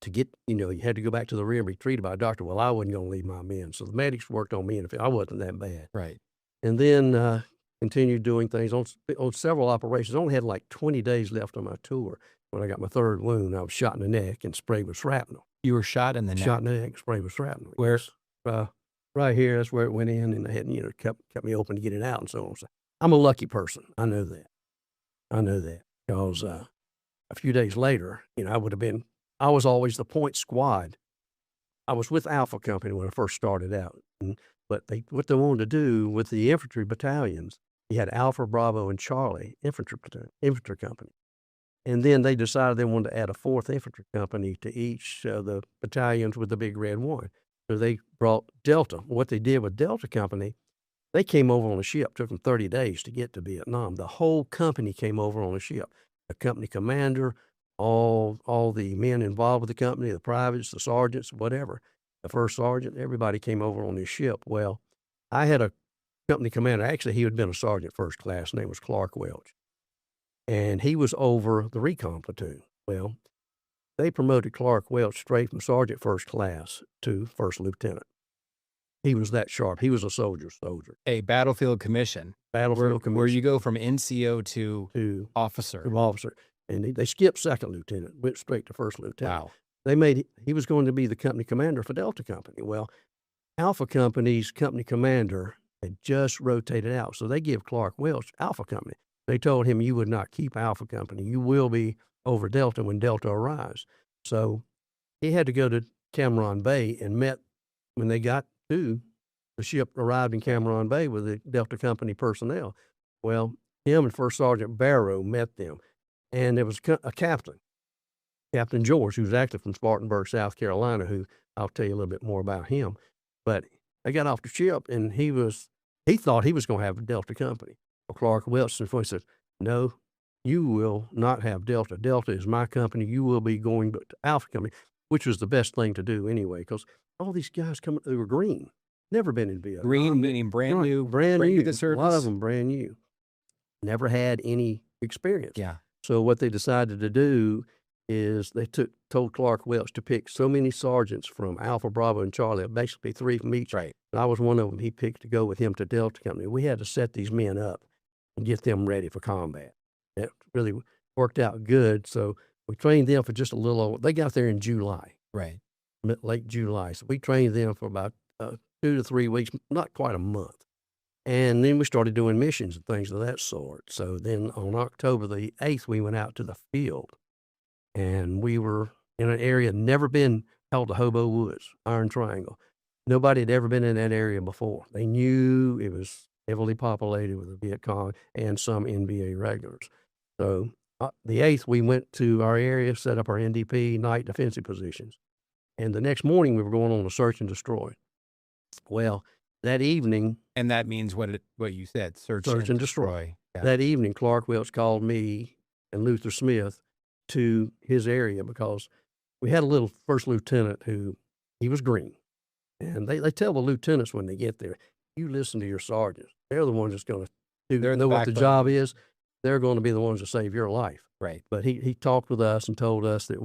to get, you had to go back to the rear and be treated by a doctor. Well, I wasn't going to leave my men. So the medics worked on me, and I wasn't that bad. Right. And then continued doing things on several operations. I only had like 20 days left on my tour when I got my 3rd wound. I was shot in the neck and sprayed with shrapnel. You were shot in the neck? Shot in the neck, sprayed with shrapnel. Where? Right here. That's where it went in, and they had, kept me open to get it out and so on. So I'm a lucky person. I know that. Because a few days later, I was always the point squad. I was with Alpha Company when I first started out. But what they wanted to do with the infantry battalions, you had Alpha, Bravo, and Charlie infantry company. And then they decided they wanted to add a 4th infantry company to each of the battalions with the big red one. So they brought Delta. What they did with Delta Company, they came over on a ship. Took them 30 days to get to Vietnam. The whole company came over on a ship. The company commander, all the men involved with the company, the privates, the sergeants, whatever, the 1st sergeant, everybody came over on this ship. Well, I had a company commander. Actually, he had been a sergeant 1st class. His name was Clark Welch. And he was over the recon platoon. Well, they promoted Clark Welch straight from sergeant 1st class to 1st lieutenant. He was that sharp. He was a soldier. A battlefield commission. Commission. Where you go from NCO to officer. To officer. And they skipped 2nd lieutenant, went straight to 1st lieutenant. Wow. He was going to be the company commander for Delta Company. Well, Alpha Company's company commander had just rotated out. So they give Clark Welch Alpha Company. They told him, you would not keep Alpha Company. You will be over Delta when Delta arrives. So he had to go to Cameron Bay and met when they got to the ship arrived in Cameron Bay with the Delta Company personnel. Well, him and 1st Sergeant Barrow met them. And there was a captain, Captain George, who was actually from Spartanburg, South Carolina, who I'll tell you a little bit more about him. But they got off the ship, and he thought he was going to have a Delta Company. Well, Clark Welch said, no, you will not have Delta. Delta is my company. You will be going to Alpha Company, which was the best thing to do anyway, because all these guys they were green, never been in Vietnam. Green meaning brand new. Brand new. To service. A lot of them brand new. Never had any experience. Yeah. So what they decided to do is they told Clark Welch to pick so many sergeants from Alpha, Bravo, and Charlie, basically 3 from each. Right. And I was one of them he picked to go with him to Delta Company. We had to set these men up and get them ready for combat. It really worked out good. So we trained them for just a little over. They got there in July. Right. Late July. So we trained them for about 2 to 3 weeks, not quite a month. And then we started doing missions and things of that sort. So then on October the 8th, we went out to the field. And we were in an area never been called the Hobo Woods, Iron Triangle. Nobody had ever been in that area before. They knew it was heavily populated with the Viet Cong and some NVA regulars. So the 8th, we went to our area, set up our NDP night defensive positions. And the next morning, we were going on a search and destroy. Well, that evening... And that means what you said, search and destroy. Yeah. That evening, Clark Welch called me and Luther Smith to his area because we had a little 1st lieutenant who, he was green. And they tell the lieutenants when they get there, you listen to your sergeants. They're the ones that's going to know what the job is. They're going to be the ones to save your life. Right. But he talked with us and told us that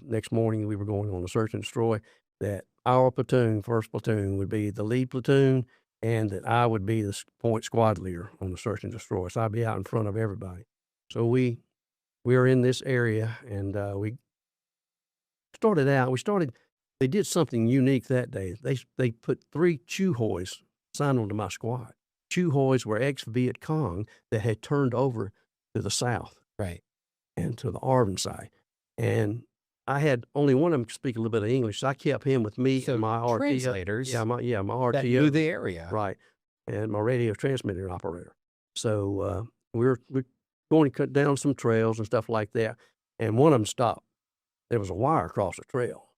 next morning we were going on a search and destroy, that our platoon, 1st platoon, would be the lead platoon, and that I would be the point squad leader on the search and destroy. So I'd be out in front of everybody. So we were in this area, and we started out. They did something unique that day. They put 3 Chew Hoys signed onto my squad. Chew Hoys were ex-Viet Cong that had turned over to the south. Right. And to the Arvin side. And I had only one of them speak a little bit of English, so I kept him with me and my RTO. Translators. My RTO. That knew the area. Right. And my radio transmitter operator. So we're going to cut down some trails and stuff like that. And one of them stopped. There was a wire across the trail.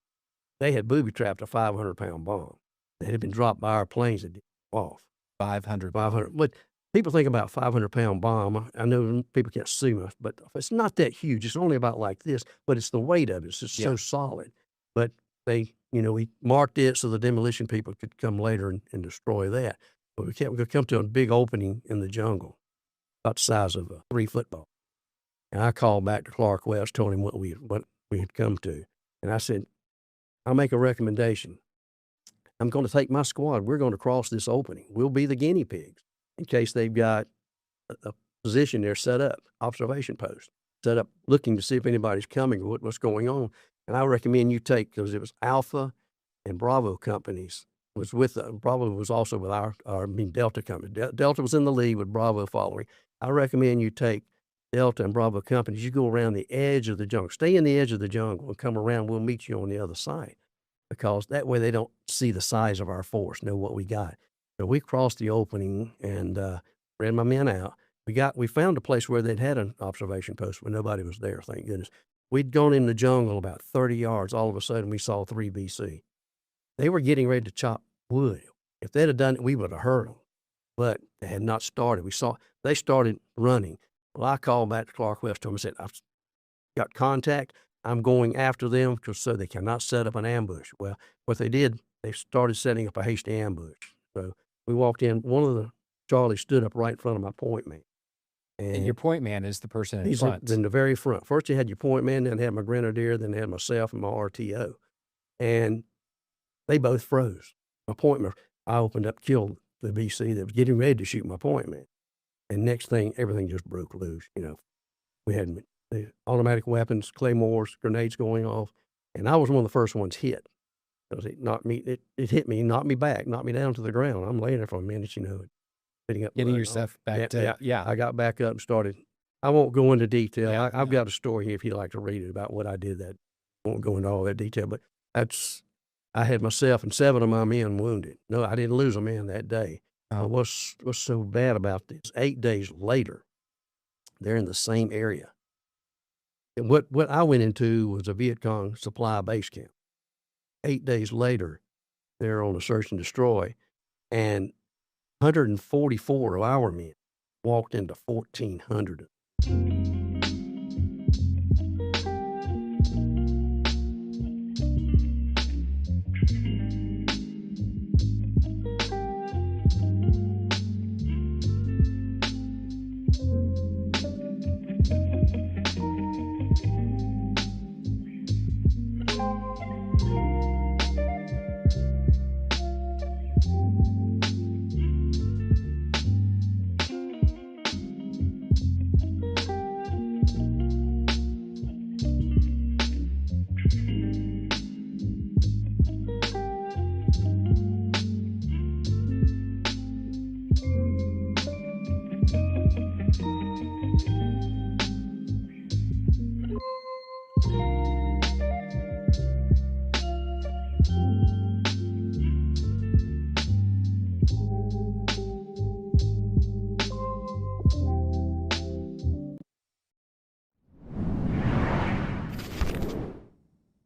They had booby trapped a 500-pound bomb. that had been dropped by our planes that didn't go off. 500. 500. But people think about 500-pound bomb. I know people can't see much, but it's not that huge. It's only about like this, but it's the weight of it. It's just so solid. But we marked it so the demolition people could come later and destroy that. But we come to a big opening in the jungle, about the size of a 3 football. And I called back to Clark West, told him what we had come to. And I said, I'll make a recommendation. I'm going to take my squad. We're going to cross this opening. We'll be the guinea pigs in case they've got a position there set up, observation post, set up looking to see if anybody's coming or what's going on. And I recommend you take, because it was Alpha and Bravo companies, Bravo was also with our Delta company. Delta was in the lead with Bravo following. I recommend you take Delta and Bravo companies. You go around the edge of the jungle. Stay in the edge of the jungle and come around. We'll meet you on the other side, because that way they don't see the size of our force, know what we got. So we crossed the opening and ran my men out. We found a place where they'd had an observation post where nobody was there, thank goodness. We'd gone in the jungle about 30 yards. All of a sudden, we saw 3 BC. They were getting ready to chop wood. If they'd have done it, we would have heard them. But they had not started. They started running. Well, I called back to Clark West to him and said, I've got contact. I'm going after them so they cannot set up an ambush. Well, what they did, they started setting up a hasty ambush. So we walked in. One of the Charlies stood up right in front of my point man. And your point man is the person in he's front. in the very front. First you had your point man, then had my grenadier, then they had myself and my RTO. And they both froze. My point man, I opened up, killed the BC that was getting ready to shoot my point man. And next thing, everything just broke loose. We had the automatic weapons, claymores, grenades going off. And I was one of the first ones hit. Because it knocked me, it hit me, knocked me back, knocked me down to the ground. I'm laying there for a minute, picking up Getting blood. yourself back to, I got back up and started. I won't go into detail. I've got a story here if you'd like to read it about what I did. That I won't go into all that detail, but I had myself and 7 of my men wounded. No, I didn't lose a man that day. What's so bad about this? 8 days later, they're in the same area. And what I went into was a Viet Cong supply base camp. 8 days later, they're on a search and destroy, and 144 of our men walked into 1,400.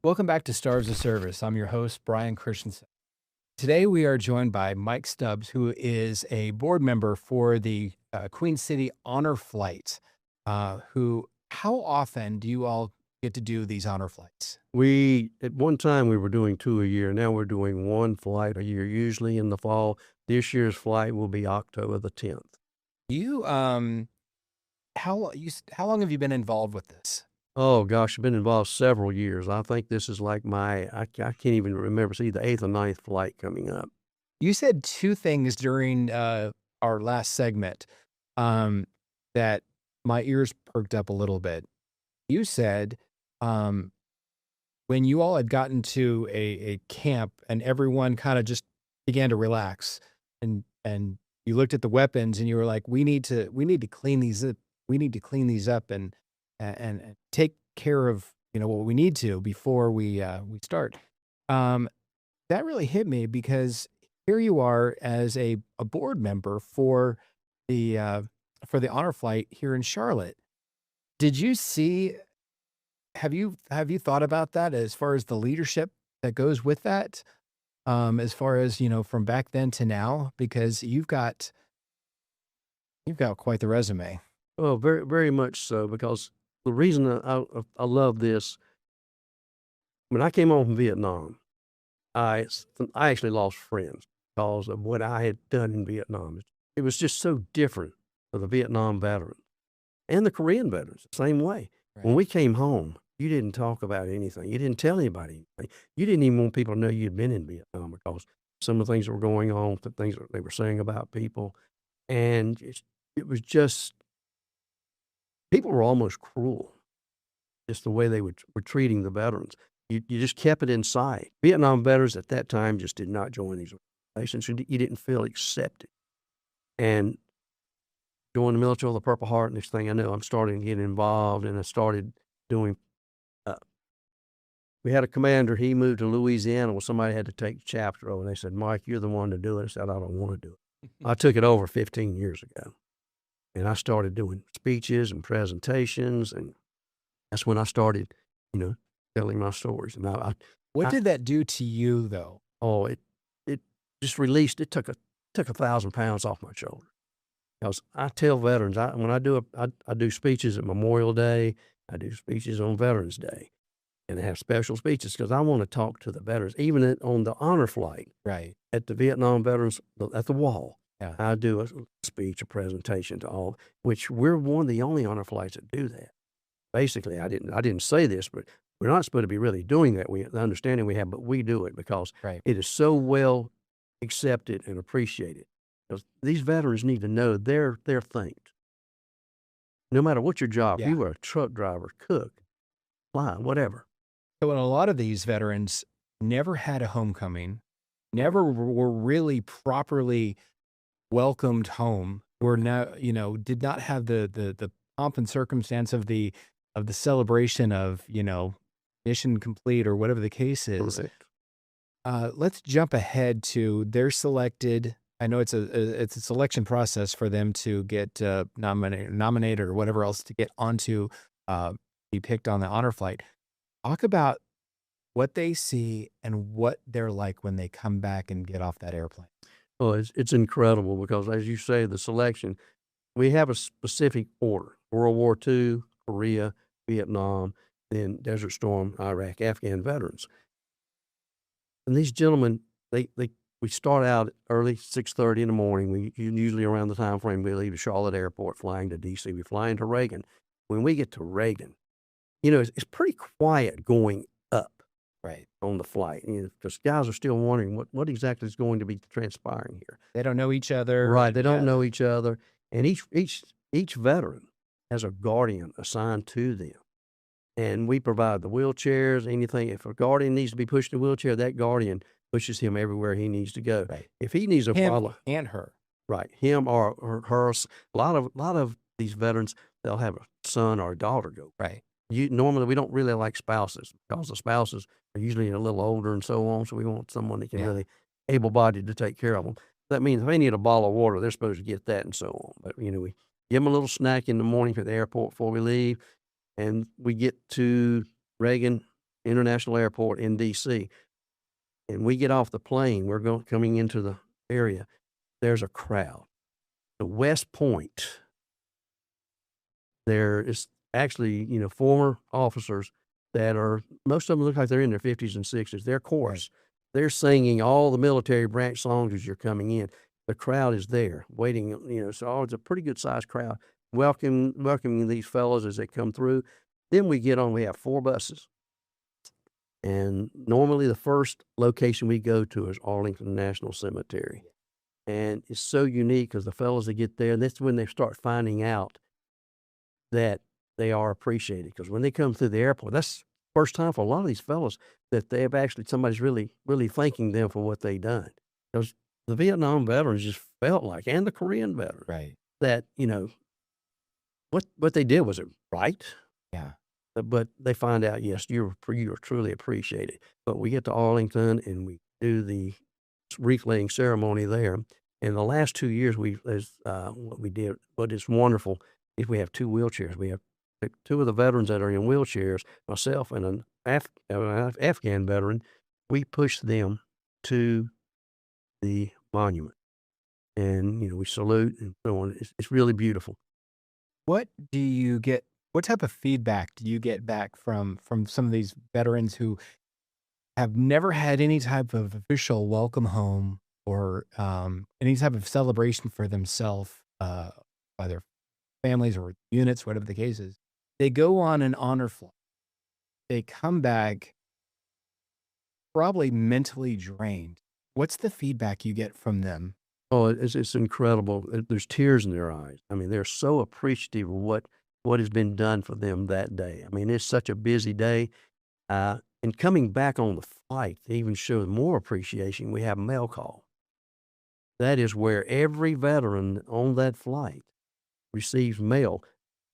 Welcome back to Stars of Service. I'm your host, Brian Christensen. Today we are joined by Mike Stubbs, who is a board member for the Queen City Honor Flight. How often do you all get to do these honor flights? At one time we were doing 2 a year. Now we're doing 1 flight a year, usually in the fall. This year's flight will be October the 10th. How long have you been involved with this? Oh gosh, I've been involved several years. I think this is like I can't even remember. It's either 8th or 9th flight coming up. You said 2 things during our last segment that my ears perked up a little bit. You said when you all had gotten to a camp and everyone kind of just began to relax and you looked at the weapons and you were like, we need to clean these up. We need to clean these up and take care of what we need to before we start. That really hit me because here you are as a board member for the honor flight here in Charlotte. Did you see? Have you thought about that as far as the leadership that goes with that? as far as, from back then to now? Because you've got quite the resume. Oh, very, very much so. Because the reason I love this, when I came home from Vietnam, I actually lost friends because of what I had done in Vietnam. It was just so different for the Vietnam veterans and the Korean veterans, the same way. When we came home, you didn't talk about anything. You didn't tell anybody anything. You didn't even want people to know you'd been in Vietnam because some of the things that were going on, the things that they were saying about people. And it was just, people were almost cruel, just the way they were treating the veterans. You just kept it inside. Vietnam veterans at that time just did not join these organizations. You didn't feel accepted. And joined the military with the Purple Heart. Next thing I know, I'm starting to get involved, and I started doing. We had a commander. He moved to Louisiana. Well, somebody had to take the chapter over. And they said, "Mike, you're the one to do it." I said, "I don't want to do it." I took it over 15 years ago, and I started doing speeches and presentations, and that's when I started, telling my stories. And What did that do to you, though? Oh, it just released. It took 1,000 pounds off my shoulder. Because I tell veterans, when I do speeches at Memorial Day, I do speeches on Veterans Day, and I have special speeches because I want to talk to the veterans, even on the honor flight, right, at the Vietnam veterans at the wall. Yeah. I do a speech, a presentation to all, which we're one of the only honor flights that do that. Basically, I didn't say this, but we're not supposed to be really doing that. The understanding we have, but we do it because it is so well accepted and appreciated. Because these veterans need to know they're thanked. No matter what your job, you were a truck driver, cook, fly, whatever. So, a lot of these veterans never had a homecoming, never were really properly welcomed home, were now, did not have the pomp and circumstance of the celebration of, mission complete or whatever the case is. Let's jump ahead to they're selected. I know it's a selection process for them to get nominated or whatever else to get onto be picked on the honor flight. Talk about what they see and what they're like when they come back and get off that airplane. Well, it's incredible because, as you say, the selection, we have a specific order: World War II, Korea, Vietnam, then Desert Storm, Iraq, Afghan veterans. And these gentlemen, we start out early, 6:30 in the morning. We usually around the time frame we leave the Charlotte airport, flying to D.C. We fly into Reagan. When we get to Reagan, it's pretty quiet going up on the flight, because guys are still wondering what exactly is going to be transpiring here. They don't know each other. Right, they don't know each other. And each veteran has a guardian assigned to them. And we provide the wheelchairs, anything. If a guardian needs to be pushed in a wheelchair, that guardian pushes him everywhere he needs to go. Right. If he needs a follow, and her, right, him or her. A lot of these veterans, they'll have a son or a daughter go. Right. Normally we don't really like spouses because the spouses are usually a little older and so on. So we want someone that can really able-bodied to take care of them. That means if they need a bottle of water, they're supposed to get that and so on. But we give them a little snack in the morning for the airport before we leave, and we get to Reagan International Airport in D.C. And we get off the plane. We're coming into the area. There's a crowd. The West Point. There is actually, former officers that are, most of them look like they're in their 50s and 60s. They're chorus. They're singing all the military branch songs as you're coming in. The crowd is there waiting, so it's a pretty good sized crowd welcoming these fellows as they come through. Then we have 4 buses. And normally the first location we go to is Arlington National Cemetery. And it's so unique because the fellows that get there, that's when they start finding out that they are appreciated. Because when they come through the airport, that's the first time for a lot of these fellows that they have actually, somebody's really, really thanking them for what they've done. Because the Vietnam veterans just felt like, and the Korean veterans, that, what they did, was it right? Yeah. But they find out, yes, you are truly appreciated. But we get to Arlington and we do the wreath laying ceremony there. And the last 2 years, what we did, what is wonderful, is we have 2 wheelchairs. We have 2 of the veterans that are in wheelchairs, myself and an Afghan veteran. We push them to the monument. And, we salute and so on. It's really beautiful. What do you get? What type of feedback do you get back from some of these veterans who have never had any type of official welcome home or any type of celebration for themselves by their families or units, whatever the case is? They go on an honor flight. They come back probably mentally drained. What's the feedback you get from them? Oh, it's incredible. There's tears in their eyes. I mean, they're so appreciative of what has been done for them that day. I mean, it's such a busy day. And coming back on the flight, to even show more appreciation, we have mail call. That is where every veteran on that flight receives mail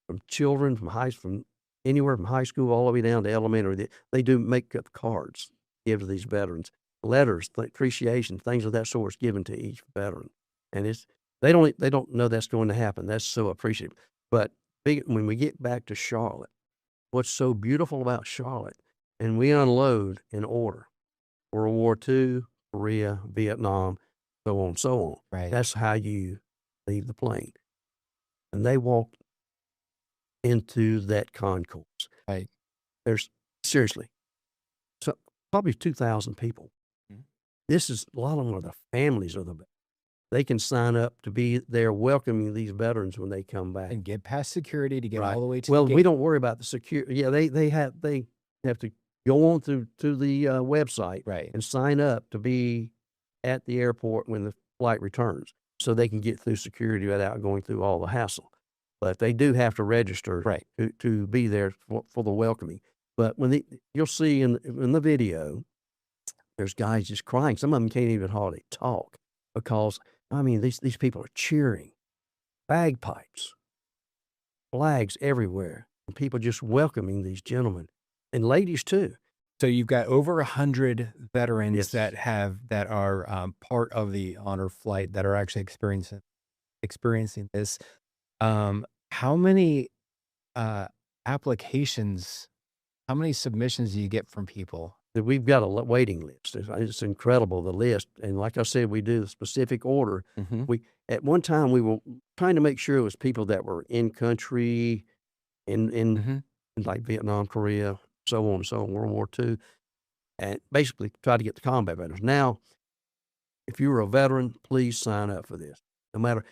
from children, from anywhere from high school all the way down to elementary. They do make up cards, give to these veterans, letters, appreciation, things of that sort is given to each veteran. And they don't know that's going to happen. That's so appreciative. But when we get back to Charlotte, what's so beautiful about Charlotte, and we unload in order, World War II, Korea, Vietnam, so on and so on. Right. That's how you leave the plane. And they walk into that concourse. Right. There's, seriously, probably 2,000 people. This is, a lot of them are the families of the veterans. They can sign up to be there welcoming these veterans when they come back. And get past security to get Right. all the way to Well, the we gate. don't worry about the security. Yeah, they have to go on to the website Right. and sign up to be at the airport when the flight returns, so they can get through security without going through all the hassle. But they do have to register Right. to be there for the welcoming. But you'll see in the video, there's guys just crying. Some of them can't even hardly talk because, I mean, these people are cheering, bagpipes, flags everywhere, and people just welcoming these gentlemen and ladies too. So you've got over 100 veterans Yes. that are part of the honor flight that are actually experiencing this. How many applications? How many submissions do you get from people? We've got a waiting list. It's incredible, the list. And like I said, we do the specific order. At one time, we were trying to make sure it was people that were in country, in like Vietnam, Korea, so on and so on, World War II, and basically try to get the combat veterans. Now, if you were a veteran, please sign up for this. No matter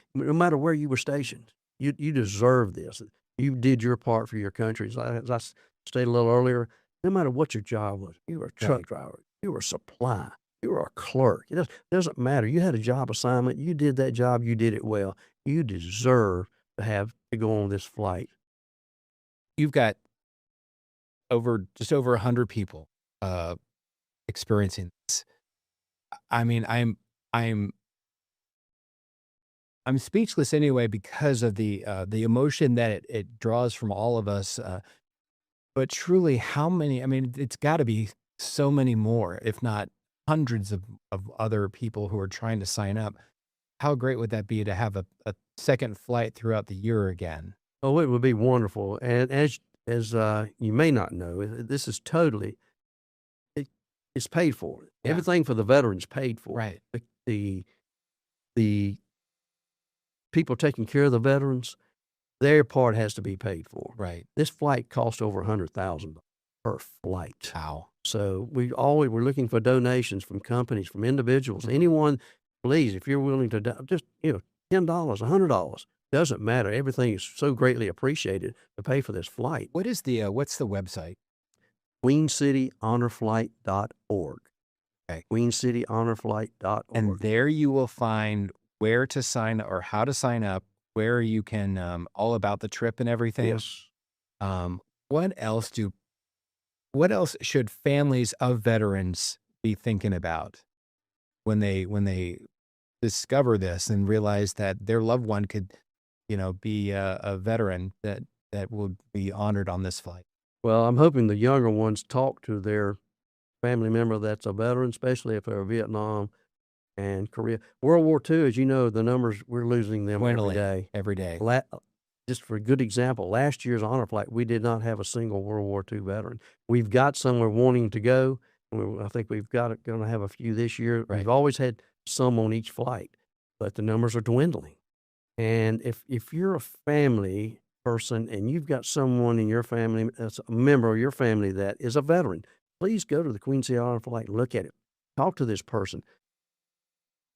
where you were stationed, you deserve this. You did your part for your country. As I stated a little earlier, no matter what your job was, you were a truck driver, you were a supply, you were a clerk. It doesn't matter. You had a job assignment. You did that job. You did it well. You deserve to go on this flight. You've got just over 100 people experiencing this. I mean, I'm speechless anyway because of the emotion that it draws from all of us. But truly, how many? I mean, it's got to be so many more, if not hundreds of other people who are trying to sign up. How great would that be to have a second flight throughout the year again? Oh, it would be wonderful. And as you may not know, this is totally, it's paid for. Yeah. Everything for the veterans paid for. Right. The people taking care of the veterans, their part has to be paid for. Right. This flight cost over $100,000 per flight. Wow. So we're looking for donations from companies, from individuals, anyone. Please, if you're willing to just $10, $100, doesn't matter. Everything is so greatly appreciated to pay for this flight. What's the website? QueenCityHonorFlight.org. Okay. QueenCityHonorFlight.org. And there you will find where to sign or how to sign up, where you can all about the trip and everything. Yes. What else should families of veterans be thinking about when they discover this and realize that their loved one could, be a veteran that will be honored on this flight? Well, I'm hoping the younger ones talk to their family member that's a veteran, especially if they're Vietnam and Korea. World War II, as you know, the numbers, we're losing them Dwindling every day. every day. Just for a good example, last year's honor flight, we did not have a single World War II veteran. We've got some we're wanting to go, I think we've going to have a few this year. Right. We've always had some on each flight, but the numbers are dwindling. And if you're a family person and you've got someone in your family, that's a member of your family that is a veteran, please go to the Queen City Honor Flight and look at it. Talk to this person.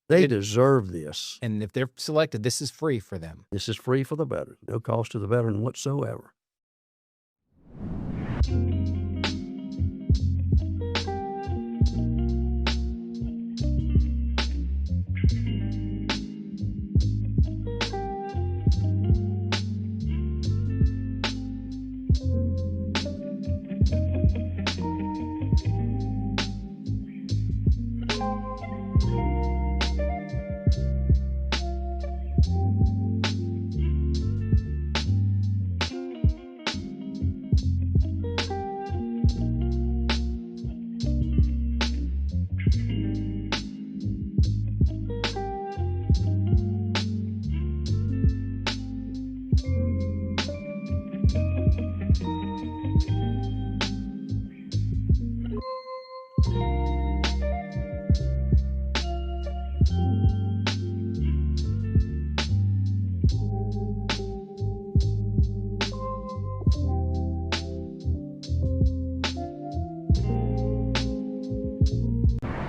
They deserve this. And if they're selected, this is free for them. This is free for the veteran. No cost to the veteran whatsoever.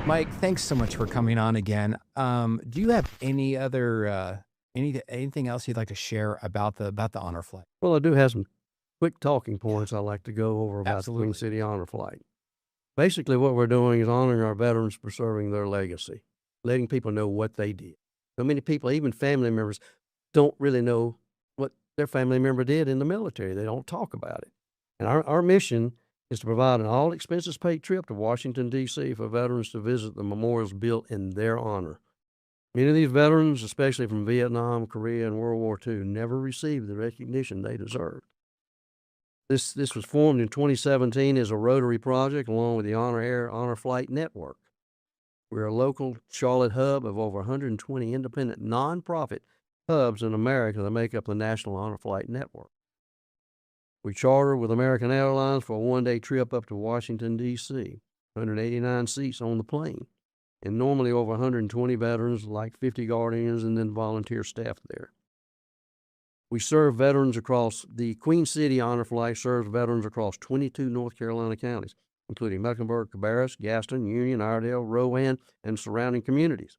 Mike, thanks so much for coming on again. Do you have any other anything else you'd like to share about the honor flight? Well, I do have some quick talking points I'd like to go over about the Queen Absolutely. City Honor Flight. Basically, what we're doing is honoring our veterans, preserving their legacy, letting people know what they did. So many people, even family members, don't really know what their family member did in the military. They don't talk about it. And our mission is to provide an all-expenses-paid trip to Washington, D.C. for veterans to visit the memorials built in their honor. Many of these veterans, especially from Vietnam, Korea, and World War II, never received the recognition they deserved. This was formed in 2017 as a Rotary project along with the Honor Air Honor Flight Network. We're a local Charlotte hub of over 120 independent nonprofit hubs in America that make up the National Honor Flight Network. We charter with American Airlines for a one-day trip up to Washington, D.C., 189 seats on the plane, and normally over 120 veterans, like 50 guardians, and then volunteer staff there. We serve veterans across the Queen City Honor Flight serves veterans across 22 North Carolina counties, including Mecklenburg, Cabarrus, Gaston, Union, Iredell, Rowan, and surrounding communities.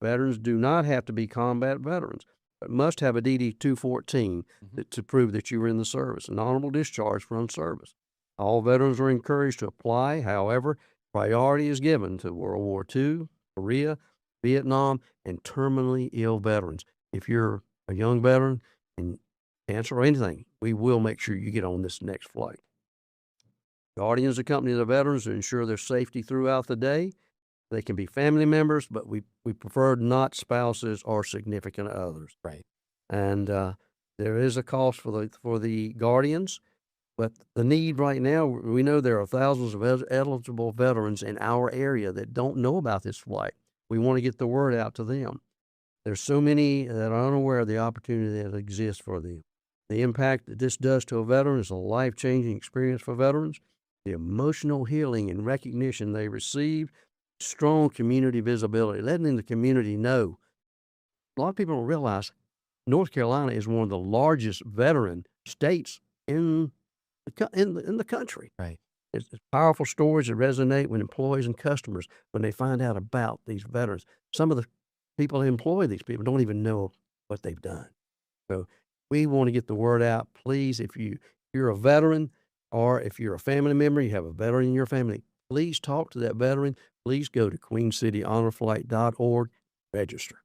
Veterans do not have to be combat veterans, but must have a DD-214 to prove that you were in the service, an honorable discharge from service. All veterans are encouraged to apply. However, priority is given to World War II, Korea, Vietnam, and terminally ill veterans. If you're a young veteran and cancer or anything, we will make sure you get on this next flight. Guardians accompany the veterans to ensure their safety throughout the day. They can be family members, but we prefer not spouses or significant others. Right. And there is a cost for the guardians, but the need right now, we know there are thousands of eligible veterans in our area that don't know about this flight. We want to get the word out to them. There's so many that are unaware of the opportunity that exists for them. The impact that this does to a veteran is a life-changing experience for veterans. The emotional healing and recognition they receive, strong community visibility, letting the community know. A lot of people don't realize North Carolina is one of the largest veteran states in the country. Right. It's powerful stories that resonate with employees and customers when they find out about these veterans. Some of the people who employ these people don't even know what they've done. So we want to get the word out. Please, if you're a veteran or if you're a family member, you have a veteran in your family, please talk to that veteran. Please go to queencityhonorflight.org, register.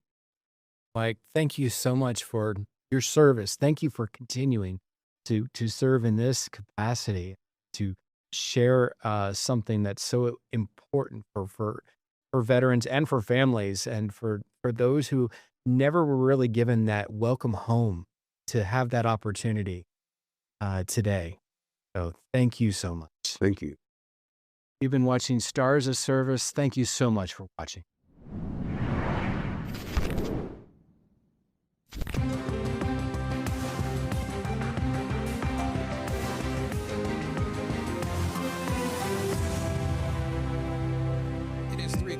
Mike, thank you so much for your service. Thank you for continuing to serve in this capacity, to share something that's so important for veterans and for families and for those who never were really given that welcome home to have that opportunity today. So thank you so much. Thank you. You've been watching Stars of Service. Thank you so much for watching.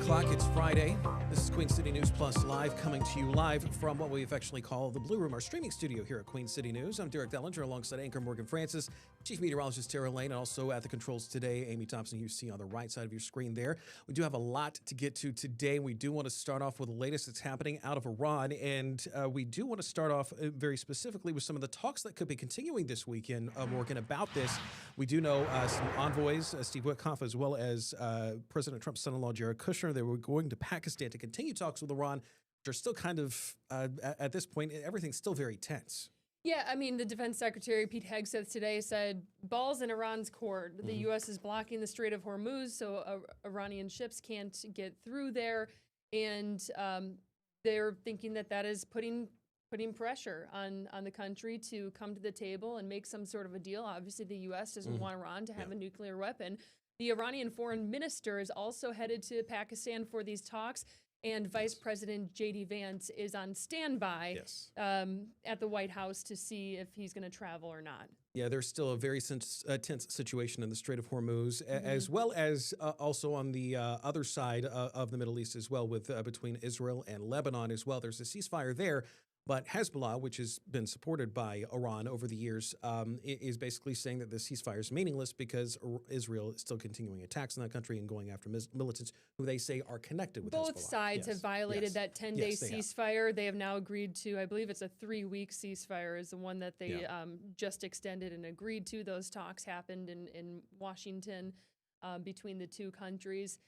o'clock. It's Friday. This is Queen City News Plus Live, coming to you live from what we affectionately call the Blue Room, our streaming studio here at Queen City News. I'm Derek Dellinger alongside anchor Morgan Francis, Chief Meteorologist Tara Lane, and also at the controls today, Amy Thompson, you see on the right side of your screen there. We do have a lot to get to today. We do want to start off with the latest that's happening out of Iran, and we do want to start off very specifically with some of the talks that could be continuing this weekend, Morgan, about this. We do know some envoys, Steve Witkoff, as well as President Trump's son-in-law, Jared Kushner. They were going to Pakistan to continue talks with Iran, which are still kind of, at this point, everything's still very tense. Yeah, I mean, the Defense Secretary, Pete Hegseth, today said, ball's in Iran's court. The U.S. is blocking the Strait of Hormuz, so Iranian ships can't get through there. And they're thinking that that is putting pressure on the country to come to the table and make some sort of a deal. Obviously, the U.S. doesn't want Iran to have a nuclear weapon. The Iranian foreign minister is also headed to Pakistan for these talks. And Vice President J.D. Vance is on standby at the White House to see if he's going to travel or not. Yeah, there's still a very tense situation in the Strait of Hormuz, as well as also on the other side of the Middle East as well, with between Israel and Lebanon as well. There's a ceasefire there. But Hezbollah, which has been supported by Iran over the years, is basically saying that the ceasefire is meaningless because Israel is still continuing attacks in that country and going after militants who they say are connected with Hezbollah. Both sides have violated that 10-day ceasefire. They have now agreed to, I believe it's a 3-week ceasefire is the one that they just extended and agreed to. Those talks happened in Washington between the two countries.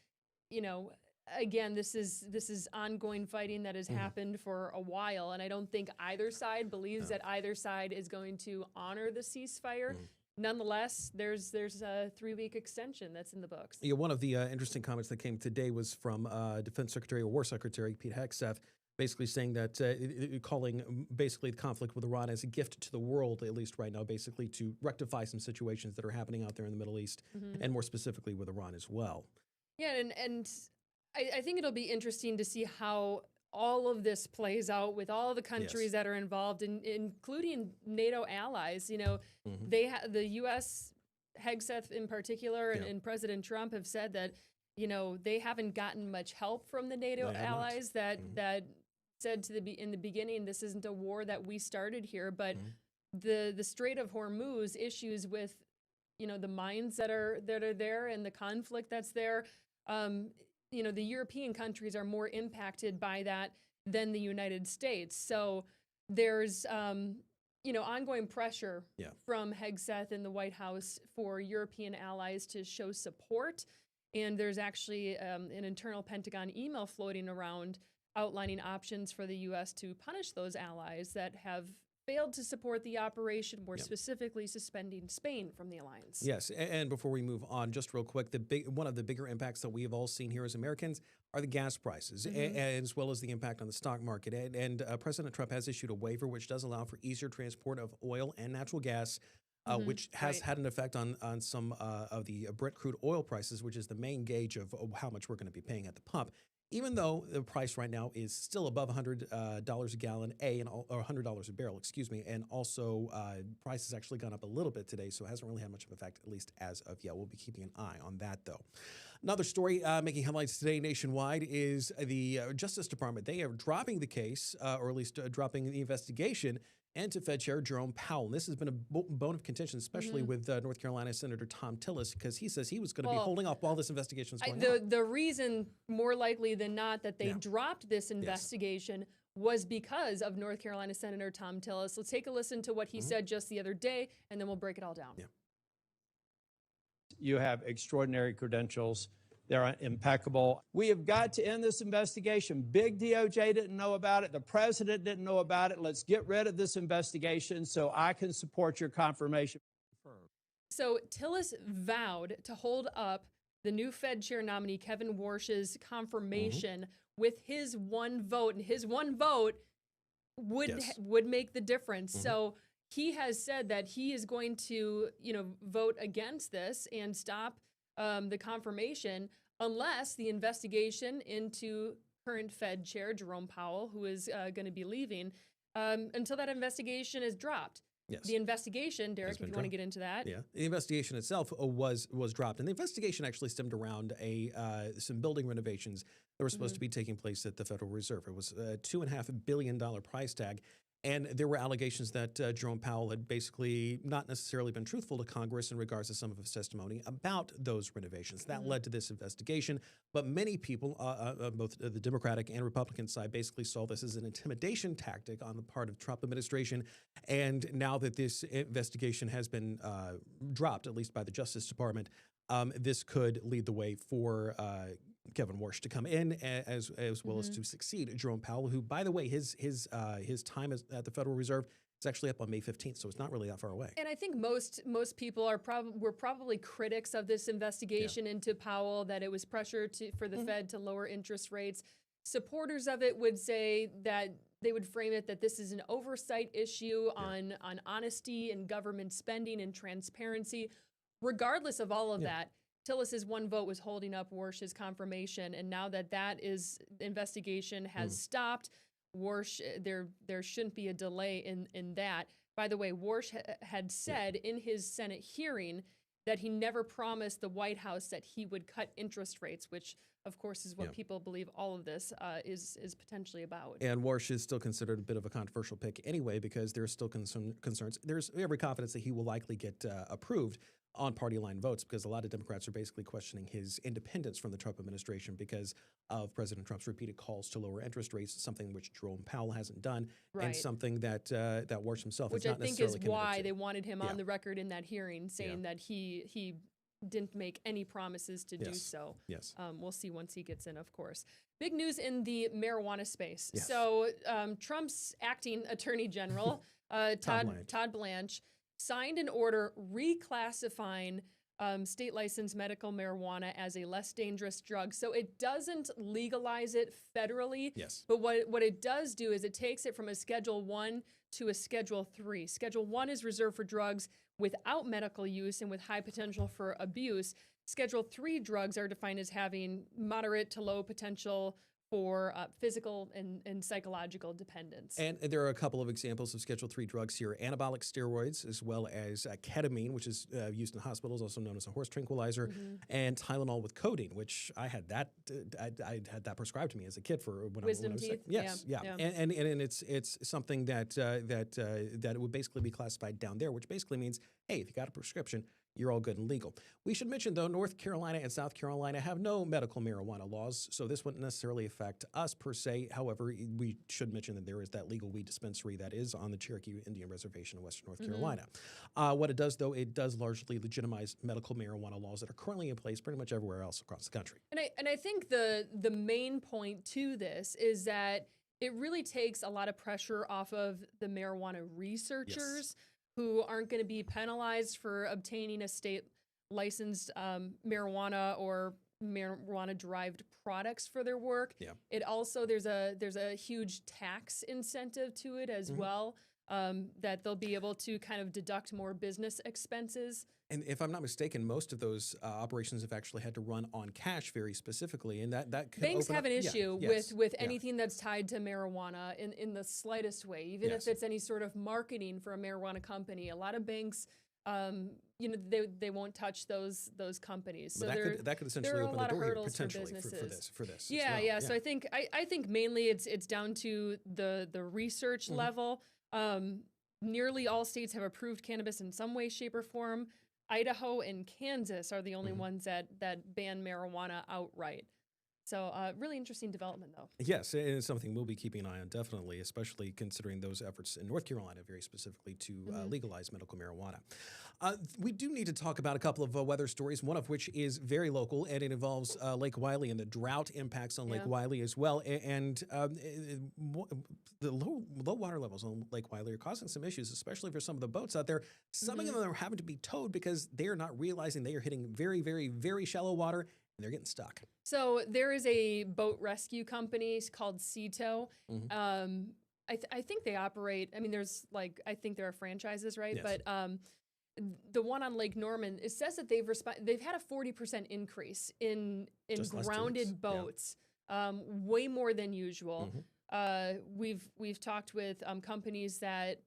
You know, again, this is ongoing fighting that has happened for a while, and I don't think either side believes that either side is going to honor the ceasefire. Nonetheless, there's a 3-week extension that's in the books. Yeah, one of the interesting comments that came today was from Defense Secretary or War Secretary Pete Hegseth, basically saying that calling basically the conflict with Iran as a gift to the world, at least right now, basically to rectify some situations that are happening out there in the Middle East, and more specifically with Iran as well. Yeah, and I think it'll be interesting to see how all of this plays out with all the countries that are involved, including NATO allies. You know, the U.S. Hegseth in particular and President Trump have said that, you know, they haven't gotten much help from the NATO allies that said in the beginning, this isn't a war that we started here, but the Strait of Hormuz issues with, you know, the mines that are there and the conflict that's there. You know, the European countries are more impacted by that than the United States. So there's, you know, ongoing pressure from Hegseth in the White House for European allies to show support. And there's actually an internal Pentagon email floating around outlining options for the U.S. to punish those allies that have failed to support the operation, more specifically suspending Spain from the alliance. Yes, and before we move on, just real quick, one of the bigger impacts that we have all seen here as Americans are the gas prices, as well as the impact on the stock market. And President Trump has issued a waiver which does allow for easier transport of oil and natural gas, which has had an effect on some of the Brent crude oil prices, which is the main gauge of how much we're going to be paying at the pump. Even though the price right now is still above $100 a gallon, or $100 a barrel, excuse me, and also price has actually gone up a little bit today, so it hasn't really had much of an effect, at least as of yet. We'll be keeping an eye on that, though. Another story making headlines today nationwide is the Justice Department. They are dropping the case, or at least dropping the investigation, into Fed Chair Jerome Powell. And this has been a bone of contention, especially with North Carolina Senator Tom Tillis, because he says he was going to be holding off while this investigation is going on. The reason, more likely than not, that they dropped this investigation was because of North Carolina Senator Tom Tillis. Let's take a listen to what he said just the other day, and then we'll break it all down. You have extraordinary credentials. They're impeccable. We have got to end this investigation. Big DOJ didn't know about it. The president didn't know about it. Let's get rid of this investigation so I can support your confirmation. So Tillis vowed to hold up the new Fed chair nominee, Kevin Warsh's confirmation with his one vote. And his one vote would make the difference. So he has said that he is going to, you know, vote against this and stop the confirmation unless the investigation into current Fed chair Jerome Powell, who is going to be leaving, until that investigation is dropped. Yes. The investigation, Derek, if you want to get into that. Yeah, the investigation itself was dropped, and the investigation actually stemmed around some building renovations that were supposed to be taking place at the Federal Reserve. It was a $2.5 billion price tag. And there were allegations that Jerome Powell had basically not necessarily been truthful to Congress in regards to some of his testimony about those renovations. That led to this investigation. But many people, both the Democratic and Republican side, basically saw this as an intimidation tactic on the part of Trump administration. And now that this investigation has been dropped, at least by the Justice Department, this could lead the way for Kevin Warsh to come in as well as to succeed Jerome Powell, who, by the way, his time at the Federal Reserve is actually up on May 15th, so it's not really that far away. And I think most people were probably critics of this investigation into Powell, that it was pressure for the Fed to lower interest rates. Supporters of it would say that they would frame it that this is an oversight issue on honesty and government spending and transparency. Regardless of all of that, Tillis's one vote was holding up Warsh's confirmation, and now that investigation has stopped, Warsh, there shouldn't be a delay in that. By the way, Warsh had said in his Senate hearing that he never promised the White House that he would cut interest rates, which of course is what people believe all of this is potentially about. And Warsh is still considered a bit of a controversial pick anyway, because there's still concerns. There's every confidence that he will likely get approved on party line votes, because a lot of Democrats are basically questioning his independence from the Trump administration because of President Trump's repeated calls to lower interest rates, something which Jerome Powell hasn't done, and something that that Warsh himself which is not I think necessarily is why committed to. they wanted him on the record in that hearing, saying that he didn't make any promises to do so. Yes. We'll see once he gets in, of course. Big news in the marijuana space. Yes. So Trump's acting attorney general, Todd Blanche, signed an order reclassifying state licensed medical marijuana as a less dangerous drug. So it doesn't legalize it federally. Yes. But what it does do is it takes it from a Schedule 1 to a Schedule 3. Schedule 1 is reserved for drugs without medical use and with high potential for abuse. Schedule 3 drugs are defined as having moderate to low potential for physical and psychological dependence. And there are a couple of examples of Schedule 3 drugs here: anabolic steroids, as well as ketamine, which is used in hospitals, also known as a horse tranquilizer, and Tylenol with codeine, which I had that I had that prescribed to me as a kid for when I was sick. Yes, yeah. And it's something that that would basically be classified down there, which basically means, hey, if you got a prescription, you're all good and legal. We should mention, though, North Carolina and South Carolina have no medical marijuana laws, so this wouldn't necessarily affect us per se. However, we should mention that there is that legal weed dispensary that is on the Cherokee Indian Reservation in Western North Carolina. What it does, though, it does largely legitimize medical marijuana laws that are currently in place pretty much everywhere else across the country. And I think the main point to this is that it really takes a lot of pressure off of the marijuana researchers who aren't going to be penalized for obtaining a state licensed marijuana or marijuana-derived products for their work. It also, there's a huge tax incentive to it as well, that they'll be able to kind of deduct more business expenses. And if I'm not mistaken, most of those operations have actually had to run on cash very specifically, and that could banks open have up, an issue with anything that's tied to marijuana in the slightest way, even if it's any sort of marketing for a marijuana company. A lot of banks, they won't touch those companies. So that could essentially open the door here potentially for this. Yeah, yeah. So I think mainly it's down to the research level. Nearly all states have approved cannabis in some way, shape, or form. Idaho and Kansas are the only ones that ban marijuana outright. So really interesting development, though. Yes, it is something we'll be keeping an eye on, definitely, especially considering those efforts in North Carolina, very specifically, to legalize medical marijuana. We do need to talk about a couple of weather stories, one of which is very local, and it involves Lake Wylie and the drought impacts on Lake Wylie as well. And the low water levels on Lake Wylie are causing some issues, especially for some of the boats out there. Some of them are having to be towed because they are not realizing they are hitting very, very, very shallow water, and they're getting stuck. So there is a boat rescue company called Seatow. I think they operate, I mean, I think there are franchises, right? Yes. But the one on Lake Norman, it says that they've had a 40% increase in grounded boats, way more than usual. We've talked with companies that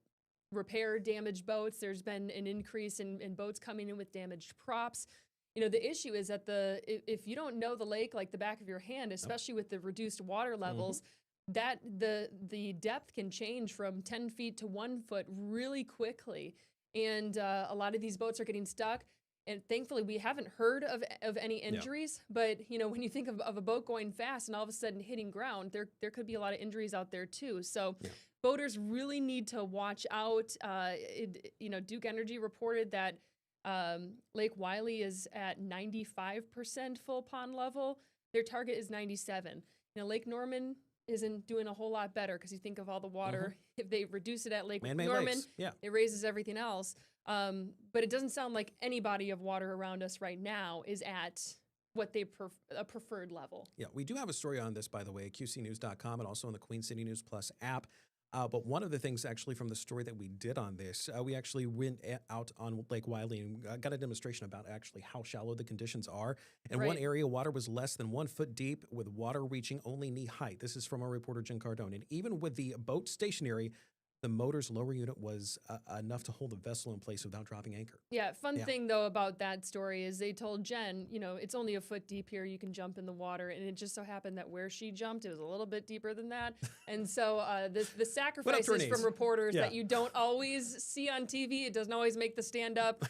repair damaged boats. There's been an increase in boats coming in with damaged props. You know, the issue is that if you don't know the lake like the back of your hand, especially with the reduced water levels, that the depth can change from 10 feet to 1 foot really quickly. And a lot of these boats are getting stuck. And thankfully, we haven't heard of any injuries. But, you know, when you think of a boat going fast and all of a sudden hitting ground, there could be a lot of injuries out there, too. So boaters really need to watch out. You know, Duke Energy reported that Lake Wylie is at 95% full pond level. Their target is 97. You know, Lake Norman isn't doing a whole lot better because you think of all the water. If they reduce it at Lake Man-made Norman, lakes. Yeah. it raises everything else. But it doesn't sound like any body of water around us right now is at what they a preferred level. Yeah, we do have a story on this, by the way, at QCnews.com and also on the Queen City News Plus app. But one of the things actually from the story that we did on this, we actually went out on Lake Wylie and got a demonstration about actually how shallow the conditions are. In one area, water was less than 1 foot deep with water reaching only knee height. This is from our reporter, Jen Cardone. And even with the boat stationary, the motor's lower unit was enough to hold the vessel in place without dropping anchor. Yeah, fun thing though about that story is they told Jen, you know, it's only a foot deep here. You can jump in the water, and it just so happened that where she jumped, it was a little bit deeper than that. And so the sacrifices from reporters that you don't always see on TV, it doesn't always make the stand up.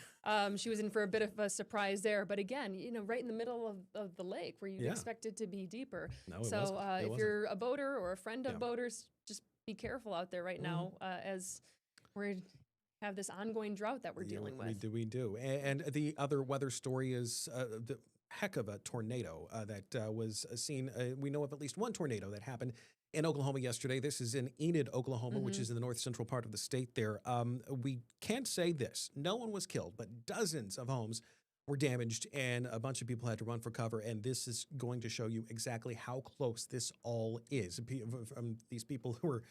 She was in for a bit of a surprise there, but again, you know, right in the middle of the lake where you'd expect it to be deeper. No, so if you're a boater or a friend of boaters, just be careful out there right now as we have this ongoing drought that we're dealing with. We do. And the other weather story is the heck of a tornado that was seen. We know of at least one tornado that happened in Oklahoma yesterday. This is in Enid, Oklahoma, which is in the north central part of the state there. We can't say this. No one was killed, but dozens of homes were damaged and a bunch of people had to run for cover. And this is going to show you exactly how close this all is. From these people who were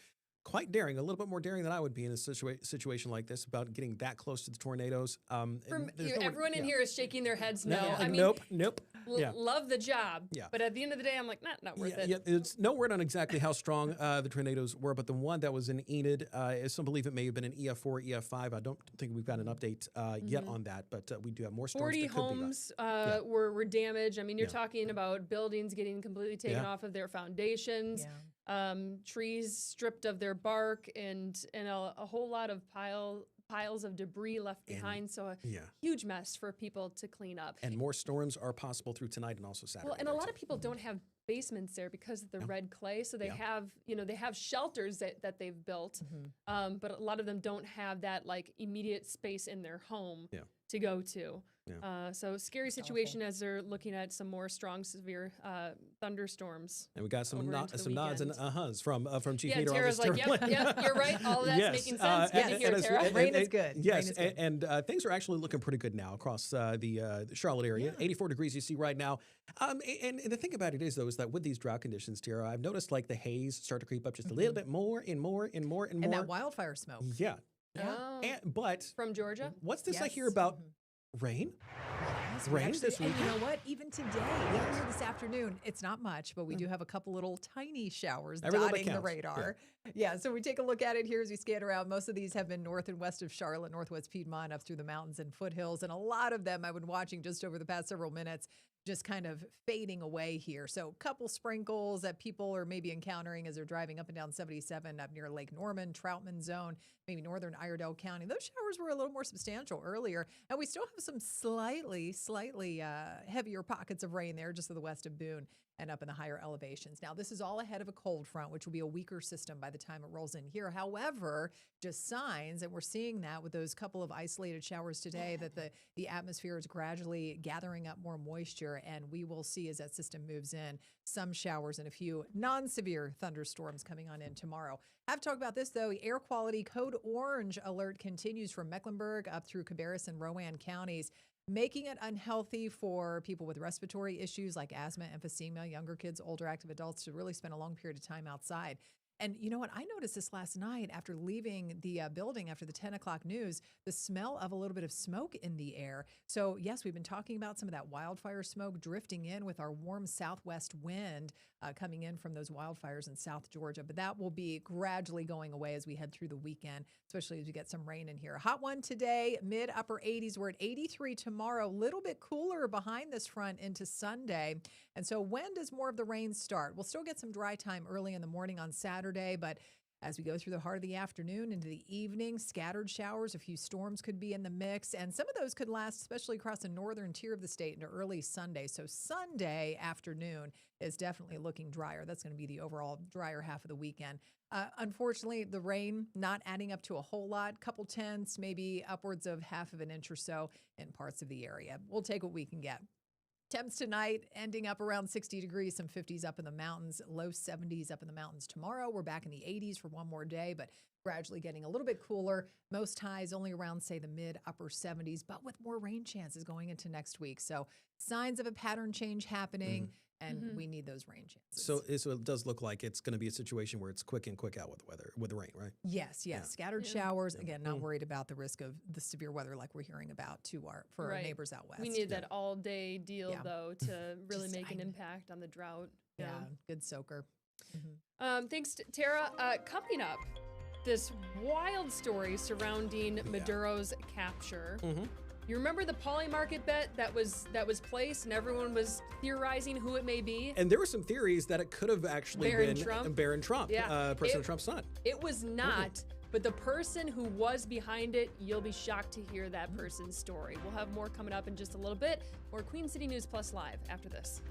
quite daring, a little bit more daring than I would be in a situation like this about getting that close to the tornadoes. Everyone in here is shaking their heads no. I mean, nope. Love the job. But at the end of the day, I'm like, not worth it. Yeah, it's no word on exactly how strong the tornadoes were, but the one that was in Enid, some believe it may have been an EF4, EF5. I don't think we've got an update yet on that, but we do have more storms. 40 homes were damaged. I mean, you're talking about buildings getting completely taken off of their foundations. Trees stripped of their bark, and a whole lot of piles of debris left behind. So a huge mess for people to clean up. And more storms are possible through tonight and also Saturday. Well, and a lot of people don't have basements there because of the red clay. So they have, they have shelters that they've built, but a lot of them don't have that like immediate space in their home to go to. So scary situation as they're looking at some more strong, severe thunderstorms. And we got some nods and uh-huhs from Chief Meteorologist. Tara's like, yep, you're right. All of that's making sense. Good to hear, Tara. Rain is good. Yes, and things are actually looking pretty good now across the Charlotte area. 84 degrees you see right now. And the thing about it is, though, is that with these drought conditions, Tara, I've noticed like the haze start to creep up just a little bit more and more and more and more. And that wildfire smoke. Yeah. But from Georgia. What's this I hear about? Rain? Rain this weekend? And you know what? Even today, even here this afternoon, it's not much, but we do have a couple little tiny showers dotting the radar. Yeah, so we take a look at it here as we scan around. Most of these have been north and west of Charlotte, northwest Piedmont, up through the mountains and foothills. And a lot of them I've been watching just over the past several minutes, just kind of fading away here. So a couple sprinkles that people are maybe encountering as they're driving up and down 77 up near Lake Norman, Troutman Zone, maybe northern Iredell County. Those showers were a little more substantial earlier. And we still have some slightly heavier pockets of rain there just to the west of Boone and up in the higher elevations. Now, this is all ahead of a cold front, which will be a weaker system by the time it rolls in here. However, just signs, and we're seeing that with those couple of isolated showers today, that the atmosphere is gradually gathering up more moisture, and we will see as that system moves in some showers and a few non-severe thunderstorms coming on in tomorrow. I have to talk about this, though. Air quality code orange alert continues from Mecklenburg up through Cabarrus and Rowan counties, making it unhealthy for people with respiratory issues like asthma, emphysema, younger kids, older active adults to really spend a long period of time outside. And you know what? I noticed this last night after leaving the building after the 10 o'clock news, the smell of a little bit of smoke in the air. So yes, we've been talking about some of that wildfire smoke drifting in with our warm southwest wind coming in from those wildfires in South Georgia. But that will be gradually going away as we head through the weekend, especially as we get some rain in here. A hot one today, mid upper 80s. We're at 83 tomorrow, a little bit cooler behind this front into Sunday. And so when does more of the rain start? We'll still get some dry time early in the morning on Saturday, but as we go through the heart of the afternoon into the evening, scattered showers, a few storms could be in the mix, and some of those could last, especially across the northern tier of the state, into early Sunday. So Sunday afternoon is definitely looking drier. That's going to be the overall drier half of the weekend. Unfortunately, the rain not adding up to a whole lot, couple tenths, maybe upwards of half of an inch or so in parts of the area. We'll take what we can get. Temps tonight ending up around 60 degrees, some 50s up in the mountains, low 70s up in the mountains tomorrow. We're back in the 80s for one more day, but gradually getting a little bit cooler. Most highs only around, say, the mid upper 70s, but with more rain chances going into next week. So signs of a pattern change happening, and we need those rain chances. So it does look like it's going to be a situation where it's quick in, quick out with the weather, with the rain, right? Yes. Yeah. Scattered showers. Again, not worried about the risk of the severe weather like we're hearing about for our neighbors out west. We need that all-day deal, though, to really make an impact on the drought. Yeah, good soaker. Thanks, Tara. Coming up, this wild story surrounding Maduro's capture. You remember the Poly Market bet that was placed, and everyone was theorizing who it may be? And there were some theories that it could have actually been Barron Trump, President Trump's son. It was not, but the person who was behind it, you'll be shocked to hear that person's story. We'll have more coming up in just a little bit. More Queen City News Plus Live after this.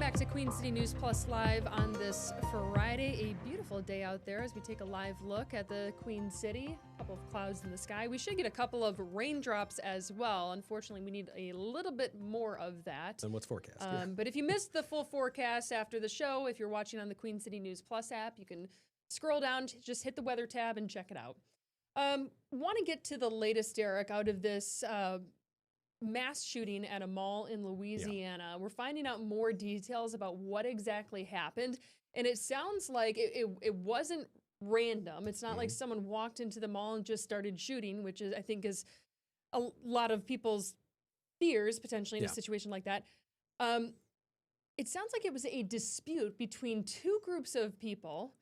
back to Queen City News Plus Live on this Friday. A beautiful day out there as we take a live look at the Queen City. A couple of clouds in the sky. We should get a couple of raindrops as well. Unfortunately, we need a little bit more of that. And what's forecast? But if you missed the full forecast after the show, if you're watching on the Queen City News Plus app, you can scroll down, just hit the weather tab and check it out. Want to get to the latest, Derek, out of this mass shooting at a mall in Louisiana. Yeah. We're finding out more details about what exactly happened. And it sounds like it wasn't random. It's not like someone walked into the mall and just started shooting, which is, I think, is a lot of people's fears potentially in a situation like that. It sounds like it was a dispute between two groups of people.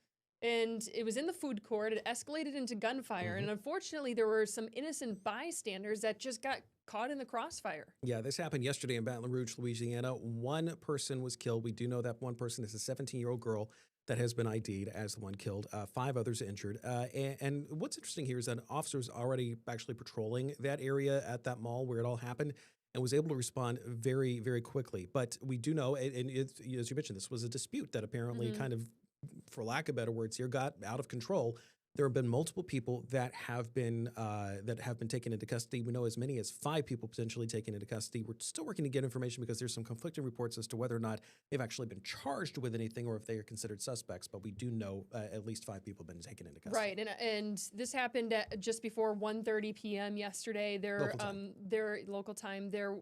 And it was in the food court. It escalated into gunfire. And unfortunately, there were some innocent bystanders that just got caught in the crossfire. Yeah, this happened yesterday in Baton Rouge, Louisiana. One person was killed. We do know that one person is a 17-year-old girl that has been ID'd as the one killed. 5 others injured. And what's interesting here is that officers already actually patrolling that area at that mall where it all happened and was able to respond very, very quickly. But we do know, and as you mentioned, this was a dispute that apparently kind of, for lack of better words here, got out of control. There have been multiple people that have been taken into custody. We know as many as 5 people potentially taken into custody. We're still working to get information because there's some conflicting reports as to whether or not they've actually been charged with anything or if they are considered suspects. But we do know at least 5 people have been taken into custody. Right, and this happened at just before 1:30 p.m. yesterday. Their local time. There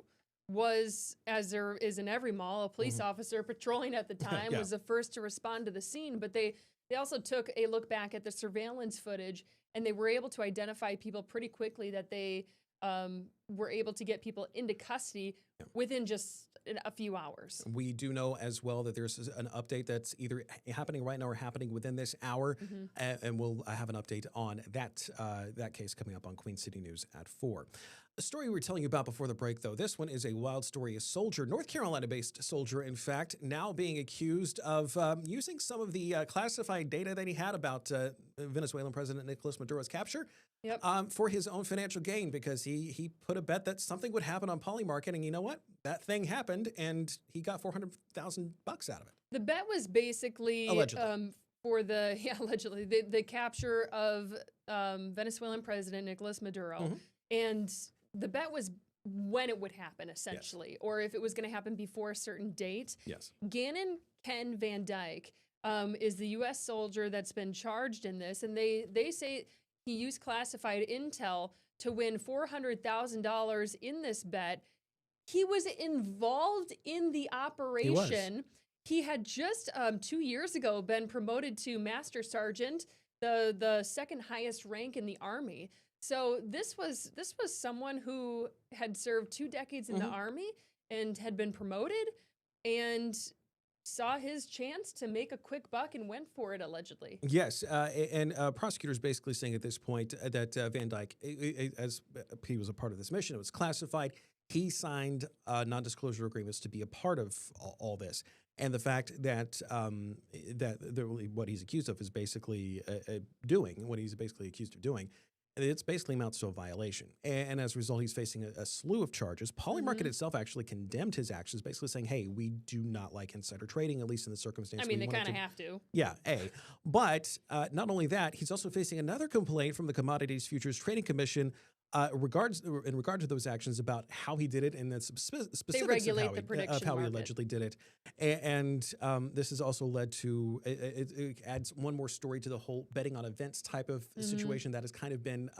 was, as there is in every mall, a police officer patrolling at the time was the first to respond to the scene. But they also took a look back at the surveillance footage, and they were able to identify people pretty quickly that they were able to get people into custody within just a few hours. We do know as well that there's an update that's either happening right now or happening within this hour, and we'll have an update on that case coming up on Queen City News at 4. The story we were telling you about before the break, though, this one is a wild story. A soldier, North Carolina-based soldier, in fact, now being accused of using some of the classified data that he had about Venezuelan President Nicolas Maduro's capture for his own financial gain, because he put a bet that something would happen on Polymarket, and you know what? That thing happened, and he got $400,000 out of it. The bet was basically for allegedly the capture of Venezuelan President Nicolas Maduro, and the bet was when it would happen, essentially, or if it was going to happen before a certain date. Yes. Gannon Ken Van Dyke is the U.S. soldier that's been charged in this, and they say he used classified intel to win $400,000 in this bet. He was involved in the operation. He had just 2 years ago been promoted to Master Sergeant, the second highest rank in the Army. So this was someone who had served 2 decades in the Army and had been promoted and saw his chance to make a quick buck and went for it, allegedly. Yes, and prosecutors basically saying at this point that Van Dyke, as he was a part of this mission, it was classified. He signed non-disclosure agreements to be a part of all this. And the fact that what he's accused of is basically what he's basically accused of doing, it's basically amounts to a violation. And as a result, he's facing a slew of charges. Polymarket itself actually condemned his actions, basically saying, hey, we do not like insider trading, at least in the circumstance. I mean, they kind of have to. Yeah, But not only that, he's also facing another complaint from the Commodities Futures Trading Commission in regard to those actions about how he did it and the specifics of how he allegedly did it. And this has also led to, it adds one more story to the whole betting on events type of situation that has kind of been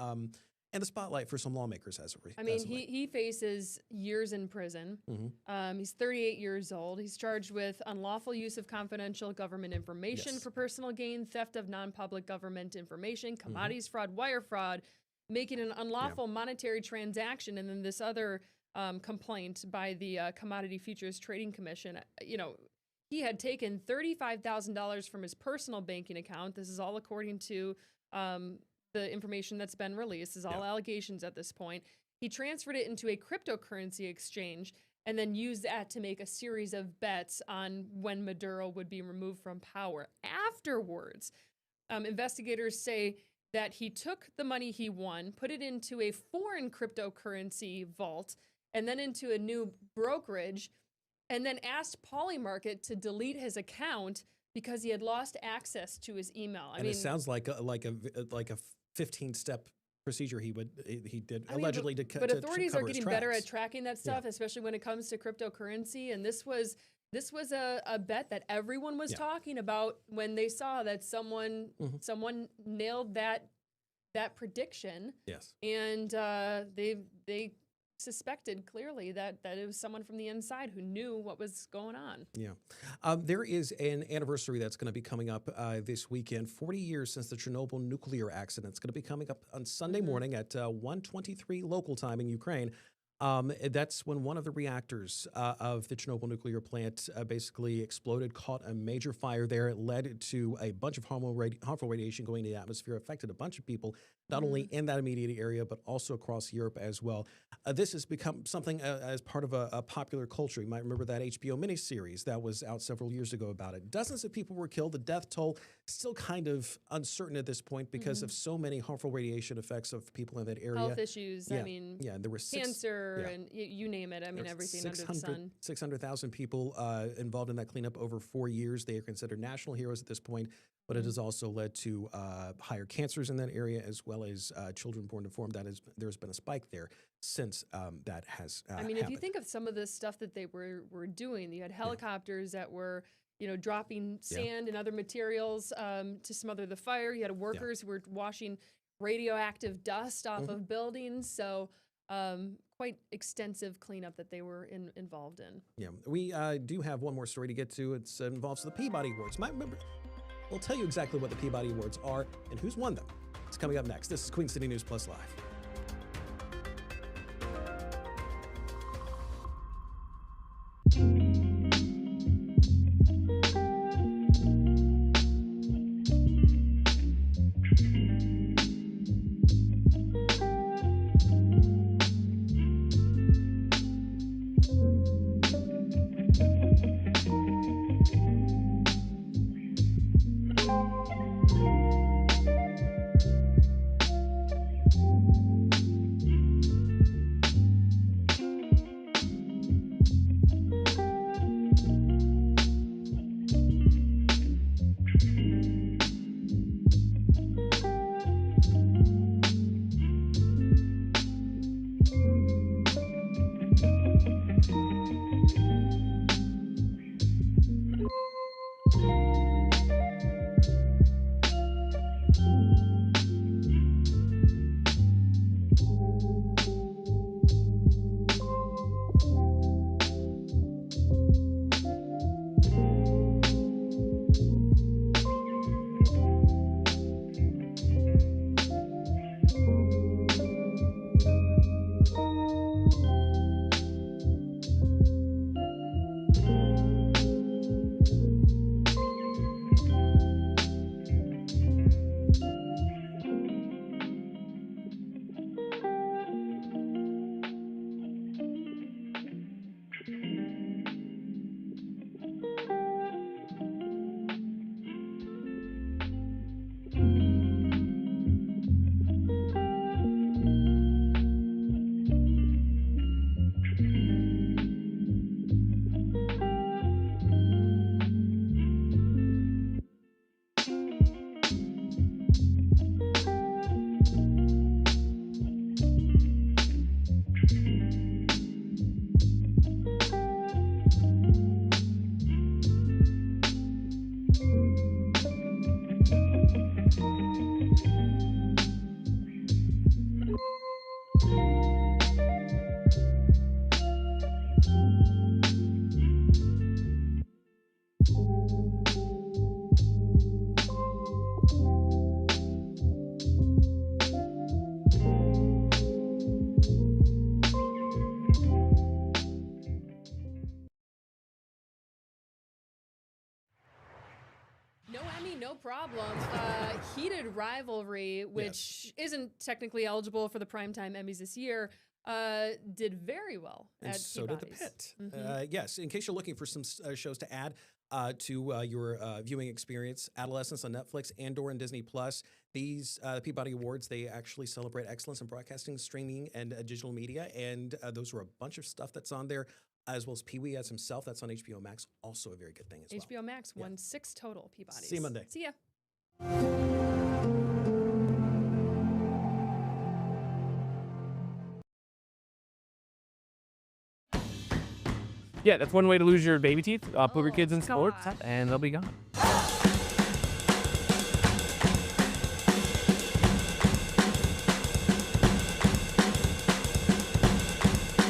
in the spotlight for some lawmakers as of I mean, he faces years in prison. He's 38 years old. He's charged with unlawful use of confidential government information for personal gain, theft of non-public government information, commodities fraud, wire fraud, making an unlawful monetary transaction, and then this other complaint by the Commodity Futures Trading Commission. You know, he had taken $35,000 from his personal banking account. This is all according to the information that's been released. This is all allegations at this point. He transferred it into a cryptocurrency exchange and then used that to make a series of bets on when Maduro would be removed from power. Afterwards, investigators say that he took the money he won, put it into a foreign cryptocurrency vault, and then into a new brokerage, and then asked Polymarket to delete his account because he had lost access to his email. It sounds like a 15-step procedure he did allegedly to but to authorities cover are his getting better tracks. at tracking that stuff, especially when it comes to cryptocurrency. And this was a bet that everyone was talking about when they saw that someone nailed that prediction. Yes, and they suspected clearly that it was someone from the inside who knew what was going on. Yeah. There is an anniversary that's going to be coming up this weekend, 40 years since the Chernobyl nuclear accident. It's going to be coming up on Sunday morning at 1:23 local time in Ukraine. That's when one of the reactors of the Chernobyl nuclear plant basically exploded, caught a major fire there. It led to a bunch of harmful radiation going into the atmosphere, affected a bunch of people, not only in that immediate area, but also across Europe as well. This has become something as part of a popular culture. You might remember that HBO miniseries that was out several years ago about it. Dozens of people were killed. The death toll still kind of uncertain at this point because of so many harmful radiation effects of people in that area. Health issues. Yeah. I mean, there was cancer and you name it. I mean, everything under the sun. 600,000 people involved in that cleanup over 4 years. They are considered national heroes at this point, but it has also led to higher cancers in that area, as well as children born deformed. There's been a spike there since that has I mean, if you think of some of the stuff that they were doing, you had helicopters that were, dropping sand and other materials to smother the fire. You had workers who were washing radioactive dust off of buildings. So quite extensive cleanup that they were involved in. Yeah, we do have one more story to get to. It involves the Peabody Awards. We'll tell you exactly what the Peabody Awards are and who's won them. It's coming up next. This is Queen City News Plus Live. No problem. Heated Rivalry, which isn't technically eligible for the Primetime Emmys this year, did very well And at so did The Peabody's. Pit. Yes, in case you're looking for some shows to add to your viewing experience, Adolescence on Netflix, Andor and Disney Plus. These Peabody Awards, they actually celebrate excellence in broadcasting, streaming, and digital media, and those are a bunch of stuff that's on there. as well as Pee-wee as himself. That's on HBO Max. Also a very good thing as well. HBO Max won 6 total Peabodys. See you Monday. See ya. Yeah, that's one way to lose your baby teeth. Put your kids in sports, God. and they'll be gone.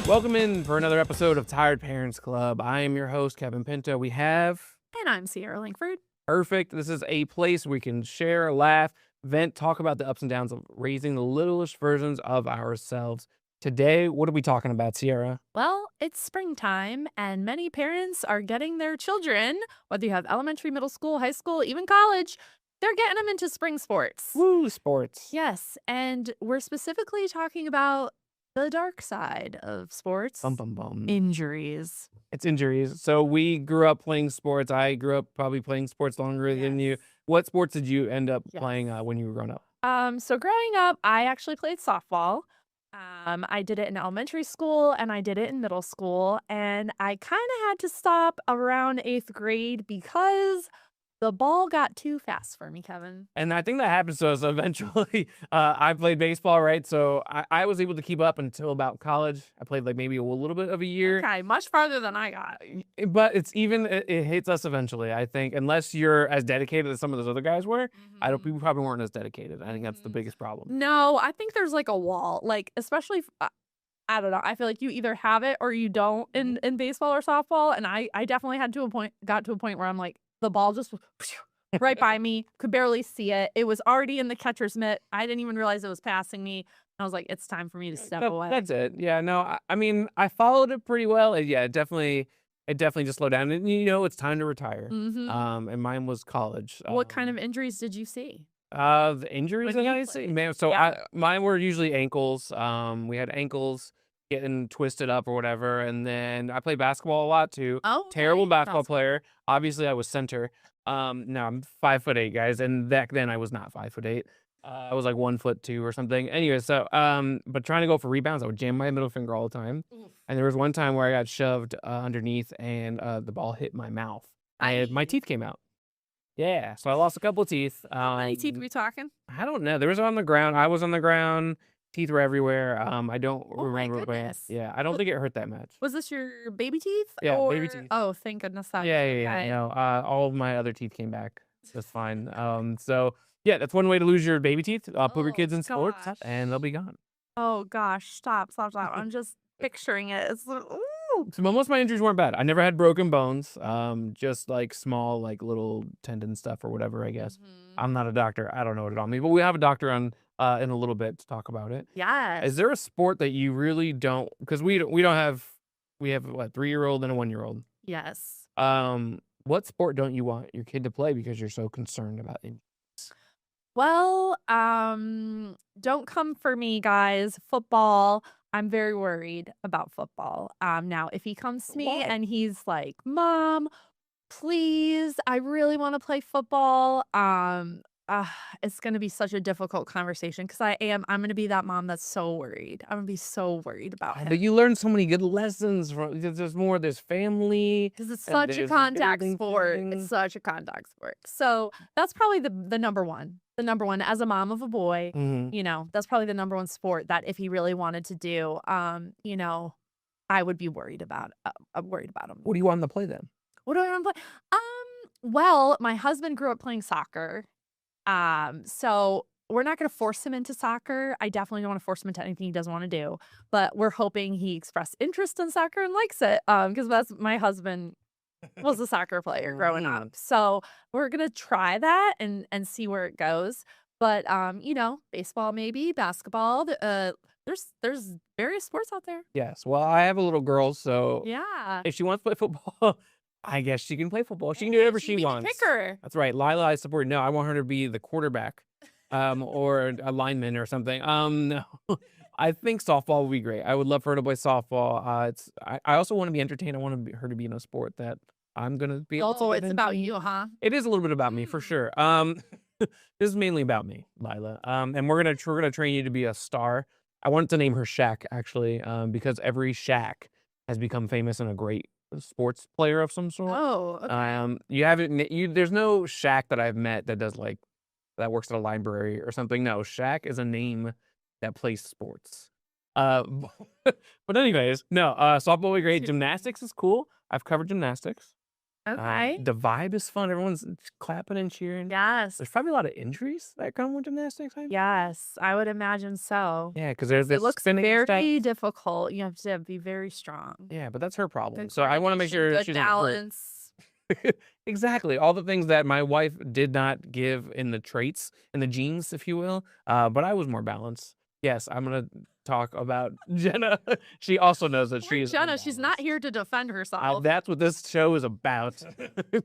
Welcome in for another episode of Tired Parents Club. I am your host, Kevin Pinto. We have... And I'm Sierra Langford. Perfect. This is a place we can share, laugh, vent, talk about the ups and downs of raising the littlest versions of ourselves. Today, what are we talking about, Sierra? Well, it's springtime, and many parents are getting their children, whether you have elementary, middle school, high school, even college, they're getting them into spring sports. Woo, sports. Yes, and we're specifically talking about the dark side of sports. Bum, bum, bum. Injuries. It's injuries. So we grew up playing sports. I grew up probably playing sports longer than you. What sports did you end up playing when you were growing up? So growing up, I actually played softball. I did it in elementary school and I did it in middle school, and I kind of had to stop around 8th grade because the ball got too fast for me, Kevin. And I think that happens to us eventually. I played baseball, right? So I was able to keep up until about college. I played like maybe a little bit of a year. Okay, much farther than I got. But it hits us eventually, I think. Unless you're as dedicated as some of those other guys were. We probably weren't as dedicated. I think that's the biggest problem. No, I think there's like a wall, like especially if, I don't know. I feel like you either have it or you don't in baseball or softball. And I definitely got to a point where I'm like, the ball just right by me, could barely see it. It was already in the catcher's mitt. I didn't even realize it was passing me. I was like, it's time for me to step away. That's it. Yeah, no, I mean, I followed it pretty well. It definitely just slowed down. And it's time to retire. And mine was college. What kind of injuries did you see? The injuries I see, man. So mine were usually ankles. We had ankles getting twisted up or whatever, and then I played basketball a lot too. Oh, terrible basketball player. Obviously, I was center. Now I'm 5'8", guys, and back then I was not 5'8". I was like 1'2" or something. Anyway, so but trying to go for rebounds, I would jam my middle finger all the time. And there was one time where I got shoved underneath, and the ball hit my mouth, and my teeth came out. Yeah, so I lost a couple of teeth. How many teeth are we talking? I don't know. There was on the ground. I was on the ground. Teeth were everywhere. I don't remember. My goodness. Yeah, I don't think it hurt that much. Was this your baby teeth? Yeah, or... baby teeth. Oh, thank goodness. That Yeah. No, all of my other teeth came back just fine. So yeah, that's one way to lose your baby teeth. Put your kids in sports, and they'll be gone. Oh gosh, stop. I'm just picturing it. It's ooh. So most of my injuries weren't bad. I never had broken bones. Just like small, like little tendon stuff or whatever. I guess. I'm not a doctor. I don't know what it all means, but we have a doctor on in a little bit to talk about it. Yes. Is there a sport that you really don't? Because we have what, 3-year-old and a 1-year-old. Yes. What sport don't you want your kid to play because you're so concerned about it? Well, don't come for me, guys. Football. I'm very worried about football. Now, if he comes to me and he's like, "Mom, please, I really want to play football," it's going to be such a difficult conversation because I'm going to be that mom that's so worried. I'm going to be so worried about him. But you learn so many good lessons from. There's family. Because it's such a contact sport. It's such a contact sport. So that's probably the number one. The number one, as a mom of a boy, that's probably the number one sport that if he really wanted to do, I would be worried about. Worried about him. What do you want him to play then? What do I want to play? Well, my husband grew up playing soccer. So we're not going to force him into soccer. I definitely don't want to force him into anything he doesn't want to do, but we're hoping he expressed interest in soccer and likes it. Because that's my husband was a soccer player growing up. So we're going to try that and see where it goes. But, baseball, maybe basketball, there's various sports out there. Yes. Well, I have a little girl, so yeah, if she wants to play football, I guess she can play football. She can do whatever she wants. Picker. That's right. Lila, I support. No, I want her to be the quarterback, or a lineman or something. No, I think softball would be great. I would love for her to play softball. I also want to be entertained. I want her to be in a sport that I'm gonna be. Also, it's about you, huh? It is a little bit about me for sure. This is mainly about me, Lila. And we're gonna train you to be a star. I wanted to name her Shaq actually, because every Shaq has become famous and a great sports player of some sort. Oh, okay. You haven't. There's no Shaq that I've met that does like that works at a library or something. No, Shaq is a name that plays sports. Uh, but anyways, no. Softball was great. Gymnastics is cool. I've covered gymnastics. Okay. The vibe is fun. Everyone's clapping and cheering. Yes. There's probably a lot of injuries that come with gymnastics. Yes, I would imagine so. Yeah, because there's It this looks spinning stuff. very difficult. You have to be very strong. Yeah, but that's her problem. Good So I want to make coordination, sure good she's not hurt. balance. Exactly. All the things that my wife did not give in the traits, in the genes, if you will. But I was more balanced. Yes, I'm going to talk about Jenna. She also knows that she is. Jenna, she's not here to defend herself. That's what this show is about,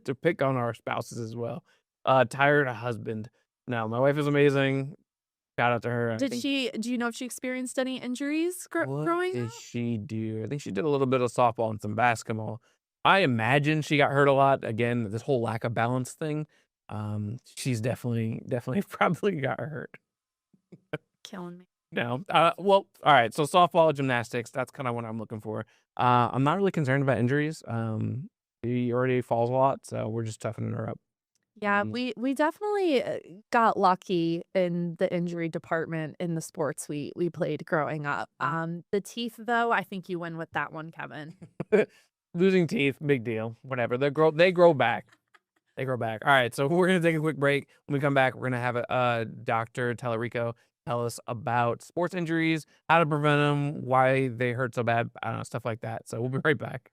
to pick on our spouses as well. Tired husband. No, my wife is amazing. Shout out to her. Do you know if she experienced any injuries growing Did up? she do? I think she did a little bit of softball and some basketball. I imagine she got hurt a lot. Again, this whole lack of balance thing. She's definitely probably got hurt. Killing me. No. Well, all right. So softball, gymnastics, that's kind of what I'm looking for. I'm not really concerned about injuries. She already falls a lot, so we're just toughening her up. Yeah, we definitely got lucky in the injury department in the sports we played growing up. The teeth, though, I think you win with that one, Kevin. Losing teeth, big deal. Whatever. They grow back. They grow back. All right, so we're gonna take a quick break. When we come back, we're gonna have Dr. Tellerico tell us about sports injuries, how to prevent them, why they hurt so bad, I don't know, stuff like that. So we'll be right back.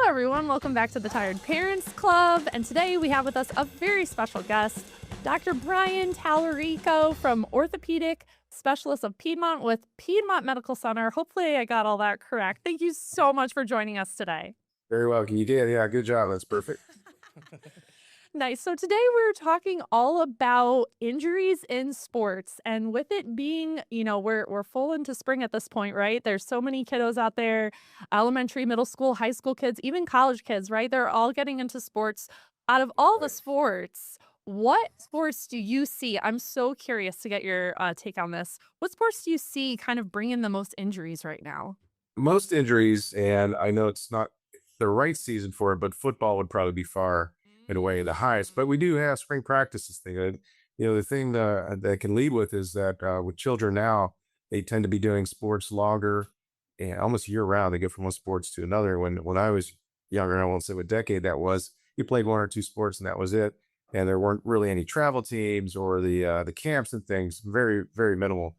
Everyone, welcome back to the Tired Parents Club, and today we have with us a very special guest, Dr. Brian Tallarico from Orthopedic Specialist of Piedmont with Piedmont Medical Center. Hopefully I got all that correct. Thank you so much for joining us today. Very well. You did. Yeah, good job. That's perfect. Nice. So today we're talking all about injuries in sports, and with it being, we're full into spring at this point, right? There's so many kiddos out there, elementary, middle school, high school kids, even college kids, right? They're all getting into sports. Out of all the sports, What sports do you see? I'm so curious to get your take on this. What sports do you see kind of bringing the most injuries right now? Most injuries, and I know it's not the right season for it, but football would probably be far and away the highest. But we do have spring practices thing. And, the thing that can lead with is that with children now, they tend to be doing sports longer and almost year round. They go from one sports to another. When I was younger, I won't say what decade that was, you played one or two sports and that was it. And there weren't really any travel teams or the camps and things. Very, very minimal.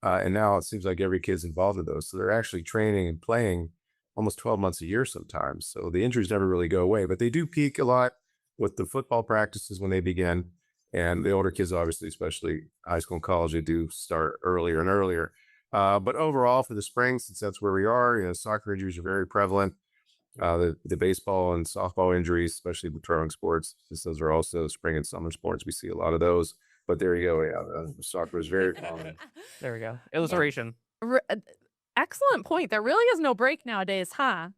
And now it seems like every kid's involved in those. So they're actually training and playing almost 12 months a year sometimes. So the injuries never really go away, but they do peak a lot with the football practices when they begin. And the older kids, obviously, especially high school and college, they do start earlier and earlier. But overall, for the spring, since that's where we are, soccer injuries are very prevalent. The baseball and softball injuries, especially with throwing sports, since those are also spring and summer sports, we see a lot of those. But there you go. Yeah, soccer is very common. There we go. Illustration. Excellent point. There really is no break nowadays, huh?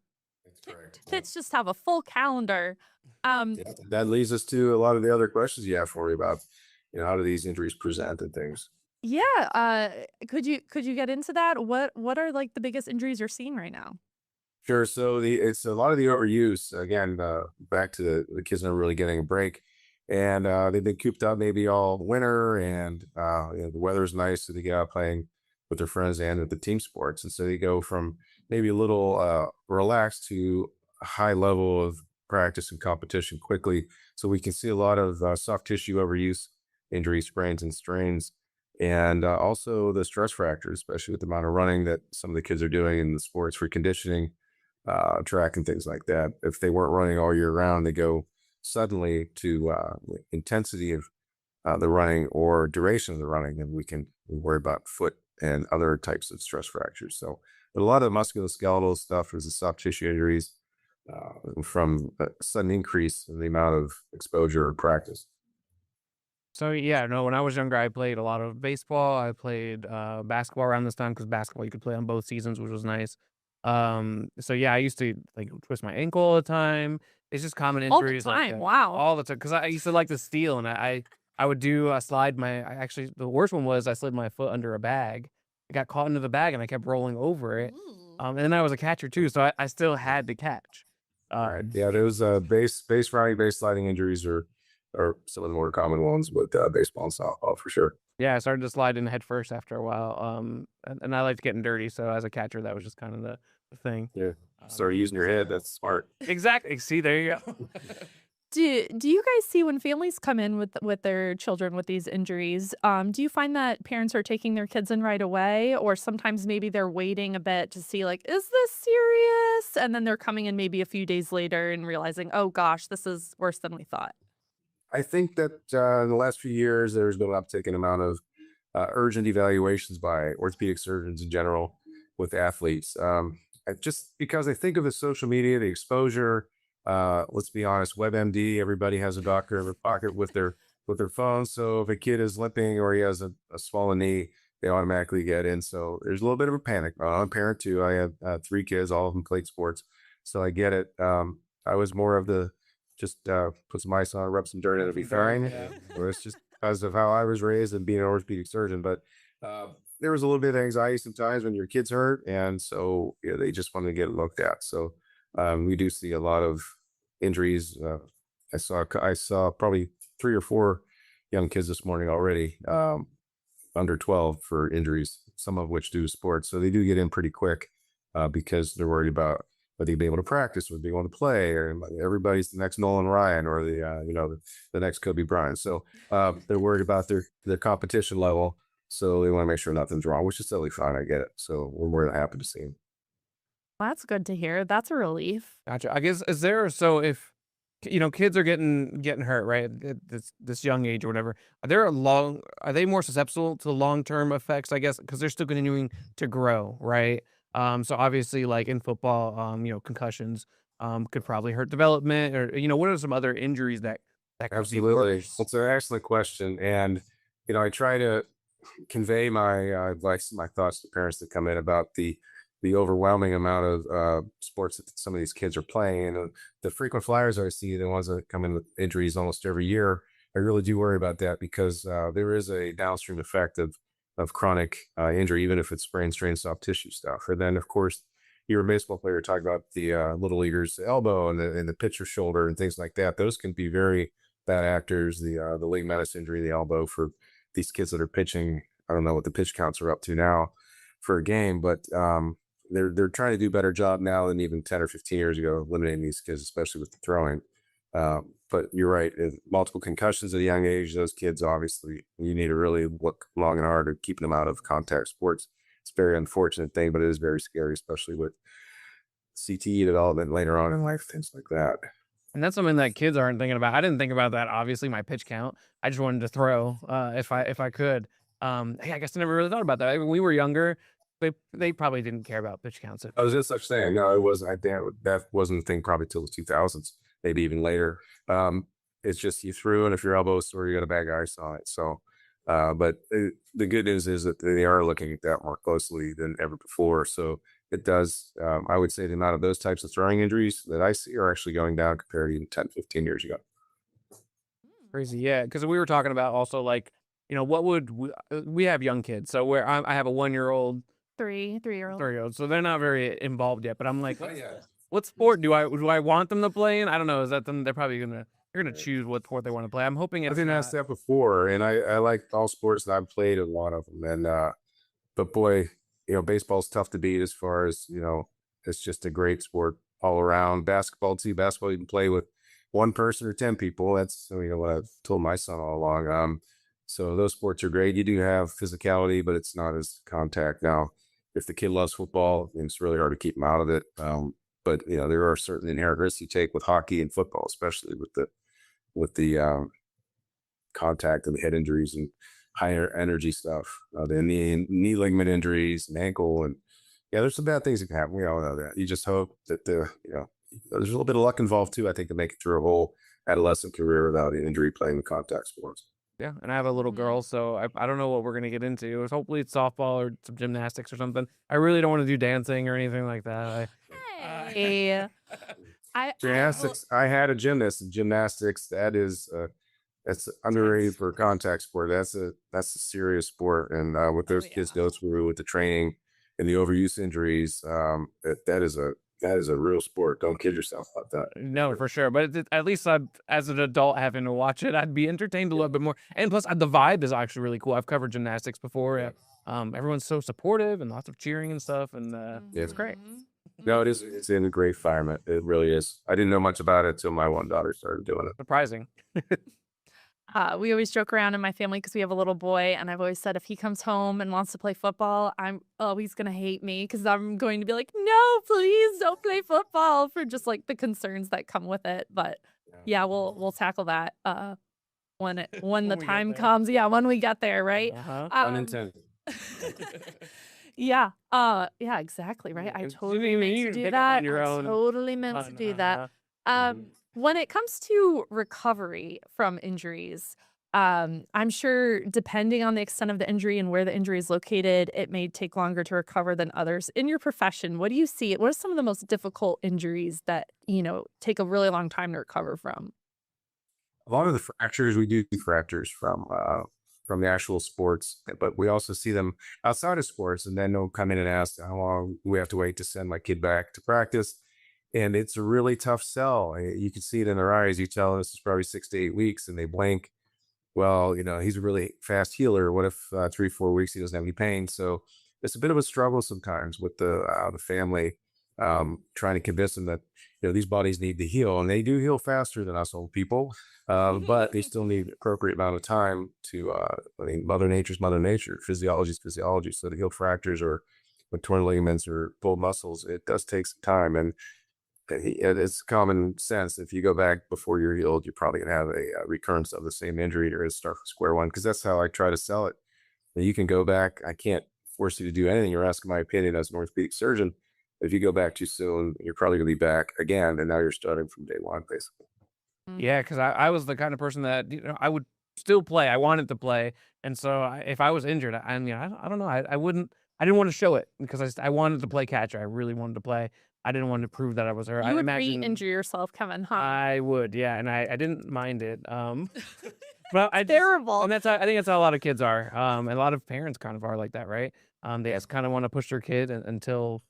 That's correct. Kids just have a full calendar. Yeah, that leads us to a lot of the other questions you have for me about, how do these injuries present and things. Yeah. Could you get into that? What are like the biggest injuries you're seeing right now? Sure. So it's a lot of the overuse. Again, back to the kids never really getting a break, and they've been cooped up maybe all winter, and the weather's nice, so they get out playing with their friends and at the team sports, and so they go from maybe a little relaxed to a high level of practice and competition quickly. So we can see a lot of soft tissue overuse, injuries, sprains, and strains. And also the stress fractures, especially with the amount of running that some of the kids are doing in the sports for conditioning, track and things like that. If they weren't running all year round, they go suddenly to intensity of the running or duration of the running, and we can worry about foot and other types of stress fractures. So, but a lot of the musculoskeletal stuff is the soft tissue injuries from a sudden increase in the amount of exposure or practice. So yeah, no, when I was younger, I played a lot of baseball. I played basketball around this time because basketball you could play on both seasons, which was nice. So yeah, I used to like twist my ankle all the time. It's just common All the injuries like time. that. Wow. All the time because I used to like to steal, and I would do a slide my. I actually the worst one was I slid my foot under a bag. I got caught into the bag and I kept rolling over it. And then I was a catcher too, so I still had to catch. All right. Yeah, those base running, base sliding injuries are some of the more common ones with baseball and softball for sure. Yeah, I started to slide in head first after a while. And I liked getting dirty, so as a catcher, that was just kind of the thing. Yeah. Started using your head. That's smart. Exactly. See, there you go. Do you guys see when families come in with their children with these injuries? Do you find that parents are taking their kids in right away, or sometimes maybe they're waiting a bit to see like, is this serious? And then they're coming in maybe a few days later and realizing, oh gosh, this is worse than we thought. I think that in the last few years, there's been an uptick in amount of urgent evaluations by orthopedic surgeons in general with athletes. Just because I think of the social media, the exposure. Let's be honest, WebMD, everybody has a doctor in their pocket with their phone. So if a kid is limping or he has a swollen knee, they automatically get in. So there's a little bit of a panic. I'm a parent too. I have 3 kids, all of them played sports. So I get it. I was more of the just put some ice on, rub some dirt in, it'll be fine. Or it's just because of how I was raised and being an orthopedic surgeon. But there was a little bit of anxiety sometimes when your kid's hurt. And so they just wanted to get it looked at. So we do see a lot of injuries. I saw probably 3 or 4 young kids this morning already, under 12 for injuries, some of which due to sports. So they do get in pretty quick because they're worried about whether they'll be able to practice, whether they want to play, or everybody's the next Nolan Ryan or the next Kobe Bryant. So they're worried about their competition level. So they want to make sure nothing's wrong, which is totally fine. I get it. So we're more than happy to see them. That's good to hear. That's a relief. Gotcha. I guess if kids are getting hurt right at this young age or whatever, are they more susceptible to long-term effects, I guess, because they're still continuing to grow, right? So obviously like in football, concussions could probably hurt development, or what are some other injuries that could be Absolutely. worse? It's an excellent question. And, I try to convey my advice, my thoughts to parents that come in about the overwhelming amount of sports that some of these kids are playing. And the frequent flyers I see, the ones that come in with injuries almost every year, I really do worry about that because there is a downstream effect of chronic injury, even if it's sprain, strain, soft tissue stuff. And then, of course, you're a baseball player talking about the little leaguer's elbow and the pitcher's shoulder and things like that. Those can be very bad actors. The league menace injury, the elbow for these kids that are pitching. I don't know what the pitch counts are up to now for a game, but they're trying to do a better job now than even 10 or 15 years ago, eliminating these kids, especially with the throwing. But you're right, multiple concussions at a young age, those kids, obviously, you need to really look long and hard at keeping them out of contact sports. It's a very unfortunate thing, but it is very scary, especially with CTE development later on in life, things like that. And that's something that kids aren't thinking about. I didn't think about that. Obviously, my pitch count. I just wanted to throw if I could. Hey, I guess I never really thought about that. When we were younger, they probably didn't care about pitch counts. I was just saying, no, it wasn't. That wasn't a thing probably till the 2000s, maybe even later. It's just you threw, and if your elbow was sore, you got a bad guy saw it. So, but the good news is that they are looking at that more closely than ever before. So it does. I would say the amount of those types of throwing injuries that I see are actually going down compared to even 10, 15 years ago. Crazy, yeah. Because we were talking about also like, what would we have young kids? So where I have a 1-year-old, three-year-old. 3-year-old, so they're not very involved yet. But I'm like, what sport do I want them to play in? I don't know. Is that them? They're probably they're gonna choose what sport they want to play. I'm hoping it's I've been asked that before, and I like all sports, and I've played a lot of them. And but boy, baseball's tough to beat as far as it's just a great sport all around. Basketball too. Basketball you can play with one person or 10 people. That's what I've told my son all along. So those sports are great. You do have physicality, but it's not as contact. Now, if the kid loves football, it's really hard to keep him out of it. But there are certain inherent risks you take with hockey and football, especially with the contact and the head injuries and higher energy stuff, the knee ligament injuries and ankle, and there's some bad things that can happen. We all know that. You just hope that there's a little bit of luck involved too. I think to make it through a whole adolescent career without an injury playing the contact sports. Yeah, and I have a little girl, so I don't know what we're gonna get into. Hopefully it's softball or some gymnastics or something. I really don't want to do dancing or anything like that. Gymnastics. I had a gymnast in gymnastics. That's underrated for a contact sport. That's a serious sport, and what those kids go through with the training and the overuse injuries, that is a real sport. Don't kid yourself about that. No, for sure. But at least as an adult having to watch it, I'd be entertained a little bit more. And plus, the vibe is actually really cool. I've covered gymnastics before. Everyone's so supportive and lots of cheering and stuff, and it's great. No, it is. It's in a great environment. It really is. I didn't know much about it until my one daughter started doing it. Surprising. We always joke around in my family because we have a little boy, and I've always said if he comes home and wants to play football, I'm always gonna hate me because I'm going to be like, no, please don't play football, for just like the concerns that come with it. But yeah, we'll tackle that when the time comes. Yeah, when we get there, right? Unintended. Yeah. Yeah, exactly. Right. I totally meant to do that. I totally meant to do that. When it comes to recovery from injuries, I'm sure depending on the extent of the injury and where the injury is located, it may take longer to recover than others. In your profession, what do you see? What are some of the most difficult injuries that, take a really long time to recover from? A lot of the fractures, we do fractures from the actual sports, but we also see them outside of sports, and then they'll come in and ask how long we have to wait to send my kid back to practice. And it's a really tough sell. You can see it in their eyes. You tell them this is probably 6 to 8 weeks, and they blink. Well, he's a really fast healer. What if 3-4 weeks he doesn't have any pain? So it's a bit of a struggle sometimes with the family trying to convince them that these bodies need to heal, and they do heal faster than us old people, but they still need appropriate amount of time to. Mother Nature's Mother Nature, physiology's physiology. So to heal fractures or with torn ligaments or pulled muscles, it does take some time, and it's common sense. If you go back before you're healed, you're probably going to have a recurrence of the same injury or start from square one, because that's how I try to sell it. You can go back. I can't force you to do anything. You're asking my opinion as an orthopedic surgeon. If you go back too soon, you're probably going to be back again, and now you're starting from day one, basically. Yeah, because I was the kind of person that I would still play. I wanted to play, and so if I was injured, I don't know. I wouldn't. I didn't want to show it because I wanted to play catcher. I really wanted to play. I didn't want to prove that I was hurt. You would re-injure yourself, Kevin, huh? I would, yeah, and I didn't mind it. Well, I Terrible. and I think that's how a lot of kids are. And a lot of parents kind of are like that, right? They just kind of want to push their kid until,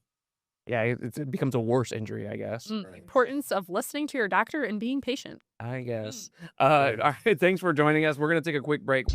yeah, it becomes a worse injury, I guess. Importance of listening to your doctor and being patient. I guess. All right, thanks for joining us. We're gonna take a quick break.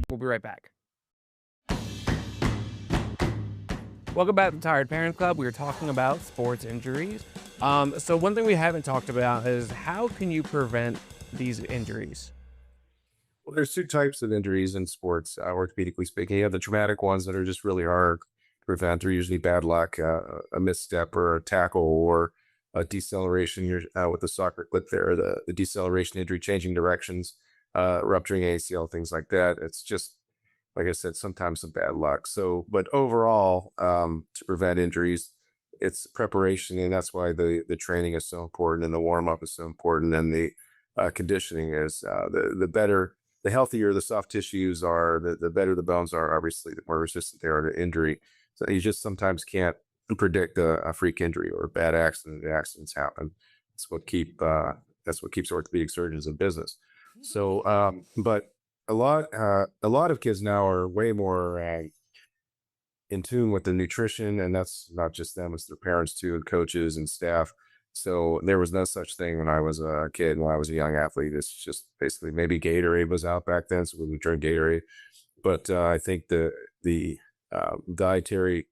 We'll be right back. Welcome back to Tired Parents Club. We were talking about sports injuries. So one thing we haven't talked about is how can you prevent these injuries? Well, there's two types of injuries in sports, orthopedically speaking. You have the traumatic ones that are just really hard to prevent. They're usually bad luck, a misstep or a tackle or a deceleration. You're with the soccer clip there, the deceleration injury, changing directions, rupturing ACL, things like that. It's just, like I said, sometimes some bad luck. So, but overall, to prevent injuries, it's preparation, and that's why the training is so important, and the warm up is so important, and the conditioning is. The healthier the soft tissues are, the better the bones are. Obviously, the more resistant they are to injury. So you just sometimes can't predict a freak injury or a bad accident. The accidents happen. That's what keeps orthopedic surgeons in business. So, but a lot of kids now are way more in tune with the nutrition, and that's not just them; it's their parents too, and coaches and staff. So there was no such thing when I was a kid, when I was a young athlete. It's just basically maybe Gatorade was out back then, so we would drink Gatorade. But I think the dietary,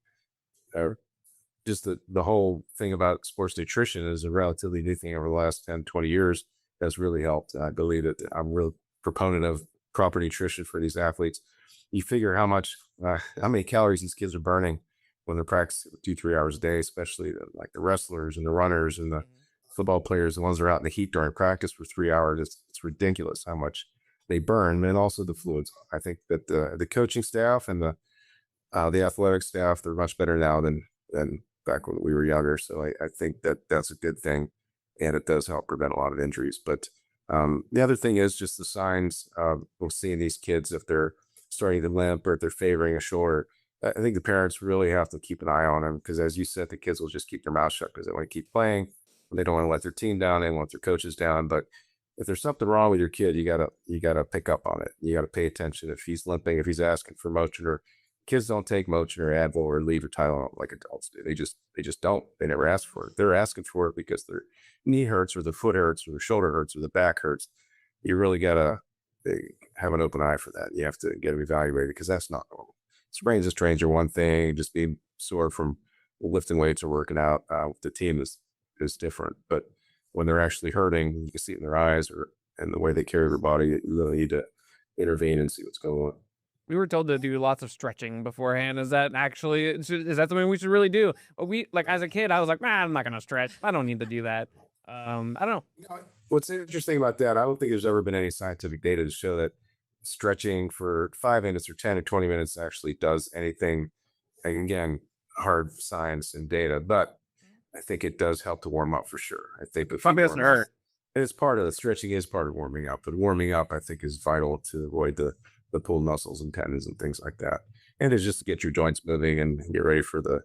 just the whole thing about sports nutrition is a relatively new thing over the last 10, 20 years that's really helped. I believe that I'm a real proponent of proper nutrition for these athletes. You figure how many calories these kids are burning when they're practicing 2-3 hours a day, especially like the wrestlers and the runners and the football players, the ones that are out in the heat during practice for 3 hours. It's ridiculous how much they burn, and also the fluids. I think that the coaching staff and the athletic staff, they're much better now than back when we were younger. So I think that that's a good thing, and it does help prevent a lot of injuries. But the other thing is just the signs we'll see in these kids if they're starting to limp or if they're favoring a shoulder. I think the parents really have to keep an eye on them because, as you said, the kids will just keep their mouth shut because they want to keep playing. They don't want to let their team down. They want their coaches down. But if there's something wrong with your kid, you gotta pick up on it. You gotta pay attention. If he's limping, if he's asking for Motrin, or kids don't take Motrin or Advil or Aleve or Tylenol like adults do. They just don't. They never ask for it. They're asking for it because their knee hurts or the foot hurts or the shoulder hurts or the back hurts. You really gotta have an open eye for that. You have to get them evaluated because that's not normal. Sprains and strains are one thing. Just being sore from lifting weights or working out with the team is different. But when they're actually hurting, you can see it in their eyes or in the way they carry their body. You really need to intervene and see what's going on. We were told to do lots of stretching beforehand. Is that something we should really do? But as a kid, I was like, I'm not going to stretch. I don't need to do that. I don't know. What's interesting about that, I don't think there's ever been any scientific data to show that stretching for 5 minutes or 10 or 20 minutes actually does anything. Again, hard science and data, but I think it does help to warm up for sure. I think it doesn't hurt. It's part of the stretching is part of warming up, but warming up I think is vital to avoid the pulled muscles and tendons and things like that. And it's just to get your joints moving and get ready for the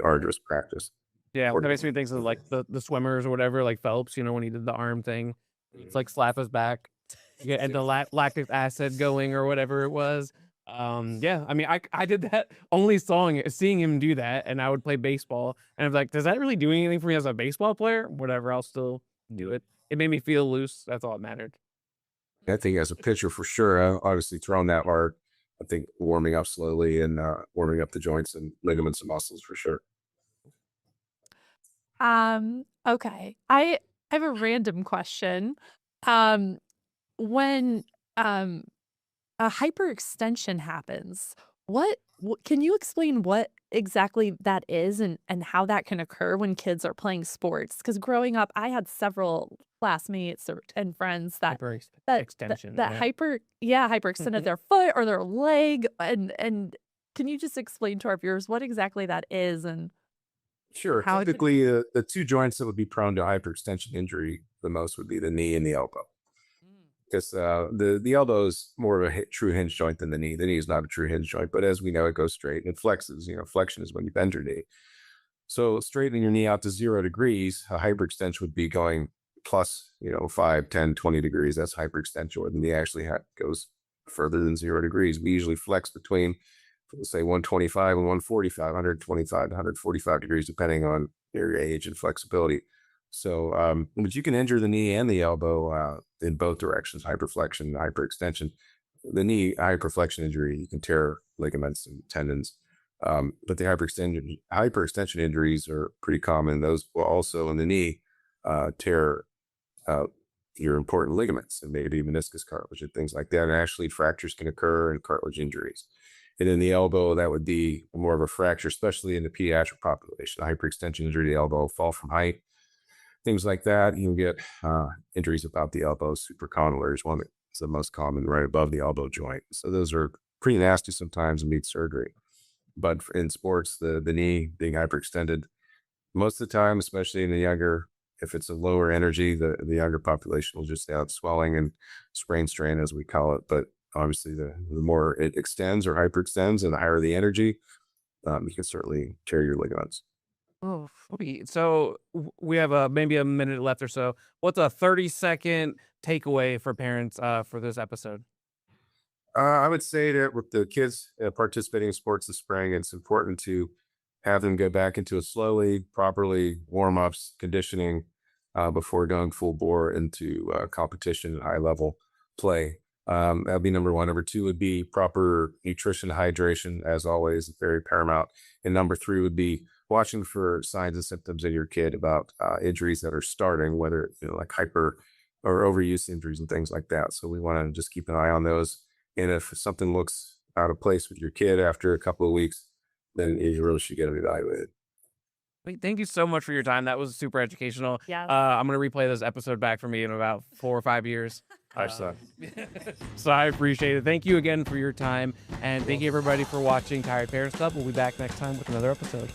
arduous practice. Yeah, that makes me think of like the swimmers or whatever, like Phelps, when he did the arm thing, it's like slap his back, and the lactic acid going or whatever it was. Yeah, I mean, I did that only seeing him do that, and I would play baseball, and I'm like, does that really do anything for me as a baseball player? Whatever, I'll still do it. It made me feel loose. That's all that mattered. I think as a pitcher for sure, obviously throwing that hard, I think warming up slowly and warming up the joints and ligaments and muscles for sure. Okay. I have a random question. When a hyperextension happens, what can you explain what exactly that is and how that can occur when kids are playing sports? Because growing up, I had several classmates and friends that hyperextension hyperextended their foot or their leg. And can you just explain to our viewers what exactly that is and Sure. how Typically, the two joints that would be prone to hyperextension injury the most would be the knee and the elbow. Because the elbow is more of a true hinge joint than the knee. The knee is not a true hinge joint, but as we know, it goes straight and it flexes. Flexion is when you bend your knee. So straightening your knee out to 0 degrees, a hyperextension would be going plus, 5, 10, 20 degrees. That's hyperextension, where the knee actually goes further than 0 degrees. We usually flex between, let's say, 125 and 145, 125 to 145 degrees, depending on your age and flexibility. So, but you can injure the knee and the elbow in both directions, hyperflexion and hyperextension. The knee hyperflexion injury, you can tear ligaments and tendons. But the hyperextension injuries are pretty common. Those will also in the knee tear your important ligaments and maybe meniscus cartilage and things like that. And actually fractures can occur and cartilage injuries. And in the elbow, that would be more of a fracture, especially in the pediatric population. Hyperextension injury to the elbow, fall from height, things like that. You can get injuries about the elbow. Supracondylar is one that's the most common, right above the elbow joint. So those are pretty nasty sometimes and need surgery. But in sports, the knee being hyperextended, most of the time, especially in the younger, if it's a lower energy, the younger population will just have swelling and sprain strain, as we call it. But obviously, the more it extends or hyperextends and the higher the energy, you can certainly tear your ligaments. Oh, so we have maybe a minute left or so. What's a 30-second takeaway for parents for this episode? I would say that with the kids participating in sports this spring, it's important to have them go back into a slowly, properly warm-ups, conditioning before going full bore into competition and high-level play. That'd be number one. Number two would be proper nutrition, hydration, as always, very paramount. And number three would be watching for signs and symptoms in your kid about injuries that are starting, whether like hyper or overuse injuries and things like that. So we want to just keep an eye on those. And if something looks out of place with your kid after a couple of weeks, then you really should get them evaluated. Thank you so much for your time. That was super educational. Yes. I'm going to replay this episode back for me in about 4 or 5 years. So I appreciate it. Thank you again for your time. And thank you, everybody, for watching Tired Parents Club. We'll be back next time with another episode.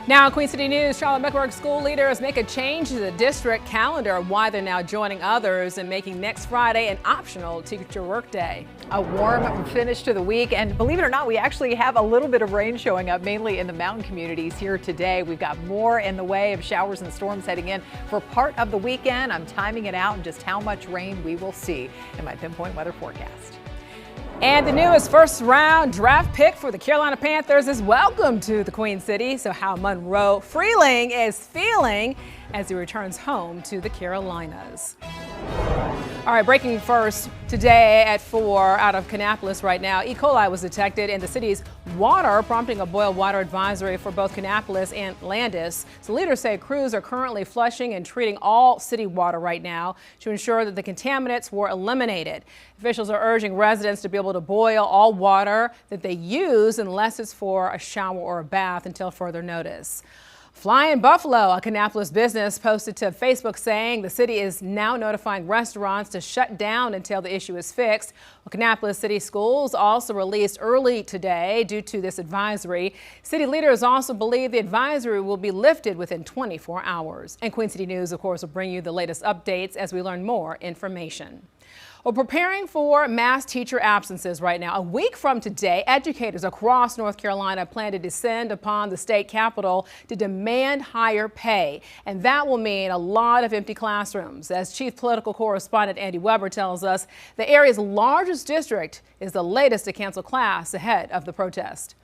Now in Queen City News, Charlotte-Mecklenburg school leaders make a change to the district calendar, why they're now joining others and making next Friday an optional teacher workday. A warm finish to the week, and believe it or not, we actually have a little bit of rain showing up, mainly in the mountain communities here today. We've got more in the way of showers and storms heading in for part of the weekend. I'm timing it out and just how much rain we will see in my pinpoint weather forecast. And the newest first-round draft pick for the Carolina Panthers is welcome to the Queen City. So how Monroe Freeling is feeling as he returns home to the Carolinas. All right, breaking first today at 4 out of Kannapolis right now. E. coli was detected in the city's water, prompting a boil water advisory for both Kannapolis and Landis. So leaders say crews are currently flushing and treating all city water right now to ensure that the contaminants were eliminated. Officials are urging residents to be able to boil all water that they use unless it's for a shower or a bath until further notice. Flying Buffalo, a Kannapolis business, posted to Facebook saying the city is now notifying restaurants to shut down until the issue is fixed. Well, Kannapolis City Schools also released early today due to this advisory. City leaders also believe the advisory will be lifted within 24 hours. And Queen City News, of course, will bring you the latest updates as we learn more information. Well, preparing for mass teacher absences right now. A week from today, educators across North Carolina plan to descend upon the state capitol to demand higher pay. And that will mean a lot of empty classrooms. As Chief Political Correspondent Andy Weber tells us, the area's largest district is the latest to cancel class ahead of the protest.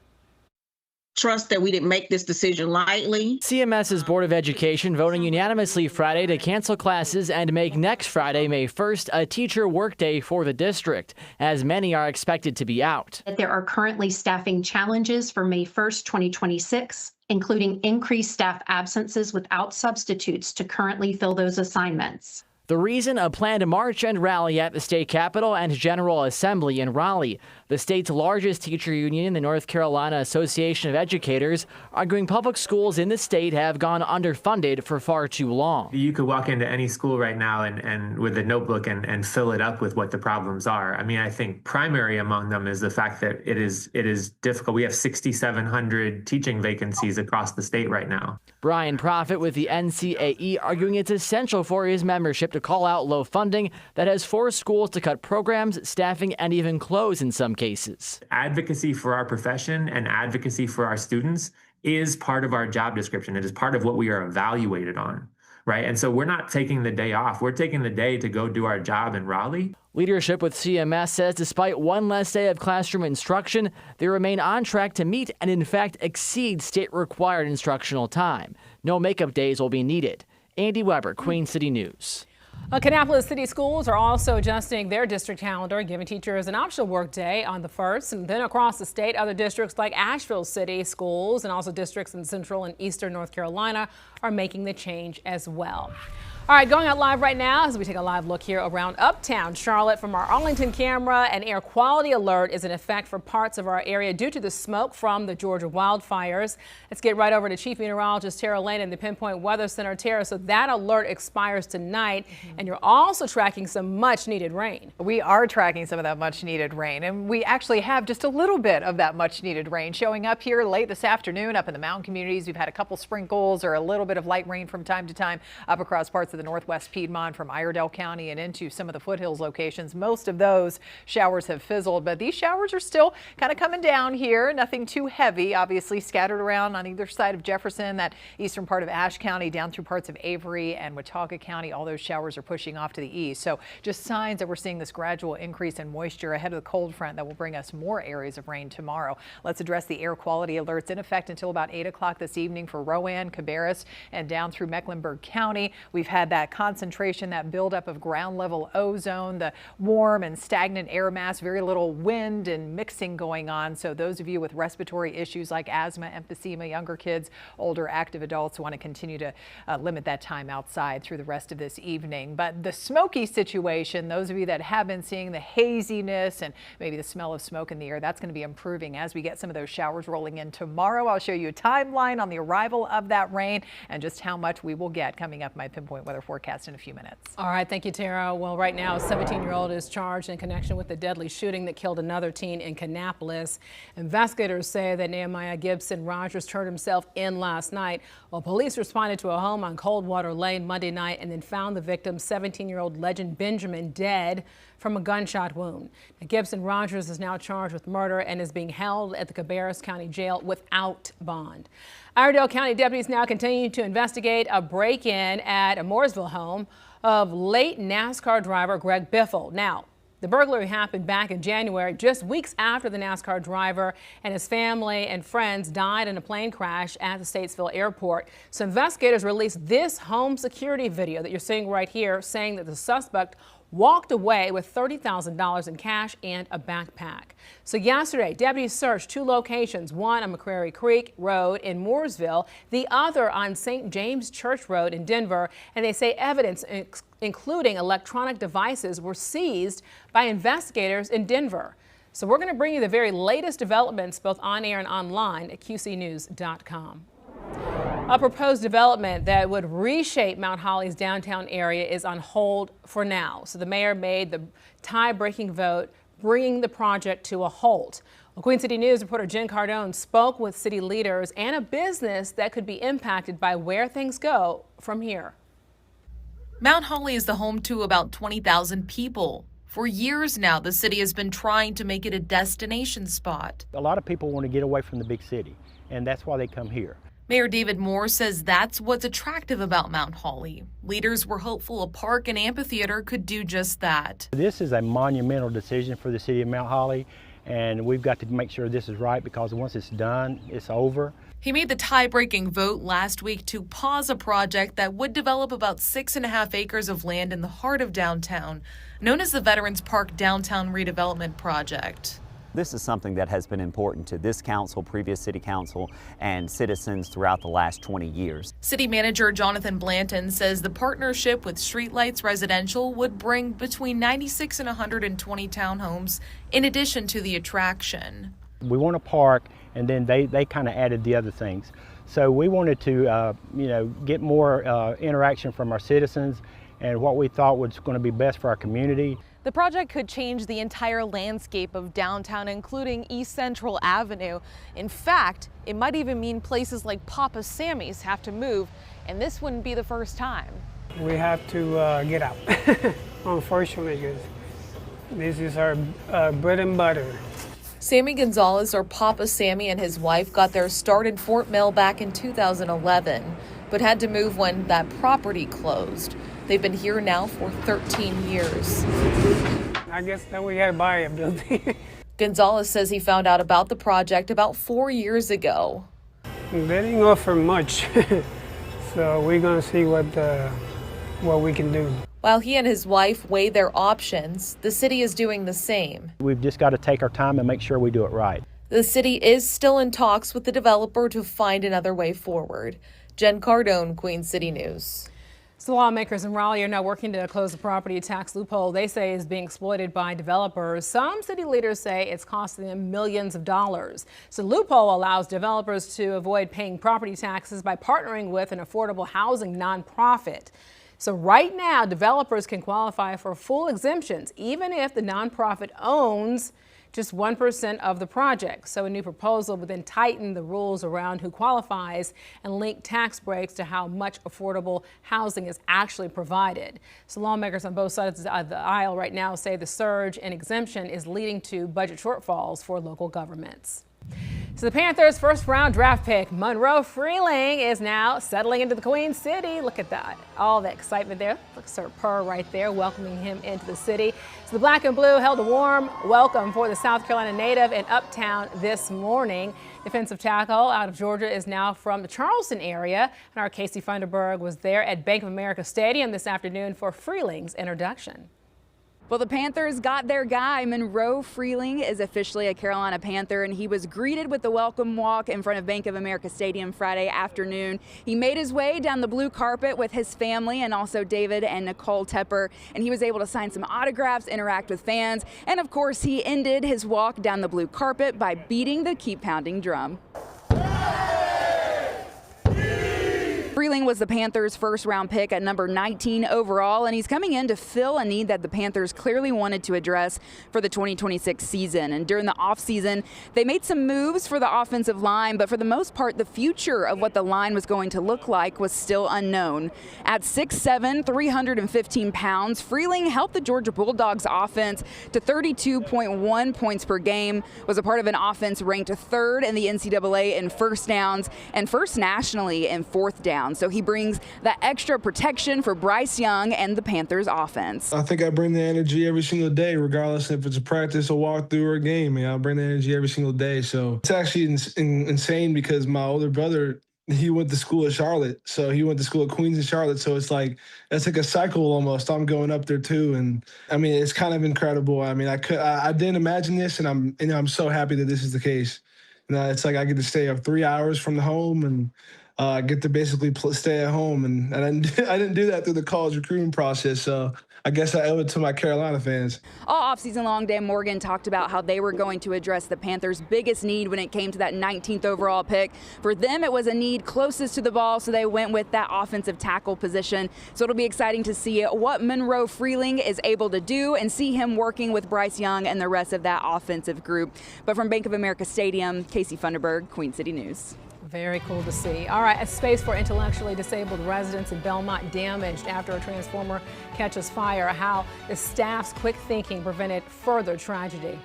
Trust that we didn't make this decision lightly. CMS's Board of Education voting unanimously Friday to cancel classes and make next Friday, May 1st, a teacher workday for the district, as many are expected to be out. There are currently staffing challenges for May 1st, 2026, including increased staff absences without substitutes to currently fill those assignments. The reason, a planned march and rally at the state capitol and General Assembly in Raleigh. The state's largest teacher union, the North Carolina Association of Educators, arguing public schools in the state have gone underfunded for far too long. You could walk into any school right now and with a notebook and fill it up with what the problems are. I mean, I think primary among them is the fact that it is difficult. We have 6,700 teaching vacancies across the state right now. Brian Proffitt with the NCAE arguing it's essential for his membership to call out low funding that has forced schools to cut programs, staffing, and even close in some cases. Advocacy for our profession and advocacy for our students is part of our job description. It is part of what we are evaluated on, right? And so we're not taking the day off. We're taking the day to go do our job in Raleigh. Leadership with CMS says despite one less day of classroom instruction, they remain on track to meet and in fact exceed state-required instructional time. No makeup days will be needed. Andy Weber, Queen City News. Kannapolis City Schools are also adjusting their district calendar, giving teachers an optional work day on the 1st. And then across the state, other districts like Asheville City Schools and also districts in Central and Eastern North Carolina are making the change as well. All right, going out live right now as we take a live look here around uptown Charlotte from our Arlington camera. An air quality alert is in effect for parts of our area due to the smoke from the Georgia wildfires. Let's get right over to Chief Meteorologist Tara Lane in the Pinpoint Weather Center. Tara, so that alert expires tonight, and you're also tracking some much needed rain. We are tracking some of that much needed rain, and we actually have just a little bit of that much needed rain showing up here late this afternoon up in the mountain communities. We've had a couple sprinkles or a little bit of light rain from time to time up across parts of the northwest Piedmont from Iredell County and into some of the foothills locations. Most of those showers have fizzled, but these showers are still kind of coming down here. Nothing too heavy, obviously scattered around on either side of Jefferson, that eastern part of Ashe County down through parts of Avery and Watauga County. All those showers are pushing off to the east. So just signs that we're seeing this gradual increase in moisture ahead of the cold front that will bring us more areas of rain tomorrow. Let's address the air quality alerts in effect until about 8 o'clock this evening for Rowan, Cabarrus, and down through Mecklenburg County. We've had that concentration, that buildup of ground level ozone, the warm and stagnant air mass, very little wind and mixing going on. So those of you with respiratory issues like asthma, emphysema, younger kids, older active adults want to continue to limit that time outside through the rest of this evening. But the smoky situation, those of you that have been seeing the haziness and maybe the smell of smoke in the air, that's going to be improving as we get some of those showers rolling in tomorrow. I'll show you a timeline on the arrival of that rain and just how much we will get coming up my Pinpoint Weather weather forecast in a few minutes. All right, thank you, Tara. Well, right now, a 17-year-old is charged in connection with the deadly shooting that killed another teen in Kannapolis. Investigators say that Nehemiah Gibson Rogers turned himself in last night while police responded to a home on Coldwater Lane Monday night and then found the victim, 17-year-old Legend Benjamin, dead from a gunshot wound. Now, Gibson Rogers is now charged with murder and is being held at the Cabarrus County Jail without bond. Iredell County deputies now continue to investigate a break-in at a Mooresville home of late NASCAR driver Greg Biffle. Now, the burglary happened back in January, just weeks after the NASCAR driver and his family and friends died in a plane crash at the Statesville airport. So investigators released this home security video that you're seeing right here, saying that the suspect walked away with $30,000 in cash and a backpack. So yesterday, deputies searched 2 locations, one on McCrary Creek Road in Mooresville, the other on St. James Church Road in Denver, and they say evidence including electronic devices were seized by investigators in Denver. So we're going to bring you the very latest developments both on air and online at qcnews.com. A proposed development that would reshape Mount Holly's downtown area is on hold for now. So the mayor made the tie-breaking vote, bringing the project to a halt. Well, Queen City News reporter Jen Cardone spoke with city leaders and a business that could be impacted by where things go from here. Mount Holly is the home to about 20,000 people. For years now, the city has been trying to make it a destination spot. A lot of people want to get away from the big city, and that's why they come here. Mayor David Moore says that's what's attractive about Mount Holly. Leaders were hopeful a park and amphitheater could do just that. This is a monumental decision for the city of Mount Holly, and we've got to make sure this is right because once it's done, it's over. He made the tie-breaking vote last week to pause a project that would develop about 6.5 acres of land in the heart of downtown, known as the Veterans Park Downtown Redevelopment Project. This is something that has been important to this council, previous city council, and citizens throughout the last 20 years. City manager Jonathan Blanton says the partnership with Streetlights Residential would bring between 96 and 120 townhomes in addition to the attraction. We want a park, and then they kind of added the other things. So we wanted to get more interaction from our citizens and what we thought was going to be best for our community. The project could change the entire landscape of downtown, including East Central Avenue. In fact, it might even mean places like Papa Sammy's have to move, and this wouldn't be the first time. We have to get out, unfortunately, because this is our bread and butter. Sammy Gonzalez, or Papa Sammy, and his wife got their start in Fort Mill back in 2011, but had to move when that property closed. They've been here now for 13 years. I guess then we gotta buy a building. Gonzalez says he found out about the project about 4 years ago. They didn't offer much, so we're gonna see what we can do. While he and his wife weigh their options, the city is doing the same. We've just got to take our time and make sure we do it right. The city is still in talks with the developer to find another way forward. Jen Cardone, Queen City News. So lawmakers in Raleigh are now working to close the property tax loophole they say is being exploited by developers. Some city leaders say it's costing them millions of dollars. So the loophole allows developers to avoid paying property taxes by partnering with an affordable housing nonprofit. So right now, developers can qualify for full exemptions, even if the nonprofit owns just 1% of the project. So a new proposal would then tighten the rules around who qualifies and link tax breaks to how much affordable housing is actually provided. So lawmakers on both sides of the aisle right now say the surge in exemption is leading to budget shortfalls for local governments. So the Panthers' first-round draft pick, Monroe Freeling, is now settling into the Queen City. Look at that, all the excitement there. Look at Sir Purr right there, welcoming him into the city. So the Black and Blue held a warm welcome for the South Carolina native in Uptown this morning. Defensive tackle out of Georgia is now from the Charleston area, and our Casey Funderburg was there at Bank of America Stadium this afternoon for Freeling's introduction. Well, the Panthers got their guy. Monroe Freeling is officially a Carolina Panther, and he was greeted with the welcome walk in front of Bank of America Stadium Friday afternoon. He made his way down the blue carpet with his family and also David and Nicole Tepper, and he was able to sign some autographs, interact with fans, and of course, he ended his walk down the blue carpet by beating the Keep Pounding drum. Freeling Freeling was the Panthers' first-round pick at number 19 overall, and he's coming in to fill a need that the Panthers clearly wanted to address for the 2026 season. And during the offseason, they made some moves for the offensive line, but for the most part, the future of what the line was going to look like was still unknown. At 6'7", 315 pounds, Freeling helped the Georgia Bulldogs offense to 32.1 points per game, was a part of an offense ranked third in the NCAA in first downs and first nationally in fourth down. So he brings that extra protection for Bryce Young and the Panthers offense. I think I bring the energy every single day, regardless if it's a practice, a walkthrough, or a game. I bring the energy every single day. So it's actually insane because my older brother, he went to school at Charlotte. So he went to school at Queens in Charlotte. So it's like, that's like a cycle almost. I'm going up there too. And I mean, it's kind of incredible. I mean, I didn't imagine this, and I'm so happy that this is the case. It's like I get to stay up 3 hours from the home and get to basically stay at home. And I didn't do that through the college recruiting process. So I guess I owe it to my Carolina fans. All offseason long, Dan Morgan talked about how they were going to address the Panthers' biggest need when it came to that 19th overall pick. For them, it was a need closest to the ball, so they went with that offensive tackle position. So it'll be exciting to see what Monroe Freeling is able to do and see him working with Bryce Young and the rest of that offensive group. But from Bank of America Stadium, Casey Funderburg, Queen City News. Very cool to see. All right, a space for intellectually disabled residents in Belmont damaged after a transformer catches fire. How the staff's quick thinking prevented further tragedy.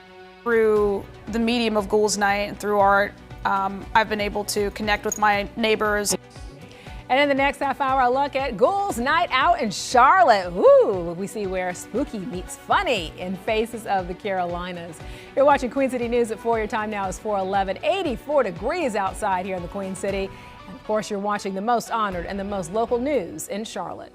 Through the medium of Ghouls Night and through art, I've been able to connect with my neighbors. And in the next half hour, a look at Ghouls Night Out in Charlotte. Woo! We see where spooky meets funny in Faces of the Carolinas. You're watching Queen City News at 4. Your time now is 4:11. 84 degrees outside here in the Queen City. And of course, you're watching the most honored and the most local news in Charlotte.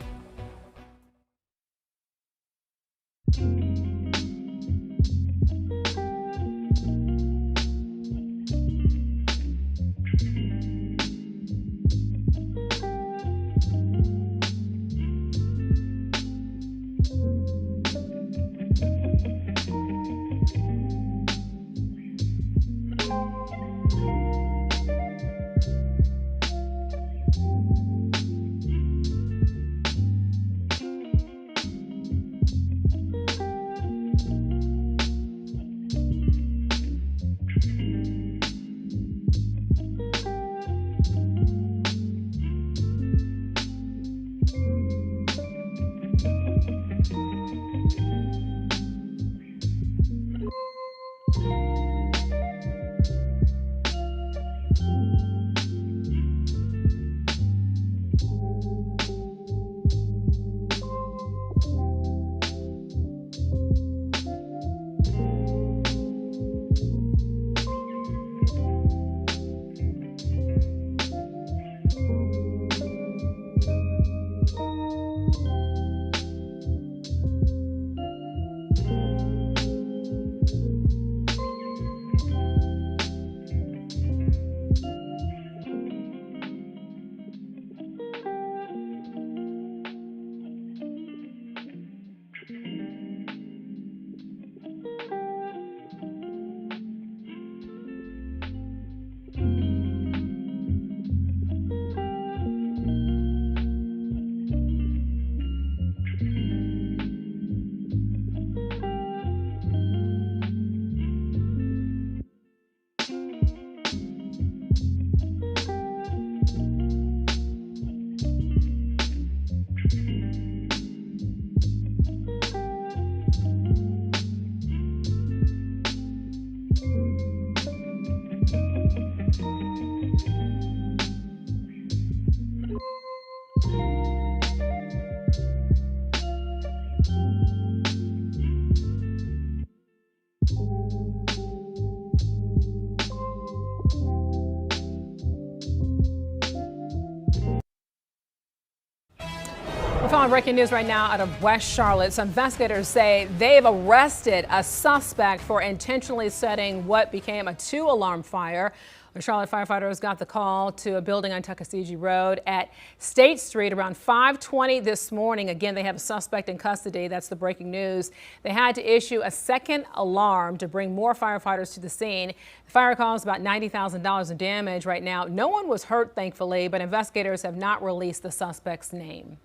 Well, breaking news right now out of West Charlotte. Some investigators say they've arrested a suspect for intentionally setting what became a 2-alarm fire. The Charlotte firefighters got the call to a building on Tuckasegee Road at State Street around 5:20 this morning. Again, they have a suspect in custody. That's the breaking news. They had to issue a second alarm to bring more firefighters to the scene. The fire caused about $90,000 in damage right now. No one was hurt, thankfully, but investigators have not released the suspect's name.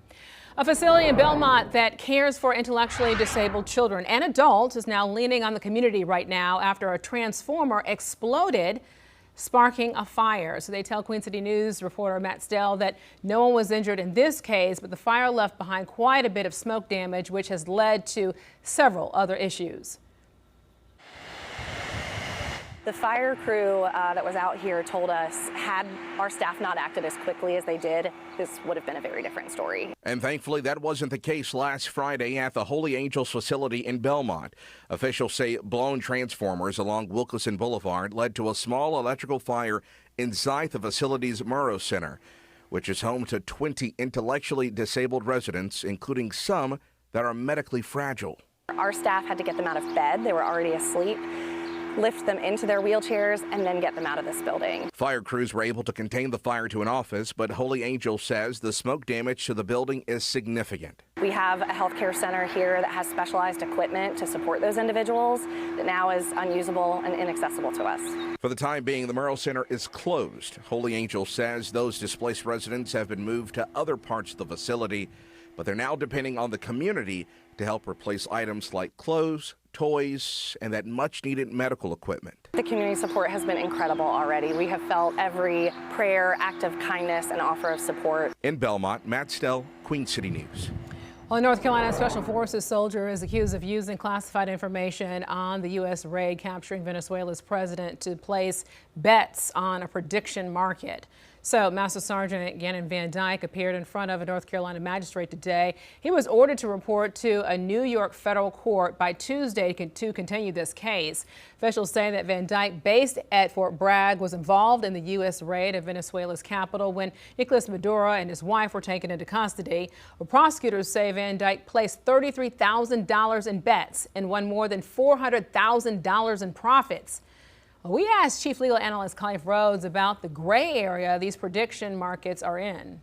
A facility in Belmont that cares for intellectually disabled children and adults is now leaning on the community right now after a transformer exploded, sparking a fire. So they tell Queen City News reporter Matt Stell that no one was injured in this case, but the fire left behind quite a bit of smoke damage, which has led to several other issues. The fire crew that was out here told us had our staff not acted as quickly as they did, this would have been a very different story. And thankfully, that wasn't the case last Friday at the Holy Angels facility in Belmont. Officials say blown transformers along Wilkinson Boulevard led to a small electrical fire inside the facility's Murrow Center, which is home to 20 intellectually disabled residents, including some that are medically fragile. Our staff had to get them out of bed. They were already asleep, lift them into their wheelchairs, and then get them out of this building. Fire crews were able to contain the fire to an office, but Holy Angel says the smoke damage to the building is significant. We have a healthcare center here that has specialized equipment to support those individuals that now is unusable and inaccessible to us. For the time being, the Murrow Center is closed. Holy Angel says those displaced residents have been moved to other parts of the facility, but they're now depending on the community to help replace items like clothes, toys, and that much-needed medical equipment. The community support has been incredible already. We have felt every prayer, act of kindness, and offer of support. In Belmont, Matt Stell, Queen City News. Well, a North Carolina Special Forces soldier is accused of using classified information on the U.S. raid capturing Venezuela's president to place bets on a prediction market. So Master Sergeant Gannon Van Dyke appeared in front of a North Carolina magistrate today. He was ordered to report to a New York federal court by Tuesday to continue this case. Officials say that Van Dyke, based at Fort Bragg, was involved in the U.S. raid of Venezuela's capital when Nicolas Maduro and his wife were taken into custody. Well, prosecutors say Van Dyke placed $33,000 in bets and won more than $400,000 in profits. We asked Chief Legal Analyst Clive Rhodes about the gray area these prediction markets are in.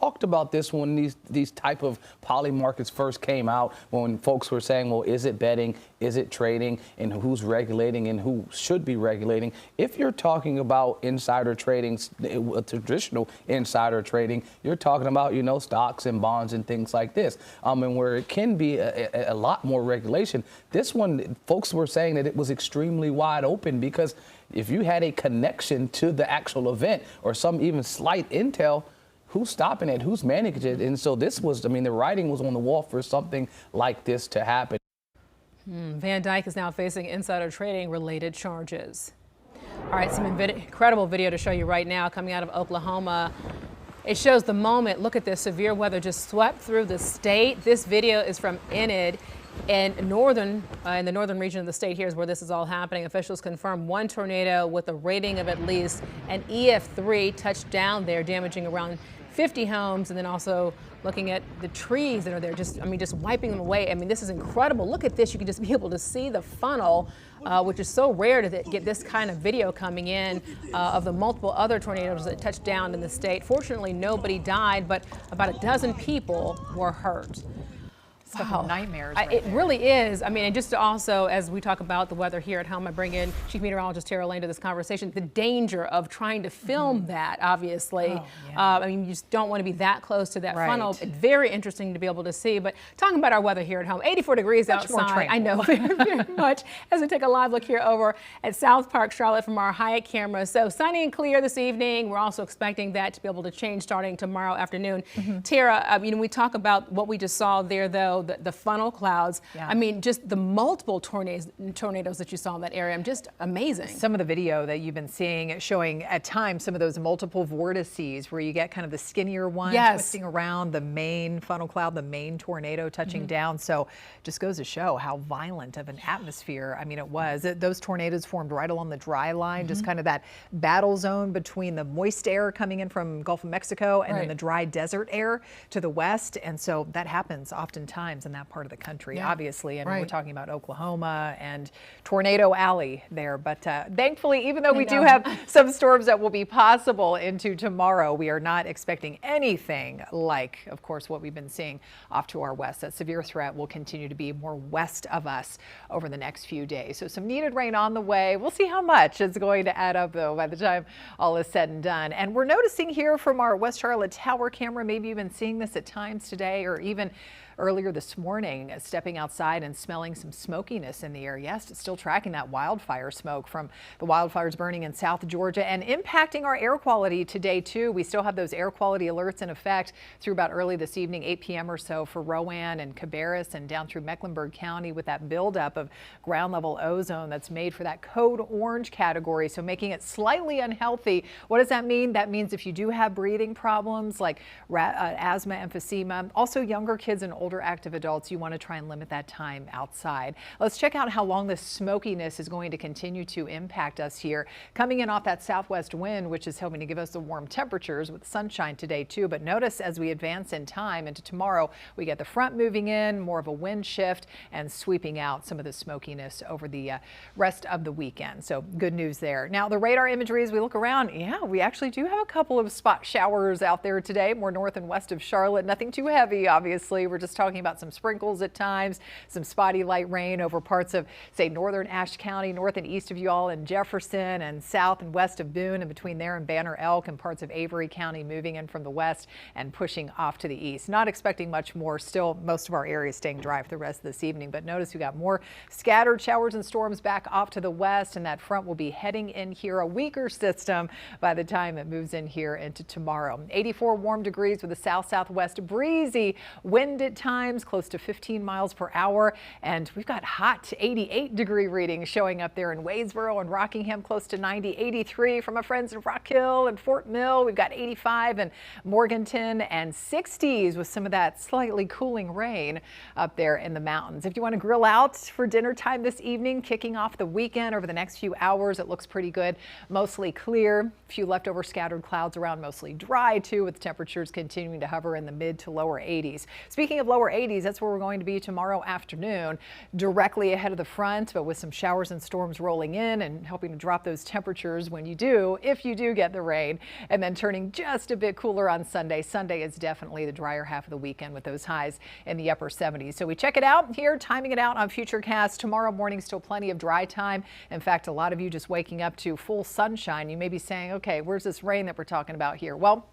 Talked about this when these type of poly markets first came out, when folks were saying, well, is it betting, is it trading, and who's regulating and who should be regulating. If you're talking about insider trading, traditional insider trading, you're talking about, you know, stocks and bonds and things like this. And where it can be a lot more regulation. This one, folks were saying that it was extremely wide open because if you had a connection to the actual event or some even slight intel, who's stopping it? Who's managing it? And so this was, I mean, the writing was on the wall for something like this to happen. Van Dyke is now facing insider trading related charges. All right, some incredible video to show you right now coming out of Oklahoma. It shows the moment. Look at this. Severe weather just swept through the state. This video is from Enid. And in the northern region of the state, here's where this is all happening. Officials confirm one tornado with a rating of at least an EF3 touched down there, damaging around 50 homes, and then also looking at the trees that are there, just wiping them away. I mean, this is incredible. Look at this. You can just be able to see the funnel, which is so rare to get this kind of video coming in of the multiple other tornadoes that touched down in the state. Fortunately, nobody died, but about a dozen people were hurt. Wow. Nightmares. It really is. I mean, and just to also, as we talk about the weather here at home, I bring in Chief Meteorologist Tara Lane to this conversation. The danger of trying to film that, obviously. Oh, yeah. I mean, you just don't want to be that close to that funnel. Very interesting to be able to see. But talking about our weather here at home, 84 degrees outside. I know, very much. As we take a live look here over at South Park, Charlotte, from our Hyatt camera. So sunny and clear this evening. We're also expecting that to be able to change starting tomorrow afternoon. Tara, we talk about what we just saw there, though. show the funnel clouds. Yeah. I mean, just the multiple tornadoes that you saw in that area. I'm just amazing. Some of the video that you've been seeing showing at times some of those multiple vortices where you get kind of the skinnier one twisting around the main funnel cloud, the main tornado touching down. So just goes to show how violent of an atmosphere, I mean, it was. Those tornadoes formed right along the dry line, just kind of that battle zone between the moist air coming in from Gulf of Mexico and then the dry desert air to the west. And so that happens oftentimes in that part of the country, obviously. And we're talking about Oklahoma and Tornado Alley there. But thankfully, even though we do have some storms that will be possible into tomorrow, we are not expecting anything like, of course, what we've been seeing off to our west. That severe threat will continue to be more west of us over the next few days. So some needed rain on the way. We'll see how much it's going to add up, though, by the time all is said and done. And we're noticing here from our West Charlotte tower camera, maybe you've been seeing this at times today or even earlier this morning, stepping outside and smelling some smokiness in the air. Yes, it's still tracking that wildfire smoke from the wildfires burning in South Georgia and impacting our air quality today, too. We still have those air quality alerts in effect through about early this evening, 8 p.m. or so for Rowan and Cabarrus and down through Mecklenburg County with that buildup of ground level ozone that's made for that code orange category, so making it slightly unhealthy. What does that mean? That means if you do have breathing problems like asthma, emphysema, also younger kids and older active adults, you want to try and limit that time outside. Let's check out how long this smokiness is going to continue to impact us here. Coming in off that southwest wind, which is helping to give us the warm temperatures with sunshine today too. But notice as we advance in time into tomorrow, we get the front moving in, more of a wind shift and sweeping out some of the smokiness over the rest of the weekend. So good news there. Now the radar imagery as we look around, we actually do have a couple of spot showers out there today, more north and west of Charlotte. Nothing too heavy, obviously. We're just talking about some sprinkles at times, some spotty light rain over parts of, say, northern Ashe County, north and east of you all in Jefferson, and south and west of Boone, and between there and Banner Elk and parts of Avery County, moving in from the west and pushing off to the east. Not expecting much more. Still, most of our areas staying dry for the rest of this evening, but notice we got more scattered showers and storms back off to the west, and that front will be heading in here, a weaker system by the time it moves in here into tomorrow. 84 warm degrees with a south-southwest breezy wind at times, close to 15 miles per hour. And we've got hot 88-degree readings showing up there in Wadesboro and Rockingham, close to 90, 83 from our friends in Rock Hill and Fort Mill. We've got 85 in Morganton and 60s with some of that slightly cooling rain up there in the mountains. If you want to grill out for dinner time this evening, kicking off the weekend over the next few hours, it looks pretty good. Mostly clear, a few leftover scattered clouds around, mostly dry too, with temperatures continuing to hover in the mid to lower 80s. Speaking of lower 80s, that's where we're going to be tomorrow afternoon, directly ahead of the front, but with some showers and storms rolling in and helping to drop those temperatures when you do, if you do get the rain, and then turning just a bit cooler on Sunday. Sunday is definitely the drier half of the weekend with those highs in the upper 70s. So we check it out here, timing it out on Futurecast. Tomorrow morning, still plenty of dry time. In fact, a lot of you just waking up to full sunshine. You may be saying, okay, where's this rain that we're talking about here? Well,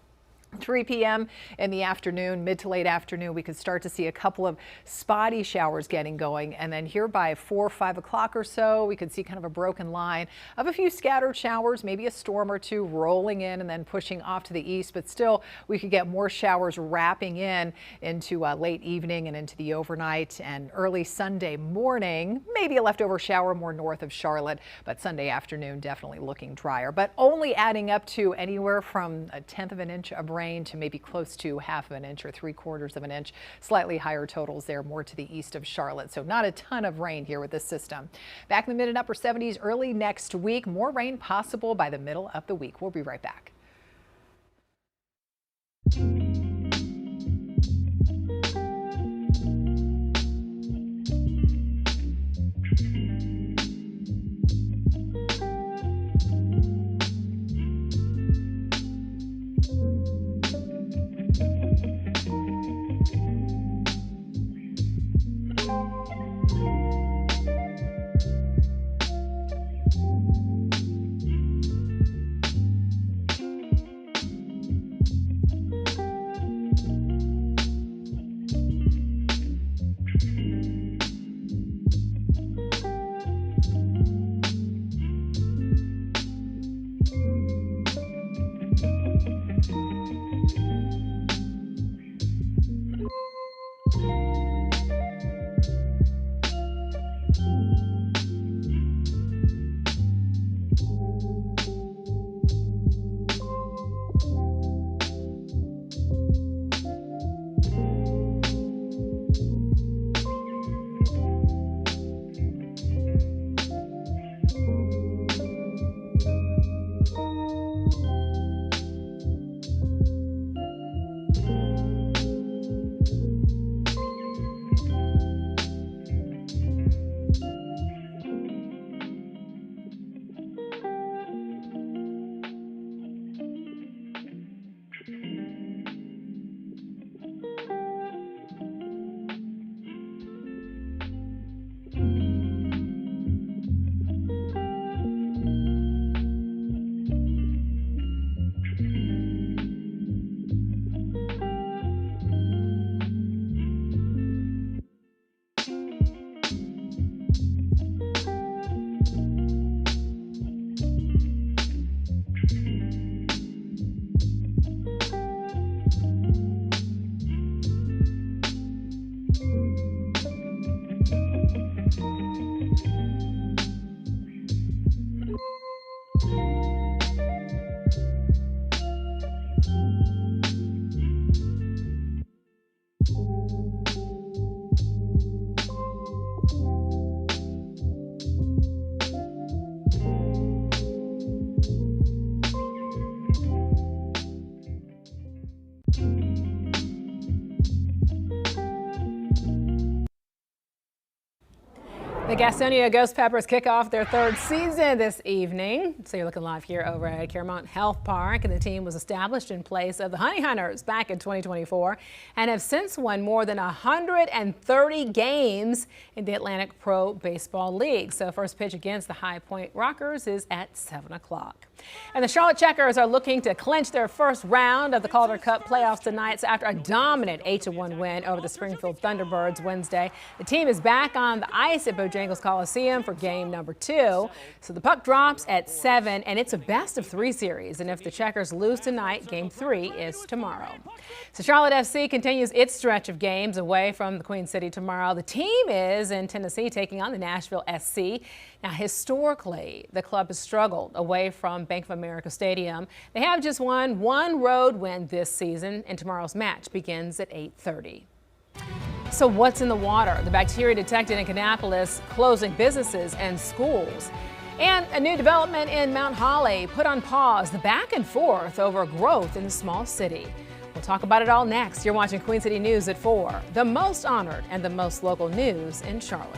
3 p.m. in the afternoon, mid to late afternoon, we could start to see a couple of spotty showers getting going. And then here by 4 or 5 o'clock or so, we could see kind of a broken line of a few scattered showers, maybe a storm or two rolling in and then pushing off to the east. But still, we could get more showers wrapping in into late evening and into the overnight and early Sunday morning. Maybe a leftover shower more north of Charlotte, but Sunday afternoon definitely looking drier, but only adding up to anywhere from 1/10 of an inch of rain to maybe close to 1/2 of an inch or 3/4 of an inch. Slightly higher totals there, more to the east of Charlotte. So not a ton of rain here with this system. Back in the mid and upper 70s early next week. More rain possible by the middle of the week. We'll be right back. The Gastonia Ghost Peppers kick off their third season this evening. So you're looking live here over at Caremont Health Park, and the team was established in place of the Honey Hunters back in 2024 and have since won more than 130 games in the Atlantic Pro Baseball League. So first pitch against the High Point Rockers is at 7 o'clock. And the Charlotte Checkers are looking to clinch their first round of the Calder Cup playoffs tonight. So after a dominant 8-1 win over the Springfield Thunderbirds Wednesday, the team is back on the ice at Bojangles Coliseum for game number 2. So the puck drops at 7, and it's a best-of-3 series. And if the Checkers lose tonight, game 3 is tomorrow. So Charlotte FC continues its stretch of games away from the Queen City tomorrow. The team is in Tennessee taking on the Nashville SC. Now, historically, the club has struggled away from Bank of America Stadium. They have just won one road win this season, and tomorrow's match begins at 8:30. So what's in the water? The bacteria detected in Kannapolis closing businesses and schools. And a new development in Mount Holly put on pause the back and forth over growth in the small city. We'll talk about it all next. You're watching Queen City News at 4, the most honored and the most local news in Charlotte.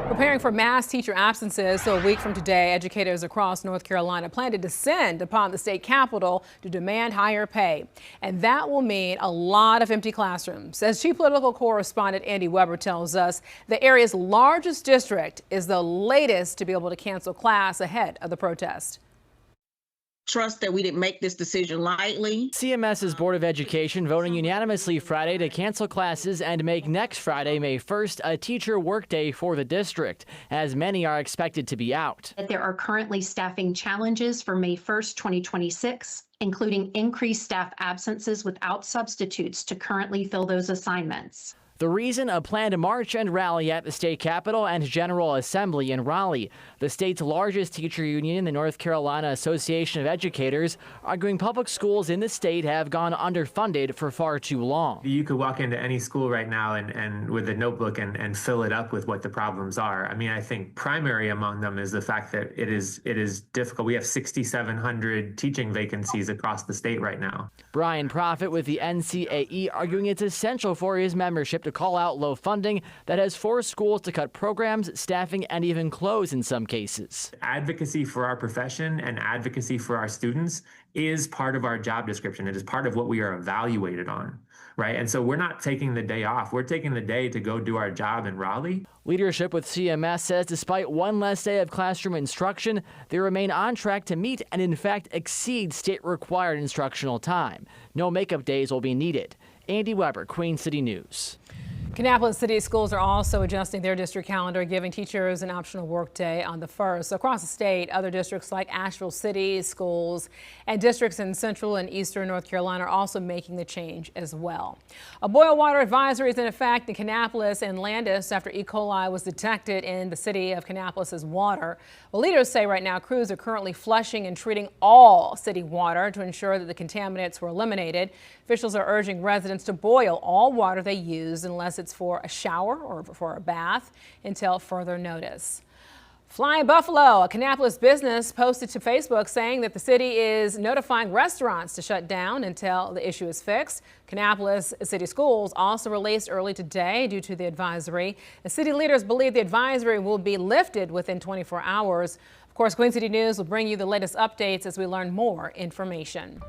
Preparing for mass teacher absences, so a week from today, educators across North Carolina plan to descend upon the state capitol to demand higher pay. And that will mean a lot of empty classrooms. As chief political correspondent Andy Weber tells us, the area's largest district is the latest to be able to cancel class ahead of the protest. Trust that we didn't make this decision lightly. CMS's Board of Education voting unanimously Friday to cancel classes and make next Friday, May 1st, a teacher workday for the district, as many are expected to be out. There are currently staffing challenges for May 1st, 2026, including increased staff absences without substitutes to currently fill those assignments. The reason, a planned march and rally at the state capitol and General Assembly in Raleigh. The state's largest teacher union, the North Carolina Association of Educators, arguing public schools in the state have gone underfunded for far too long. You could walk into any school right now and with a notebook and fill it up with what the problems are. I mean, I think primary among them is the fact that it is difficult. We have 6,700 teaching vacancies across the state right now. Brian Profit with the NCAE arguing it's essential for his membership to call out low funding that has forced schools to cut programs, staffing, and even close in some cases. Advocacy for our profession and advocacy for our students is part of our job description. It is part of what we are evaluated on, right? And so we're not taking the day off. We're taking the day to go do our job in Raleigh. Leadership with CMS says despite one less day of classroom instruction, they remain on track to meet and in fact exceed state-required instructional time. No makeup days will be needed. Andy Weber, Queen City News. Kannapolis City Schools are also adjusting their district calendar, giving teachers an optional work day on the 1st. So across the state, other districts like Asheville City Schools and districts in central and eastern North Carolina are also making the change as well. A boil water advisory is in effect in Kannapolis and Landis after E. coli was detected in the city of Kannapolis' water. Well, leaders say right now crews are currently flushing and treating all city water to ensure that the contaminants were eliminated. Officials are urging residents to boil all water they use unless it's for a shower or for a bath until further notice. Flying Buffalo, a Kannapolis business posted to Facebook saying that the city is notifying restaurants to shut down until the issue is fixed. Kannapolis City Schools also released early today due to the advisory. The city leaders believe the advisory will be lifted within 24 hours. Of course, Queen City News will bring you the latest updates as we learn more information.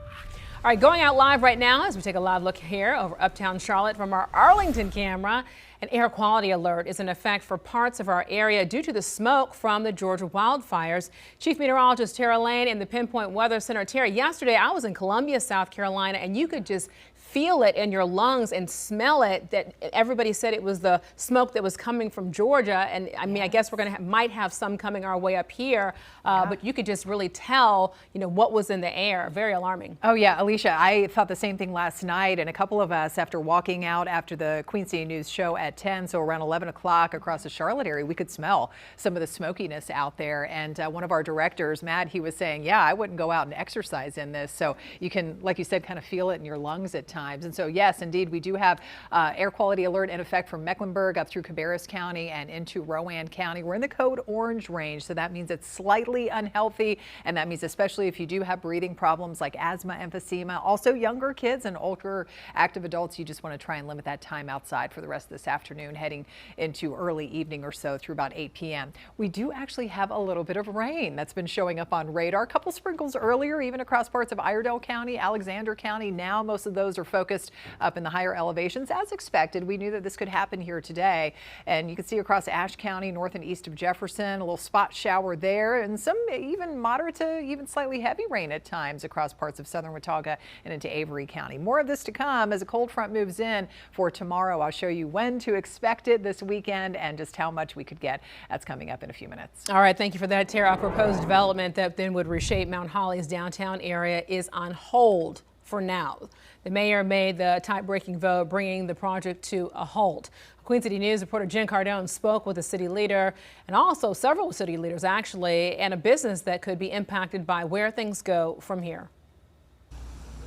All right, going out live right now as we take a live look here over uptown Charlotte from our Arlington camera. An air quality alert is in effect for parts of our area due to the smoke from the Georgia wildfires. Chief Meteorologist Tara Lane in the Pinpoint Weather Center. Tara, yesterday I was in Columbia, South Carolina, and you could just feel it in your lungs and smell it. That everybody said it was the smoke that was coming from Georgia, and I mean, I guess we're gonna might have some coming our way up here, but you could just really tell, you know, what was in the air. Very alarming. Oh yeah, Alicia, I thought the same thing last night, and a couple of us, after walking out after the Queen City News show at 10, so around 11 o'clock across the Charlotte area, we could smell some of the smokiness out there. And one of our directors, Matt, he was saying, yeah, I wouldn't go out and exercise in this. So you can, like you said, kind of feel it in your lungs at times. And so, yes, indeed, we do have air quality alert in effect from Mecklenburg up through Cabarrus County and into Rowan County. We're in the code orange range, so that means it's slightly unhealthy. And that means especially if you do have breathing problems like asthma, emphysema, also younger kids and older active adults, you just want to try and limit that time outside for the rest of this afternoon, heading into early evening or so through about 8 p.m. We do actually have a little bit of rain that's been showing up on radar. A couple sprinkles earlier, even across parts of Iredell County, Alexander County. Now most of those are focused up in the higher elevations. As expected, we knew that this could happen here today. And you can see across Ashe County, north and east of Jefferson, a little spot shower there, and some even moderate to even slightly heavy rain at times across parts of southern Watauga and into Avery County. More of this to come as a cold front moves in for tomorrow. I'll show you when to expect it this weekend and just how much we could get. That's coming up in a few minutes. All right, thank you for that, Tara. A proposed development that then would reshape Mount Holly's downtown area is on hold for now. The mayor made the tie-breaking vote, bringing the project to a halt. Queen City News reporter Jen Cardone spoke with a city leader and also several city leaders actually, and a business that could be impacted by where things go from here.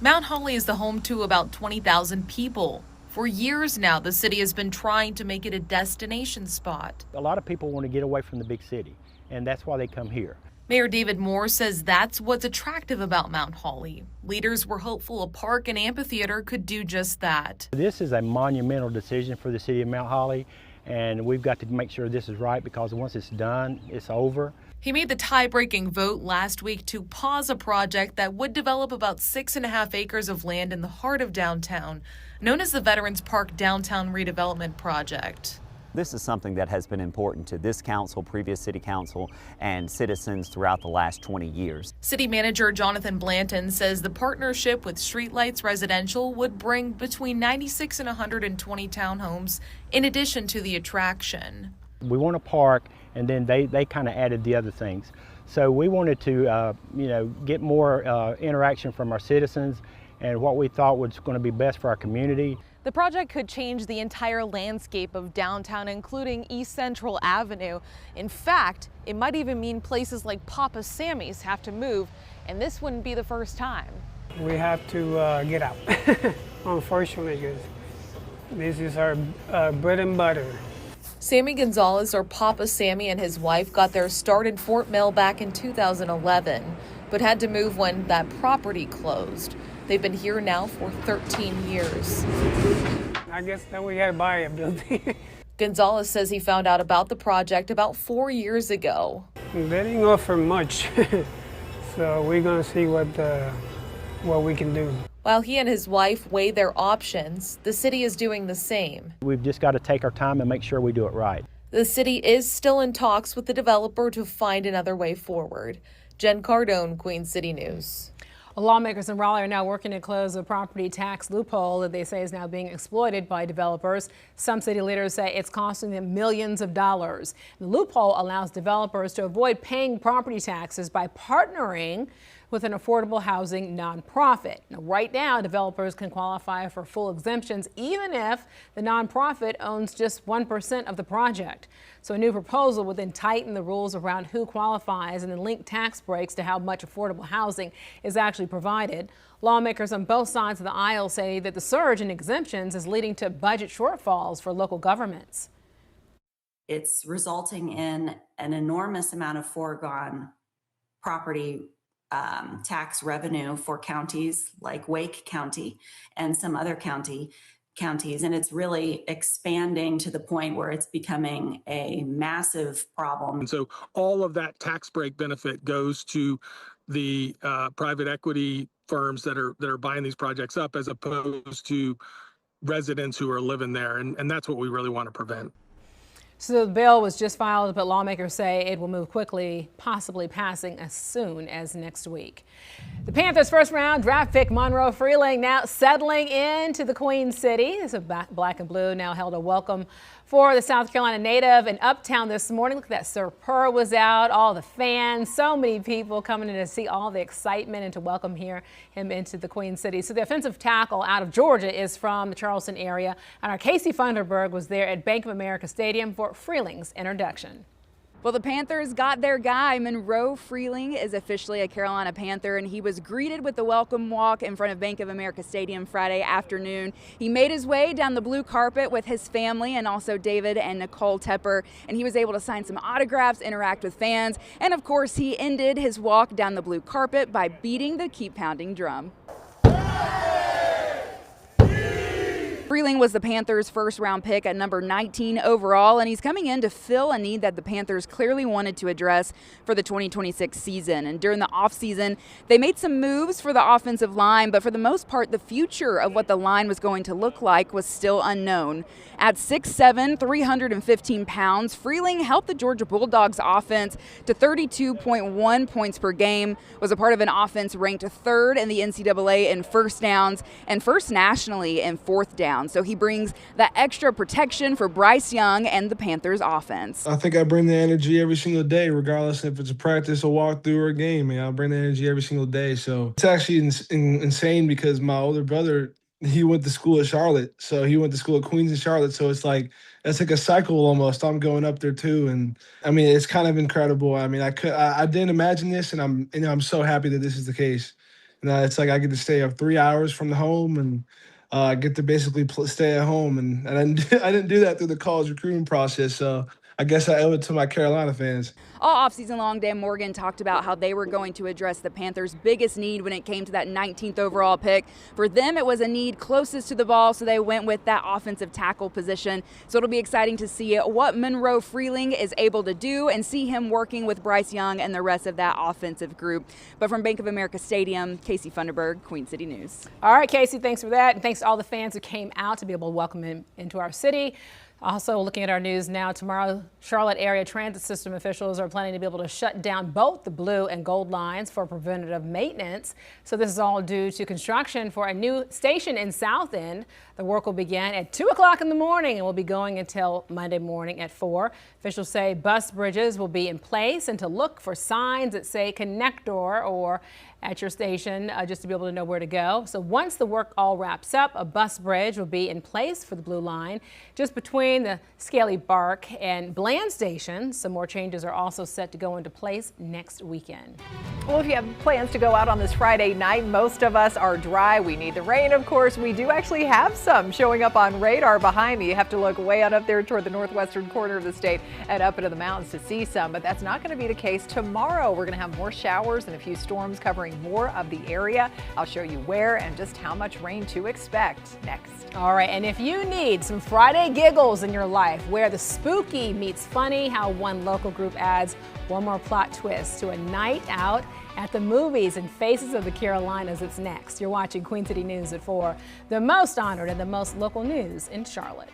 Mount Holly is the home to about 20,000 people. For years now, the city has been trying to make it a destination spot. A lot of people want to get away from the big city, and that's why they come here. Mayor David Moore says that's what's attractive about Mount Holly. Leaders were hopeful a park and amphitheater could do just that. This is a monumental decision for the city of Mount Holly, and we've got to make sure this is right because once it's done, it's over. He made the tie-breaking vote last week to pause a project that would develop about 6.5 acres of land in the heart of downtown, known as the Veterans Park Downtown Redevelopment Project. This is something that has been important to this council, previous city council, and citizens throughout the last 20 years. City Manager Jonathan Blanton says the partnership with Streetlights Residential would bring between 96 and 120 townhomes in addition to the attraction. We want a park, and then they kind of added the other things. So we wanted to get more interaction from our citizens and what we thought was going to be best for our community. The project could change the entire landscape of downtown, including East Central Avenue. In fact, it might even mean places like Papa Sammy's have to move, and this wouldn't be the first time. We have to get out, unfortunately, because this is our bread and butter. Sammy Gonzalez, or Papa Sammy, and his wife got their start in Fort Mill back in 2011, but had to move when that property closed. They've been here now for 13 years. I guess then we gotta buy a building. Gonzalez says he found out about the project about 4 years ago. They didn't offer much, so we're gonna see what we can do. While he and his wife weigh their options, the city is doing the same. We've just got to take our time and make sure we do it right. The city is still in talks with the developer to find another way forward. Jen Cardone, Queen City News. Lawmakers in Raleigh are now working to close a property tax loophole that they say is now being exploited by developers. Some city leaders say it's costing them millions of dollars. The loophole allows developers to avoid paying property taxes by partnering with an affordable housing nonprofit. Now, right now, developers can qualify for full exemptions even if the nonprofit owns just 1% of the project. So a new proposal would then tighten the rules around who qualifies and then link tax breaks to how much affordable housing is actually provided. Lawmakers on both sides of the aisle say that the surge in exemptions is leading to budget shortfalls for local governments. It's resulting in an enormous amount of foregone property tax revenue for counties like Wake County and some other counties, and it's really expanding to the point where it's becoming a massive problem. And so all of that tax break benefit goes to the private equity firms that are buying these projects up, as opposed to residents who are living there, and that's what we really want to prevent. So the bill was just filed, but lawmakers say it will move quickly, possibly passing as soon as next week. The Panthers' first round draft pick Monroe Freeling now settling into the Queen City. So Black and Blue now held a welcome for the South Carolina native in Uptown this morning. Look at that, Sir Purr was out, all the fans, so many people coming in to see all the excitement and to welcome him into the Queen City. So the offensive tackle out of Georgia is from the Charleston area, and our Casey Funderburg was there at Bank of America Stadium for Freeling's introduction. Well, the Panthers got their guy. Monroe Freeling is officially a Carolina Panther, and he was greeted with the welcome walk in front of Bank of America Stadium Friday afternoon. He made his way down the blue carpet with his family and also David and Nicole Tepper, and he was able to sign some autographs, interact with fans, and of course he ended his walk down the blue carpet by beating the Keep Pounding drum. Freeling was the Panthers' first-round pick at number 19 overall, and he's coming in to fill a need that the Panthers clearly wanted to address for the 2026 season. And during the offseason, they made some moves for the offensive line, but for the most part, the future of what the line was going to look like was still unknown. At 6'7", 315 pounds, Freeling helped the Georgia Bulldogs offense to 32.1 points per game, was a part of an offense ranked third in the NCAA in first downs and first nationally in fourth down. So he brings that extra protection for Bryce Young and the Panthers offense. I think I bring the energy every single day, regardless if it's a practice, a walkthrough, or a game. I bring the energy every single day. So it's actually insane because my older brother, he went to school at Charlotte. So he went to school at Queens in Charlotte. So it's like, it's like a cycle almost. I'm going up there too. And I mean, it's kind of incredible. I mean, I didn't imagine this, and I'm so happy that this is the case. And it's like I get to stay up 3 hours from the home and get to basically stay at home, and I didn't do that through the college recruiting process. So I guess I owe it to my Carolina fans. All offseason long, Dan Morgan talked about how they were going to address the Panthers' biggest need when it came to that 19th overall pick. For them, it was a need closest to the ball, so they went with that offensive tackle position. So it'll be exciting to see what Monroe Freeling is able to do and see him working with Bryce Young and the rest of that offensive group. But from Bank of America Stadium, Casey Funderburg, Queen City News. All right, Casey, thanks for that. And thanks to all the fans who came out to be able to welcome him into our city. Also looking at our news now, tomorrow Charlotte area transit system officials are planning to be able to shut down both the blue and gold lines for preventative maintenance. So this is all due to construction for a new station in South End. The work will begin at 2 o'clock in the morning and will be going until Monday morning at 4. Officials say bus bridges will be in place and to look for signs that say connector or at your station just to be able to know where to go. So once the work all wraps up, a bus bridge will be in place for the blue line just between the Scaly Bark and Bland station. Some more changes are also set to go into place next weekend. Well, if you have plans to go out on this Friday night, most of us are dry. We need the rain, of course. We do actually have some showing up on radar behind me. You have to look way out up there toward the northwestern corner of the state and up into the mountains to see some, but that's not going to be the case tomorrow. We're going to have more showers and a few storms covering more of the area. I'll show you where and just how much rain to expect next. All right, and if you need some Friday giggles in your life, where the spooky meets funny, how one local group adds one more plot twist to a night out at the movies in Faces of the Carolinas, it's next. You're watching Queen City News at 4, the most honored and the most local news in Charlotte.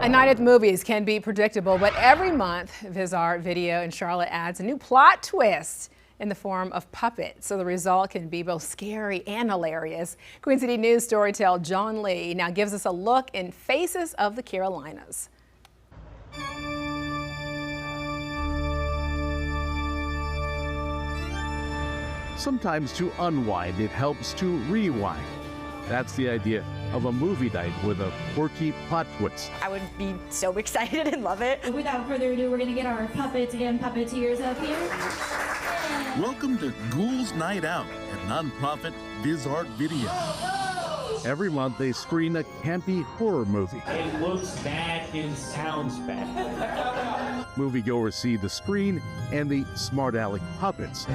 A night at the movies can be predictable, but every month, VisArt Video in Charlotte adds a new plot twist in the form of puppets, so the result can be both scary and hilarious. Queen City News storyteller John Lee now gives us a look in Faces of the Carolinas. Sometimes to unwind, it helps to rewind. That's the idea of a movie night with a quirky plot twist. I would be so excited and love it. Without further ado, we're going to get our puppets and puppeteers up here. Welcome to Ghouls Night Out at nonprofit VisArt Video. Every month they screen a campy horror movie. It looks bad and sounds bad. Moviegoers see the screen and the smart aleck puppets.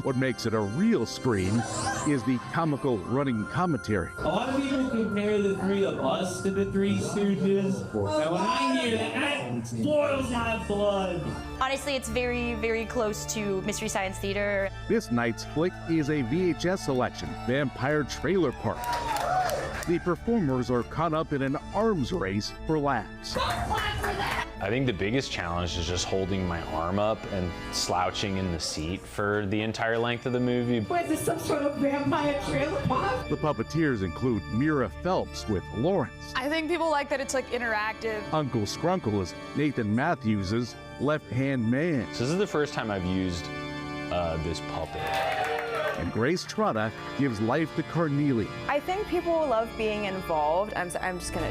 What makes it a real screen is the comical running commentary. A lot of people compare the three of us to the Three Stooges. And when I hear that boils my blood. Honestly, it's very, very close to Mystery Science Theater. This night's flick is a VHS selection, Vampire Trailer Park. The performers are caught up in an arms race for laughs. I think the biggest challenge is just holding my arm up and slouching in the seat for the entire length of the movie. What, is this some sort of vampire trailer park? The puppeteers include Mira Phelps with Lawrence. I think people like that it's like interactive. Uncle Scrunkle is Nathan Matthews' left-hand man. So this is the first time I've used this puppet. And Grace Trotta gives life to Carnelie. I think people love being involved.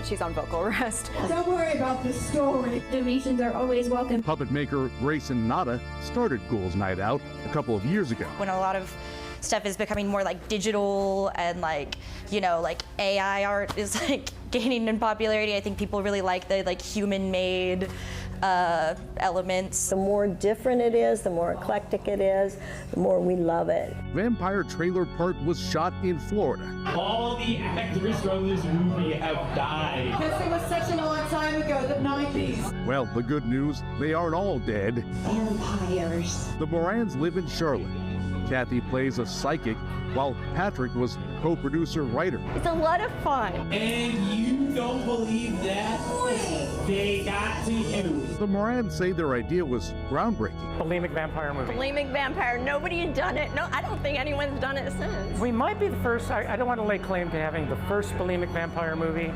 She's on vocal rest. Don't worry about the story. Donations are always welcome. Puppet maker Grayson Nada started Ghouls Night Out a couple of years ago. When a lot of stuff is becoming more like digital and like, you know, like AI art is like gaining in popularity. I think people really like the like human-made elements. The more different it is, the more eclectic it is, the more we love it. Vampire Trailer Park was shot in Florida. All the actors from this movie have died. Because it was such a long time ago, the 90s. Well, the good news, they aren't all dead. Vampires. The Morans live in Charlotte. Kathy plays a psychic, while Patrick was co-producer writer. It's a lot of fun. And you don't believe that? They got to you. The Morans say their idea was groundbreaking. Bulimic vampire movie. Bulimic vampire. Nobody had done it. No, I don't think anyone's done it since. We might be the first. I don't want to lay claim to having the first bulimic vampire movie,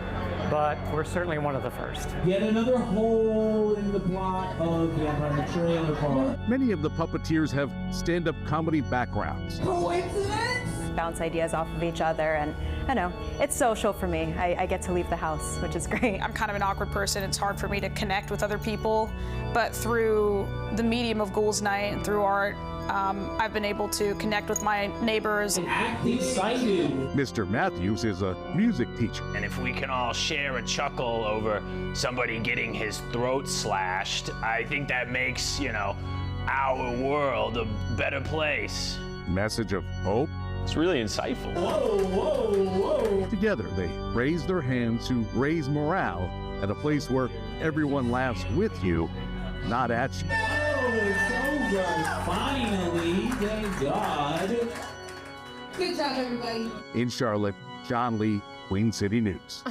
but we're certainly one of the first. Yet another hole in the plot of Vampire Trailer Park. Many of the puppeteers have stand-up comedy backgrounds. Coincidence? Bounce ideas off of each other, and I know, it's social for me. I get to leave the house, which is great. I'm kind of an awkward person. It's hard for me to connect with other people, but through the medium of Ghouls Night and through art, I've been able to connect with my neighbors. Act excited. Mr. Matthews is a music teacher. And if we can all share a chuckle over somebody getting his throat slashed, I think that makes, you know, our world a better place. Message of hope. It's really insightful. Whoa, whoa, whoa. Together, they raise their hands to raise morale at a place where everyone laughs with you, not at you. Oh, it's over. Finally, thank God. Good job, everybody. In Charlotte, John Lee, Queen City News.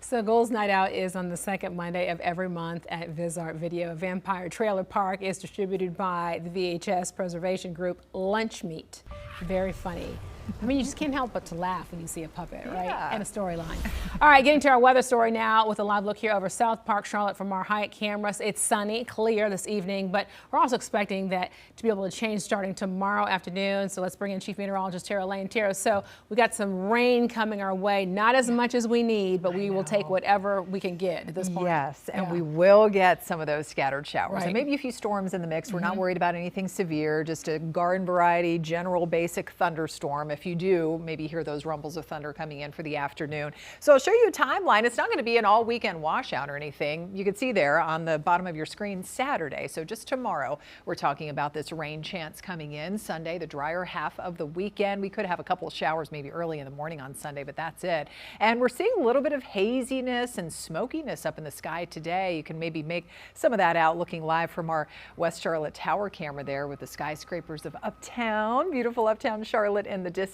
So Ghouls Night Out is on the second Monday of every month at VisArt Video. Vampire Trailer Park is distributed by the VHS preservation group Lunch Meat. Very funny. I mean, you just can't help but to laugh when you see a puppet, right? Yeah. And a storyline. All right, getting to our weather story now with a live look here over South Park, Charlotte from our Hyatt cameras. It's sunny, clear this evening, but we're also expecting that to be able to change starting tomorrow afternoon. So let's bring in Chief Meteorologist Tara Lane. Tara, so we got some rain coming our way, not as much as we need, but we will take whatever we can get at this point. Yes, and we will get some of those scattered showers. Right. And maybe a few storms in the mix. We're not worried about anything severe, just a garden variety, general basic thunderstorm. If you do, maybe hear those rumbles of thunder coming in for the afternoon. So I'll show you a timeline. It's not going to be an all weekend washout or anything. You can see there on the bottom of your screen Saturday. So just tomorrow, we're talking about this rain chance coming in. Sunday, the drier half of the weekend. We could have a couple of showers maybe early in the morning on Sunday, but that's it. And we're seeing a little bit of haziness and smokiness up in the sky today. You can maybe make some of that out looking live from our West Charlotte Tower camera there with the skyscrapers of Uptown, beautiful Uptown Charlotte in the distance.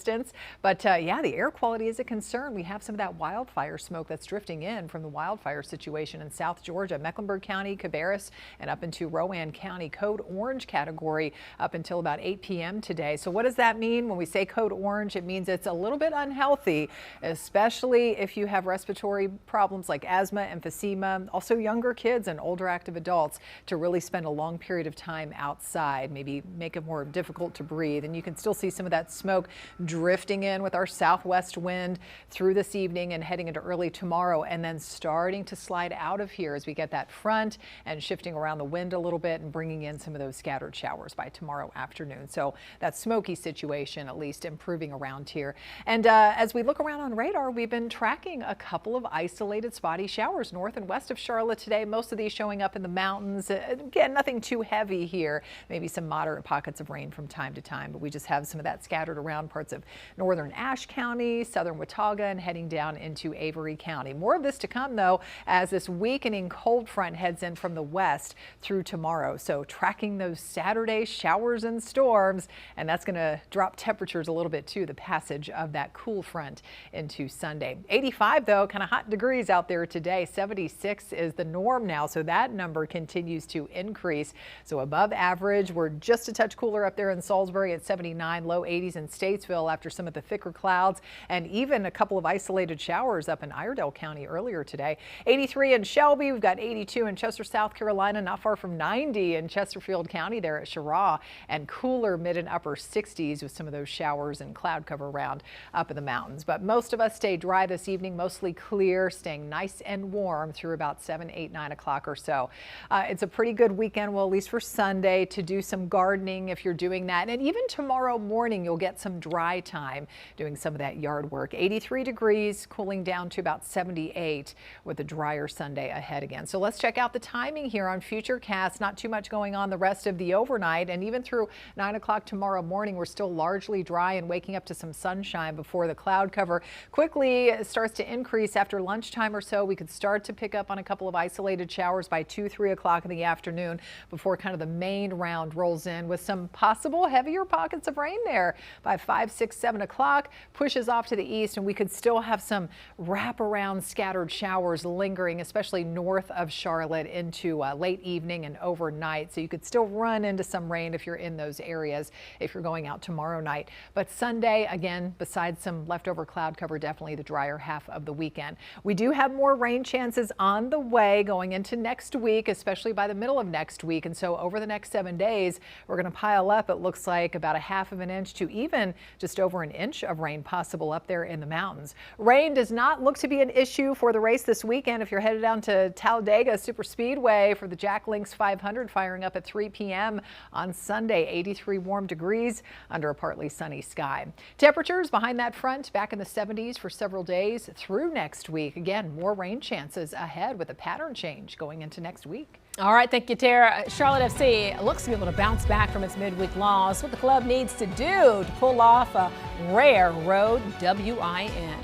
But yeah, the air quality is a concern. We have some of that wildfire smoke that's drifting in from the wildfire situation in South Georgia, Mecklenburg County, Cabarrus, and up into Rowan County. Code orange category up until about 8 p.m. today. So what does that mean? When we say code orange, it means it's a little bit unhealthy, especially if you have respiratory problems like asthma, emphysema, also younger kids and older active adults, to really spend a long period of time outside, maybe make it more difficult to breathe. And you can still see some of that smoke drifting in with our southwest wind through this evening and heading into early tomorrow, and then starting to slide out of here as we get that front and shifting around the wind a little bit and bringing in some of those scattered showers by tomorrow afternoon. So that smoky situation at least improving around here. And as we look around on radar, we've been tracking a couple of isolated spotty showers north and west of Charlotte today. Most of these showing up in the mountains. Again, nothing too heavy here. Maybe some moderate pockets of rain from time to time, but we just have some of that scattered around parts of northern Ashe County, southern Watauga, and heading down into Avery County. More of this to come, though, as this weakening cold front heads in from the west through tomorrow. So tracking those Saturday showers and storms, and that's going to drop temperatures a little bit too, the passage of that cool front into Sunday. 85, though, kind of hot degrees out there today. 76 is the norm now, so that number continues to increase. So above average. We're just a touch cooler up there in Salisbury at 79, low 80s in Statesville. Nashville after some of the thicker clouds and even a couple of isolated showers up in Iredell County earlier today. 83 in Shelby. We've got 82 in Chester, South Carolina, not far from 90 in Chesterfield County there at Cheraw, and cooler mid and upper 60s with some of those showers and cloud cover around up in the mountains. But most of us stay dry this evening, mostly clear, staying nice and warm through about 7, 8, 9 o'clock or so. It's a pretty good weekend, well, at least for Sunday, to do some gardening if you're doing that. And even tomorrow morning, you'll get some dry time doing some of that yard work. 83 degrees, cooling down to about 78 with a drier Sunday ahead again. So let's check out the timing here on Futurecast. Not too much going on the rest of the overnight, and even through 9 o'clock tomorrow morning, we're still largely dry and waking up to some sunshine before the cloud cover quickly starts to increase after lunchtime or so. We could start to pick up on a couple of isolated showers by 2, 3 o'clock in the afternoon before kind of the main round rolls in with some possible heavier pockets of rain there by 5, 6, 7 o'clock. Pushes off to the east, and we could still have some wraparound scattered showers lingering, especially north of Charlotte into late evening and overnight. So you could still run into some rain if you're in those areas if you're going out tomorrow night. But Sunday, again, besides some leftover cloud cover, definitely the drier half of the weekend. We do have more rain chances on the way going into next week, especially by the middle of next week. And so over the next 7 days, we're going to pile up, it looks like, about 1/2 of an inch to even just over an inch of rain possible up there in the mountains. Rain does not look to be an issue for the race this weekend if you're headed down to Talladega Super Speedway for the Jack Links 500 firing up at 3 p.m. on Sunday. 83 warm degrees under a partly sunny sky. Temperatures behind that front back in the 70s for several days through next week. Again, more rain chances ahead with a pattern change going into next week. All right, thank you, Tara. Charlotte FC looks to be able to bounce back from its midweek loss. What the club needs to do to pull off a rare road win.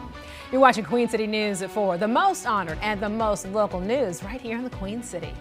You're watching Queen City News at 4, the most honored and the most local news right here in the Queen City.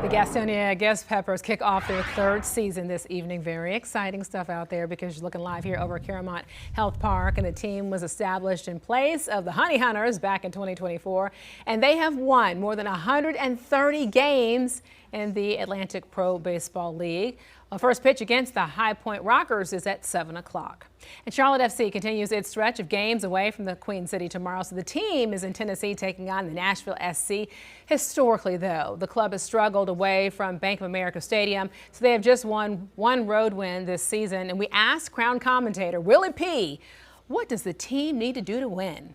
The Gastonia Ghost Peppers kick off their third season this evening. Very exciting stuff out there because you're looking live here over at Caramont Health Park, and the team was established in place of the Honey Hunters back in 2024, and they have won more than 130 games in the Atlantic Pro Baseball League. Well, first pitch against the High Point Rockers is at 7 o'clock. And Charlotte FC continues its stretch of games away from the Queen City tomorrow. So the team is in Tennessee taking on the Nashville SC. Historically, though, the club has struggled away from Bank of America Stadium. So they have just won one road win this season. And we asked Crown commentator Willie P., what does the team need to do to win?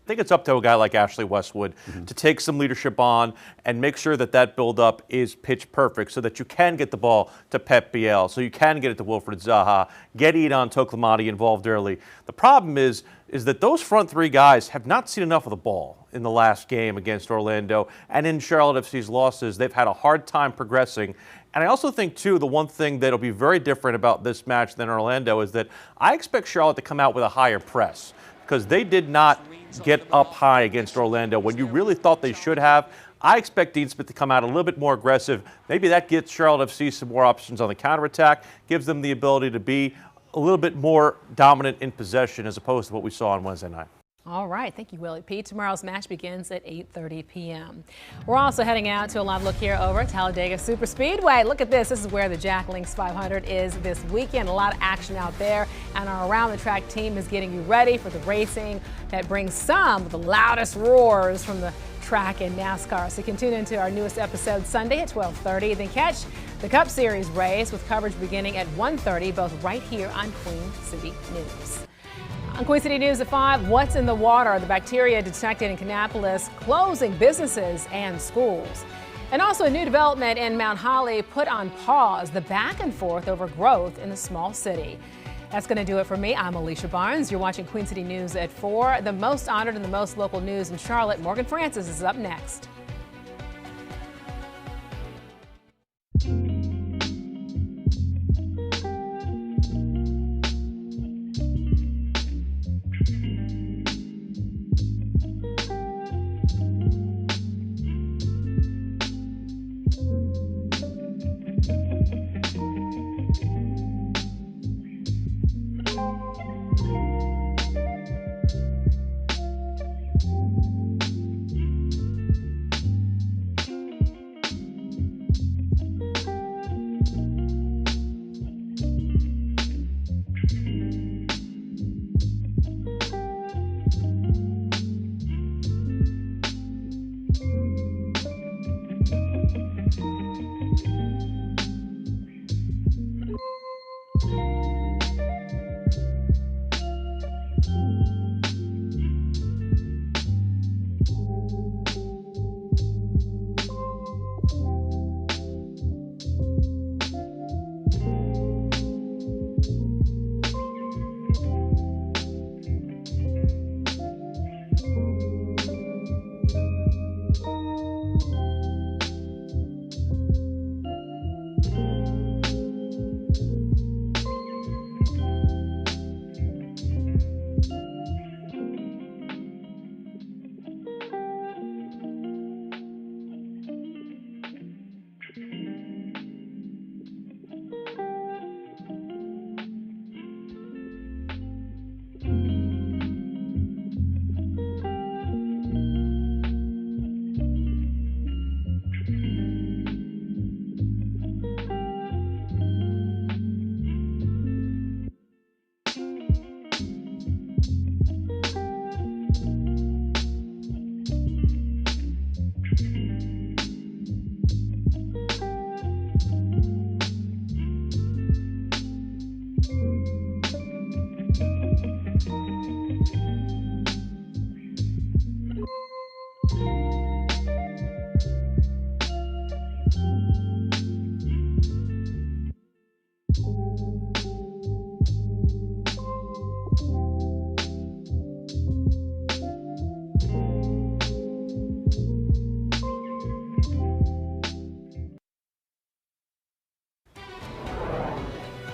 I think it's up to a guy like Ashley Westwood to take some leadership on and make sure that that buildup is pitch perfect so that you can get the ball to Pep Biel, so you can get it to Wilfred Zaha, get Edon Toklamati involved early. The problem is that those front three guys have not seen enough of the ball in the last game against Orlando, and in Charlotte FC's losses, they've had a hard time progressing. And I also think, too, the one thing that'll be very different about this match than Orlando is that I expect Charlotte to come out with a higher press because they did not get up high against Orlando when you really thought they should have. I expect Dean Smith to come out a little bit more aggressive. Maybe that gets Charlotte FC some more options on the counterattack, gives them the ability to be a little bit more dominant in possession as opposed to what we saw on Wednesday night. All right. Thank you, Willie P. Tomorrow's match begins at 8:30 p.m. We're also heading out to a live look here over at Talladega Super Speedway. Look at this. This is where the Jack Links 500 is this weekend. A lot of action out there, and our Around the Track team is getting you ready for the racing that brings some of the loudest roars from the track in NASCAR. So you can tune into our newest episode Sunday at 12:30. Then catch the Cup Series race with coverage beginning at 1:30, both right here on Queen City News. On Queen City News at 5, what's in the water? The bacteria detected in Kannapolis closing businesses and schools. And also a new development in Mount Holly put on pause the back and forth over growth in the small city. That's going to do it for me. I'm Alicia Barnes. You're watching Queen City News at 4. The most honored and the most local news in Charlotte. Morgan Francis is up next.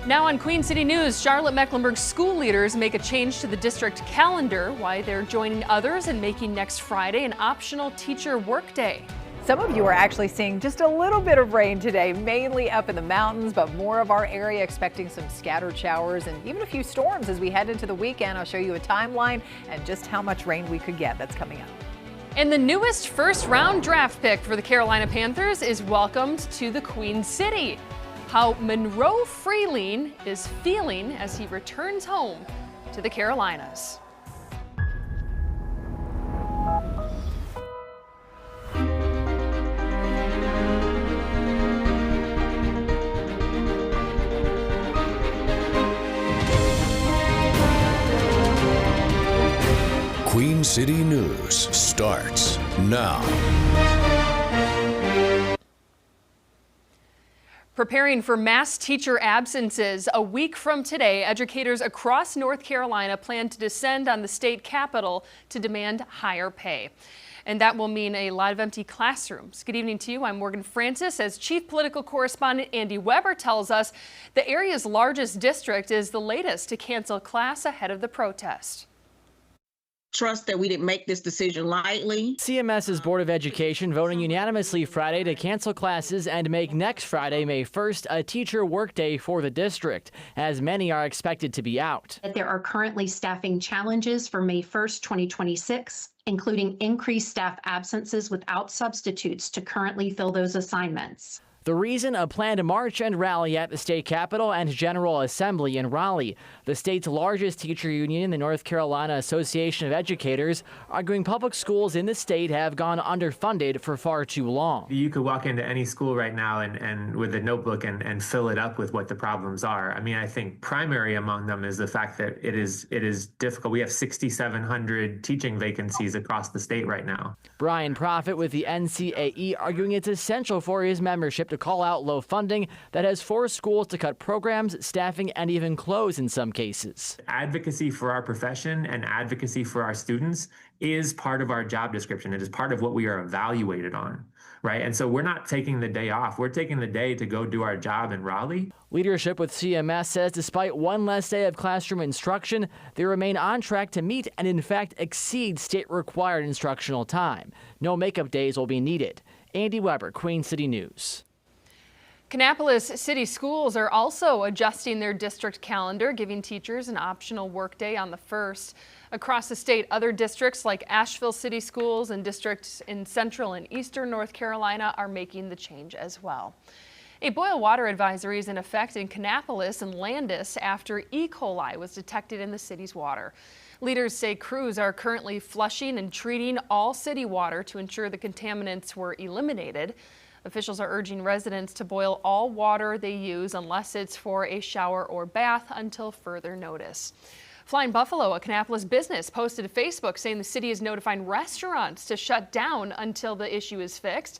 Now on Queen City News, Charlotte-Mecklenburg school leaders make a change to the district calendar, why they're joining others and making next Friday an optional teacher workday. Some of you are actually seeing just a little bit of rain today, mainly up in the mountains, but more of our area expecting some scattered showers and even a few storms as we head into the weekend. I'll show you a timeline and just how much rain we could get. That's coming up. And the newest first-round draft pick for the Carolina Panthers is welcomed to the Queen City. How Monroe Freeling is feeling as he returns home to the Carolinas. Queen City News starts now. Preparing for mass teacher absences, a week from today, educators across North Carolina plan to descend on the state capitol to demand higher pay. And that will mean a lot of empty classrooms. Good evening to you. I'm Morgan Francis. As Chief Political Correspondent Andy Weber tells us, the area's largest district is the latest to cancel class ahead of the protest. Trust that we didn't make this decision lightly. CMS's Board of Education voting unanimously Friday to cancel classes and make next Friday, May 1st, a teacher workday for the district, as many are expected to be out. There are currently staffing challenges for May 1st, 2026, including increased staff absences without substitutes to currently fill those assignments. The reason, a planned march and rally at the state capitol and General Assembly in Raleigh. The state's largest teacher union, the North Carolina Association of Educators, arguing public schools in the state have gone underfunded for far too long. You could walk into any school right now and with a notebook and fill it up with what the problems are. I mean, I think primary among them is the fact that it is difficult. We have 6,700 teaching vacancies across the state right now. Brian Proffitt with the NCAE arguing it's essential for his membership to call out low funding that has forced schools to cut programs, staffing, and even close in some cases. Advocacy for our profession and advocacy for our students is part of our job description. It is part of what we are evaluated on, right? And so we're not taking the day off. We're taking the day to go do our job in Raleigh. Leadership with CMS says despite one less day of classroom instruction, they remain on track to meet and in fact exceed state-required instructional time. No makeup days will be needed. Andy Weber, Queen City News. Kannapolis City Schools are also adjusting their district calendar, giving teachers an optional workday on the 1st. Across the state, other districts like Asheville City Schools and districts in central and eastern North Carolina are making the change as well. A boil water advisory is in effect in Kannapolis and Landis after E. coli was detected in the city's water. Leaders say crews are currently flushing and treating all city water to ensure the contaminants were eliminated. Officials are urging residents to boil all water they use unless it's for a shower or bath until further notice. Flying Buffalo, a Kannapolis business, posted to Facebook saying the city is notifying restaurants to shut down until the issue is fixed.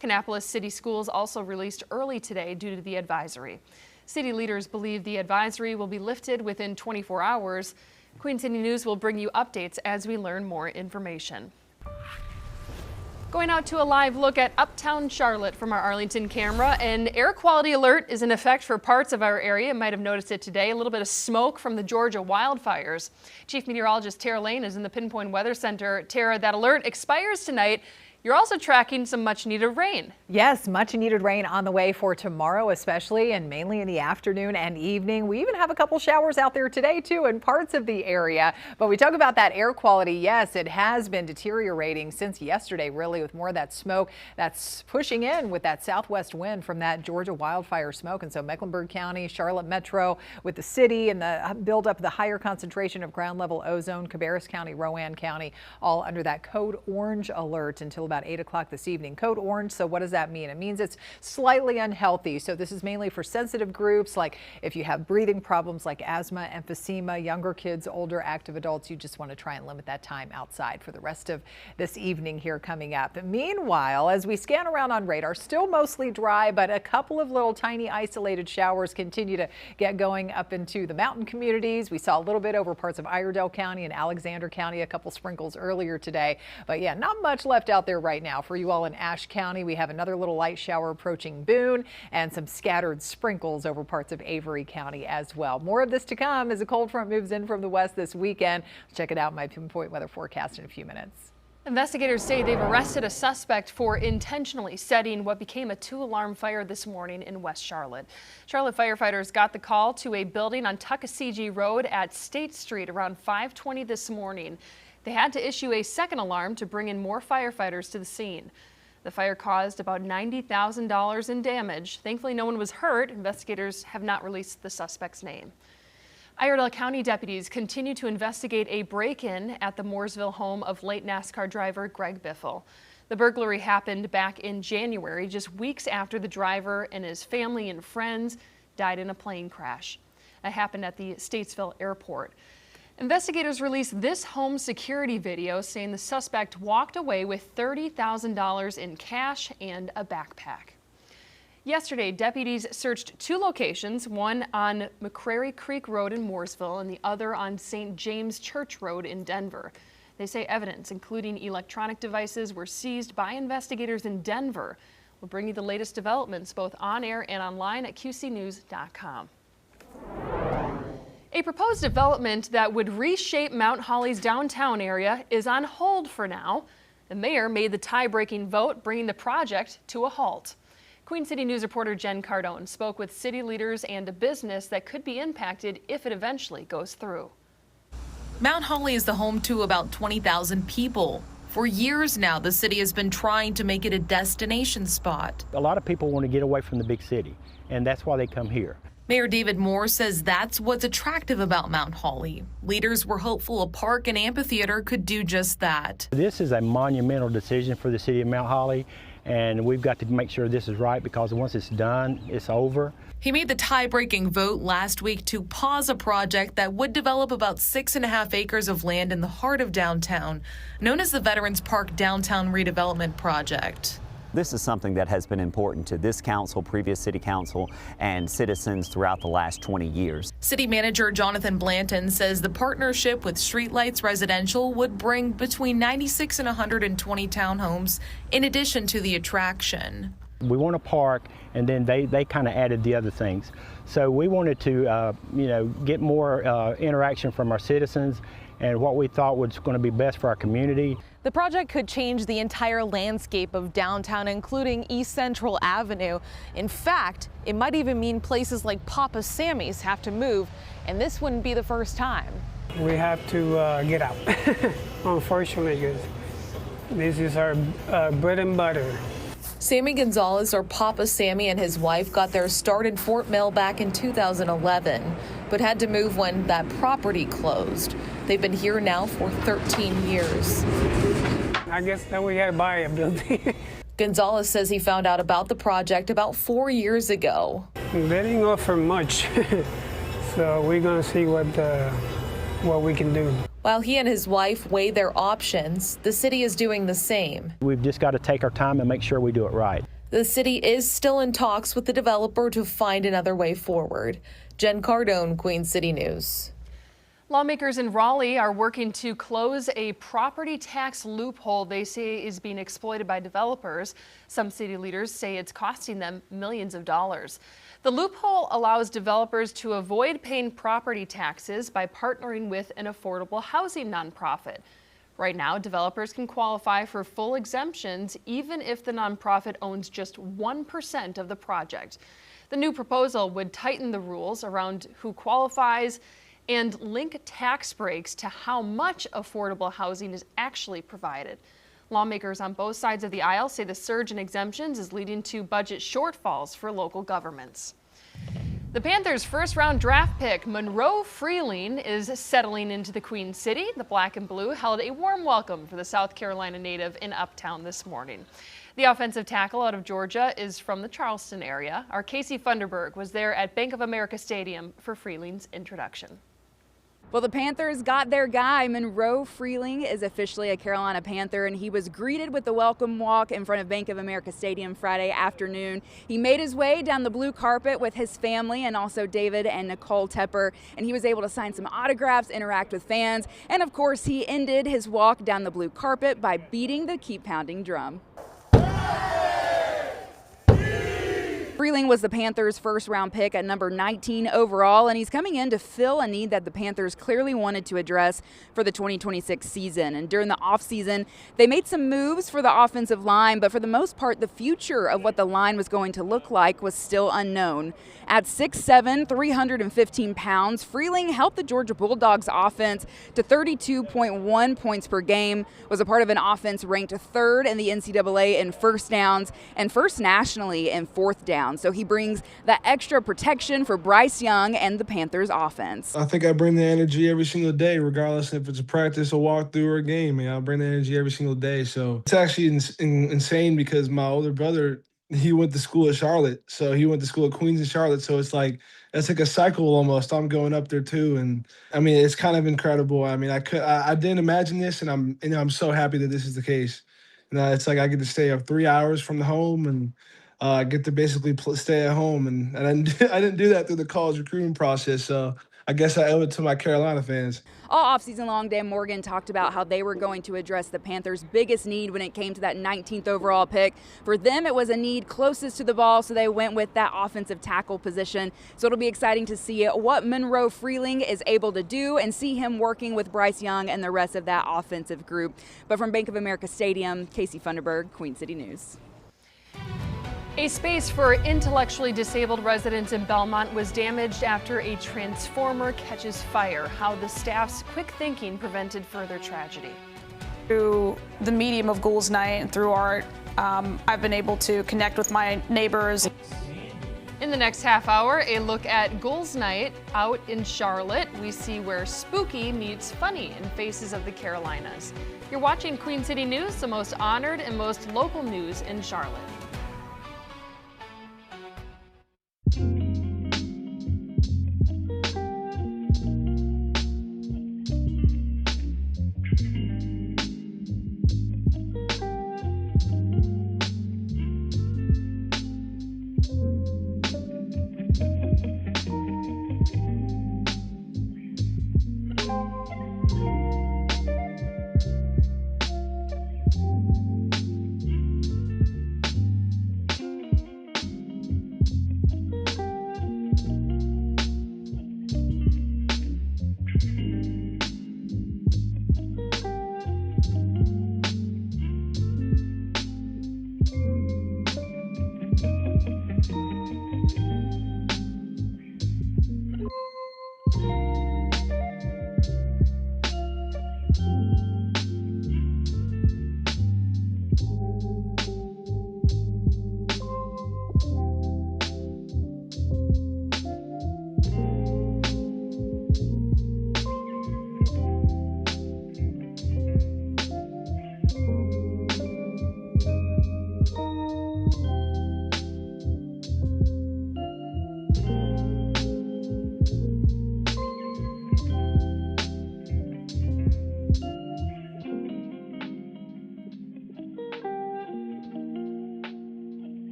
Kannapolis City Schools also released early today due to the advisory. City leaders believe the advisory will be lifted within 24 hours. Queen City News will bring you updates as we learn more information. Going out to a live look at uptown Charlotte from our Arlington camera. An air quality alert is in effect for parts of our area. You might have noticed it today. A little bit of smoke from the Georgia wildfires. Chief Meteorologist Tara Lane is in the Pinpoint Weather Center. Tara, that alert expires tonight. You're also tracking some much needed rain. Yes, much needed rain on the way for tomorrow, especially and mainly in the afternoon and evening. We even have a couple showers out there today too in parts of the area. But we talk about that air quality. Yes, it has been deteriorating since yesterday, really, with more of that smoke that's pushing in with that southwest wind from that Georgia wildfire smoke. And so Mecklenburg County, Charlotte Metro with the city and the buildup of the higher concentration of ground level ozone, Cabarrus County, Rowan County, all under that code orange alert until about 8 o'clock this evening. Code orange, so what does that mean? It means it's slightly unhealthy. So this is mainly for sensitive groups, like if you have breathing problems like asthma, emphysema, younger kids, older active adults, you just want to try and limit that time outside for the rest of this evening here coming up. Meanwhile, as we scan around on radar, still mostly dry, but a couple of little tiny isolated showers continue to get going up into the mountain communities. We saw a little bit over parts of Iredell County and Alexander County, a couple sprinkles earlier today, but yeah, not much left out there right now. For you all in Ashe County, we have another little light shower approaching Boone and some scattered sprinkles over parts of Avery County as well. More of this to come as a cold front moves in from the west this weekend. Check it out in my Pinpoint weather forecast in a few minutes. Investigators say they've arrested a suspect for intentionally setting what became a 2-alarm fire this morning in West Charlotte. Charlotte firefighters got the call to a building on Tuckasegee Road at State Street around 5:20 this morning. They had to issue a second alarm to bring in more firefighters to the scene. The fire caused about $90,000 in damage. Thankfully, no one was hurt. Investigators have not released the suspect's name. Iredell County deputies continue to investigate a break-in at the Mooresville home of late NASCAR driver Greg Biffle. The burglary happened back in January, just weeks after the driver and his family and friends died in a plane crash. It happened at the Statesville airport. Investigators released this home security video saying the suspect walked away with $30,000 in cash and a backpack. Yesterday, deputies searched 2 locations, one on McCrary Creek Road in Mooresville and the other on St. James Church Road in Denver. They say evidence, including electronic devices, were seized by investigators in Denver. We'll bring you the latest developments both on air and online at qcnews.com. A proposed development that would reshape Mount Holly's downtown area is on hold for now. The mayor made the tie-breaking vote, bringing the project to a halt. Queen City News reporter Jen Cardone spoke with city leaders and a business that could be impacted if it eventually goes through. Mount Holly is the home to about 20,000 people. For years now, the city has been trying to make it a destination spot. A lot of people want to get away from the big city, and that's why they come here. Mayor David Moore says that's what's attractive about Mount Holly. Leaders were hopeful a park and amphitheater could do just that. This is a monumental decision for the city of Mount Holly, and we've got to make sure this is right because once it's done, it's over. He made the tie-breaking vote last week to pause a project that would develop about 6.5 acres of land in the heart of downtown, known as the Veterans Park Downtown Redevelopment Project. This is something that has been important to this council, previous city council, and citizens throughout the last 20 years. City manager Jonathan Blanton says the partnership with Streetlights Residential would bring between 96 and 120 townhomes in addition to the attraction. We want a park, and then they kind of added the other things. So we wanted to, get more interaction from our citizens and what we thought was going to be best for our community. The project could change the entire landscape of downtown, including East Central Avenue. In fact, it might even mean places like Papa Sammy's have to move, and this wouldn't be the first time. We have to get out, unfortunately, because this is our bread and butter. Sammy Gonzalez, or Papa Sammy, and his wife got their start in Fort Mill back in 2011, but had to move when that property closed. They've been here now for 13 years. I guess that we had to buy a building. Gonzalez says he found out about the project about 4 years ago. They didn't offer much, so we're going to see what we can do. While he and his wife weigh their options, the city is doing the same. We've just got to take our time and make sure we do it right. The city is still in talks with the developer to find another way forward. Jen Cardone, Queen City News. Lawmakers in Raleigh are working to close a property tax loophole they say is being exploited by developers. Some city leaders say it's costing them millions of dollars. The loophole allows developers to avoid paying property taxes by partnering with an affordable housing nonprofit. Right now, developers can qualify for full exemptions even if the nonprofit owns just 1% of the project. The new proposal would tighten the rules around who qualifies and link tax breaks to how much affordable housing is actually provided. Lawmakers on both sides of the aisle say the surge in exemptions is leading to budget shortfalls for local governments. The Panthers' first-round draft pick, Monroe Freeling, is settling into the Queen City. The Black and Blue held a warm welcome for the South Carolina native in Uptown this morning. The offensive tackle out of Georgia is from the Charleston area. Our Casey Funderburg was there at Bank of America Stadium for Freeling's introduction. Well, the Panthers got their guy. Monroe Freeling is officially a Carolina Panther, and he was greeted with the welcome walk in front of Bank of America Stadium Friday afternoon. He made his way down the blue carpet with his family and also David and Nicole Tepper, and he was able to sign some autographs, interact with fans, and of course, he ended his walk down the blue carpet by beating the Keep Pounding drum. Freeling was the Panthers' first-round pick at number 19 overall, and he's coming in to fill a need that the Panthers clearly wanted to address for the 2026 season. And during the offseason, they made some moves for the offensive line, but for the most part, the future of what the line was going to look like was still unknown. At 6'7", 315 pounds, Freeling helped the Georgia Bulldogs offense to 32.1 points per game, was a part of an offense ranked third in the NCAA in first downs and first nationally in fourth down. So he brings that extra protection for Bryce Young and the Panthers offense. I think I bring the energy every single day, regardless if it's a practice, a walkthrough, or a game. I bring the energy every single day. So it's actually insane because my older brother, he went to school at Charlotte. So he went to school at Queens in Charlotte. So it's like, it's like a cycle almost. I'm going up there too. And I mean, it's kind of incredible. I mean, I didn't imagine this, and I'm so happy that this is the case. It's like I get to stay up 3 hours from the home, and I get to basically stay at home. And I didn't do that through the college recruiting process. So I guess I owe it to my Carolina fans. All offseason long, Dan Morgan talked about how they were going to address the Panthers' biggest need when it came to that 19th overall pick. For them, it was a need closest to the ball, so they went with that offensive tackle position. So it'll be exciting to see what Monroe Freeling is able to do and see him working with Bryce Young and the rest of that offensive group. But from Bank of America Stadium, Casey Funderburg, Queen City News. A space for intellectually disabled residents in Belmont was damaged after a transformer catches fire. How the staff's quick thinking prevented further tragedy. Through the medium of Ghouls Night and through art, I've been able to connect with my neighbors. In the next half hour, a look at Ghouls Night out in Charlotte. We see where spooky meets funny in Faces of the Carolinas. You're watching Queen City News, the most honored and most local news in Charlotte.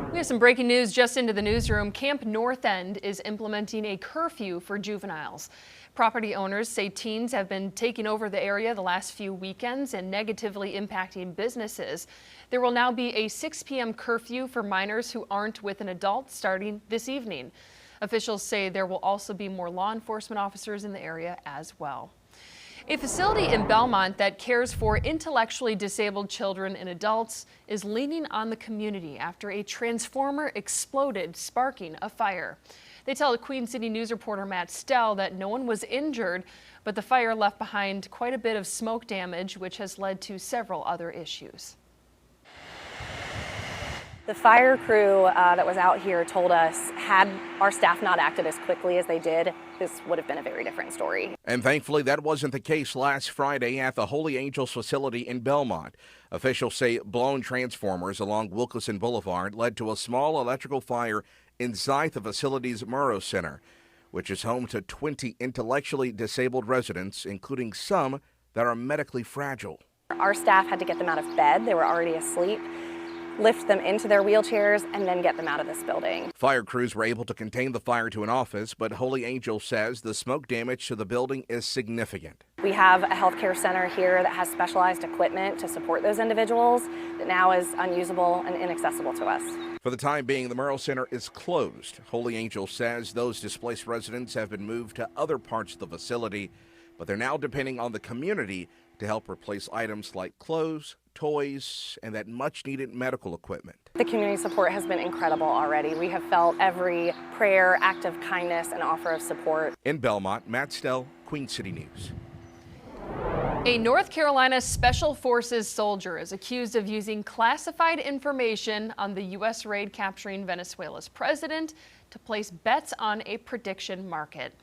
We have some breaking news just into the newsroom. Camp North End is implementing a curfew for juveniles. Property owners say teens have been taking over the area the last few weekends and negatively impacting businesses. There will now be a 6 p.m. curfew for minors who aren't with an adult starting this evening. Officials say there will also be more law enforcement officers in the area as well. A facility in Belmont that cares for intellectually disabled children and adults is leaning on the community after a transformer exploded, sparking a fire. They tell Queen City News reporter Matt Stell that no one was injured, but the fire left behind quite a bit of smoke damage, which has led to several other issues. The fire crew that was out here told us, had our staff not acted as quickly as they did, this would have been a very different story. And thankfully, that wasn't the case last Friday at the Holy Angels facility in Belmont. Officials say blown transformers along Wilkeson Boulevard led to a small electrical fire inside the facility's Murrow Center, which is home to 20 intellectually disabled residents, including some that are medically fragile. Our staff had to get them out of bed. They were already asleep, lift them into their wheelchairs, and then get them out of this building. Fire crews were able to contain the fire to an office, but Holy Angel says the smoke damage to the building is significant. We have a healthcare center here that has specialized equipment to support those individuals that now is unusable and inaccessible to us. For the time being, the Murrow Center is closed. Holy Angel says those displaced residents have been moved to other parts of the facility, but they're now depending on the community to help replace items like clothes, toys, and that much-needed medical equipment. The community support has been incredible already. We have felt every prayer, act of kindness, and offer of support. In Belmont, Matt Stell, Queen City News. A North Carolina Special Forces soldier is accused of using classified information on the U.S. raid capturing Venezuela's president to place bets on a prediction market.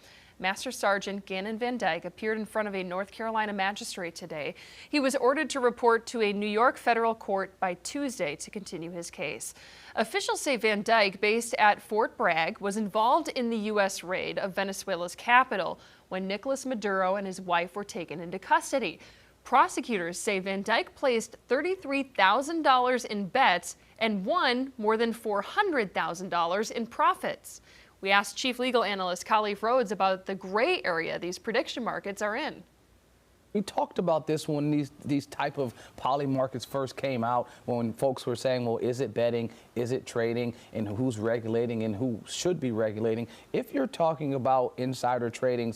Master Sergeant Gannon Van Dyke appeared in front of a North Carolina magistrate today. He was ordered to report to a New York federal court by Tuesday to continue his case. Officials say Van Dyke, based at Fort Bragg, was involved in the U.S. raid of Venezuela's capital when Nicolas Maduro and his wife were taken into custody. Prosecutors say Van Dyke placed $33,000 in bets and won more than $400,000 in profits. We asked Chief Legal Analyst Khalif Rhodes about the gray area these prediction markets are in. We talked about this when these type of poly markets first came out, when folks were saying, well, is it betting, is it trading, and who's regulating and who should be regulating. If you're talking about insider trading,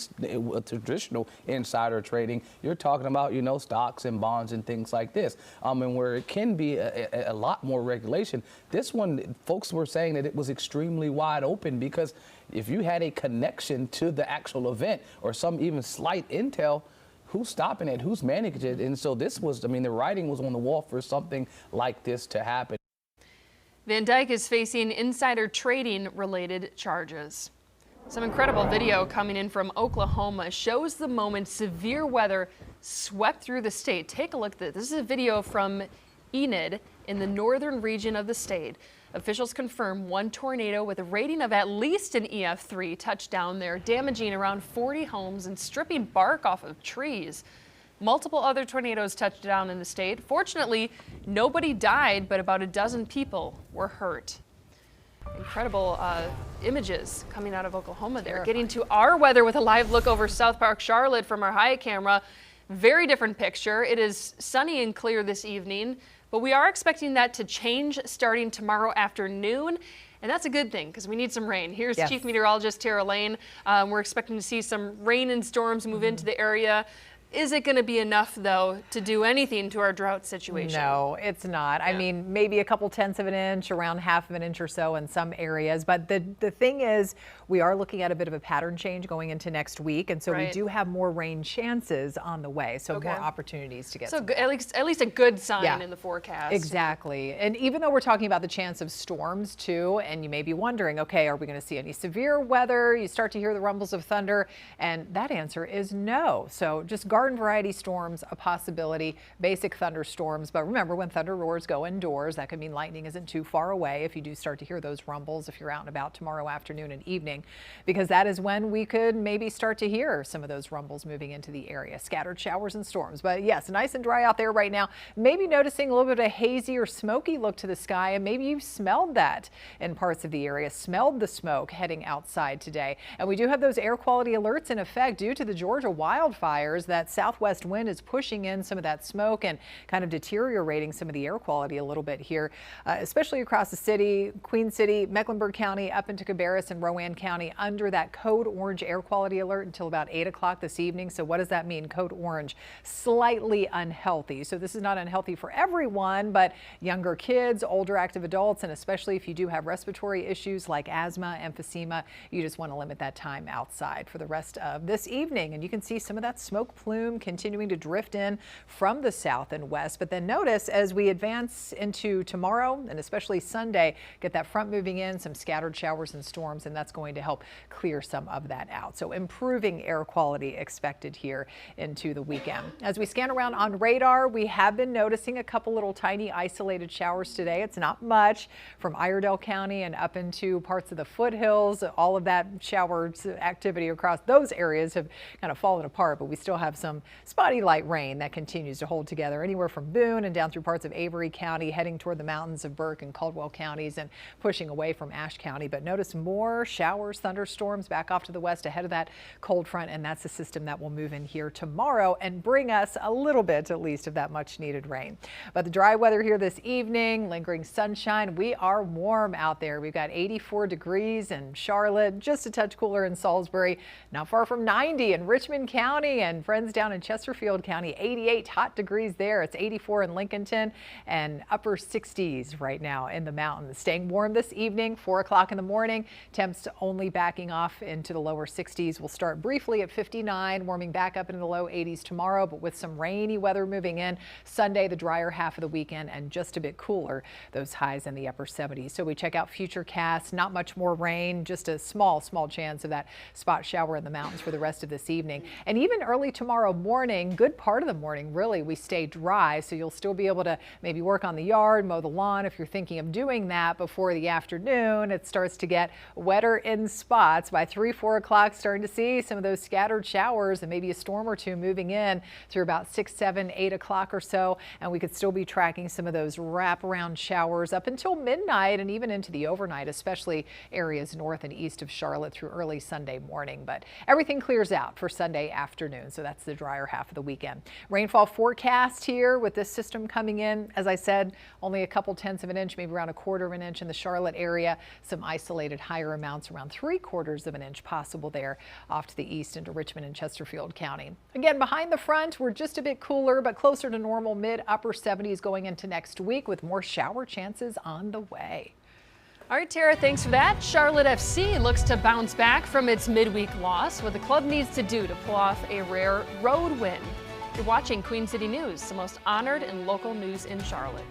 traditional insider trading, you're talking about, you know, stocks and bonds and things like this. And where it can be a lot more regulation, this one, folks were saying that it was extremely wide open, because if you had a connection to the actual event or some even slight intel, who's stopping it? Who's managing it? And so this was, I mean, the writing was on the wall for something like this to happen. Van Dyke is facing insider trading related charges. Some incredible video coming in from Oklahoma shows the moment severe weather swept through the state. Take a look at this. This is a video from Enid in the northern region of the state. Officials confirm one tornado with a rating of at least an EF3 touched down there, damaging around 40 homes and stripping bark off of trees. Multiple other tornadoes touched down in the state. Fortunately, nobody died, but about a dozen people were hurt. Incredible images coming out of Oklahoma there. Getting to our weather with a live look over South Park, Charlotte from our Hyatt camera. Very different picture. It is sunny and clear this evening, but we are expecting that to change starting tomorrow afternoon. And that's a good thing, because we need some rain. Here's Chief Meteorologist Tara Lane. We're expecting to see some rain and storms move into the area. Is it going to be enough, though, to do anything to our drought situation? No, it's not. I mean, maybe a couple tenths of an inch, around half of an inch or so in some areas. But the thing is, we are looking at a bit of a pattern change going into next week. And so we do have more rain chances on the way. So more opportunities to get some. At least a good sign in the forecast. Exactly. And even though we're talking about the chance of storms, too, and you may be wondering, okay, are we going to see any severe weather? You start to hear the rumbles of thunder. And that answer is no. So just garden variety storms, a possibility, basic thunderstorms. But remember, when thunder roars, go indoors. That could mean lightning isn't too far away if you do start to hear those rumbles if you're out and about tomorrow afternoon and evening, because that is when we could maybe start to hear some of those rumbles moving into the area. Scattered showers and storms. But yes, nice and dry out there right now. Maybe noticing a little bit of a hazy or smoky look to the sky, and maybe you've smelled that in parts of the area, smelled the smoke heading outside today. And we do have those air quality alerts in effect due to the Georgia wildfires. That southwest wind is pushing in some of that smoke and kind of deteriorating some of the air quality a little bit here, especially across the city, Queen City, Mecklenburg County, up into Cabarrus and Rowan County. County under that code orange air quality alert until about 8 o'clock this evening. So what does that mean? Code orange, slightly unhealthy. So this is not unhealthy for everyone, but younger kids, older active adults, and especially if you do have respiratory issues like asthma, emphysema, you just want to limit that time outside for the rest of this evening. And you can see some of that smoke plume continuing to drift in from the south and west. But then notice as we advance into tomorrow and especially Sunday, get that front moving in, some scattered showers and storms, and that's going to help clear some of that out. So improving air quality expected here into the weekend. As we scan around on radar, we have been noticing a couple little tiny isolated showers today. It's not much from Iredell County and up into parts of the foothills. All of that showers activity across those areas have kind of fallen apart, but we still have some spotty light rain that continues to hold together anywhere from Boone and down through parts of Avery County, heading toward the mountains of Burke and Caldwell counties and pushing away from Ashe County. But notice more showers, thunderstorms back off to the west ahead of that cold front, and that's the system that will move in here tomorrow and bring us a little bit at least of that much needed rain. But the dry weather here this evening, lingering sunshine. We are warm out there. We've got 84 degrees in Charlotte, just a touch cooler in Salisbury, not far from 90 in Richmond County, and friends down in Chesterfield County, 88 hot degrees there. It's 84 in Lincolnton and upper 60s right now in the mountains. Staying warm this evening, 4 o'clock in the morning. Temps only backing off into the lower 60s. We'll start briefly at 59, warming back up into the low 80s tomorrow, but with some rainy weather moving in. Sunday, the drier half of the weekend, and just a bit cooler, those highs in the upper 70s. So we check out Futurecast, not much more rain, just a small chance of that spot shower in the mountains for the rest of this evening. And even early tomorrow morning, good part of the morning, really, we stay dry, so you'll still be able to maybe work on the yard, mow the lawn if you're thinking of doing that before the afternoon. It starts to get wetter in spots. By 3, 4 o'clock, starting to see some of those scattered showers and maybe a storm or two moving in through about 6, 7, 8 o'clock or so. And we could still be tracking some of those wraparound showers up until midnight and even into the overnight, especially areas north and east of Charlotte through early Sunday morning. But everything clears out for Sunday afternoon, so that's the drier half of the weekend. Rainfall forecast here with this system coming in. As I said, only a couple tenths of an inch, maybe around a quarter of an inch in the Charlotte area. Some isolated higher amounts, around 3/4 of an inch possible there off to the east into Richmond and Chesterfield County. Again, behind the front, we're just a bit cooler, but closer to normal, mid-upper 70s going into next week with more shower chances on the way. All right, Tara, thanks for that. Charlotte FC looks to bounce back from its midweek loss. What the club needs to do to pull off a rare road win. You're watching Queen City News, the most honored and local news in Charlotte.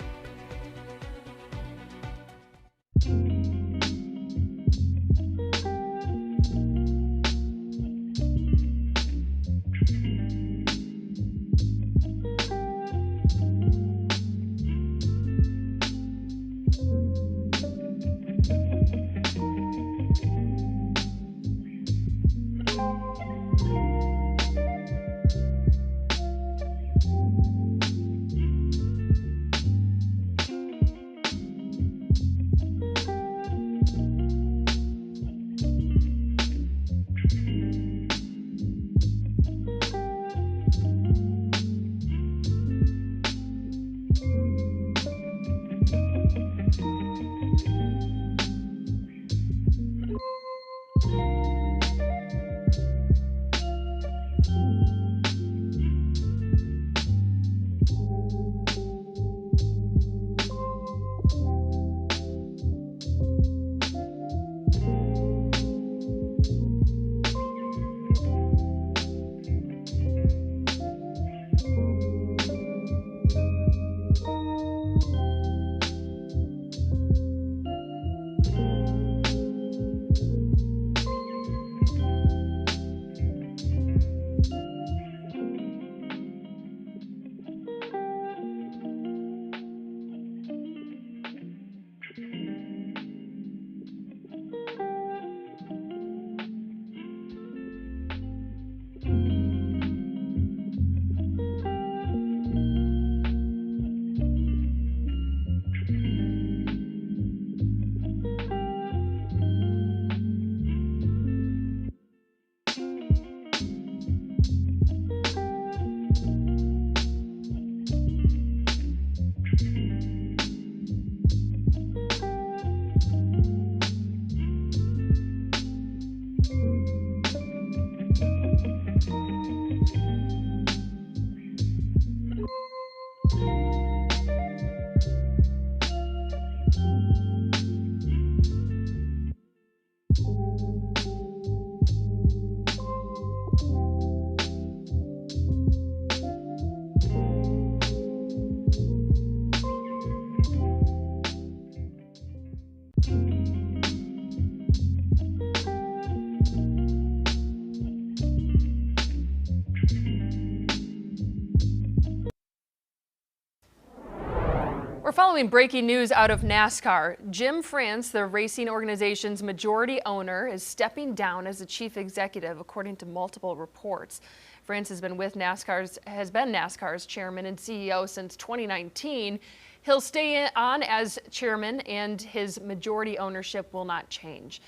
following breaking news out of NASCAR. Jim France, the racing organization's majority owner, is stepping down as the chief executive, according to multiple reports. France has been NASCAR's chairman and CEO since 2019. He'll stay on as chairman, and his majority ownership will not change.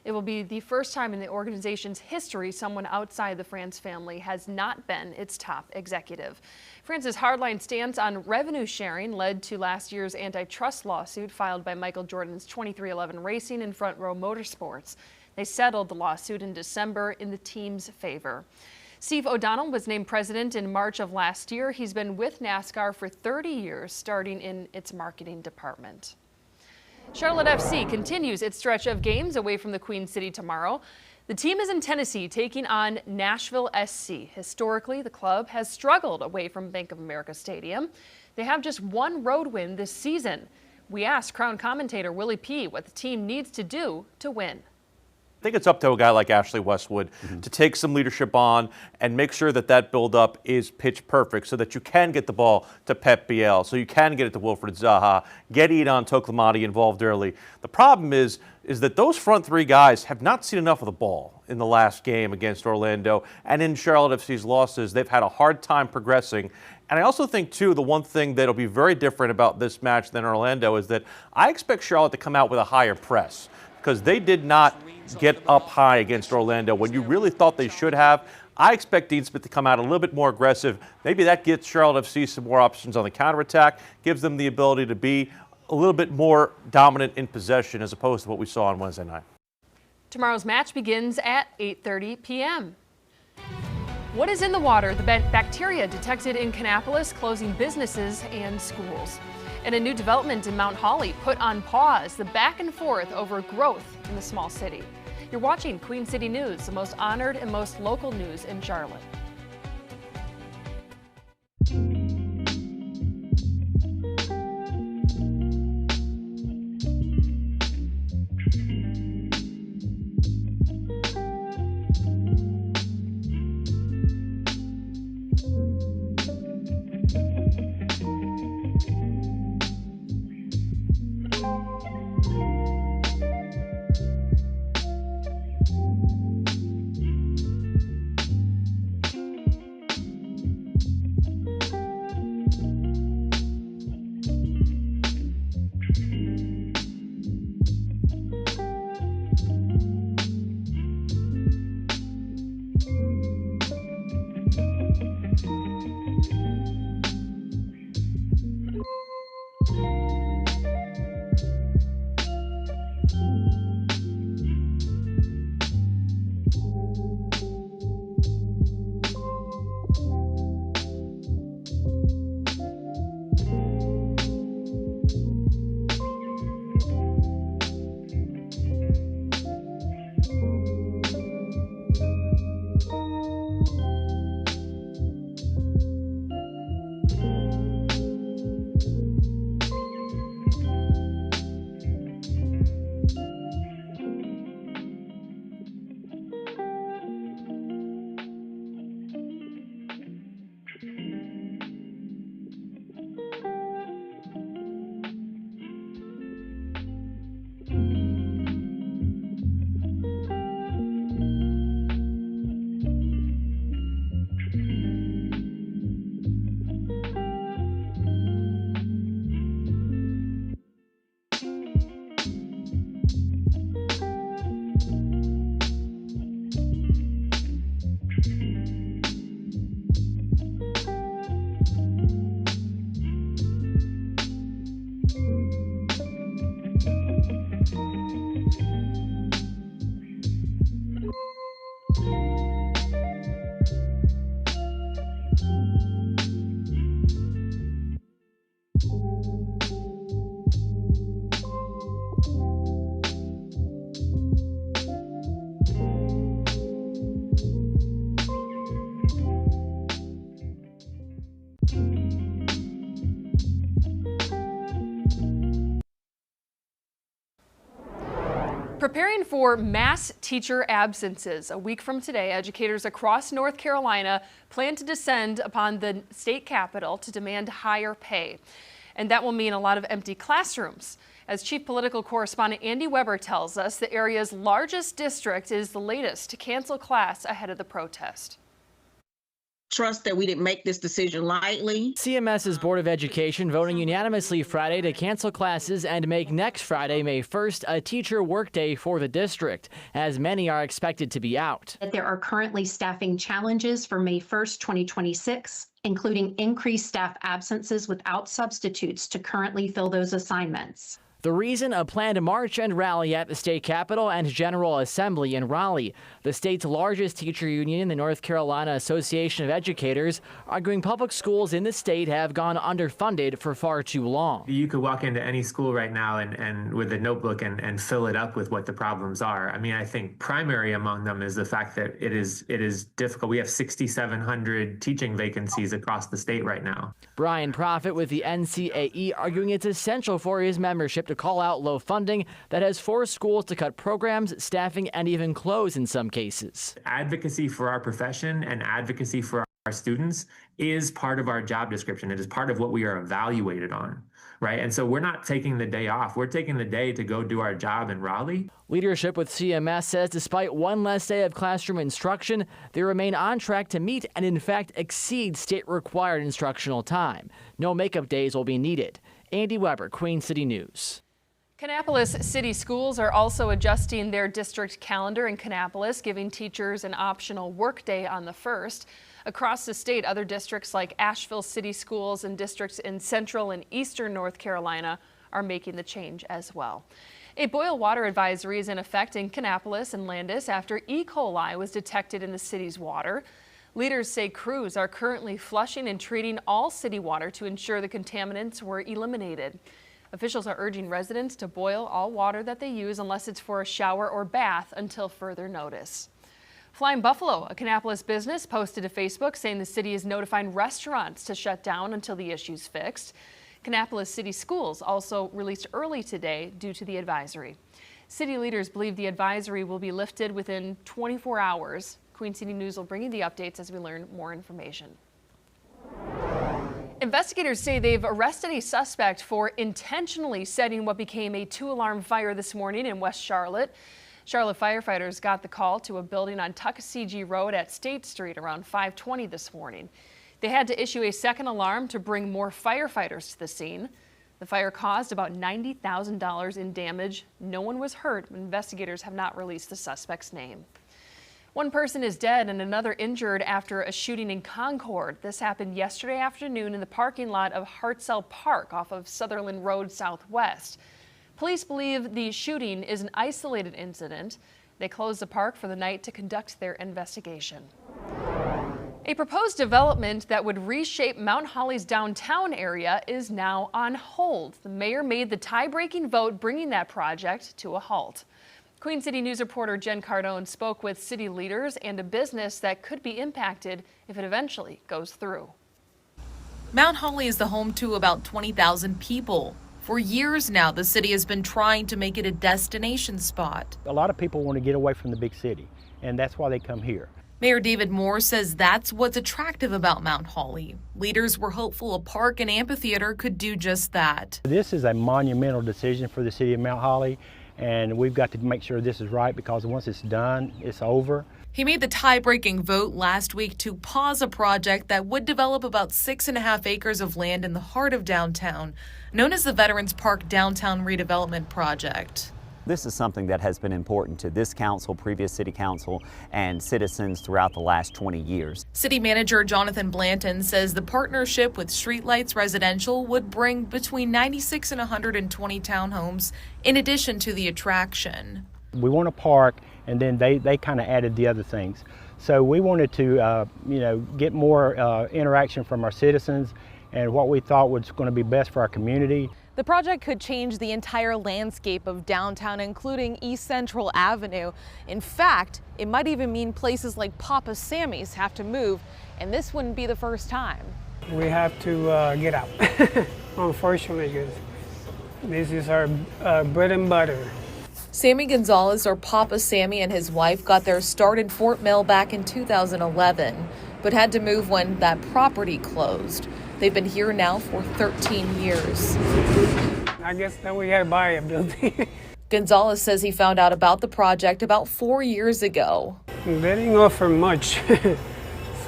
It will be the first time in the organization's history someone outside the France family has not been its top executive. France's hardline stance on revenue sharing led to last year's antitrust lawsuit filed by Michael Jordan's 2311 Racing and Front Row Motorsports. They settled the lawsuit in December in the team's favor. Steve O'Donnell was named president in March of last year. He's been with NASCAR for 30 years, starting in its marketing department. Charlotte FC continues its stretch of games away from the Queen City tomorrow. The team is in Tennessee taking on Nashville SC. Historically, the club has struggled away from Bank of America Stadium. They have just one road win this season. We asked Crown commentator Willie P. what the team needs to do to win. I think it's up to a guy like Ashley Westwood to take some leadership on and make sure that that buildup is pitch perfect so that you can get the ball to Pep Biel, so you can get it to Wilfred Zaha, get Edon Toklamati involved early. The problem is that those front three guys have not seen enough of the ball in the last game against Orlando, and in Charlotte FC's losses, they've had a hard time progressing. And I also think, too, the one thing that'll be very different about this match than Orlando is that I expect Charlotte to come out with a higher press, because they did not get up high against Orlando when you really thought they should have. I expect Dean Smith to come out a little bit more aggressive. Maybe that gets Charlotte FC some more options on the counterattack, gives them the ability to be a little bit more dominant in possession as opposed to what we saw on Wednesday night. Tomorrow's match begins at 8:30 p.m. What is in the water? The bacteria detected in Kannapolis closing businesses and schools. And a new development in Mount Holly put on pause the back and forth over growth in the small city. You're watching Queen City News, the most honored and most local news in Charlotte. Preparing for mass teacher absences. A week from today, educators across North Carolina plan to descend upon the state capitol to demand higher pay. And that will mean a lot of empty classrooms. As Chief Political Correspondent Andy Weber tells us, the area's largest district is the latest to cancel class ahead of the protest. Trust that we didn't make this decision lightly. CMS's Board of Education voting unanimously Friday to cancel classes and make next Friday, May 1st, a teacher workday for the district, as many are expected to be out. There are currently staffing challenges for May 1st, 2026, including increased staff absences without substitutes to currently fill those assignments. The reason, a planned march and rally at the state capitol and General Assembly in Raleigh. The state's largest teacher union, the North Carolina Association of Educators, arguing public schools in the state have gone underfunded for far too long. You could walk into any school right now and with a notebook and fill it up with what the problems are. I mean, I think primary among them is the fact that it is difficult. We have 6,700 teaching vacancies across the state right now. Brian Proffitt with the NCAE arguing it's essential for his membership to call out low funding that has forced schools to cut programs, staffing, and even close in some cases. Advocacy for our profession and advocacy for our students is part of our job description. It is part of what we are evaluated on, right? And so we're not taking the day off. We're taking the day to go do our job in Raleigh. Leadership with CMS says despite one less day of classroom instruction, they remain on track to meet and in fact exceed state-required instructional time. No makeup days will be needed. Andy Weber, Queen City News. Kannapolis City Schools are also adjusting their district calendar in Kannapolis, giving teachers an optional workday on the 1st. Across the state, other districts like Asheville City Schools and districts in central and eastern North Carolina are making the change as well. A boil water advisory is in effect in Kannapolis and Landis after E. coli was detected in the city's water. Leaders say crews are currently flushing and treating all city water to ensure the contaminants were eliminated. Officials are urging residents to boil all water that they use unless it's for a shower or bath until further notice. Flying Buffalo, a Kannapolis business, posted to Facebook saying the city is notifying restaurants to shut down until the issue's fixed. Kannapolis City Schools also released early today due to the advisory. City leaders believe the advisory will be lifted within 24 hours. Queen City News will bring you the updates as we learn more information. Investigators say they've arrested a suspect for intentionally setting what became a 2-alarm fire this morning in West Charlotte. Charlotte firefighters got the call to a building on Tuckasegee Road at State Street around 5:20 this morning. They had to issue a second alarm to bring more firefighters to the scene. The fire caused about $90,000 in damage. No one was hurt. Investigators have not released the suspect's name. One person is dead and another injured after a shooting in Concord. This happened yesterday afternoon in the parking lot of Hartzell Park off of Sutherland Road Southwest. Police believe the shooting is an isolated incident. They closed the park for the night to conduct their investigation. A proposed development that would reshape Mount Holly's downtown area is now on hold. The mayor made the tie-breaking vote, bringing that project to a halt. Queen City News reporter Jen Cardone spoke with city leaders and a business that could be impacted if it eventually goes through. Mount Holly is the home to about 20,000 people. For years now, the city has been trying to make it a destination spot. A lot of people want to get away from the big city, and that's why they come here. Mayor David Moore says that's what's attractive about Mount Holly. Leaders were hopeful a park and amphitheater could do just that. This is a monumental decision for the city of Mount Holly, and we've got to make sure this is right because once it's done, it's over. He made the tie-breaking vote last week to pause a project that would develop about 6.5 acres of land in the heart of downtown, known as the Veterans Park Downtown Redevelopment Project. This is something that has been important to this council, previous city council, and citizens throughout the last 20 years. City Manager Jonathan Blanton says the partnership with Streetlights Residential would bring between 96 and 120 townhomes in addition to the attraction. We want a park, and then they kind of added the other things. So we wanted to get more interaction from our citizens and what we thought was going to be best for our community. The project could change the entire landscape of downtown, including East Central Avenue. In fact, it might even mean places like Papa Sammy's have to move, and this wouldn't be the first time. We have to get out, unfortunately, because this is our bread and butter. Sammy Gonzalez, or Papa Sammy, and his wife got their start in Fort Mill back in 2011, but had to move when that property closed. They've been here now for 13 years. I guess then we got to buy a building. Gonzalez says he found out about the project about 4 years ago. They didn't offer much,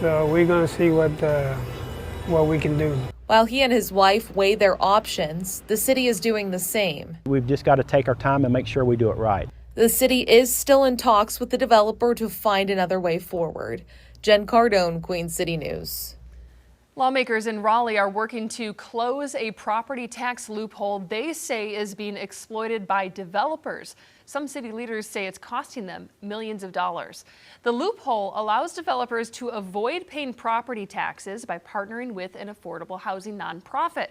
so we're going to see what we can do. While he and his wife weigh their options, the city is doing the same. We've just got to take our time and make sure we do it right. The city is still in talks with the developer to find another way forward. Jen Cardone, Queen City News. Lawmakers in Raleigh are working to close a property tax loophole they say is being exploited by developers. Some city leaders say it's costing them millions of dollars. The loophole allows developers to avoid paying property taxes by partnering with an affordable housing nonprofit.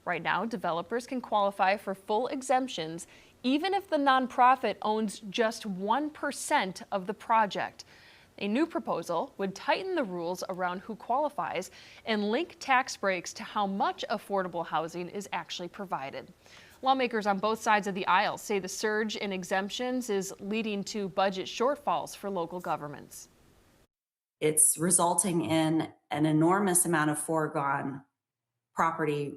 Right now, developers can qualify for full exemptions even if the nonprofit owns just 1% of the project. A new proposal would tighten the rules around who qualifies and link tax breaks to how much affordable housing is actually provided. Lawmakers on both sides of the aisle say the surge in exemptions is leading to budget shortfalls for local governments. It's resulting in an enormous amount of foregone property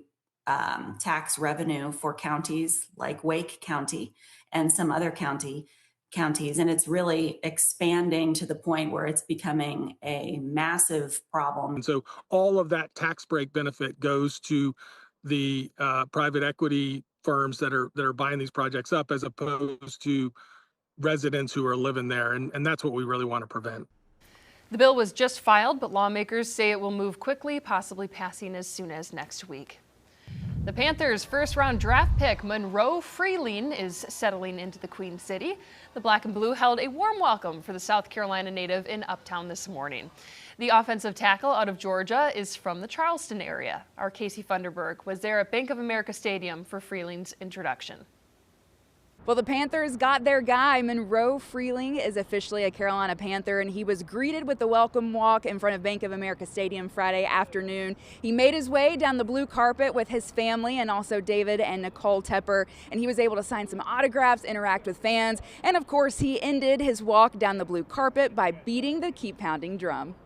tax revenue for counties like Wake County and some other counties, and it's really expanding to the point where it's becoming a massive problem. And so all of that tax break benefit goes to the private equity firms that are buying these projects up, as opposed to residents who are living there, and that's what we really want to prevent. The bill was just filed, but lawmakers say it will move quickly, possibly passing as soon as next week. The Panthers' first-round draft pick, Monroe Freeling, is settling into the Queen City. The Black and Blue held a warm welcome for the South Carolina native in Uptown this morning. The offensive tackle out of Georgia is from the Charleston area. Our Casey Funderburg was there at Bank of America Stadium for Freeling's introduction. Well, the Panthers got their guy. Monroe Freeling is officially a Carolina Panther, and he was greeted with the welcome walk in front of Bank of America Stadium Friday afternoon. He made his way down the blue carpet with his family and also David and Nicole Tepper, and he was able to sign some autographs, interact with fans, and of course, he ended his walk down the blue carpet by beating the Keep Pounding drum.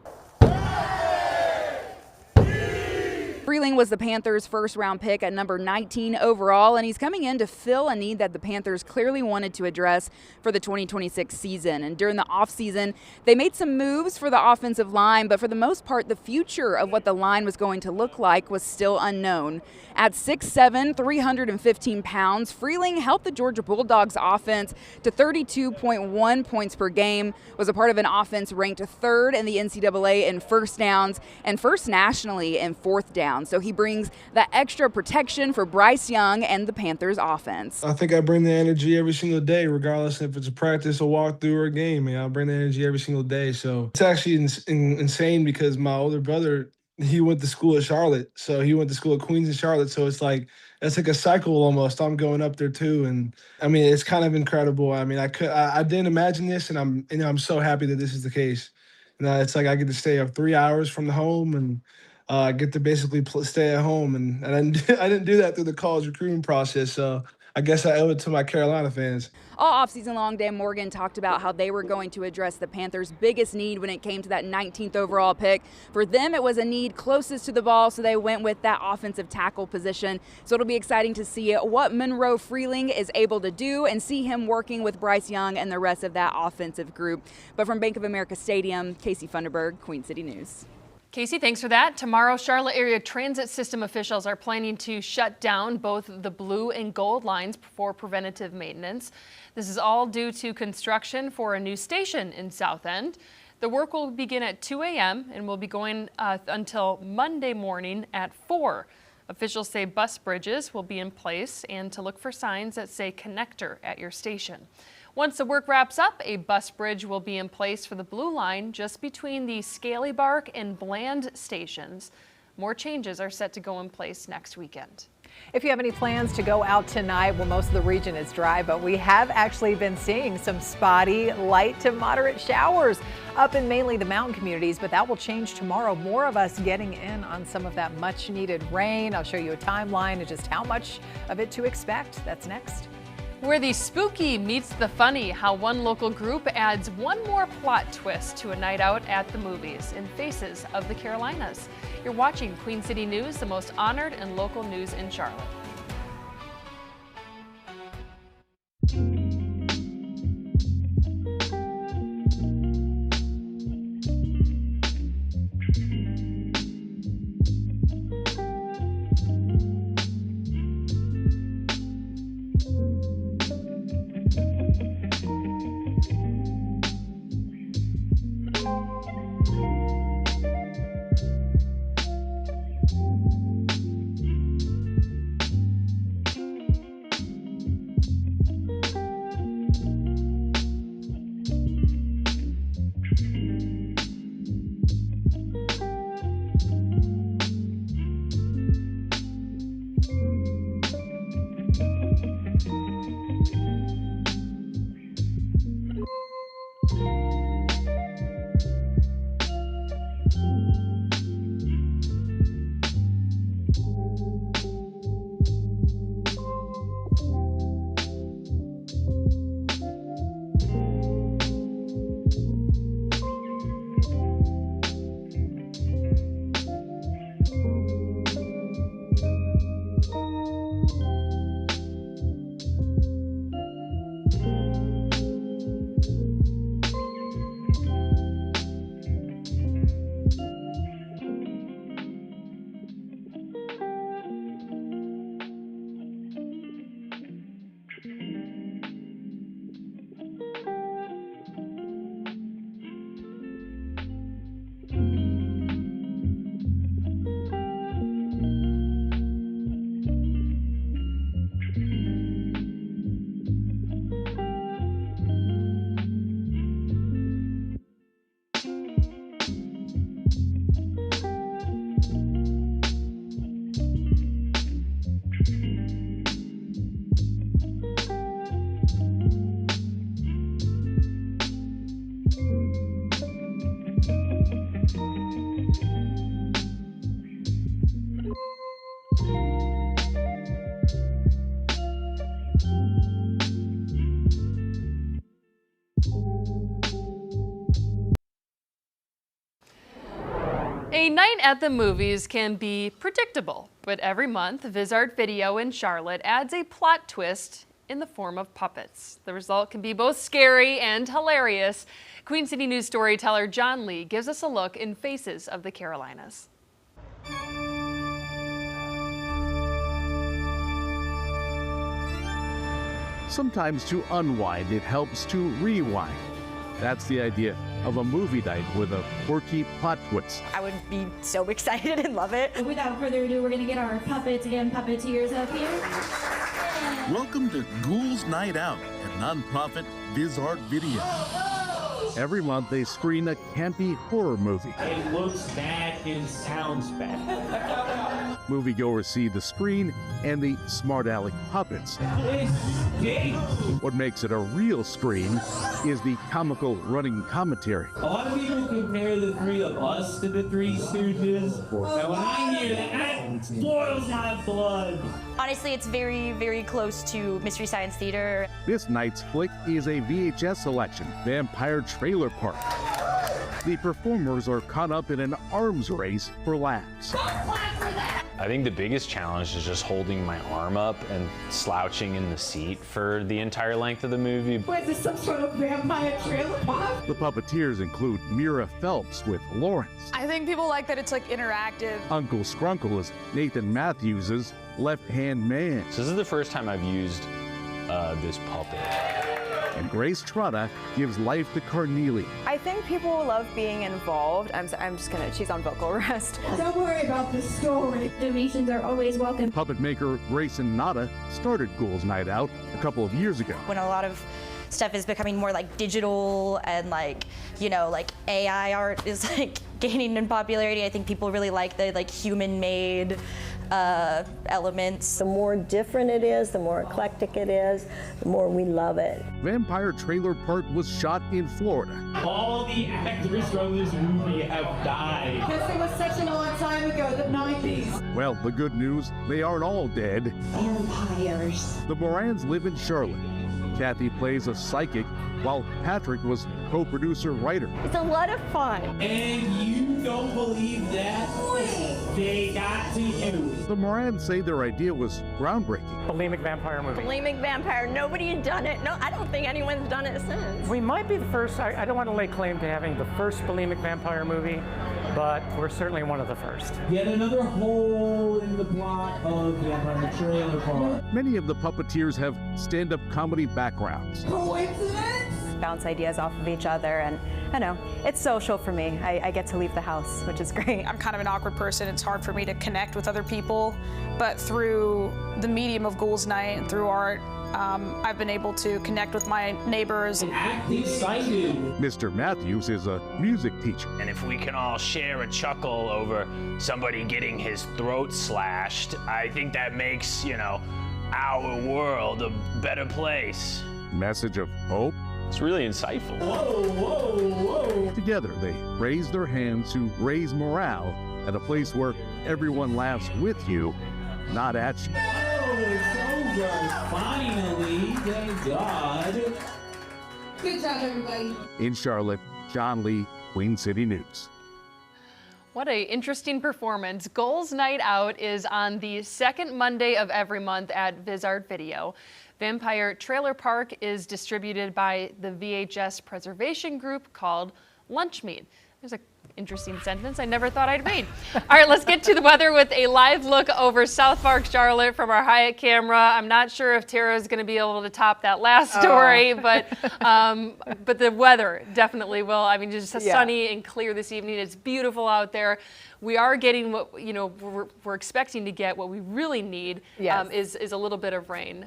Freeling was the Panthers' first-round pick at number 19 overall, and he's coming in to fill a need that the Panthers clearly wanted to address for the 2026 season. And during the offseason, they made some moves for the offensive line, but for the most part, the future of what the line was going to look like was still unknown. At 6'7", 315 pounds, Freeling helped the Georgia Bulldogs offense to 32.1 points per game, was a part of an offense ranked third in the NCAA in first downs and first nationally in fourth down. So he brings that extra protection for Bryce Young and the Panthers offense. I think I bring the energy every single day, regardless if it's a practice, a walkthrough, or a game. I bring the energy every single day. So it's actually insane because my older brother, he went to school at Charlotte. So he went to school at Queens in Charlotte. So it's like a cycle almost. I'm going up there too. And I mean, it's kind of incredible. I mean, I didn't imagine this, and I'm so happy that this is the case. And it's like I get to stay up 3 hours from the home, and I get to basically stay at home, and I didn't do that through the college recruiting process, so I guess I owe it to my Carolina fans. All offseason long, Dan Morgan talked about how they were going to address the Panthers' biggest need when it came to that 19th overall pick. For them, it was a need closest to the ball, so they went with that offensive tackle position. So it'll be exciting to see what Monroe Freeling is able to do and see him working with Bryce Young and the rest of that offensive group. But from Bank of America Stadium, Casey Funderburg, Queen City News. Casey, thanks for that. Tomorrow, Charlotte area transit system officials are planning to shut down both the blue and gold lines for preventative maintenance. This is all due to construction for a new station in South End. The work will begin at 2 a.m. and will be going until Monday morning at 4. Officials say bus bridges will be in place and to look for signs that say connector at your station. Once the work wraps up, a bus bridge will be in place for the Blue Line just between the Scaly Bark and Bland stations. More changes are set to go in place next weekend. If you have any plans to go out tonight, well, most of the region is dry, but we have actually been seeing some spotty, light to moderate showers up in mainly the mountain communities, but that will change tomorrow. More of us getting in on some of that much needed rain. I'll show you a timeline of just how much of it to expect. That's next. Where the spooky meets the funny, how one local group adds one more plot twist to a night out at the movies in Faces of the Carolinas. You're watching Queen City News, the most honored and local news in Charlotte. A night at the movies can be predictable, but every month, Vizart Video in Charlotte adds a plot twist in the form of puppets. The result can be both scary and hilarious. Queen City News storyteller John Lee gives us a look in Faces of the Carolinas. Sometimes to unwind, it helps to rewind. That's the idea of a movie night with a quirky plot twist. I would be so excited and love it. Without further ado, we're going to get our puppets and puppeteers up here. Welcome to Ghouls Night Out at nonprofit Vizart Video. Every month they screen a campy horror movie. It looks bad and sounds bad. Moviegoers see the screen and the smart aleck puppets. What makes it a real screen is the comical running commentary. A lot of people compare the three of us to the Three Stooges. And when I hear that, it boils my blood. Honestly, it's very, very close to Mystery Science Theater. This night's flick is a VHS selection, Vampire Trailer Park. The performers are caught up in an arms race for laughs. I think the biggest challenge is just holding my arm up and slouching in the seat for the entire length of the movie. Was this some sort of vampire trailer park? The puppeteers include Mira Phelps with Lawrence. I think people like that it's like interactive. Uncle Scrunkle is Nathan Matthews' left-hand man. So this is the first time I've used this puppet. And Grace Trotta gives life to Carnelie. I think people love being involved. She's on vocal rest. Don't worry about the story. Donations are always welcome. Puppet maker Grayson Nada started Ghouls Night Out a couple of years ago. When a lot of stuff is becoming more like digital and like AI art is like gaining in popularity, I think people really like the like human-made elements. The more different it is, the more eclectic it is, the more we love it. Vampire Trailer Park was shot in Florida. All the actors from this movie have died. Because it was such a long time ago, the 90s. Well, the good news, they aren't all dead. Vampires. The Morans live in Charlotte. Kathy plays a psychic, while Patrick was co-producer writer. It's a lot of fun. And you don't believe that? They got to you. The Morans say their idea was groundbreaking. Bulimic vampire movie. Bulimic vampire. Nobody had done it. No, I don't think anyone's done it since. We might be the first. I don't want to lay claim to having the first bulimic vampire movie, but we're certainly one of the first. Yet another hole in the plot of Vampire Trailer Park. Many of the puppeteers have stand-up comedy backgrounds. Coincidence? Bounce ideas off of each other, and I know, it's social for me. I get to leave the house, which is great. I'm kind of an awkward person. It's hard for me to connect with other people, but through the medium of Ghouls Night and through art, I've been able to connect with my neighbors. Act excited. Mr. Matthews is a music teacher. And if we can all share a chuckle over somebody getting his throat slashed, I think that makes, our world a better place. Message of hope. It's really insightful. Whoa, whoa, whoa. Together, they raise their hands to raise morale at a place where everyone laughs with you, not at you. Oh, it's over. Finally, thank God. Good job, everybody. In Charlotte, John Lee, Queen City News. What a interesting performance. Ghouls Night Out is on the second Monday of every month at VisArt Video. Vampire Trailer Park is distributed by the VHS preservation group called Lunch Meat. There's an interesting sentence I never thought I'd read. All right, let's get to the weather with a live look over South Park, Charlotte from our Hyatt camera. I'm not sure if Tara's going to be able to top that last story, but the weather definitely will. I mean, just sunny and clear this evening. It's beautiful out there. We are getting what, we're expecting to get. What we really need is a little bit of rain.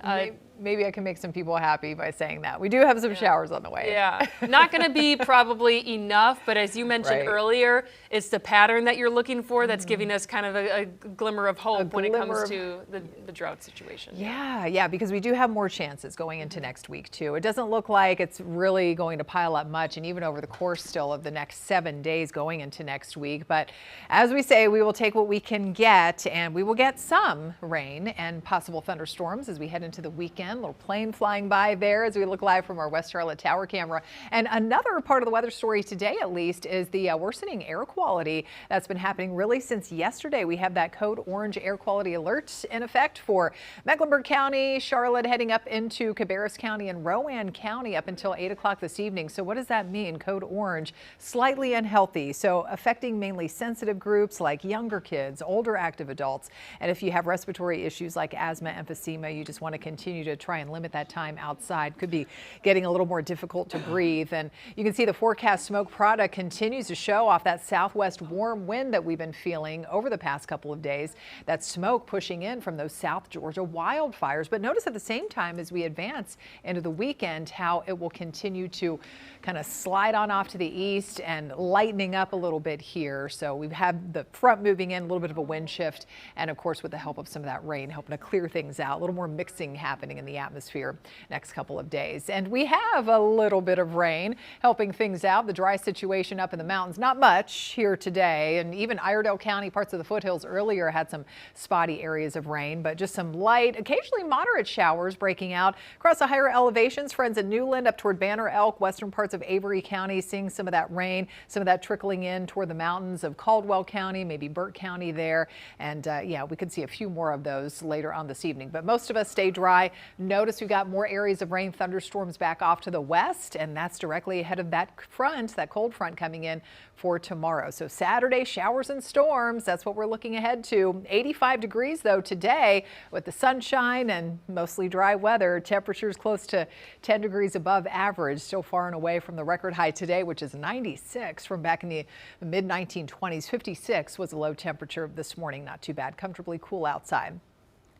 Maybe I can make some people happy by saying that. We do have some showers on the way. Yeah, not going to be probably enough, but as you mentioned earlier, it's the pattern that you're looking for that's giving us kind of a glimmer of hope when it comes to the drought situation. Yeah, because we do have more chances going into next week too. It doesn't look like it's really going to pile up much, and even over the course still of the next 7 days going into next week. But as we say, we will take what we can get, and we will get some rain and possible thunderstorms as we head into the weekend. A little plane flying by there as we look live from our West Charlotte Tower camera. And another part of the weather story today, at least, is the worsening air quality that's been happening really since yesterday. We have that code orange air quality alert in effect for Mecklenburg County, Charlotte, heading up into Cabarrus County and Rowan County up until 8 o'clock this evening. So what does that mean? Code orange, slightly unhealthy, so affecting mainly sensitive groups like younger kids, older active adults. And if you have respiratory issues like asthma, emphysema, you just want to continue to try and limit that time outside. Could be getting a little more difficult to breathe. And you can see the forecast smoke product continues to show off that southwest warm wind that we've been feeling over the past couple of days. That smoke pushing in from those South Georgia wildfires. But notice at the same time as we advance into the weekend how it will continue to kind of slide on off to the east and lightening up a little bit here. So we've had the front moving in, a little bit of a wind shift, and of course with the help of some of that rain helping to clear things out, a little more mixing happening in the atmosphere next couple of days. And we have a little bit of rain helping things out. The dry situation up in the mountains, not much here today, and even Iredell County, parts of the foothills earlier had some spotty areas of rain, but just some light, occasionally moderate showers breaking out across the higher elevations. Friends in Newland up toward Banner Elk, western parts of Avery County, seeing some of that rain, some of that trickling in toward the mountains of Caldwell County, maybe Burt County there. And yeah, we could see a few more of those later on this evening, but most of us stay dry. Notice we've got more areas of rain, thunderstorms back off to the west, and that's directly ahead of that front, that cold front coming in for tomorrow. So Saturday, showers and storms, that's what we're looking ahead to. 85 degrees though today with the sunshine and mostly dry weather. Temperatures close to 10 degrees above average, still far and away from the record high today, which is 96 from back in the mid 1920s. 56 was a low temperature this morning. Not too bad, comfortably cool outside.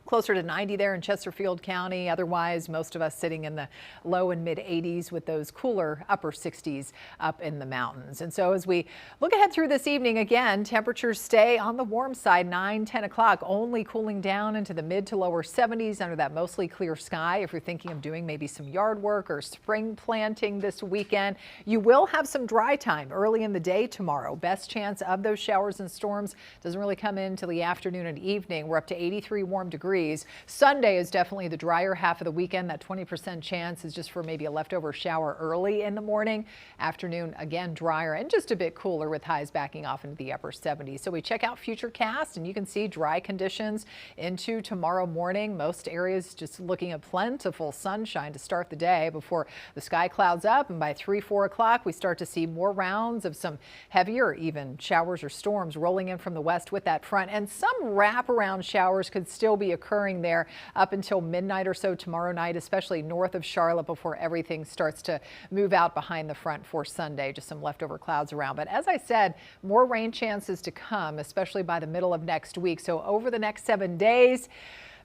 Closer to 90 there in Chesterfield County. Otherwise, most of us sitting in the low and mid 80s with those cooler upper 60s up in the mountains. And so as we look ahead through this evening, again, temperatures stay on the warm side, 9, 10 o'clock, only cooling down into the mid to lower 70s under that mostly clear sky. If you're thinking of doing maybe some yard work or spring planting this weekend, you will have some dry time early in the day tomorrow. Best chance of those showers and storms doesn't really come in till the afternoon and evening. We're up to 83 warm degrees. Sunday is definitely the drier half of the weekend. That 20% chance is just for maybe a leftover shower early in the morning. Afternoon, again, drier and just a bit cooler with highs backing off into the upper 70s. So we check out Futurecast and you can see dry conditions into tomorrow morning. Most areas just looking at plentiful sunshine to start the day before the sky clouds up. And by 3, 4 o'clock, we start to see more rounds of some heavier even showers or storms rolling in from the west with that front. And some wraparound showers could still be occurring there up until midnight or so tomorrow night, especially north of Charlotte before everything starts to move out behind the front for Sunday. Just some leftover clouds around. But as I said, more rain chances to come, especially by the middle of next week. So over the next 7 days,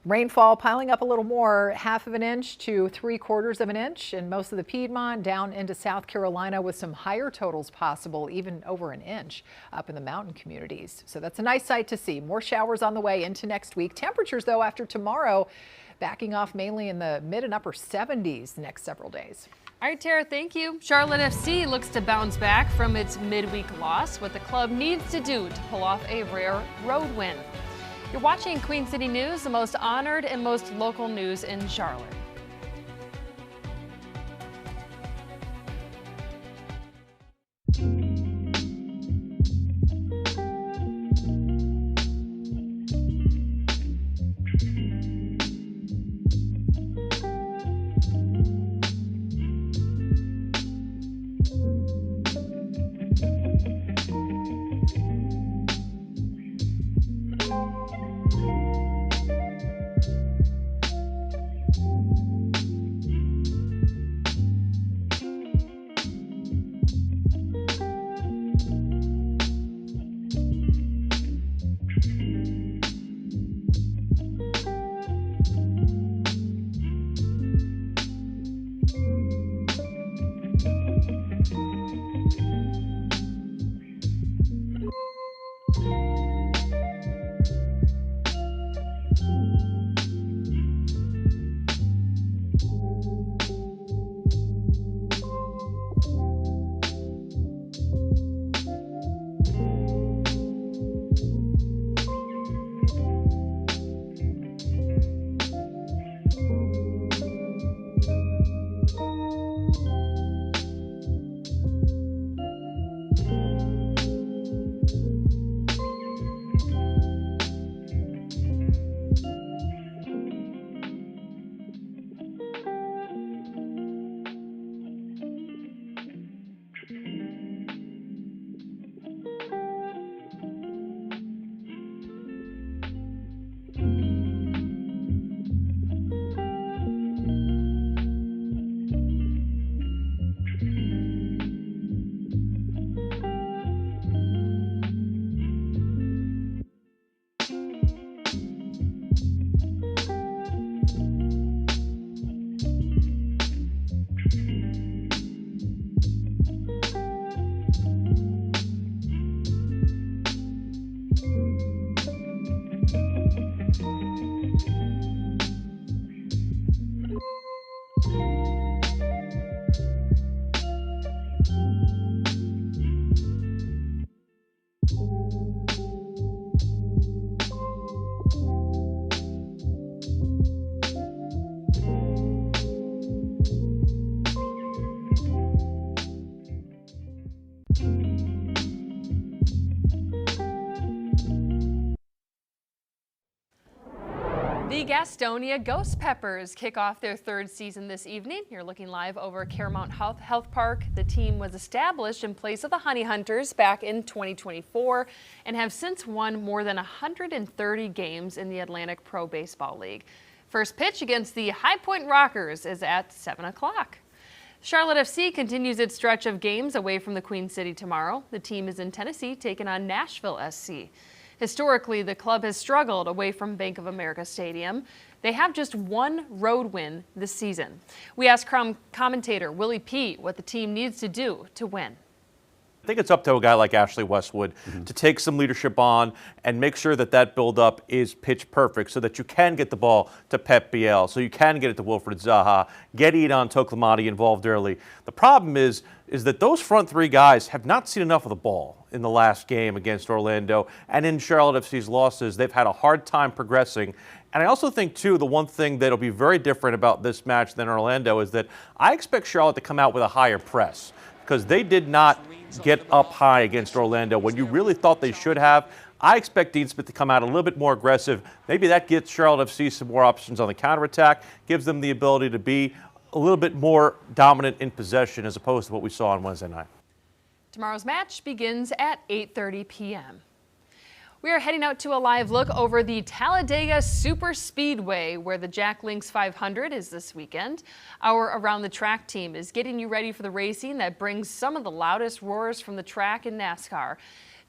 rainfall piling up a little more, 1/2 of an inch to 3/4 of an inch in most of the Piedmont, down into South Carolina with some higher totals possible, even over an inch up in the mountain communities. So that's a nice sight to see. More showers on the way into next week. Temperatures, though, after tomorrow, backing off mainly in the mid and upper 70s the next several days. All right, Tara, thank you. Charlotte FC looks to bounce back from its midweek loss, what the club needs to do to pull off a rare road win. You're watching Queen City News, the most honored and most local news in Charlotte. The Gastonia Ghost Peppers kick off their 3rd season this evening. You're looking live over Caramount Health Park. The team was established in place of the Honey Hunters back in 2024 and have since won more than 130 games in the Atlantic Pro Baseball League. First pitch against the High Point Rockers is at 7 o'clock. Charlotte FC continues its stretch of games away from the Queen City tomorrow. The team is in Tennessee taking on Nashville SC. Historically, the club has struggled away from Bank of America Stadium. They have just one road win this season. We asked commentator Willie Pete what the team needs to do to win. I think it's up to a guy like Ashley Westwood to take some leadership on and make sure that that build-up is pitch perfect so that you can get the ball to Pep Biel, so you can get it to Wilfred Zaha, get Edon Toklamati involved early. The problem is that those front three guys have not seen enough of the ball in the last game against Orlando, and in Charlotte FC's losses, they've had a hard time progressing. And I also think, too, the one thing that'll be very different about this match than Orlando is that I expect Charlotte to come out with a higher press, because they did not get up high against Orlando when you really thought they should have. I expect Dean Smith to come out a little bit more aggressive. Maybe that gets Charlotte FC some more options on the counterattack, gives them the ability to be a little bit more dominant in possession as opposed to what we saw on Wednesday night. Tomorrow's match begins at 8:30 p.m. We are heading out to a live look over the Talladega Super Speedway, where the Jack Links 500 is this weekend. Our Around the Track team is getting you ready for the racing that brings some of the loudest roars from the track in NASCAR.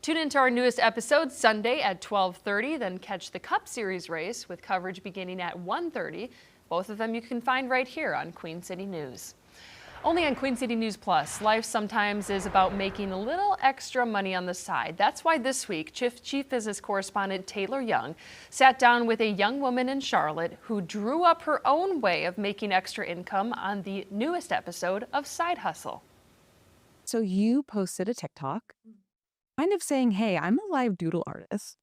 Tune into our newest episode Sunday at 12:30, then catch the Cup Series race with coverage beginning at 1:30. Both of them you can find right here on Queen City News. Only on Queen City News Plus, life sometimes is about making a little extra money on the side. That's why this week, Chief Business Correspondent Taylor Young sat down with a young woman in Charlotte who drew up her own way of making extra income on the newest episode of Side Hustle. So you posted a TikTok kind of saying, hey, I'm a live doodle artist.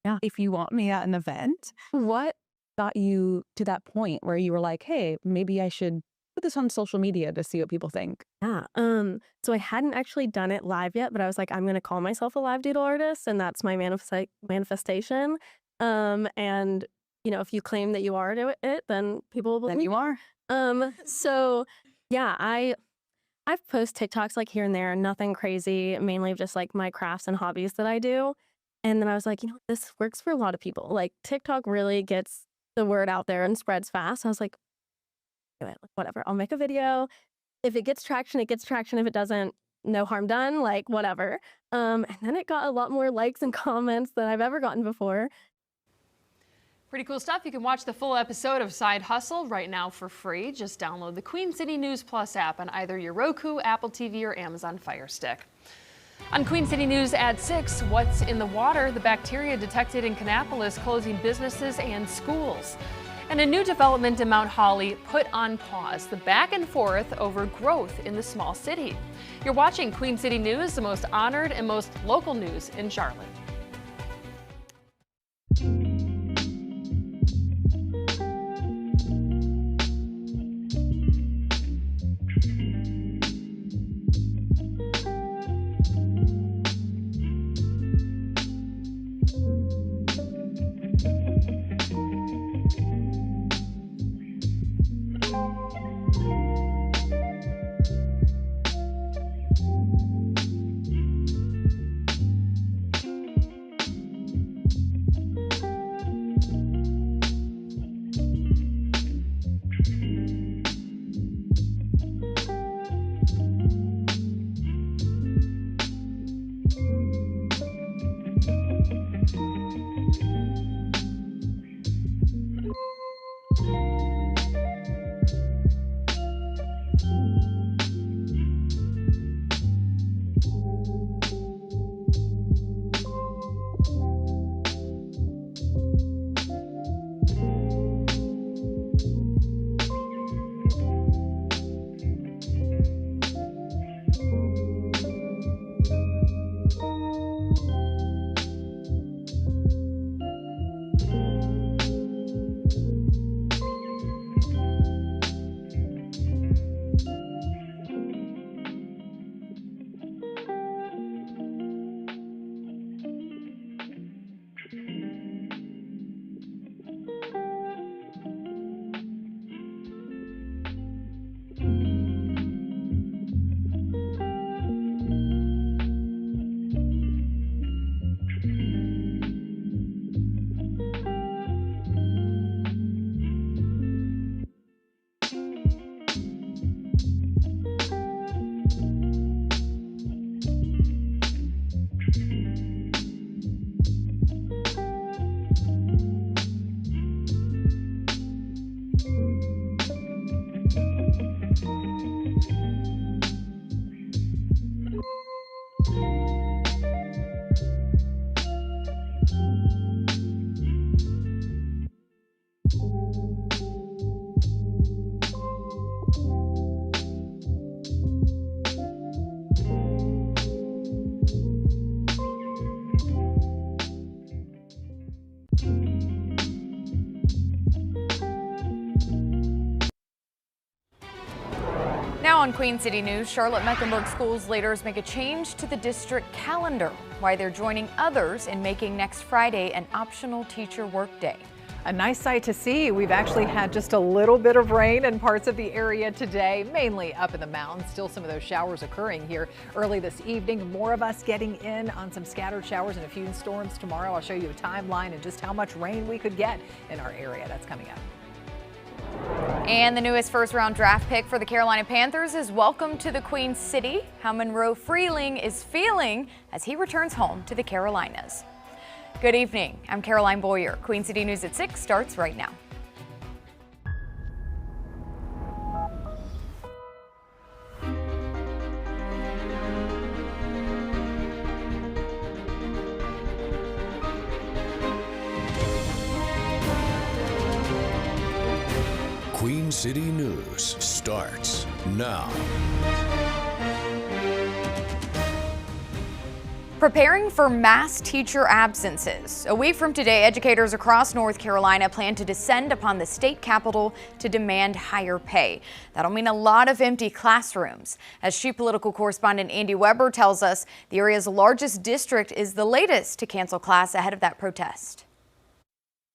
Yeah. If you want me at an event, what got you to that point where you were like, hey, maybe I should put this on social media to see what people think? Yeah. So I hadn't actually done it live yet, but I was like, I'm going to call myself a live doodle artist, and that's my manifestation. And you know, if you claim that you are it, then people will believe you are. So yeah, I've posted TikToks like here and there, nothing crazy, mainly just like my crafts and hobbies that I do. And then I was like, you know, this works for a lot of people. Like TikTok really gets the word out there and spreads fast. I was like, whatever, I'll make a video. If it gets traction, it gets traction. If it doesn't, no harm done, like whatever. And then it got a lot more likes and comments than I've ever gotten before. Pretty cool stuff. You can watch the full episode of Side Hustle right now for free. Just download the Queen City News Plus app on either your Roku, Apple TV, or Amazon Fire Stick. On Queen City News at 6, what's in the water? The bacteria detected in Kannapolis closing businesses and schools. And a new development in Mount Holly put on pause the back and forth over growth in the small city. You're watching Queen City News, the most honored and most local news in Charlotte. On Queen City News, Charlotte-Mecklenburg schools leaders make a change to the district calendar. Why they're joining others in making next Friday an optional teacher workday. A nice sight to see. We've actually had just a little bit of rain in parts of the area today, mainly up in the mountains. Still some of those showers occurring here early this evening. More of us getting in on some scattered showers and a few storms tomorrow. I'll show you a timeline and just how much rain we could get in our area. That's coming up. And the newest first-round draft pick for the Carolina Panthers is welcome to the Queen City. How Monroe Freeling is feeling as he returns home to the Carolinas. Good evening. I'm Caroline Boyer. Queen City News at 6 starts right now. Queen City News starts now. Preparing for mass teacher absences. A week from today, educators across North Carolina plan to descend upon the state capitol to demand higher pay. That'll mean a lot of empty classrooms. As Chief Political Correspondent Andy Weber tells us, the area's largest district is the latest to cancel class ahead of that protest.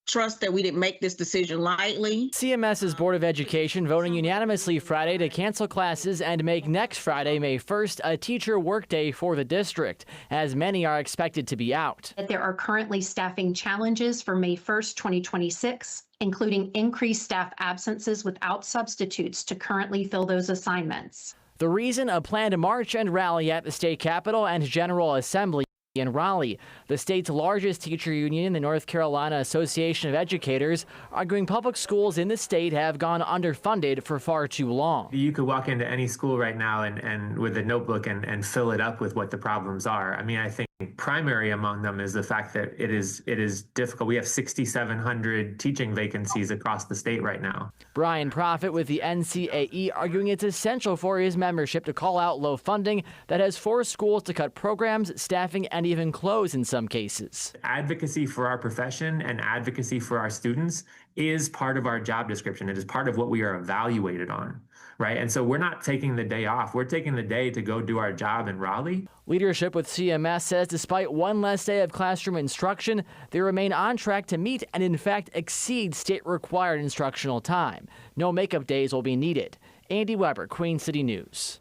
Trust that we didn't make this decision lightly. CMS's Board of Education voting unanimously Friday to cancel classes and make next Friday, May 1st, a teacher workday for the district, as many are expected to be out. There are currently staffing challenges for May 1st, 2026, including increased staff absences without substitutes to currently fill those assignments. The reason, a planned march and rally at the state capitol and General Assembly in Raleigh. The state's largest teacher union, the North Carolina Association of Educators, arguing public schools in the state have gone underfunded for far too long. You could walk into any school right now and with a notebook and fill it up with what the problems are. I mean, I think primary among them is the fact that it is difficult. We have 6,700 teaching vacancies across the state right now. Brian Proffitt with the NCAE arguing it's essential for his membership to call out low funding that has forced schools to cut programs, staffing, and even close in some cases. Advocacy for our profession and advocacy for our students is part of our job description. It is part of what we are evaluated on, right? And so we're not taking the day off. We're taking the day to go do our job in Raleigh. Leadership with CMS says despite one less day of classroom instruction, they remain on track to meet and in fact exceed state-required instructional time. No makeup days will be needed. Andy Weber, Queen City News.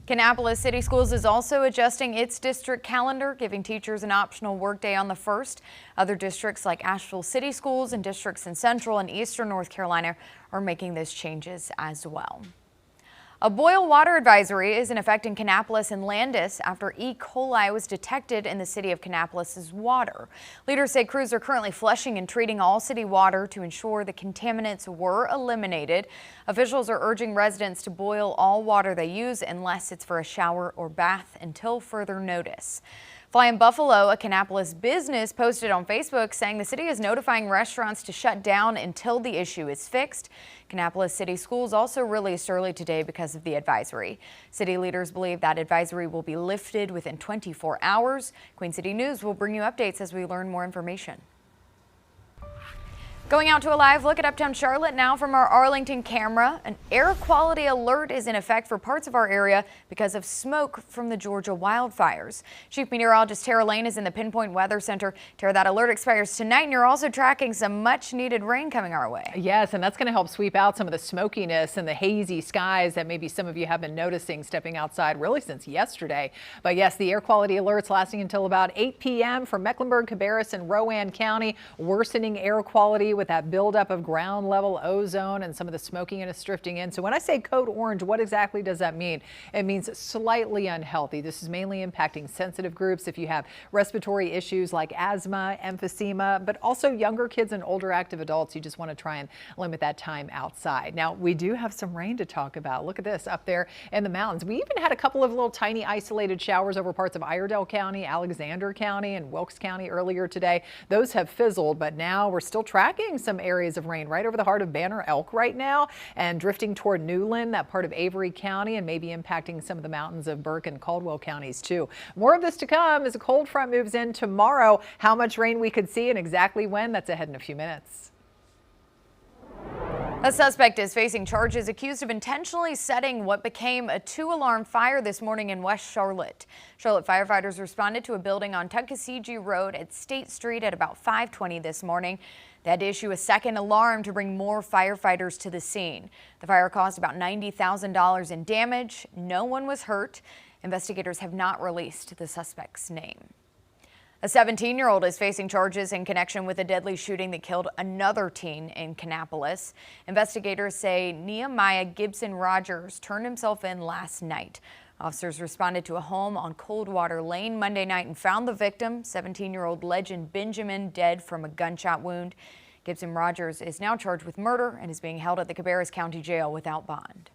Kannapolis City Schools is also adjusting its district calendar, giving teachers an optional workday on the 1st. Other districts like Asheville City Schools and districts in Central and Eastern North Carolina are making those changes as well. A boil water advisory is in effect in Kannapolis and Landis after E. coli was detected in the city of Kannapolis' water. Leaders say crews are currently flushing and treating all city water to ensure the contaminants were eliminated. Officials are urging residents to boil all water they use unless it's for a shower or bath until further notice. Flying Buffalo, a Kannapolis business, posted on Facebook saying the city is notifying restaurants to shut down until the issue is fixed. Kannapolis City Schools also released early today because of the advisory. City leaders believe that advisory will be lifted within 24 hours. Queen City News will bring you updates as we learn more information. Going out to a live look at Uptown Charlotte now from our Arlington camera. An air quality alert is in effect for parts of our area because of smoke from the Georgia wildfires. Chief Meteorologist Tara Lane is in the Pinpoint Weather Center. Tara, that alert expires tonight, and you're also tracking some much needed rain coming our way. Yes, and that's going to help sweep out some of the smokiness and the hazy skies that maybe some of you have been noticing stepping outside really since yesterday. But yes, the air quality alerts lasting until about 8 p.m. for Mecklenburg, Cabarrus, and Rowan County. Worsening air quality with that buildup of ground level ozone and some of the smokiness drifting in. So when I say code orange, what exactly does that mean? It means slightly unhealthy. This is mainly impacting sensitive groups. If you have respiratory issues like asthma, emphysema, but also younger kids and older active adults, you just want to try and limit that time outside. Now, we do have some rain to talk about. Look at this up there in the mountains. We even had a couple of little tiny isolated showers over parts of Iredell County, Alexander County, and Wilkes County earlier today. Those have fizzled, but now we're still tracking some areas of rain right over the heart of Banner Elk right now and drifting toward Newland, that part of Avery County, and maybe impacting some of the mountains of Burke and Caldwell counties too. More of this to come as a cold front moves in tomorrow. How much rain we could see and exactly when, that's ahead in a few minutes. A suspect is facing charges accused of intentionally setting what became a 2-alarm fire this morning in West Charlotte. Charlotte firefighters responded to a building on Tuckasegee Road at State Street at about 5:20 this morning. They had to issue a second alarm to bring more firefighters to the scene. The fire caused about $90,000 in damage. No one was hurt. Investigators have not released the suspect's name. A 17-year-old is facing charges in connection with a deadly shooting that killed another teen in Kannapolis. Investigators say Nehemiah Gibson Rogers turned himself in last night. Officers responded to a home on Coldwater Lane Monday night and found the victim, 17-year-old Legend Benjamin, dead from a gunshot wound. Gibson Rogers is now charged with murder and is being held at the Cabarrus County Jail without bond.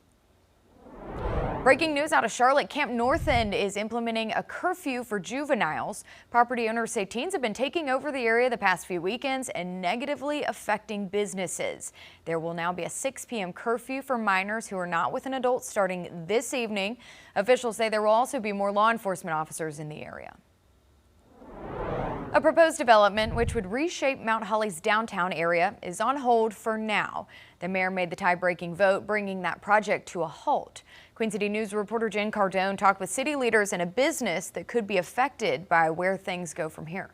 Breaking news out of Charlotte, Camp North End is implementing a curfew for juveniles. Property owners say teens have been taking over the area the past few weekends and negatively affecting businesses. There will now be a 6 p.m. curfew for minors who are not with an adult starting this evening. Officials say there will also be more law enforcement officers in the area. A proposed development which would reshape Mount Holly's downtown area is on hold for now. The mayor made the tie-breaking vote, bringing that project to a halt. Queen City News reporter Jen Cardone talked with city leaders and a business that could be affected by where things go from here.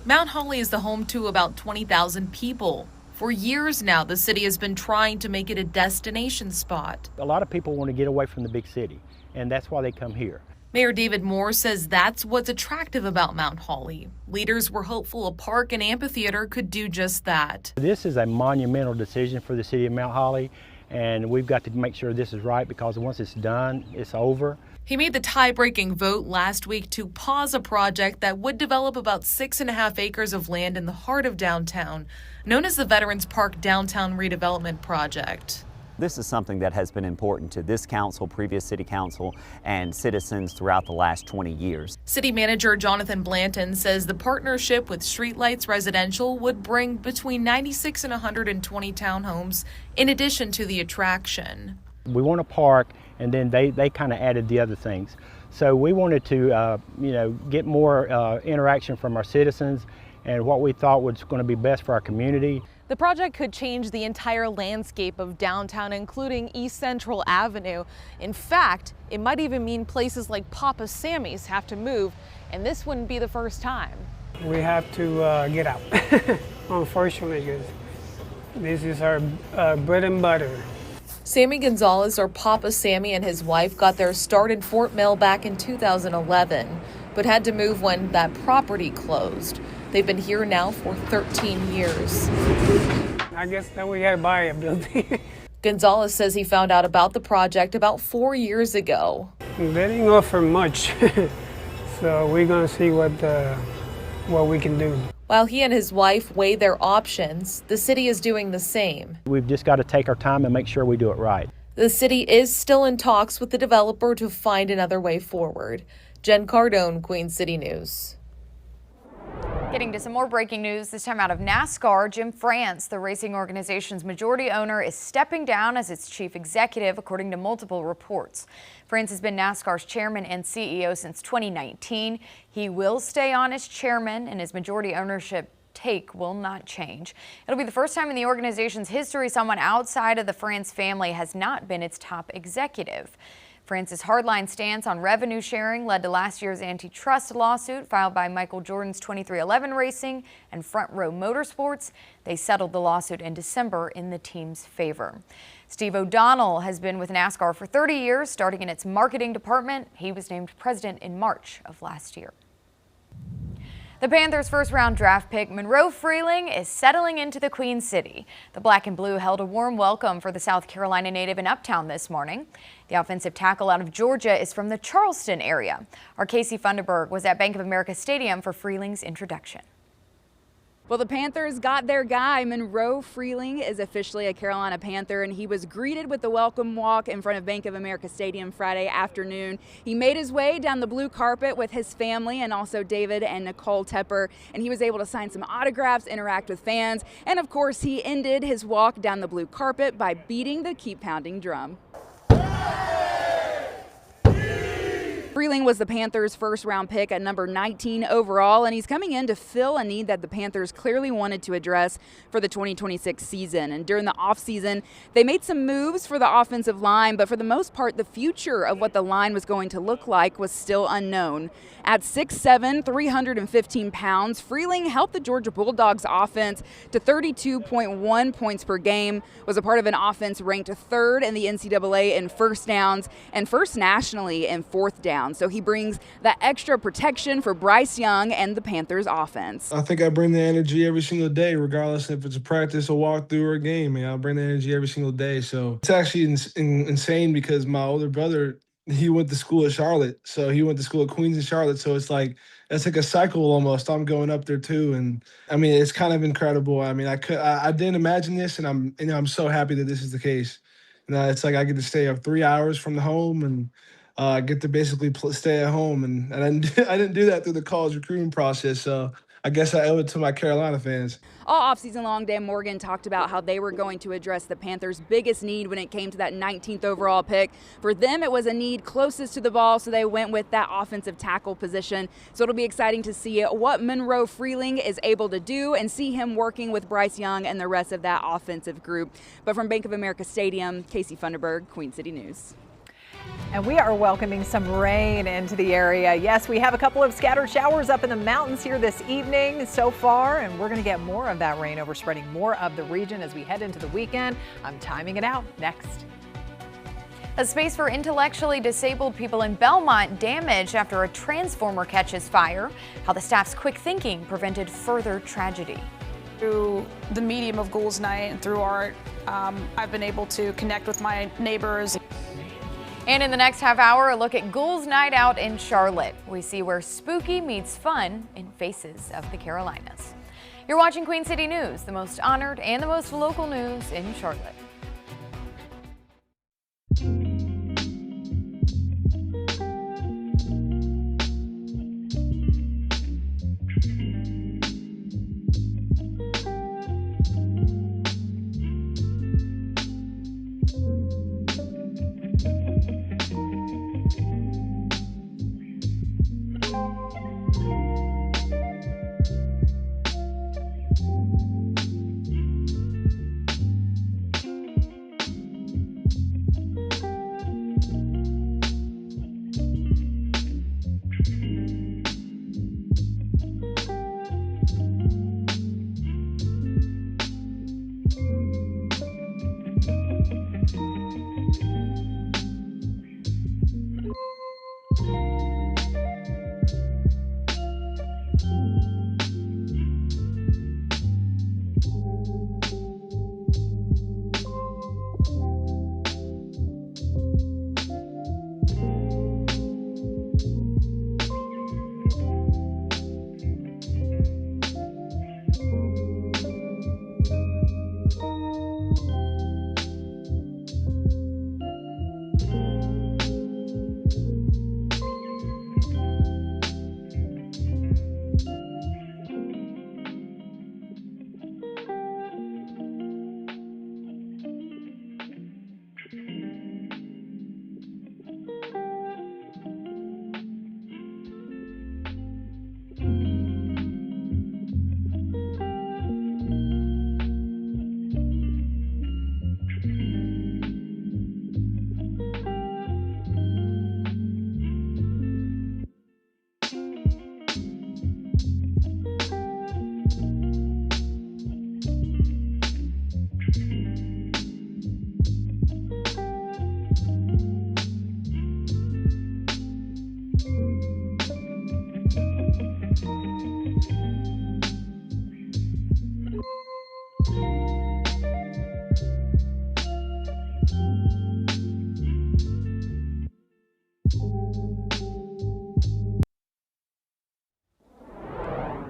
Mount Holly is the home to about 20,000 people. For years now, the city has been trying to make it a destination spot. A lot of people want to get away from the big city, and that's why they come here. Mayor David Moore says that's what's attractive about Mount Holly. Leaders were hopeful a park and amphitheater could do just that. This is a monumental decision for the city of Mount Holly, and we've got to make sure this is right because once it's done, it's over. He made the tie-breaking vote last week to pause a project that would develop about 6.5 acres of land in the heart of downtown, known as the Veterans Park Downtown Redevelopment Project. This is something that has been important to this council, previous city council, and citizens throughout the last 20 years. City manager Jonathan Blanton says the partnership with Streetlights Residential would bring between 96 and 120 townhomes in addition to the attraction. We want a park, and then they kind of added the other things. So we wanted to get more interaction from our citizens and what we thought was going to be best for our community. The project could change the entire landscape of downtown, including East Central Avenue. In fact, it might even mean places like Papa Sammy's have to move, and this wouldn't be the first time. We have to get out, unfortunately, because this is our bread and butter. Sammy Gonzalez, or Papa Sammy, and his wife got their start in Fort Mill back in 2011, but had to move when that property closed. They've been here now for 13 years. I guess then we had to buy a building. Gonzalez says he found out about the project about 4 years ago. They didn't offer much, so we're going to see what we can do. While he and his wife weigh their options, the city is doing the same. We've just got to take our time and make sure we do it right. The city is still in talks with the developer to find another way forward. Jen Cardone, Queen City News. Getting to some more breaking news, this time out of NASCAR. Jim France, the racing organization's majority owner, is stepping down as its chief executive, according to multiple reports. France has been NASCAR's chairman and CEO since 2019. He will stay on as chairman, and his majority ownership take will not change. It'll be the first time in the organization's history someone outside of the France family has not been its top executive. France's hardline stance on revenue sharing led to last year's antitrust lawsuit filed by Michael Jordan's 23XI Racing and Front Row Motorsports. They settled the lawsuit in December in the team's favor. Steve O'Donnell has been with NASCAR for 30 years, starting in its marketing department. He was named president in March of last year. The Panthers' first-round draft pick, Monroe Freeling, is settling into the Queen City. The Black and Blue held a warm welcome for the South Carolina native in Uptown this morning. The offensive tackle out of Georgia is from the Charleston area. Our Casey Funderburg was at Bank of America Stadium for Freeling's introduction. Well, the Panthers got their guy. Monroe Freeling is officially a Carolina Panther, and he was greeted with the welcome walk in front of Bank of America Stadium Friday afternoon. He made his way down the blue carpet with his family and also David and Nicole Tepper, and he was able to sign some autographs, interact with fans, and of course, he ended his walk down the blue carpet by beating the Keep Pounding drum. Freeling was the Panthers' first-round pick at number 19 overall, and he's coming in to fill a need that the Panthers clearly wanted to address for the 2026 season. And during the offseason, they made some moves for the offensive line, but for the most part, the future of what the line was going to look like was still unknown. At 6'7", 315 pounds, Freeling helped the Georgia Bulldogs offense to 32.1 points per game, was a part of an offense ranked third in the NCAA in first downs and first nationally in fourth down. So he brings that extra protection for Bryce Young and the Panthers offense. I think I bring the energy every single day, regardless if it's a practice, a walkthrough, or a game. I bring the energy every single day. So it's actually insane because my older brother, he went to school at Charlotte. So he went to school at Queens in Charlotte. So it's like, it's like a cycle almost. I'm going up there too. And I mean, it's kind of incredible. I mean, I didn't imagine this, and I'm so happy that this is the case. It's like I get to stay up 3 hours from the home, and I get to basically stay at home. And I didn't do that through the college recruiting process. So I guess I owe it to my Carolina fans. All offseason long, Dan Morgan talked about how they were going to address the Panthers' biggest need when it came to that 19th overall pick. For them, it was a need closest to the ball, so they went with that offensive tackle position. So it'll be exciting to see what Monroe Freeling is able to do and see him working with Bryce Young and the rest of that offensive group. But from Bank of America Stadium, Casey Funderburg, Queen City News. And we are welcoming some rain into the area. Yes, we have a couple of scattered showers up in the mountains here this evening so far, and we're going to get more of that rain overspreading more of the region as we head into the weekend. I'm timing it out next. A space for intellectually disabled people in Belmont damaged after a transformer catches fire. How the staff's quick thinking prevented further tragedy. Through the medium of Ghouls Night and through art, I've been able to connect with my neighbors. And in the next half hour, a look at Ghouls Night Out in Charlotte. We see where spooky meets fun in Faces of the Carolinas. You're watching Queen City News, the most honored and the most local news in Charlotte.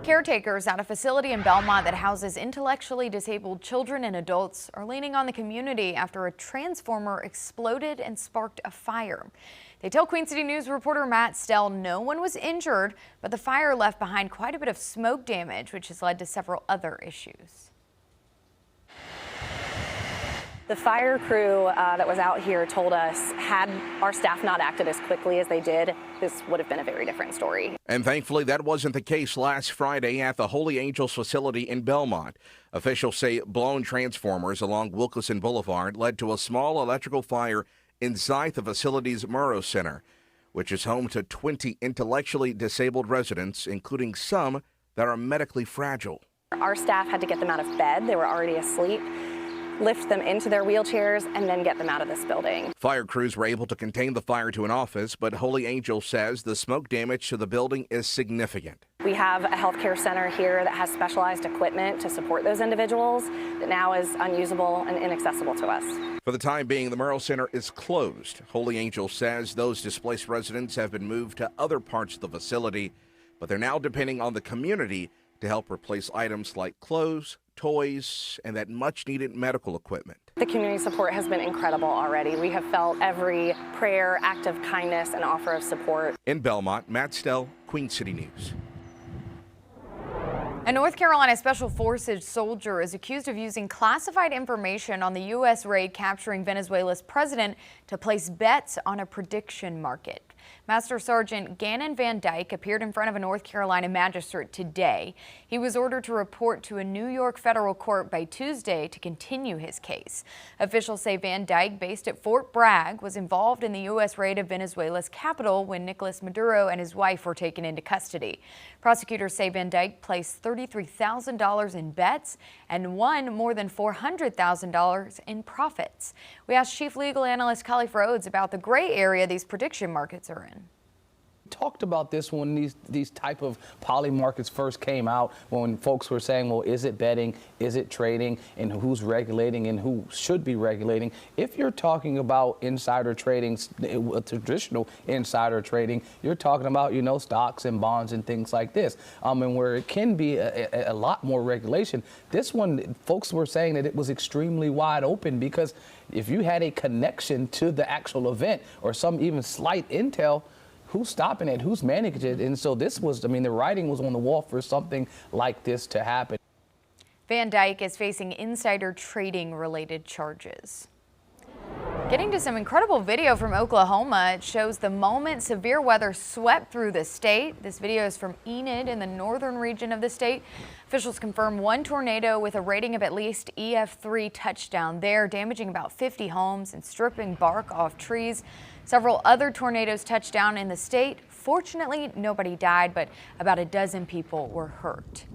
Caretakers at a facility in Belmont that houses intellectually disabled children and adults are leaning on the community after a transformer exploded and sparked a fire. They tell Queen City News reporter Matt Stell no one was injured, but the fire left behind quite a bit of smoke damage, which has led to several other issues. The fire crew that was out here told us had our staff not acted as quickly as they did, this would have been a very different story. And thankfully, that wasn't the case last Friday at the Holy Angels facility in Belmont. Officials say blown transformers along Wilkeson Boulevard led to a small electrical fire inside the facility's Murrow Center, which is home to 20 intellectually disabled residents, including some that are medically fragile. Our staff had to get them out of bed. They were already asleep, lift them into their wheelchairs, and then get them out of this building. Fire crews were able to contain the fire to an office, but Holy Angel says the smoke damage to the building is significant. We have a healthcare center here that has specialized equipment to support those individuals that now is unusable and inaccessible to us. For the time being, the Murrow Center is closed. Holy Angel says those displaced residents have been moved to other parts of the facility, but they're now depending on the community to help replace items like clothes, toys, and that much-needed medical equipment. The community support has been incredible already. We have felt every prayer, act of kindness, and offer of support. In Belmont, Matt Stell, Queen City News. A North Carolina Special Forces soldier is accused of using classified information on the U.S. raid capturing Venezuela's president to place bets on a prediction market. Master Sergeant Gannon Van Dyke appeared in front of a North Carolina magistrate today. He was ordered to report to a New York federal court by Tuesday to continue his case. Officials say Van Dyke, based at Fort Bragg, was involved in the U.S. raid of Venezuela's capital when Nicolas Maduro and his wife were taken into custody. Prosecutors say Van Dyke placed $33,000 in bets and won more than $400,000 in profits. We asked Chief Legal Analyst Khalif Rhodes about the gray area these prediction markets are in. Talked about this when these type of poly markets first came out, when folks were saying, well, is it betting, is it trading, and who's regulating and who should be regulating. If you're talking about insider trading, traditional insider trading, you're talking about, you know, stocks and bonds and things like this, and where it can be a lot more regulation. This one, folks were saying that it was extremely wide open, because if you had a connection to the actual event or some even slight intel, who's stopping it? Who's managing it? And so this was, I mean, the writing was on the wall for something like this to happen. Van Dyke is facing insider trading related charges. Getting to some incredible video from Oklahoma. It shows the moment severe weather swept through the state. This video is from Enid in the northern region of the state. Officials confirm one tornado with a rating of at least EF3 touched down there, damaging about 50 homes and stripping bark off trees. Several other tornadoes touched down in the state. Fortunately, nobody died, but about a dozen people were hurt.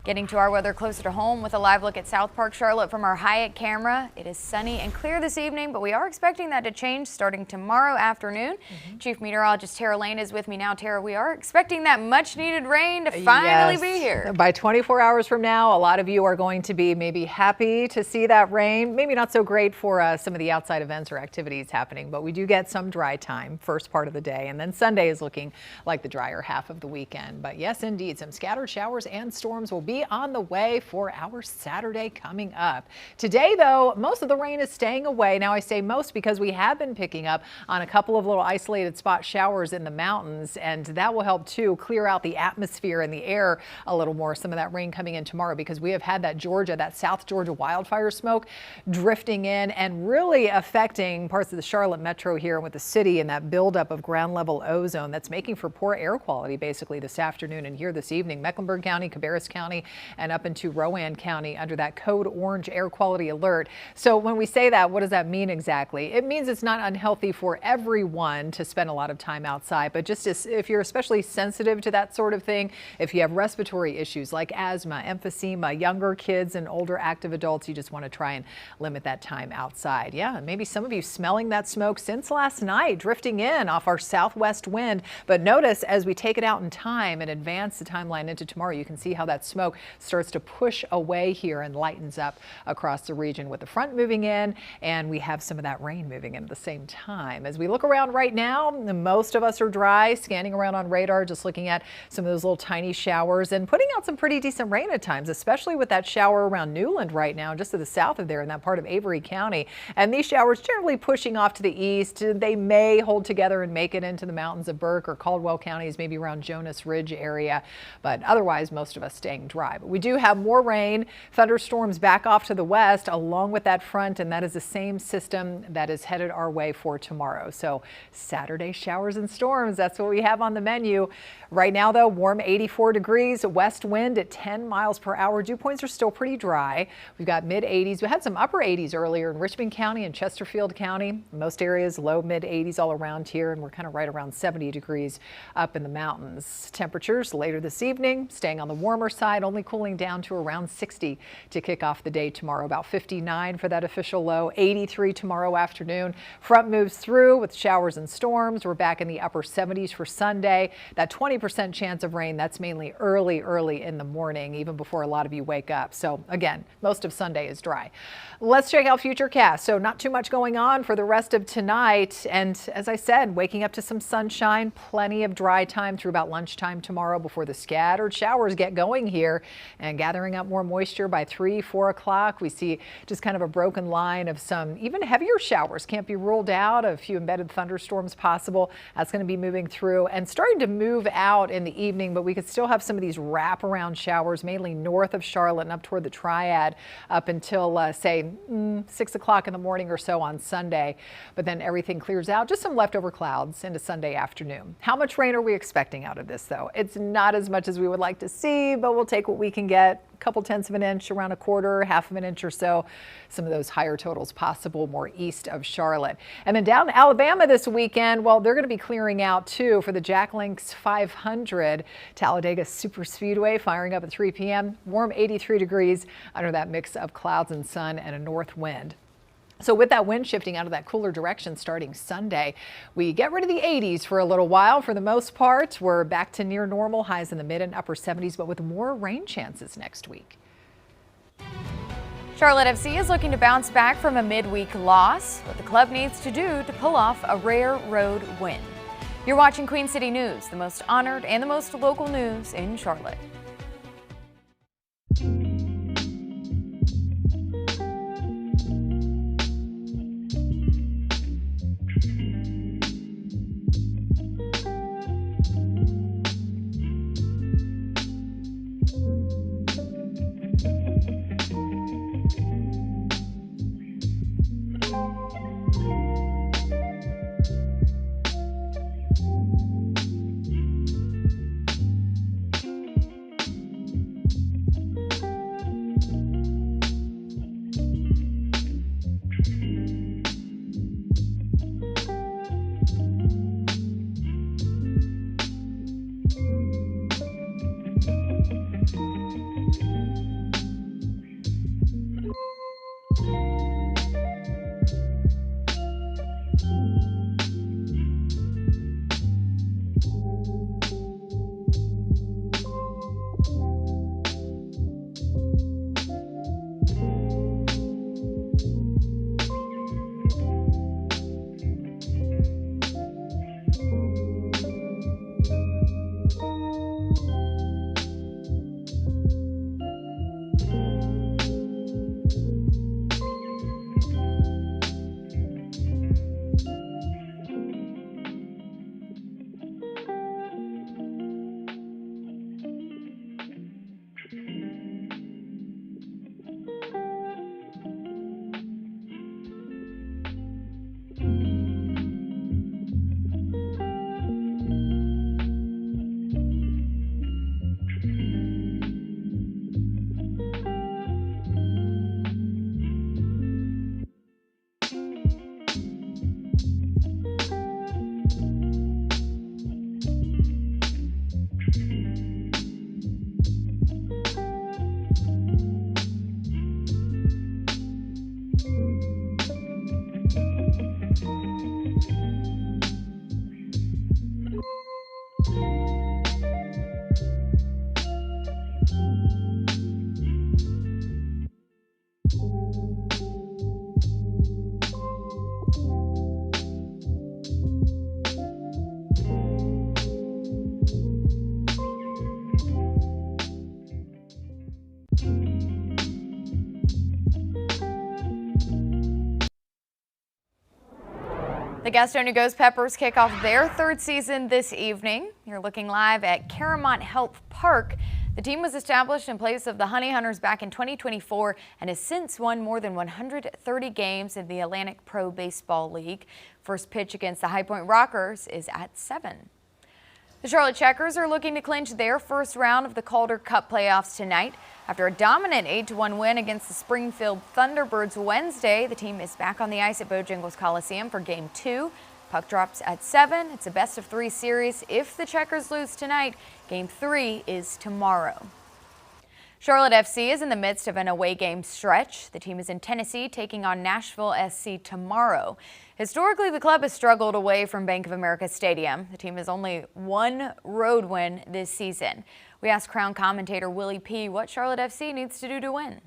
Getting to our weather closer to home with a live look at South Park, Charlotte from our Hyatt camera. It is sunny and clear this evening, but we are expecting that to change starting tomorrow afternoon. Chief Meteorologist Tara Lane is with me now. Tara, we are expecting that much needed rain to finally be here. By 24 hours from now, a lot of you are going to be maybe happy to see that rain. Maybe not so great for some of the outside events or activities happening, but we do get some dry time first part of the day. And then Sunday is looking like the drier half of the weekend. But yes, indeed, some scattered showers and storms will be on the way for our Saturday coming up. Today, though, most of the rain is staying away. Now, I say most because we have been picking up on a couple of little isolated spot showers in the mountains, and that will help to clear out the atmosphere and the air a little more. Some of that rain coming in tomorrow, because we have had that South Georgia wildfire smoke drifting in and really affecting parts of the Charlotte metro here with the city, and that buildup of ground level ozone that's making for poor air quality basically this afternoon and here this evening. Mecklenburg County, Cabarrus County, and up into Rowan County under that code orange air quality alert. So when we say that, what does that mean exactly? It means it's not unhealthy for everyone to spend a lot of time outside, but just if you're especially sensitive to that sort of thing, if you have respiratory issues like asthma, emphysema, younger kids and older active adults, you just want to try and limit that time outside. Yeah, maybe some of you smelling that smoke since last night, drifting in off our southwest wind. But notice as we take it out in time and advance the timeline into tomorrow, you can see how that smoke starts to push away here and lightens up across the region with the front moving in, and we have some of that rain moving in at the same time. As we look around right now, most of us are dry, scanning around on radar, just looking at some of those little tiny showers and putting out some pretty decent rain at times, especially with that shower around Newland right now, just to the south of there in that part of Avery County. And these showers generally pushing off to the east. They may hold together and make it into the mountains of Burke or Caldwell counties, maybe around Jonas Ridge area, but otherwise most of us staying dry. dry. But we do have more rain, thunderstorms back off to the west along with that front, and that is the same system that is headed our way for tomorrow. So Saturday showers and storms, that's what we have on the menu. Right now, though, warm 84 degrees, west wind at 10 miles per hour. Dew points are still pretty dry. We've got mid 80s. We had some upper 80s earlier in Richmond County and Chesterfield County. Most areas low mid 80s all around here, and we're kind of right around 70 degrees up in the mountains. Temperatures later this evening staying on the warmer side, only cooling down to around 60 to kick off the day tomorrow. About 59 for that official low, 83 tomorrow afternoon. Front moves through with showers and storms. We're back in the upper 70s for Sunday. That 20% chance of rain, that's mainly early in the morning, even before a lot of you wake up. So again, most of Sunday is dry. Let's check out Futurecast. So not too much going on for the rest of tonight. And as I said, waking up to some sunshine, plenty of dry time through about lunchtime tomorrow before the scattered showers get going here and gathering up more moisture by 3, 4 o'clock. We see just kind of a broken line of some even heavier showers. Can't be ruled out. A few embedded thunderstorms possible. That's going to be moving through and starting to move out in the evening, but we could still have some of these wraparound showers, mainly north of Charlotte and up toward the Triad up until say 6 o'clock in the morning or so on Sunday. But then everything clears out. Just some leftover clouds into Sunday afternoon. How much rain are we expecting out of this, though? It's not as much as we would like to see, but we'll take what we can get. A couple tenths of an inch, around a quarter, half of an inch or so. Some of those higher totals possible more east of Charlotte. And then down in Alabama this weekend, well, they're going to be clearing out too for the Jack Links 500. Talladega Super Speedway firing up at 3 p.m. Warm 83 degrees under that mix of clouds and sun and a north wind. So with that wind shifting out of that cooler direction starting Sunday, we get rid of the 80s for a little while. For the most part, we're back to near normal, highs in the mid and upper 70s, but with more rain chances next week. Charlotte FC is looking to bounce back from a midweek loss. What the club needs to do to pull off a rare road win. You're watching Queen City News, the most honored and the most local news in Charlotte. The Gastonia Ghost Peppers kick off their third season this evening. You're looking live at Caramont Health Park. The team was established in place of the Honey Hunters back in 2024 and has since won more than 130 games in the Atlantic Pro Baseball League. First pitch against the High Point Rockers is at 7. The Charlotte Checkers are looking to clinch their first round of the Calder Cup playoffs tonight. After a dominant 8-1 win against the Springfield Thunderbirds Wednesday, the team is back on the ice at Bojangles Coliseum for Game 2. Puck drops at 7. It's a best-of-3 series. If the Checkers lose tonight, Game 3 is tomorrow. Charlotte FC is in the midst of an away game stretch. The team is in Tennessee taking on Nashville SC tomorrow. Historically, the club has struggled away from Bank of America Stadium. The team has only one road win this season. We asked Crown commentator Willie P. what Charlotte FC needs to do to win.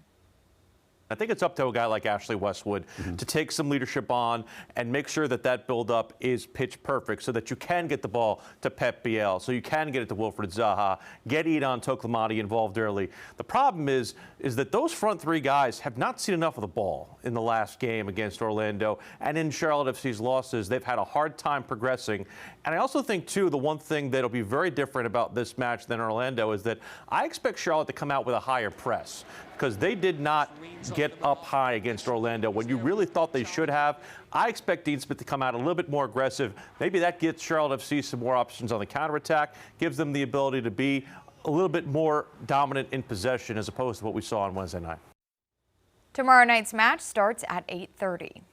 I think it's up to a guy like Ashley Westwood to take some leadership on and make sure that that buildup is pitch perfect so that you can get the ball to Pep Biel, so you can get it to Wilfred Zaha, get Edon Toklamati involved early. The problem is that those front three guys have not seen enough of the ball in the last game against Orlando, and in Charlotte FC's losses, they've had a hard time progressing. And I also think, too, the one thing that'll be very different about this match than Orlando is that I expect Charlotte to come out with a higher press, because they did not get up high against Orlando when you really thought they should have. I expect Dean Smith to come out a little bit more aggressive. Maybe that gets Charlotte FC some more options on the counterattack, gives them the ability to be a little bit more dominant in possession as opposed to what we saw on Wednesday night. Tomorrow night's match starts at 8:30.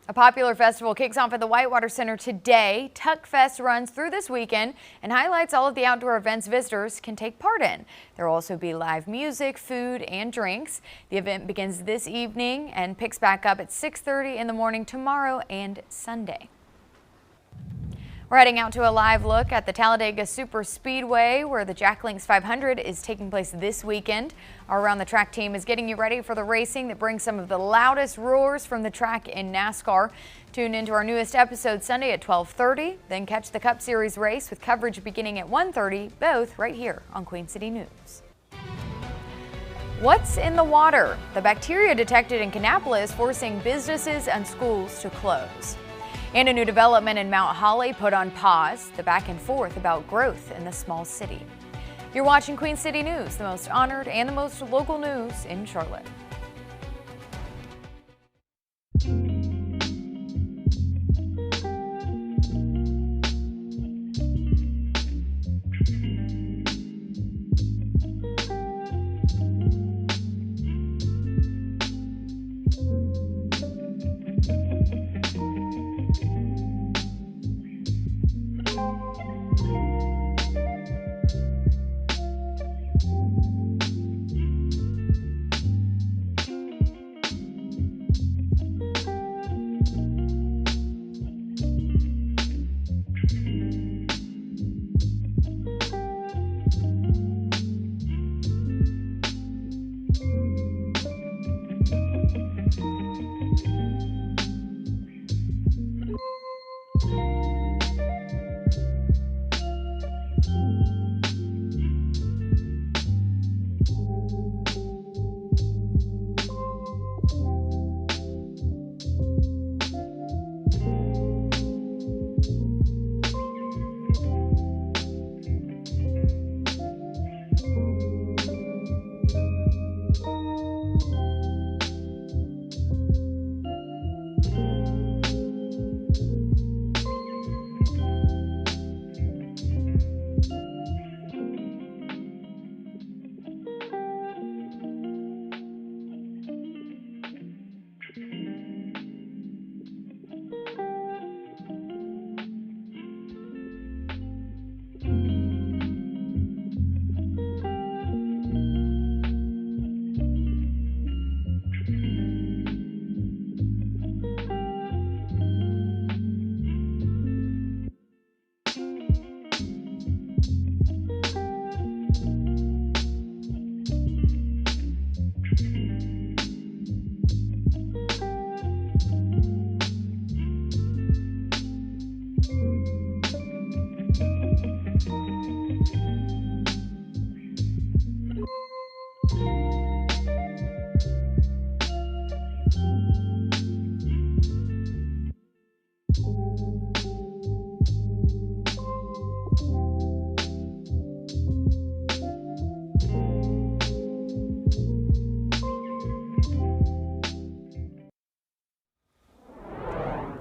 A popular festival kicks off at the Whitewater Center today. Tuck Fest runs through this weekend and highlights all of the outdoor events visitors can take part in. There will also be live music, food, and drinks. The event begins this evening and picks back up at 6:30 in the morning tomorrow and Sunday. We're heading out to a live look at the Talladega Super Speedway, where the Jack Links 500 is taking place this weekend. Our Around the Track team is getting you ready for the racing that brings some of the loudest roars from the track in NASCAR. Tune into our newest episode Sunday at 12:30. Then catch the Cup Series race with coverage beginning at 1:30, both right here on Queen City News. What's in the water? The bacteria detected in Kannapolis forcing businesses and schools to close. And a new development in Mount Holly put on pause, the back and forth about growth in the small city. You're watching Queen City News, the most honored and the most local news in Charlotte.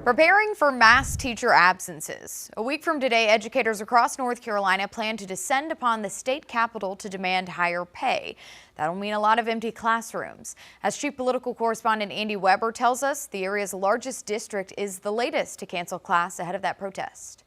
Preparing for mass teacher absences. A week from today, educators across North Carolina plan to descend upon the state capitol to demand higher pay. That'll mean a lot of empty classrooms. As Chief Political Correspondent Andy Weber tells us, the area's largest district is the latest to cancel class ahead of that protest.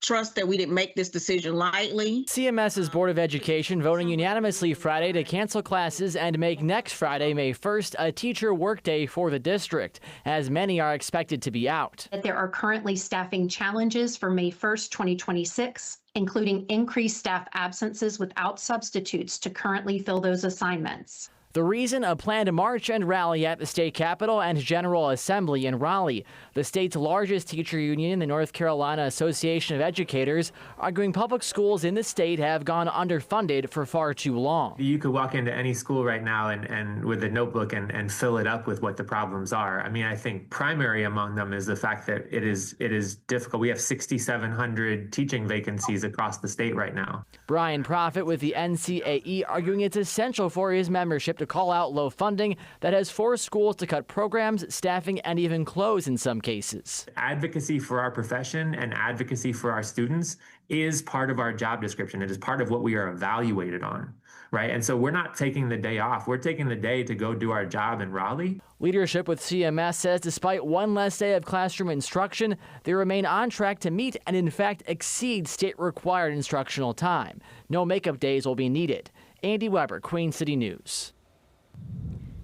Trust that we didn't make this decision lightly. CMS's Board of Education voting unanimously Friday to cancel classes and make next Friday, May 1st, a teacher workday for the district, as many are expected to be out. There are currently staffing challenges for May 1st, 2026, including increased staff absences without substitutes to currently fill those assignments. The reason, a planned march and rally at the state capitol and General Assembly in Raleigh. The state's largest teacher union, the North Carolina Association of Educators, arguing public schools in the state have gone underfunded for far too long. You could walk into any school right now and with a notebook and fill it up with what the problems are. I mean, I think primary among them is the fact that it is difficult. We have 6,700 teaching vacancies across the state right now. Brian Proffitt with the NCAE arguing it's essential for his membership to call out low funding that has forced schools to cut programs, staffing, and even close in some cases. Advocacy for our profession and advocacy for our students is part of our job description. It is part of what we are evaluated on, right? And so we're not taking the day off. We're taking the day to go do our job in Raleigh. Leadership with CMS says despite one less day of classroom instruction, they remain on track to meet and in fact exceed state-required instructional time. No makeup days will be needed. Andy Weber, Queen City News.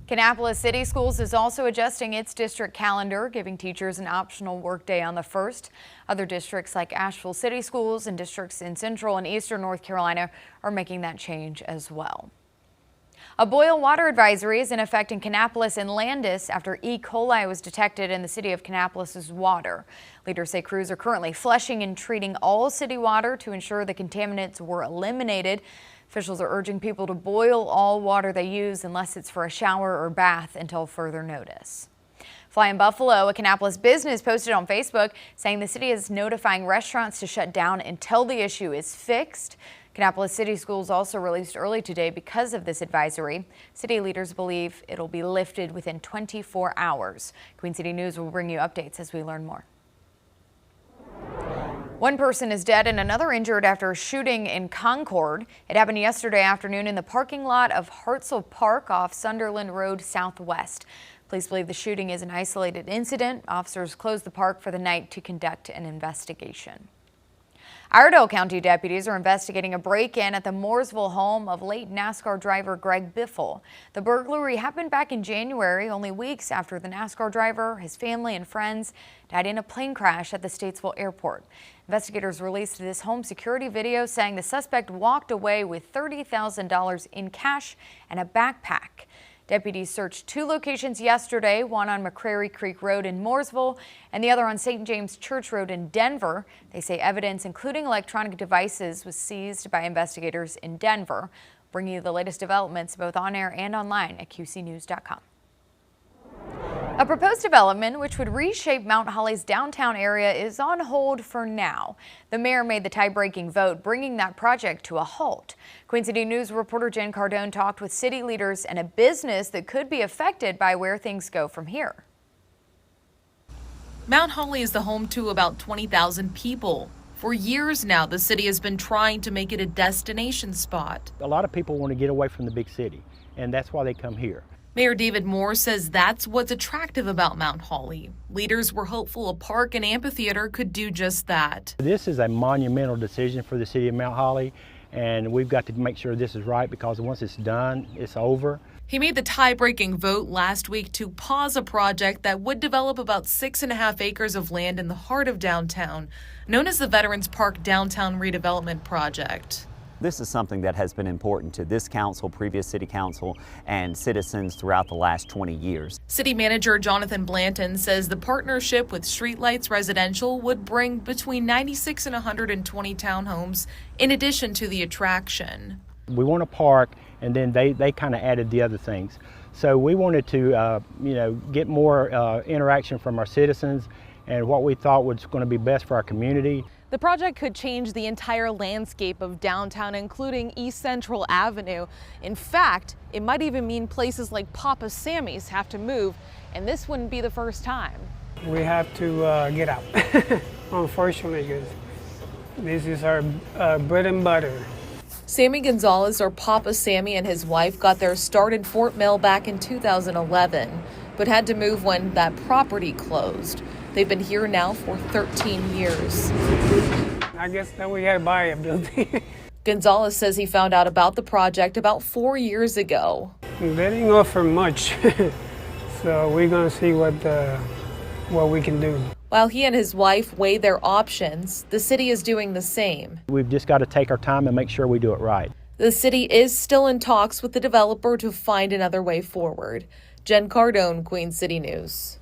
Kannapolis City Schools is also adjusting its district calendar, giving teachers an optional workday on the 1st. Other districts like Asheville City Schools and districts in Central and Eastern North Carolina are making that change as well. A boil water advisory is in effect in Kannapolis and Landis after E. coli was detected in the city of Kannapolis' water. Leaders say crews are currently flushing and treating all city water to ensure the contaminants were eliminated. Officials are urging people to boil all water they use unless it's for a shower or bath until further notice. Flying Buffalo, a Kannapolis business posted on Facebook saying the city is notifying restaurants to shut down until the issue is fixed. Kannapolis City Schools also released early today because of this advisory. City leaders believe it'll be lifted within 24 hours. Queen City News will bring you updates as we learn more. One person is dead and another injured after a shooting in Concord. It happened yesterday afternoon in the parking lot of Hartzell Park off Sunderland Road Southwest. Police believe the shooting is an isolated incident. Officers closed the park for the night to conduct an investigation. Iredell County deputies are investigating a break-in at the Mooresville home of late NASCAR driver Greg Biffle. The burglary happened back in January, only weeks after the NASCAR driver, his family, and friends died in a plane crash at the Statesville airport. Investigators released this home security video saying the suspect walked away with $30,000 in cash and a backpack. Deputies searched 2 locations yesterday, one on McCrary Creek Road in Mooresville and the other on St. James Church Road in Denver. They say evidence, including electronic devices, was seized by investigators in Denver. Bringing you the latest developments both on air and online at QCnews.com. A proposed development which would reshape Mount Holly's downtown area is on hold for now. The mayor made the tie-breaking vote, bringing that project to a halt. Queen City News reporter Jen Cardone talked with city leaders and a business that could be affected by where things go from here. Mount Holly is the home to about 20,000 people. For years now, the city has been trying to make it a destination spot. A lot of people want to get away from the big city, and that's why they come here. Mayor David Moore says that's what's attractive about Mount Holly. Leaders were hopeful a park and amphitheater could do just that. This is a monumental decision for the city of Mount Holly, and we've got to make sure this is right because once it's done, it's over. He made the tie-breaking vote last week to pause a project that would develop about 6.5 acres of land in the heart of downtown, known as the Veterans Park Downtown Redevelopment Project. This is something that has been important to this council, previous city council, and citizens throughout the last 20 years. City manager Jonathan Blanton says the partnership with Streetlights Residential would bring between 96 and 120 townhomes in addition to the attraction. We want a park, and then they kind of added the other things. So we wanted to get more interaction from our citizens and what we thought was going to be best for our community. The project could change the entire landscape of downtown, including East Central Avenue. In fact, it might even mean places like Papa Sammy's have to move, and this wouldn't be the first time. We have to get out, unfortunately, because this is our bread and butter. Sammy Gonzalez, or Papa Sammy, and his wife got their start in Fort Mill back in 2011, but had to move when that property closed. They've been here now for 13 years. I guess that we had to buy a building. Gonzalez says he found out about the project about 4 years ago. They didn't offer much, so we're going to see what we can do. While he and his wife weigh their options, the city is doing the same. We've just got to take our time and make sure we do it right. The city is still in talks with the developer to find another way forward. Jen Cardone, Queen City News.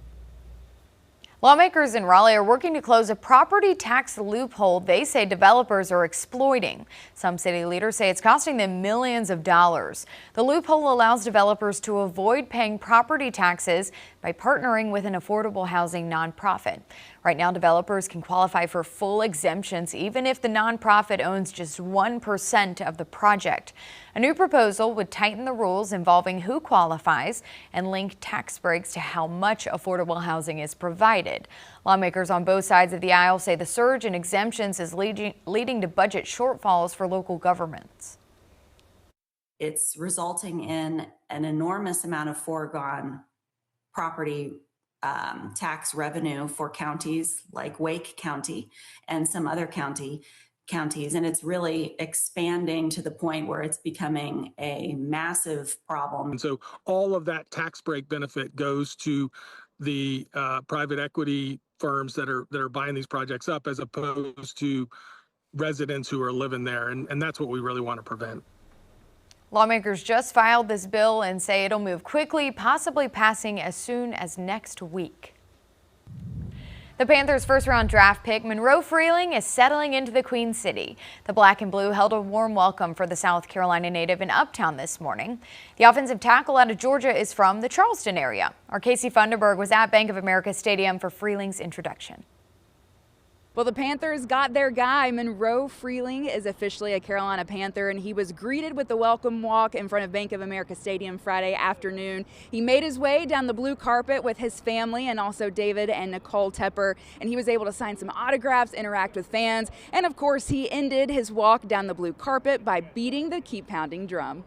Lawmakers in Raleigh are working to close a property tax loophole they say developers are exploiting. Some city leaders say it's costing them millions of dollars. The loophole allows developers to avoid paying property taxes by partnering with an affordable housing nonprofit. Right now, developers can qualify for full exemptions even if the nonprofit owns just 1% of the project. A new proposal would tighten the rules involving who qualifies and link tax breaks to how much affordable housing is provided. Lawmakers on both sides of the aisle say the surge in exemptions is leading to budget shortfalls for local governments. It's resulting in an enormous amount of foregone property tax revenue for counties like Wake County and some other counties, and it's really expanding to the point where it's becoming a massive problem. And so all of that tax break benefit goes to the private equity firms that are buying these projects up, as opposed to residents who are living there, and that's what we really want to prevent. Lawmakers just filed this bill and say it'll move quickly, possibly passing as soon as next week. The Panthers' first-round draft pick, Monroe Freeling, is settling into the Queen City. The Black and Blue held a warm welcome for the South Carolina native in Uptown this morning. The offensive tackle out of Georgia is from the Charleston area. Our Casey Funderburg was at Bank of America Stadium for Freeling's introduction. Well, the Panthers got their guy. Monroe Freeling is officially a Carolina Panther, and he was greeted with the welcome walk in front of Bank of America Stadium Friday afternoon. He made his way down the blue carpet with his family and also David and Nicole Tepper, and he was able to sign some autographs, interact with fans, and of course, he ended his walk down the blue carpet by beating the Keep Pounding drum.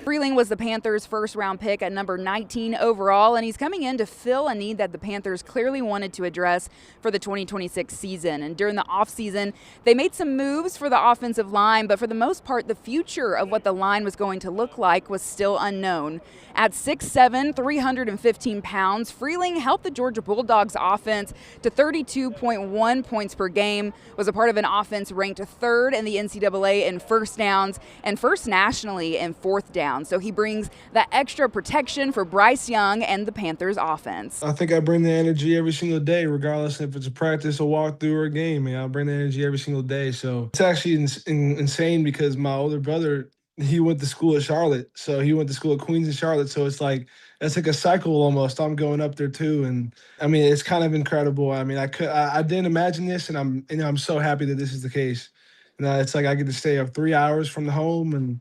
Freeling was the Panthers' first-round pick at number 19 overall, and he's coming in to fill a need that the Panthers clearly wanted to address for the 2026 season. And during the offseason, they made some moves for the offensive line, but for the most part, the future of what the line was going to look like was still unknown. At 6'7", 315 pounds, Freeling helped the Georgia Bulldogs offense to 32.1 points per game, was a part of an offense ranked third in the NCAA in first downs and first nationally in fourth downs. So he brings that extra protection for Bryce Young and the Panthers offense. I think I bring the energy every single day, regardless if it's a practice, a walkthrough, or a game. I bring the energy every single day. So it's actually insane because my older brother, he went to school at Charlotte. So he went to school at Queens in Charlotte. So it's like a cycle almost. I'm going up there too. And I mean, it's kind of incredible. I mean, I didn't imagine this, and I'm so happy that this is the case. It's like I get to stay up 3 hours from the home and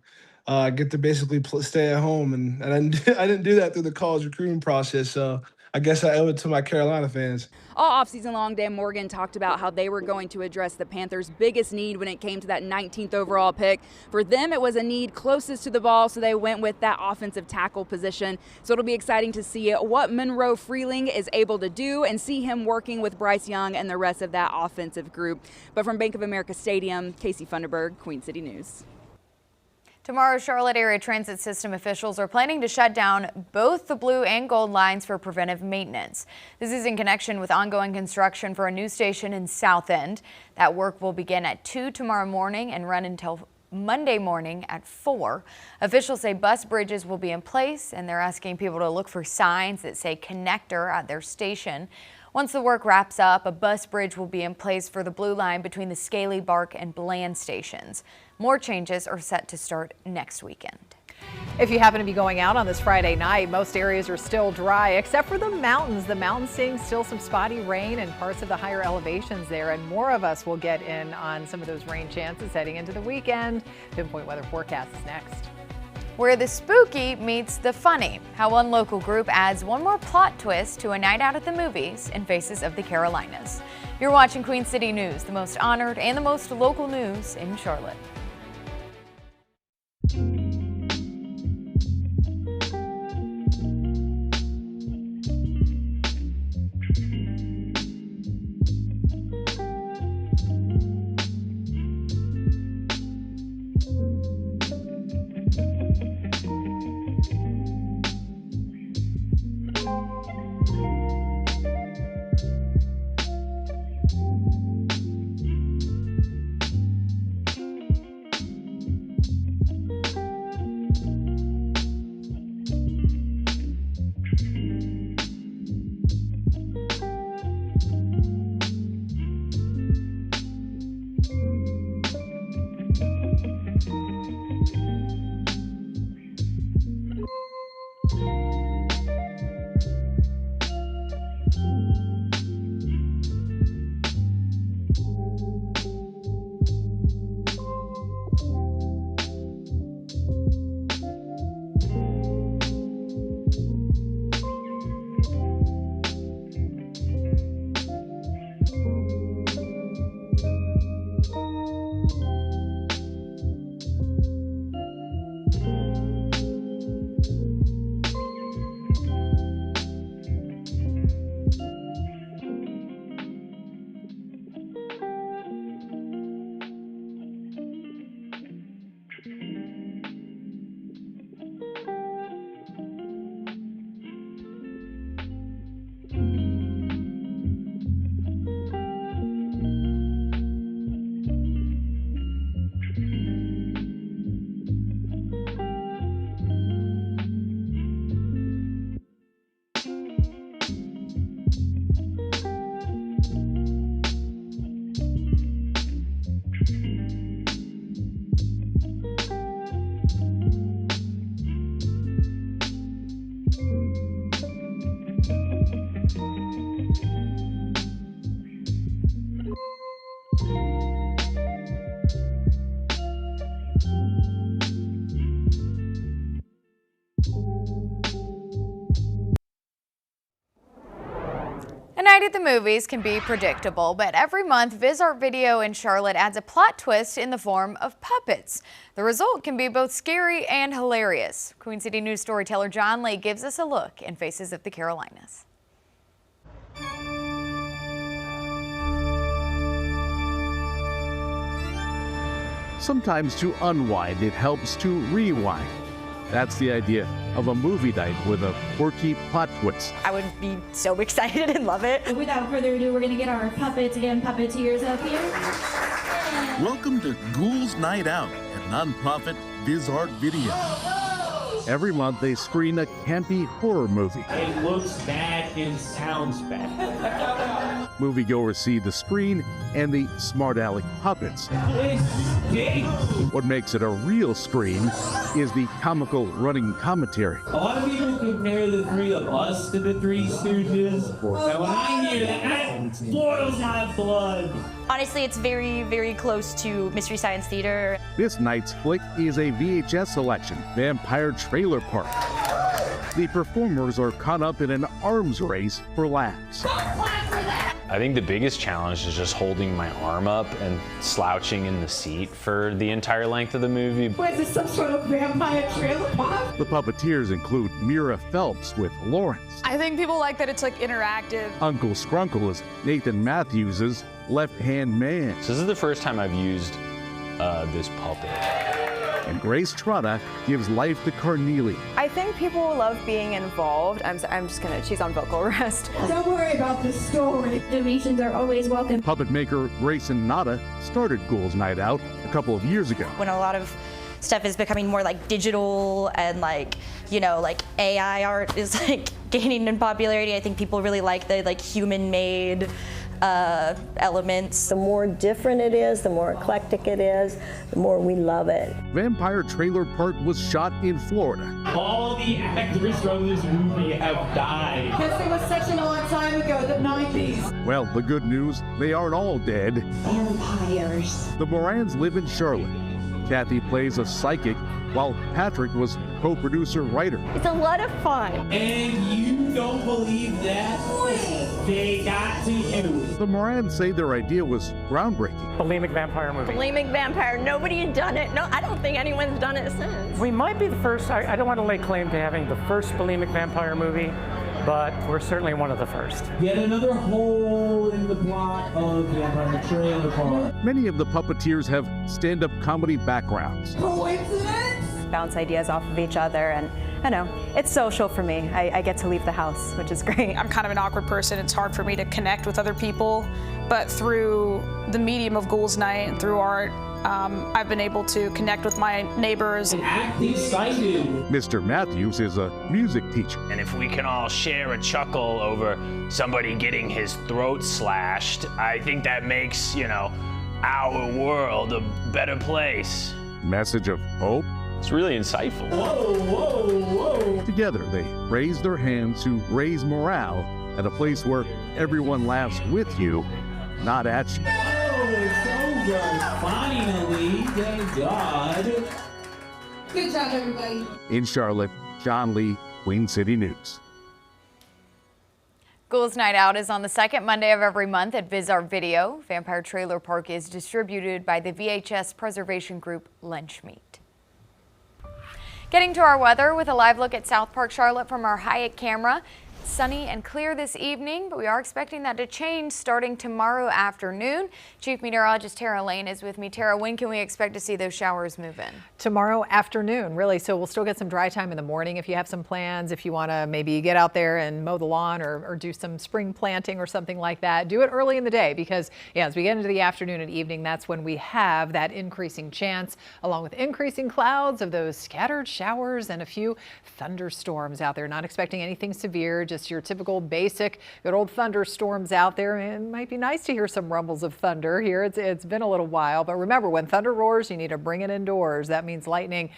get to basically stay at home. And I didn't do that through the college recruiting process. So I guess I owe it to my Carolina fans. All offseason long, Dan Morgan talked about how they were going to address the Panthers' biggest need when it came to that 19th overall pick. For them, it was a need closest to the ball, so they went with that offensive tackle position. So it'll be exciting to see what Monroe Freeling is able to do and see him working with Bryce Young and the rest of that offensive group. But from Bank of America Stadium, Casey Funderburg, Queen City News. Tomorrow, Charlotte area transit system officials are planning to shut down both the blue and gold lines for preventive maintenance. This is in connection with ongoing construction for a new station in South End. That work will begin at 2 tomorrow morning and run until Monday morning at 4. Officials say bus bridges will be in place, and they're asking people to look for signs that say connector at their station. Once the work wraps up, a bus bridge will be in place for the blue line between the Scaly, Bark, and Bland stations. More changes are set to start next weekend. If you happen to be going out on this Friday night, most areas are still dry, except for the mountains. The mountains seeing still some spotty rain in parts of the higher elevations there, and more of us will get in on some of those rain chances heading into the weekend. Pinpoint weather forecast is next. where the spooky meets the funny. How one local group adds one more plot twist to a night out at the movies in Faces of the Carolinas. You're watching Queen City News, the most honored and the most local news in Charlotte. A night at the movies can be predictable, but every month, Viz Art Video in Charlotte adds a plot twist in the form of puppets. The result can be both scary and hilarious. Queen City News storyteller John Lee gives us a look in Faces of the Carolinas. Sometimes to unwind, it helps to rewind. That's the idea of a movie night with a quirky plot twist. I would be so excited and love it. Without further ado, we're going to get our puppets and puppeteers up here. Welcome to Ghouls Night Out, a nonprofit Viz Art Video. Every month they screen a campy horror movie. It looks bad and sounds bad. Moviegoers see the screen and the smart aleck puppets. What makes it a real screen is the comical running commentary. A lot of people compare the three of us to the Three Stooges. And when I hear that boils my blood. Honestly, it's very, very close to Mystery Science Theater. This night's flick is a VHS selection, Vampire Trailer Park. The performers are caught up in an arms race for laughs. I think the biggest challenge is just holding my arm up and slouching in the seat for the entire length of the movie. Was this some sort of vampire trailer park? The puppeteers include Mira Phelps with Lawrence. I think people like that it's like interactive. Uncle Scrunkle is Nathan Matthews' left-hand man. So this is the first time I've used this puppet. And Grace Trotta gives life to Carnelie. I think people love being involved. She's on vocal rest. Don't worry about the story. Donations are always welcome. Puppet maker Grayson Nada started Ghouls Night Out a couple of years ago. When a lot of stuff is becoming more like digital and like AI art is like gaining in popularity, I think people really like the human-made elements. The more different it is, the more eclectic it is, the more we love it. Vampire Trailer Park was shot in Florida. All the actors from this movie have died. Because it was such a long time ago, the 90s. Well, the good news, they aren't all dead. Vampires. The Morans live in Charlotte. Kathy plays a psychic, while Patrick was co-producer writer. It's a lot of fun. And you don't believe that? They got to you. The Morans say their idea was groundbreaking. Bulimic vampire movie. Bulimic vampire. Nobody had done it. No, I don't think anyone's done it since. We might be the first. I don't want to lay claim to having the first bulimic vampire movie, but we're certainly one of the first. Yet another hole in the plot of Vampire Trailer Park. Many of the puppeteers have stand-up comedy backgrounds. Coincidence? Bounce ideas off of each other, and I know, it's social for me. I get to leave the house, which is great. I'm kind of an awkward person. It's hard for me to connect with other people, but through the medium of Ghouls Night and through art, I've been able to connect with my neighbors. Act excited. Mr. Matthews is a music teacher. And if we can all share a chuckle over somebody getting his throat slashed, I think that makes, our world a better place. Message of hope. It's really insightful. Whoa, whoa, whoa. Together, they raise their hands to raise morale at a place where everyone laughs with you, not at you. Oh, it's over. Finally, thank God. Good job, everybody. In Charlotte, John Lee, Queen City News. Ghouls Night Out is on the second Monday of every month at VizArt Video. Vampire Trailer Park is distributed by the VHS preservation group Lynchmeat. Getting to our weather with a live look at South Park, Charlotte from our Hyatt camera. Sunny and clear this evening, but we are expecting that to change starting tomorrow afternoon. Chief Meteorologist Tara Lane is with me. Tara, when can we expect to see those showers move in? Tomorrow afternoon, really. So we'll still get some dry time in the morning if you have some plans. If you want to maybe get out there and mow the lawn or do some spring planting or something like that, do it early in the day because, as we get into the afternoon and evening, that's when we have that increasing chance, along with increasing clouds, of those scattered showers and a few thunderstorms out there. Not expecting anything severe, just your typical basic good old thunderstorms out there. It might be nice to hear some rumbles of thunder here. It's been a little while, but remember, when thunder roars, you need to bring it indoors. That means lightning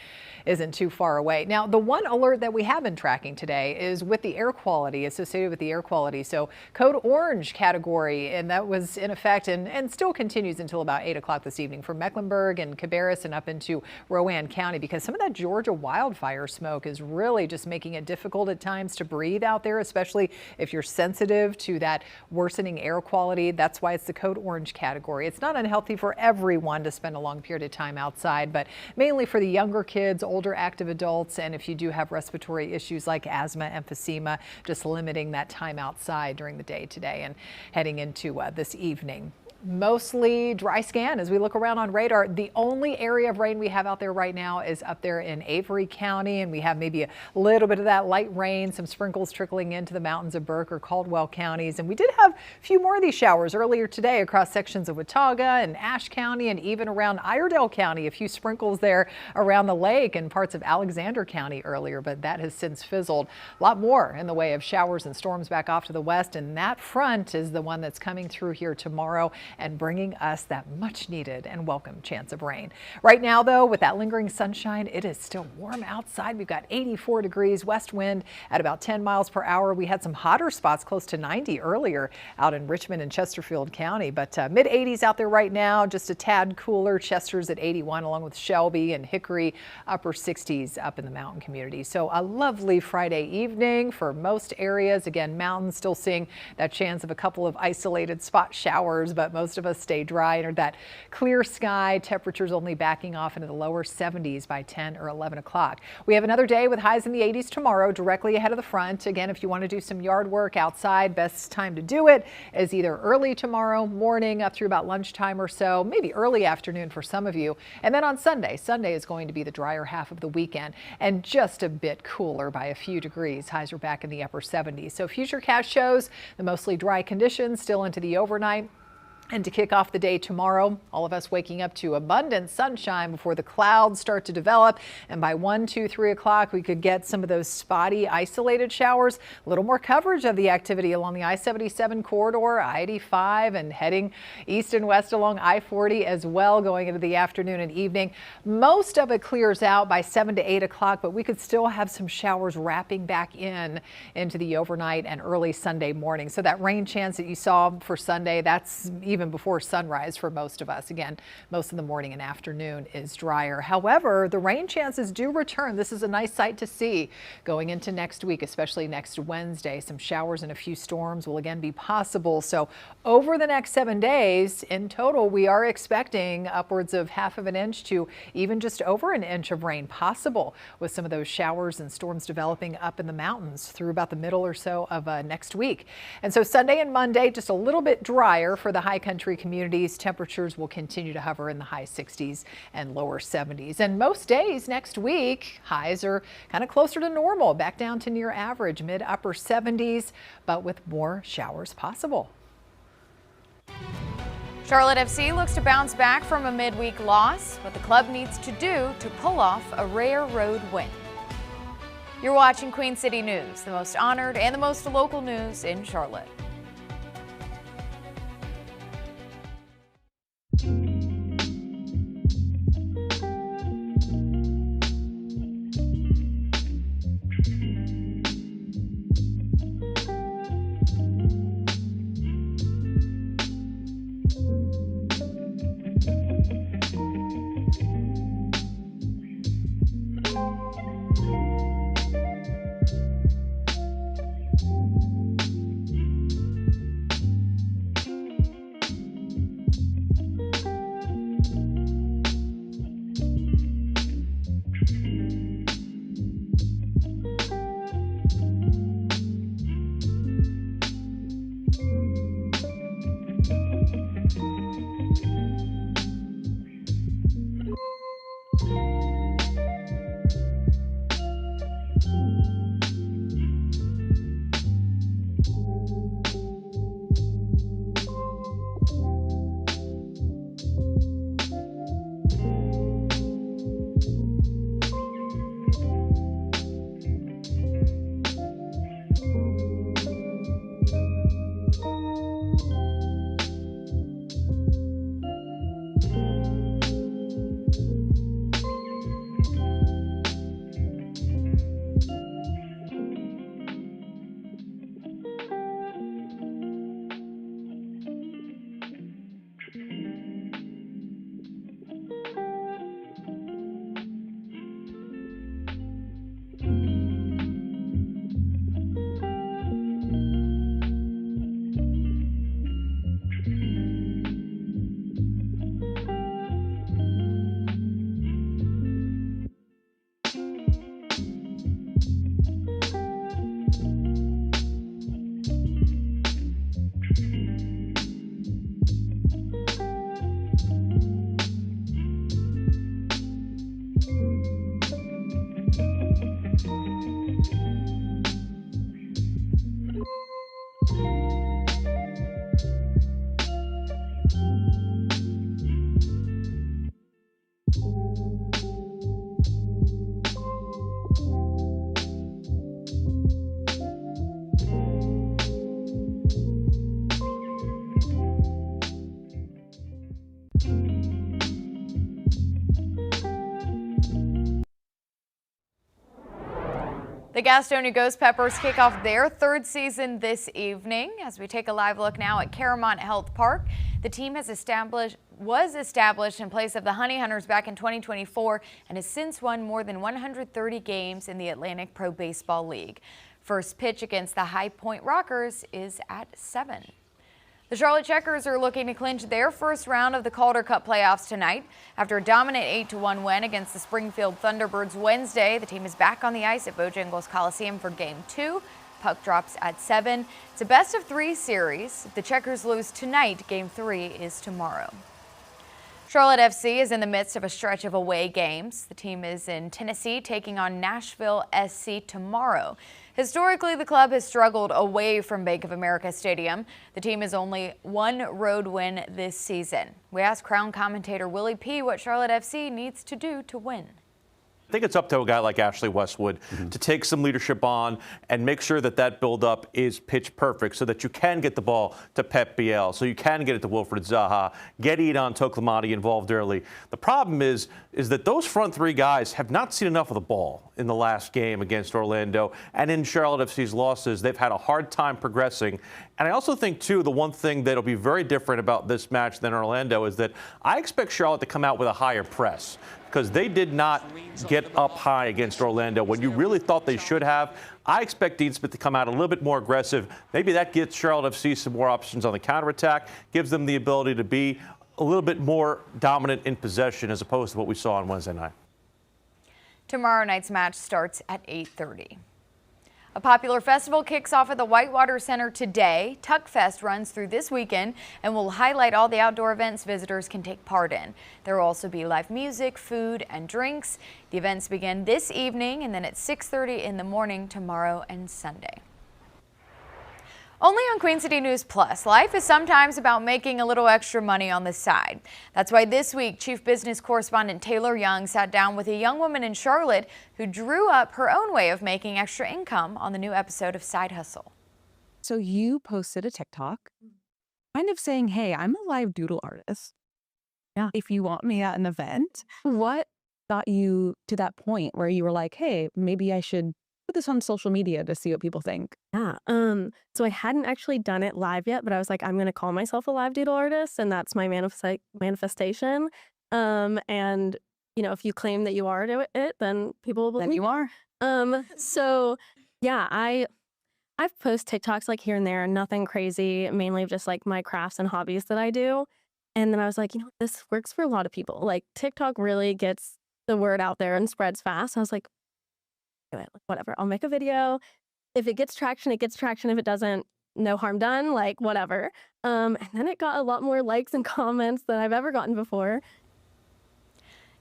isn't too far away. Now, the one alert that we have been tracking today is with the air quality, associated with the air quality. So code orange category, and that was in effect and still continues until about 8 o'clock this evening for Mecklenburg and Cabarrus and up into Rowan County, because some of that Georgia wildfire smoke is really just making it difficult at times to breathe out there, especially if you're sensitive to that worsening air quality. That's why it's the code orange category. It's not unhealthy for everyone to spend a long period of time outside, but mainly for the younger kids, older active adults, and if you do have respiratory issues like asthma, emphysema, just limiting that time outside during the day today and heading into this evening. Mostly dry scan as we look around on radar. The only area of rain we have out there right now is up there in Avery County, and we have maybe a little bit of that light rain, some sprinkles trickling into the mountains of Burke or Caldwell counties. And we did have a few more of these showers earlier today across sections of Watauga and Ashe County and even around Iredell County. A few sprinkles there around the lake and parts of Alexander County earlier, but that has since fizzled. A lot more in the way of showers and storms back off to the west, and that front is the one that's coming through here tomorrow and bringing us that much needed and welcome chance of rain. Right now, though, with that lingering sunshine, it is still warm outside. We've got 84 degrees, west wind at about 10 miles per hour. We had some hotter spots close to 90 earlier out in Richmond and Chesterfield County, but mid 80s out there right now, just a tad cooler. Chester's at 81 along with Shelby and Hickory, upper 60s up in the mountain community. So a lovely Friday evening for most areas. Again, mountains still seeing that chance of a couple of isolated spot showers, but most of us stay dry under that clear sky. Temperatures only backing off into the lower 70s by 10 or 11 o'clock. We have another day with highs in the 80s tomorrow, directly ahead of the front. Again, if you want to do some yard work outside, best time to do it is either early tomorrow morning up through about lunchtime or so, maybe early afternoon for some of you. And then on Sunday is going to be the drier half of the weekend and just a bit cooler by a few degrees. Highs are back in the upper 70s. So Futurecast shows the mostly dry conditions still into the overnight. And to kick off the day tomorrow, all of us waking up to abundant sunshine before the clouds start to develop. And by 1, 2, 3 o'clock, we could get some of those spotty, isolated showers. A little more coverage of the activity along the I-77 corridor, I-85, and heading east and west along I-40 as well, going into the afternoon and evening. Most of it clears out by 7 to 8 o'clock, but we could still have some showers wrapping back into the overnight and early Sunday morning. So that rain chance that you saw for Sunday, that's even even before sunrise for most of us. Again, most of the morning and afternoon is drier. However, the rain chances do return. This is a nice sight to see going into next week, especially next Wednesday. Some showers and a few storms will again be possible. So over the next 7 days, in total, we are expecting upwards of ½ of an inch to even just over an inch of rain possible, with some of those showers and storms developing up in the mountains through about the middle or so of next week. And so Sunday and Monday, just a little bit drier for the high country communities. Temperatures will continue to hover in the high 60s and lower 70s. And most days next week, highs are kind of closer to normal, back down to near average, mid upper 70s, but with more showers possible. Charlotte FC looks to bounce back from a midweek loss. What the club needs to do to pull off a rare road win. You're watching Queen City News, the most honored and the most local news in Charlotte. The Gastonia Ghost Peppers kick off their third season this evening. As we take a live look now at Caramont Health Park, the team was established in place of the Honey Hunters back in 2024 and has since won more than 130 games in the Atlantic Pro Baseball League. First pitch against the High Point Rockers is at 7. The Charlotte Checkers are looking to clinch their first round of the Calder Cup playoffs tonight. After a dominant 8-1 win against the Springfield Thunderbirds Wednesday, the team is back on the ice at Bojangles Coliseum for Game 2. Puck drops at 7. It's a best-of-3 series. If the Checkers lose tonight, Game 3 is tomorrow. Charlotte FC is in the midst of a stretch of away games. The team is in Tennessee taking on Nashville SC tomorrow. Historically, the club has struggled away from Bank of America Stadium. The team has only one road win this season. We asked Crown commentator Willie P. what Charlotte FC needs to do to win. I think it's up to a guy like Ashley Westwood to take some leadership on and make sure that that buildup is pitch perfect so that you can get the ball to Pep Biel, so you can get it to Wilfred Zaha, get Edon Toklamati involved early. The problem is that those front three guys have not seen enough of the ball in the last game against Orlando, and in Charlotte FC's losses, they've had a hard time progressing. And I also think, too, the one thing that'll be very different about this match than Orlando is that I expect Charlotte to come out with a higher press, because they did not get up high against Orlando when you really thought they should have. I expect Dean Smith to come out a little bit more aggressive. Maybe that gets Charlotte FC some more options on the counterattack, gives them the ability to be a little bit more dominant in possession as opposed to what we saw on Wednesday night. Tomorrow night's match starts at 8:30. A popular festival kicks off at the Whitewater Center today. Tuckfest runs through this weekend and will highlight all the outdoor events visitors can take part in. There will also be live music, food, and drinks. The events begin this evening and then at 6:30 in the morning tomorrow and Sunday. Only on Queen City News Plus, life is sometimes about making a little extra money on the side. That's why this week, Chief Business Correspondent Taylor Young sat down with a young woman in Charlotte who drew up her own way of making extra income on the new episode of Side Hustle. So you posted a TikTok kind of saying, hey, I'm a live doodle artist. Yeah. If you want me at an event, what got you to that point where you were like, hey, maybe I should put this on social media to see what people think? Yeah. So I hadn't actually done it live yet, but I was like, I'm going to call myself a live doodle artist, and that's my manifestation. And you know, if you claim that you are it, then people will believe. Then you are. So yeah, I've posted TikToks like here and there, nothing crazy, mainly just like my crafts and hobbies that I do. And then I was like, you know, this works for a lot of people. Like TikTok really gets the word out there and spreads fast. I was like, whatever, I'll make a video. If it gets traction, it gets traction. If it doesn't, no harm done, like whatever. And then it got a lot more likes and comments than I've ever gotten before.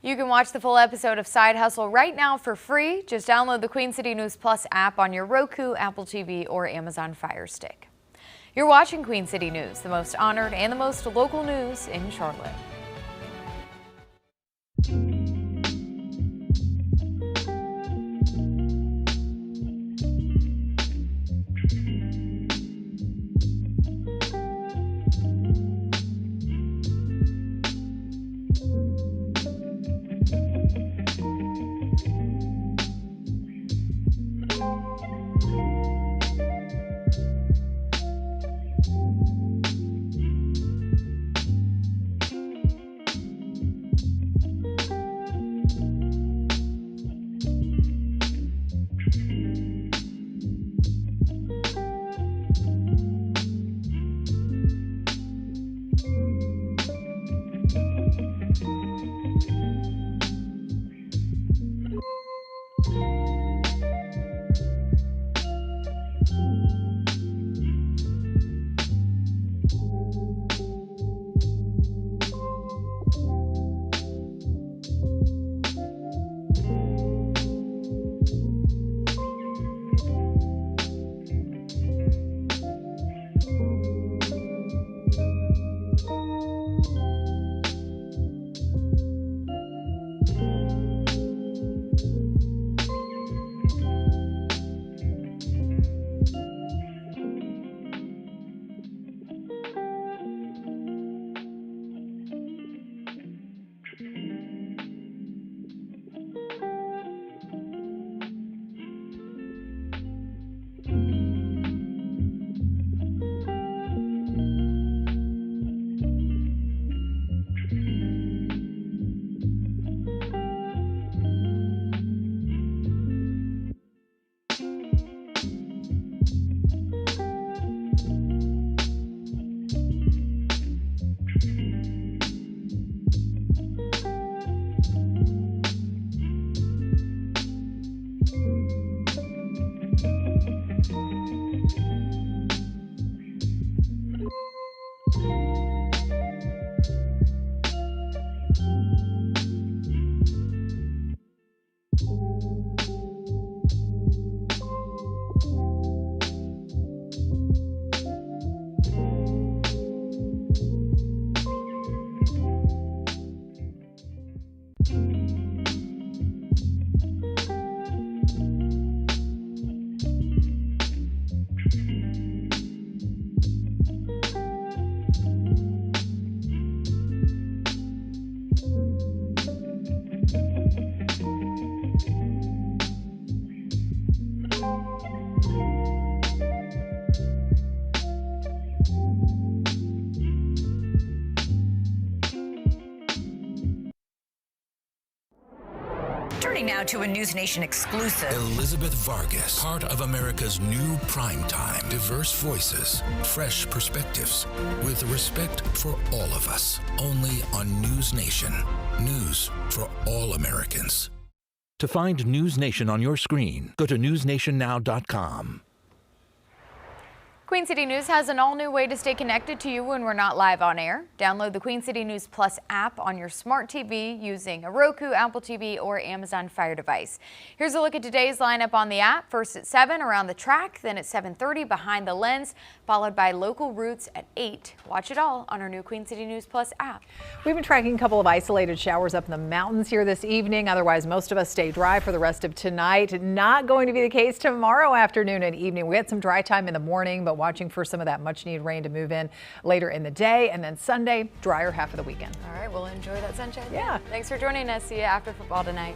You can watch the full episode of Side Hustle right now for free. Just download the Queen City News Plus app on your Roku, Apple TV, or Amazon Fire Stick. You're watching Queen City News, the most honored and the most local news in Charlotte. Turning now to a News Nation exclusive. Elizabeth Vargas, part of America's new primetime. Diverse voices, fresh perspectives, with respect for all of us. Only on News Nation. News for all Americans. To find News Nation on your screen, go to newsnationnow.com. Queen City News has an all-new way to stay connected to you when we're not live on air. Download the Queen City News Plus app on your smart TV using a Roku, Apple TV, or Amazon Fire device. Here's a look at today's lineup on the app. First at 7, Around the Track, then at 7:30, Behind the Lens, followed by Local Roots at 8. Watch it all on our new Queen City News Plus app. We've been tracking a couple of isolated showers up in the mountains here this evening. Otherwise, most of us stay dry for the rest of tonight. Not going to be the case tomorrow afternoon and evening. We had some dry time in the morning, but watching for some of that much needed rain to move in later in the day, and then Sunday, drier half of the weekend. All right, we'll enjoy that sunshine. Yeah. Thanks for joining us. See you after football tonight.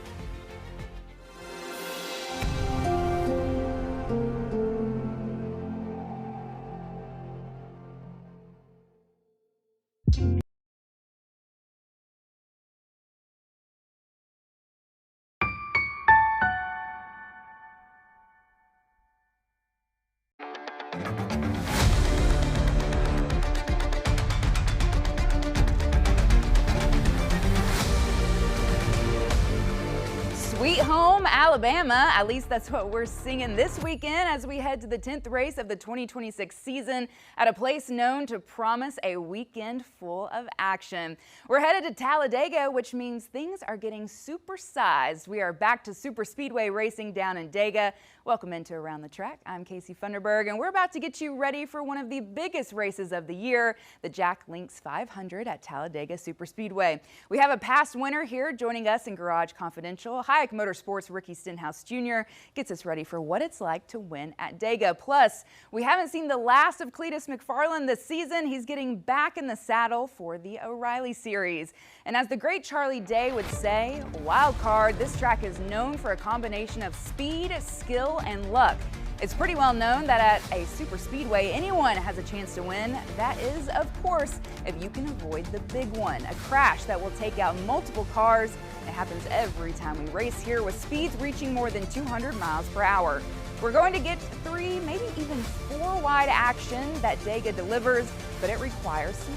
Sweet Home Alabama, at least that's what we're singing this weekend as we head to the 10th race of the 2026 season at a place known to promise a weekend full of action. We're headed to Talladega, which means things are getting supersized. We are back to super speedway racing down in Dega. Welcome into Around the Track. I'm Casey Funderburg, and we're about to get you ready for one of the biggest races of the year, the Jack Links 500 at Talladega Superspeedway. We have a past winner here joining us in Garage Confidential. Hayek Motorsports' Ricky Stenhouse Jr. gets us ready for what it's like to win at Dega. Plus, we haven't seen the last of Cletus McFarland this season. He's getting back in the saddle for the O'Reilly Series. And as the great Charlie Day would say, wild card, this track is known for a combination of speed, skill, and luck. It's pretty well known that at a super speedway, anyone has a chance to win. That is, of course, if you can avoid the big one, a crash that will take out multiple cars. It happens every time we race here with speeds reaching more than 200 miles per hour. We're going to get 3, maybe even 4 wide action that Dega delivers, but it requires some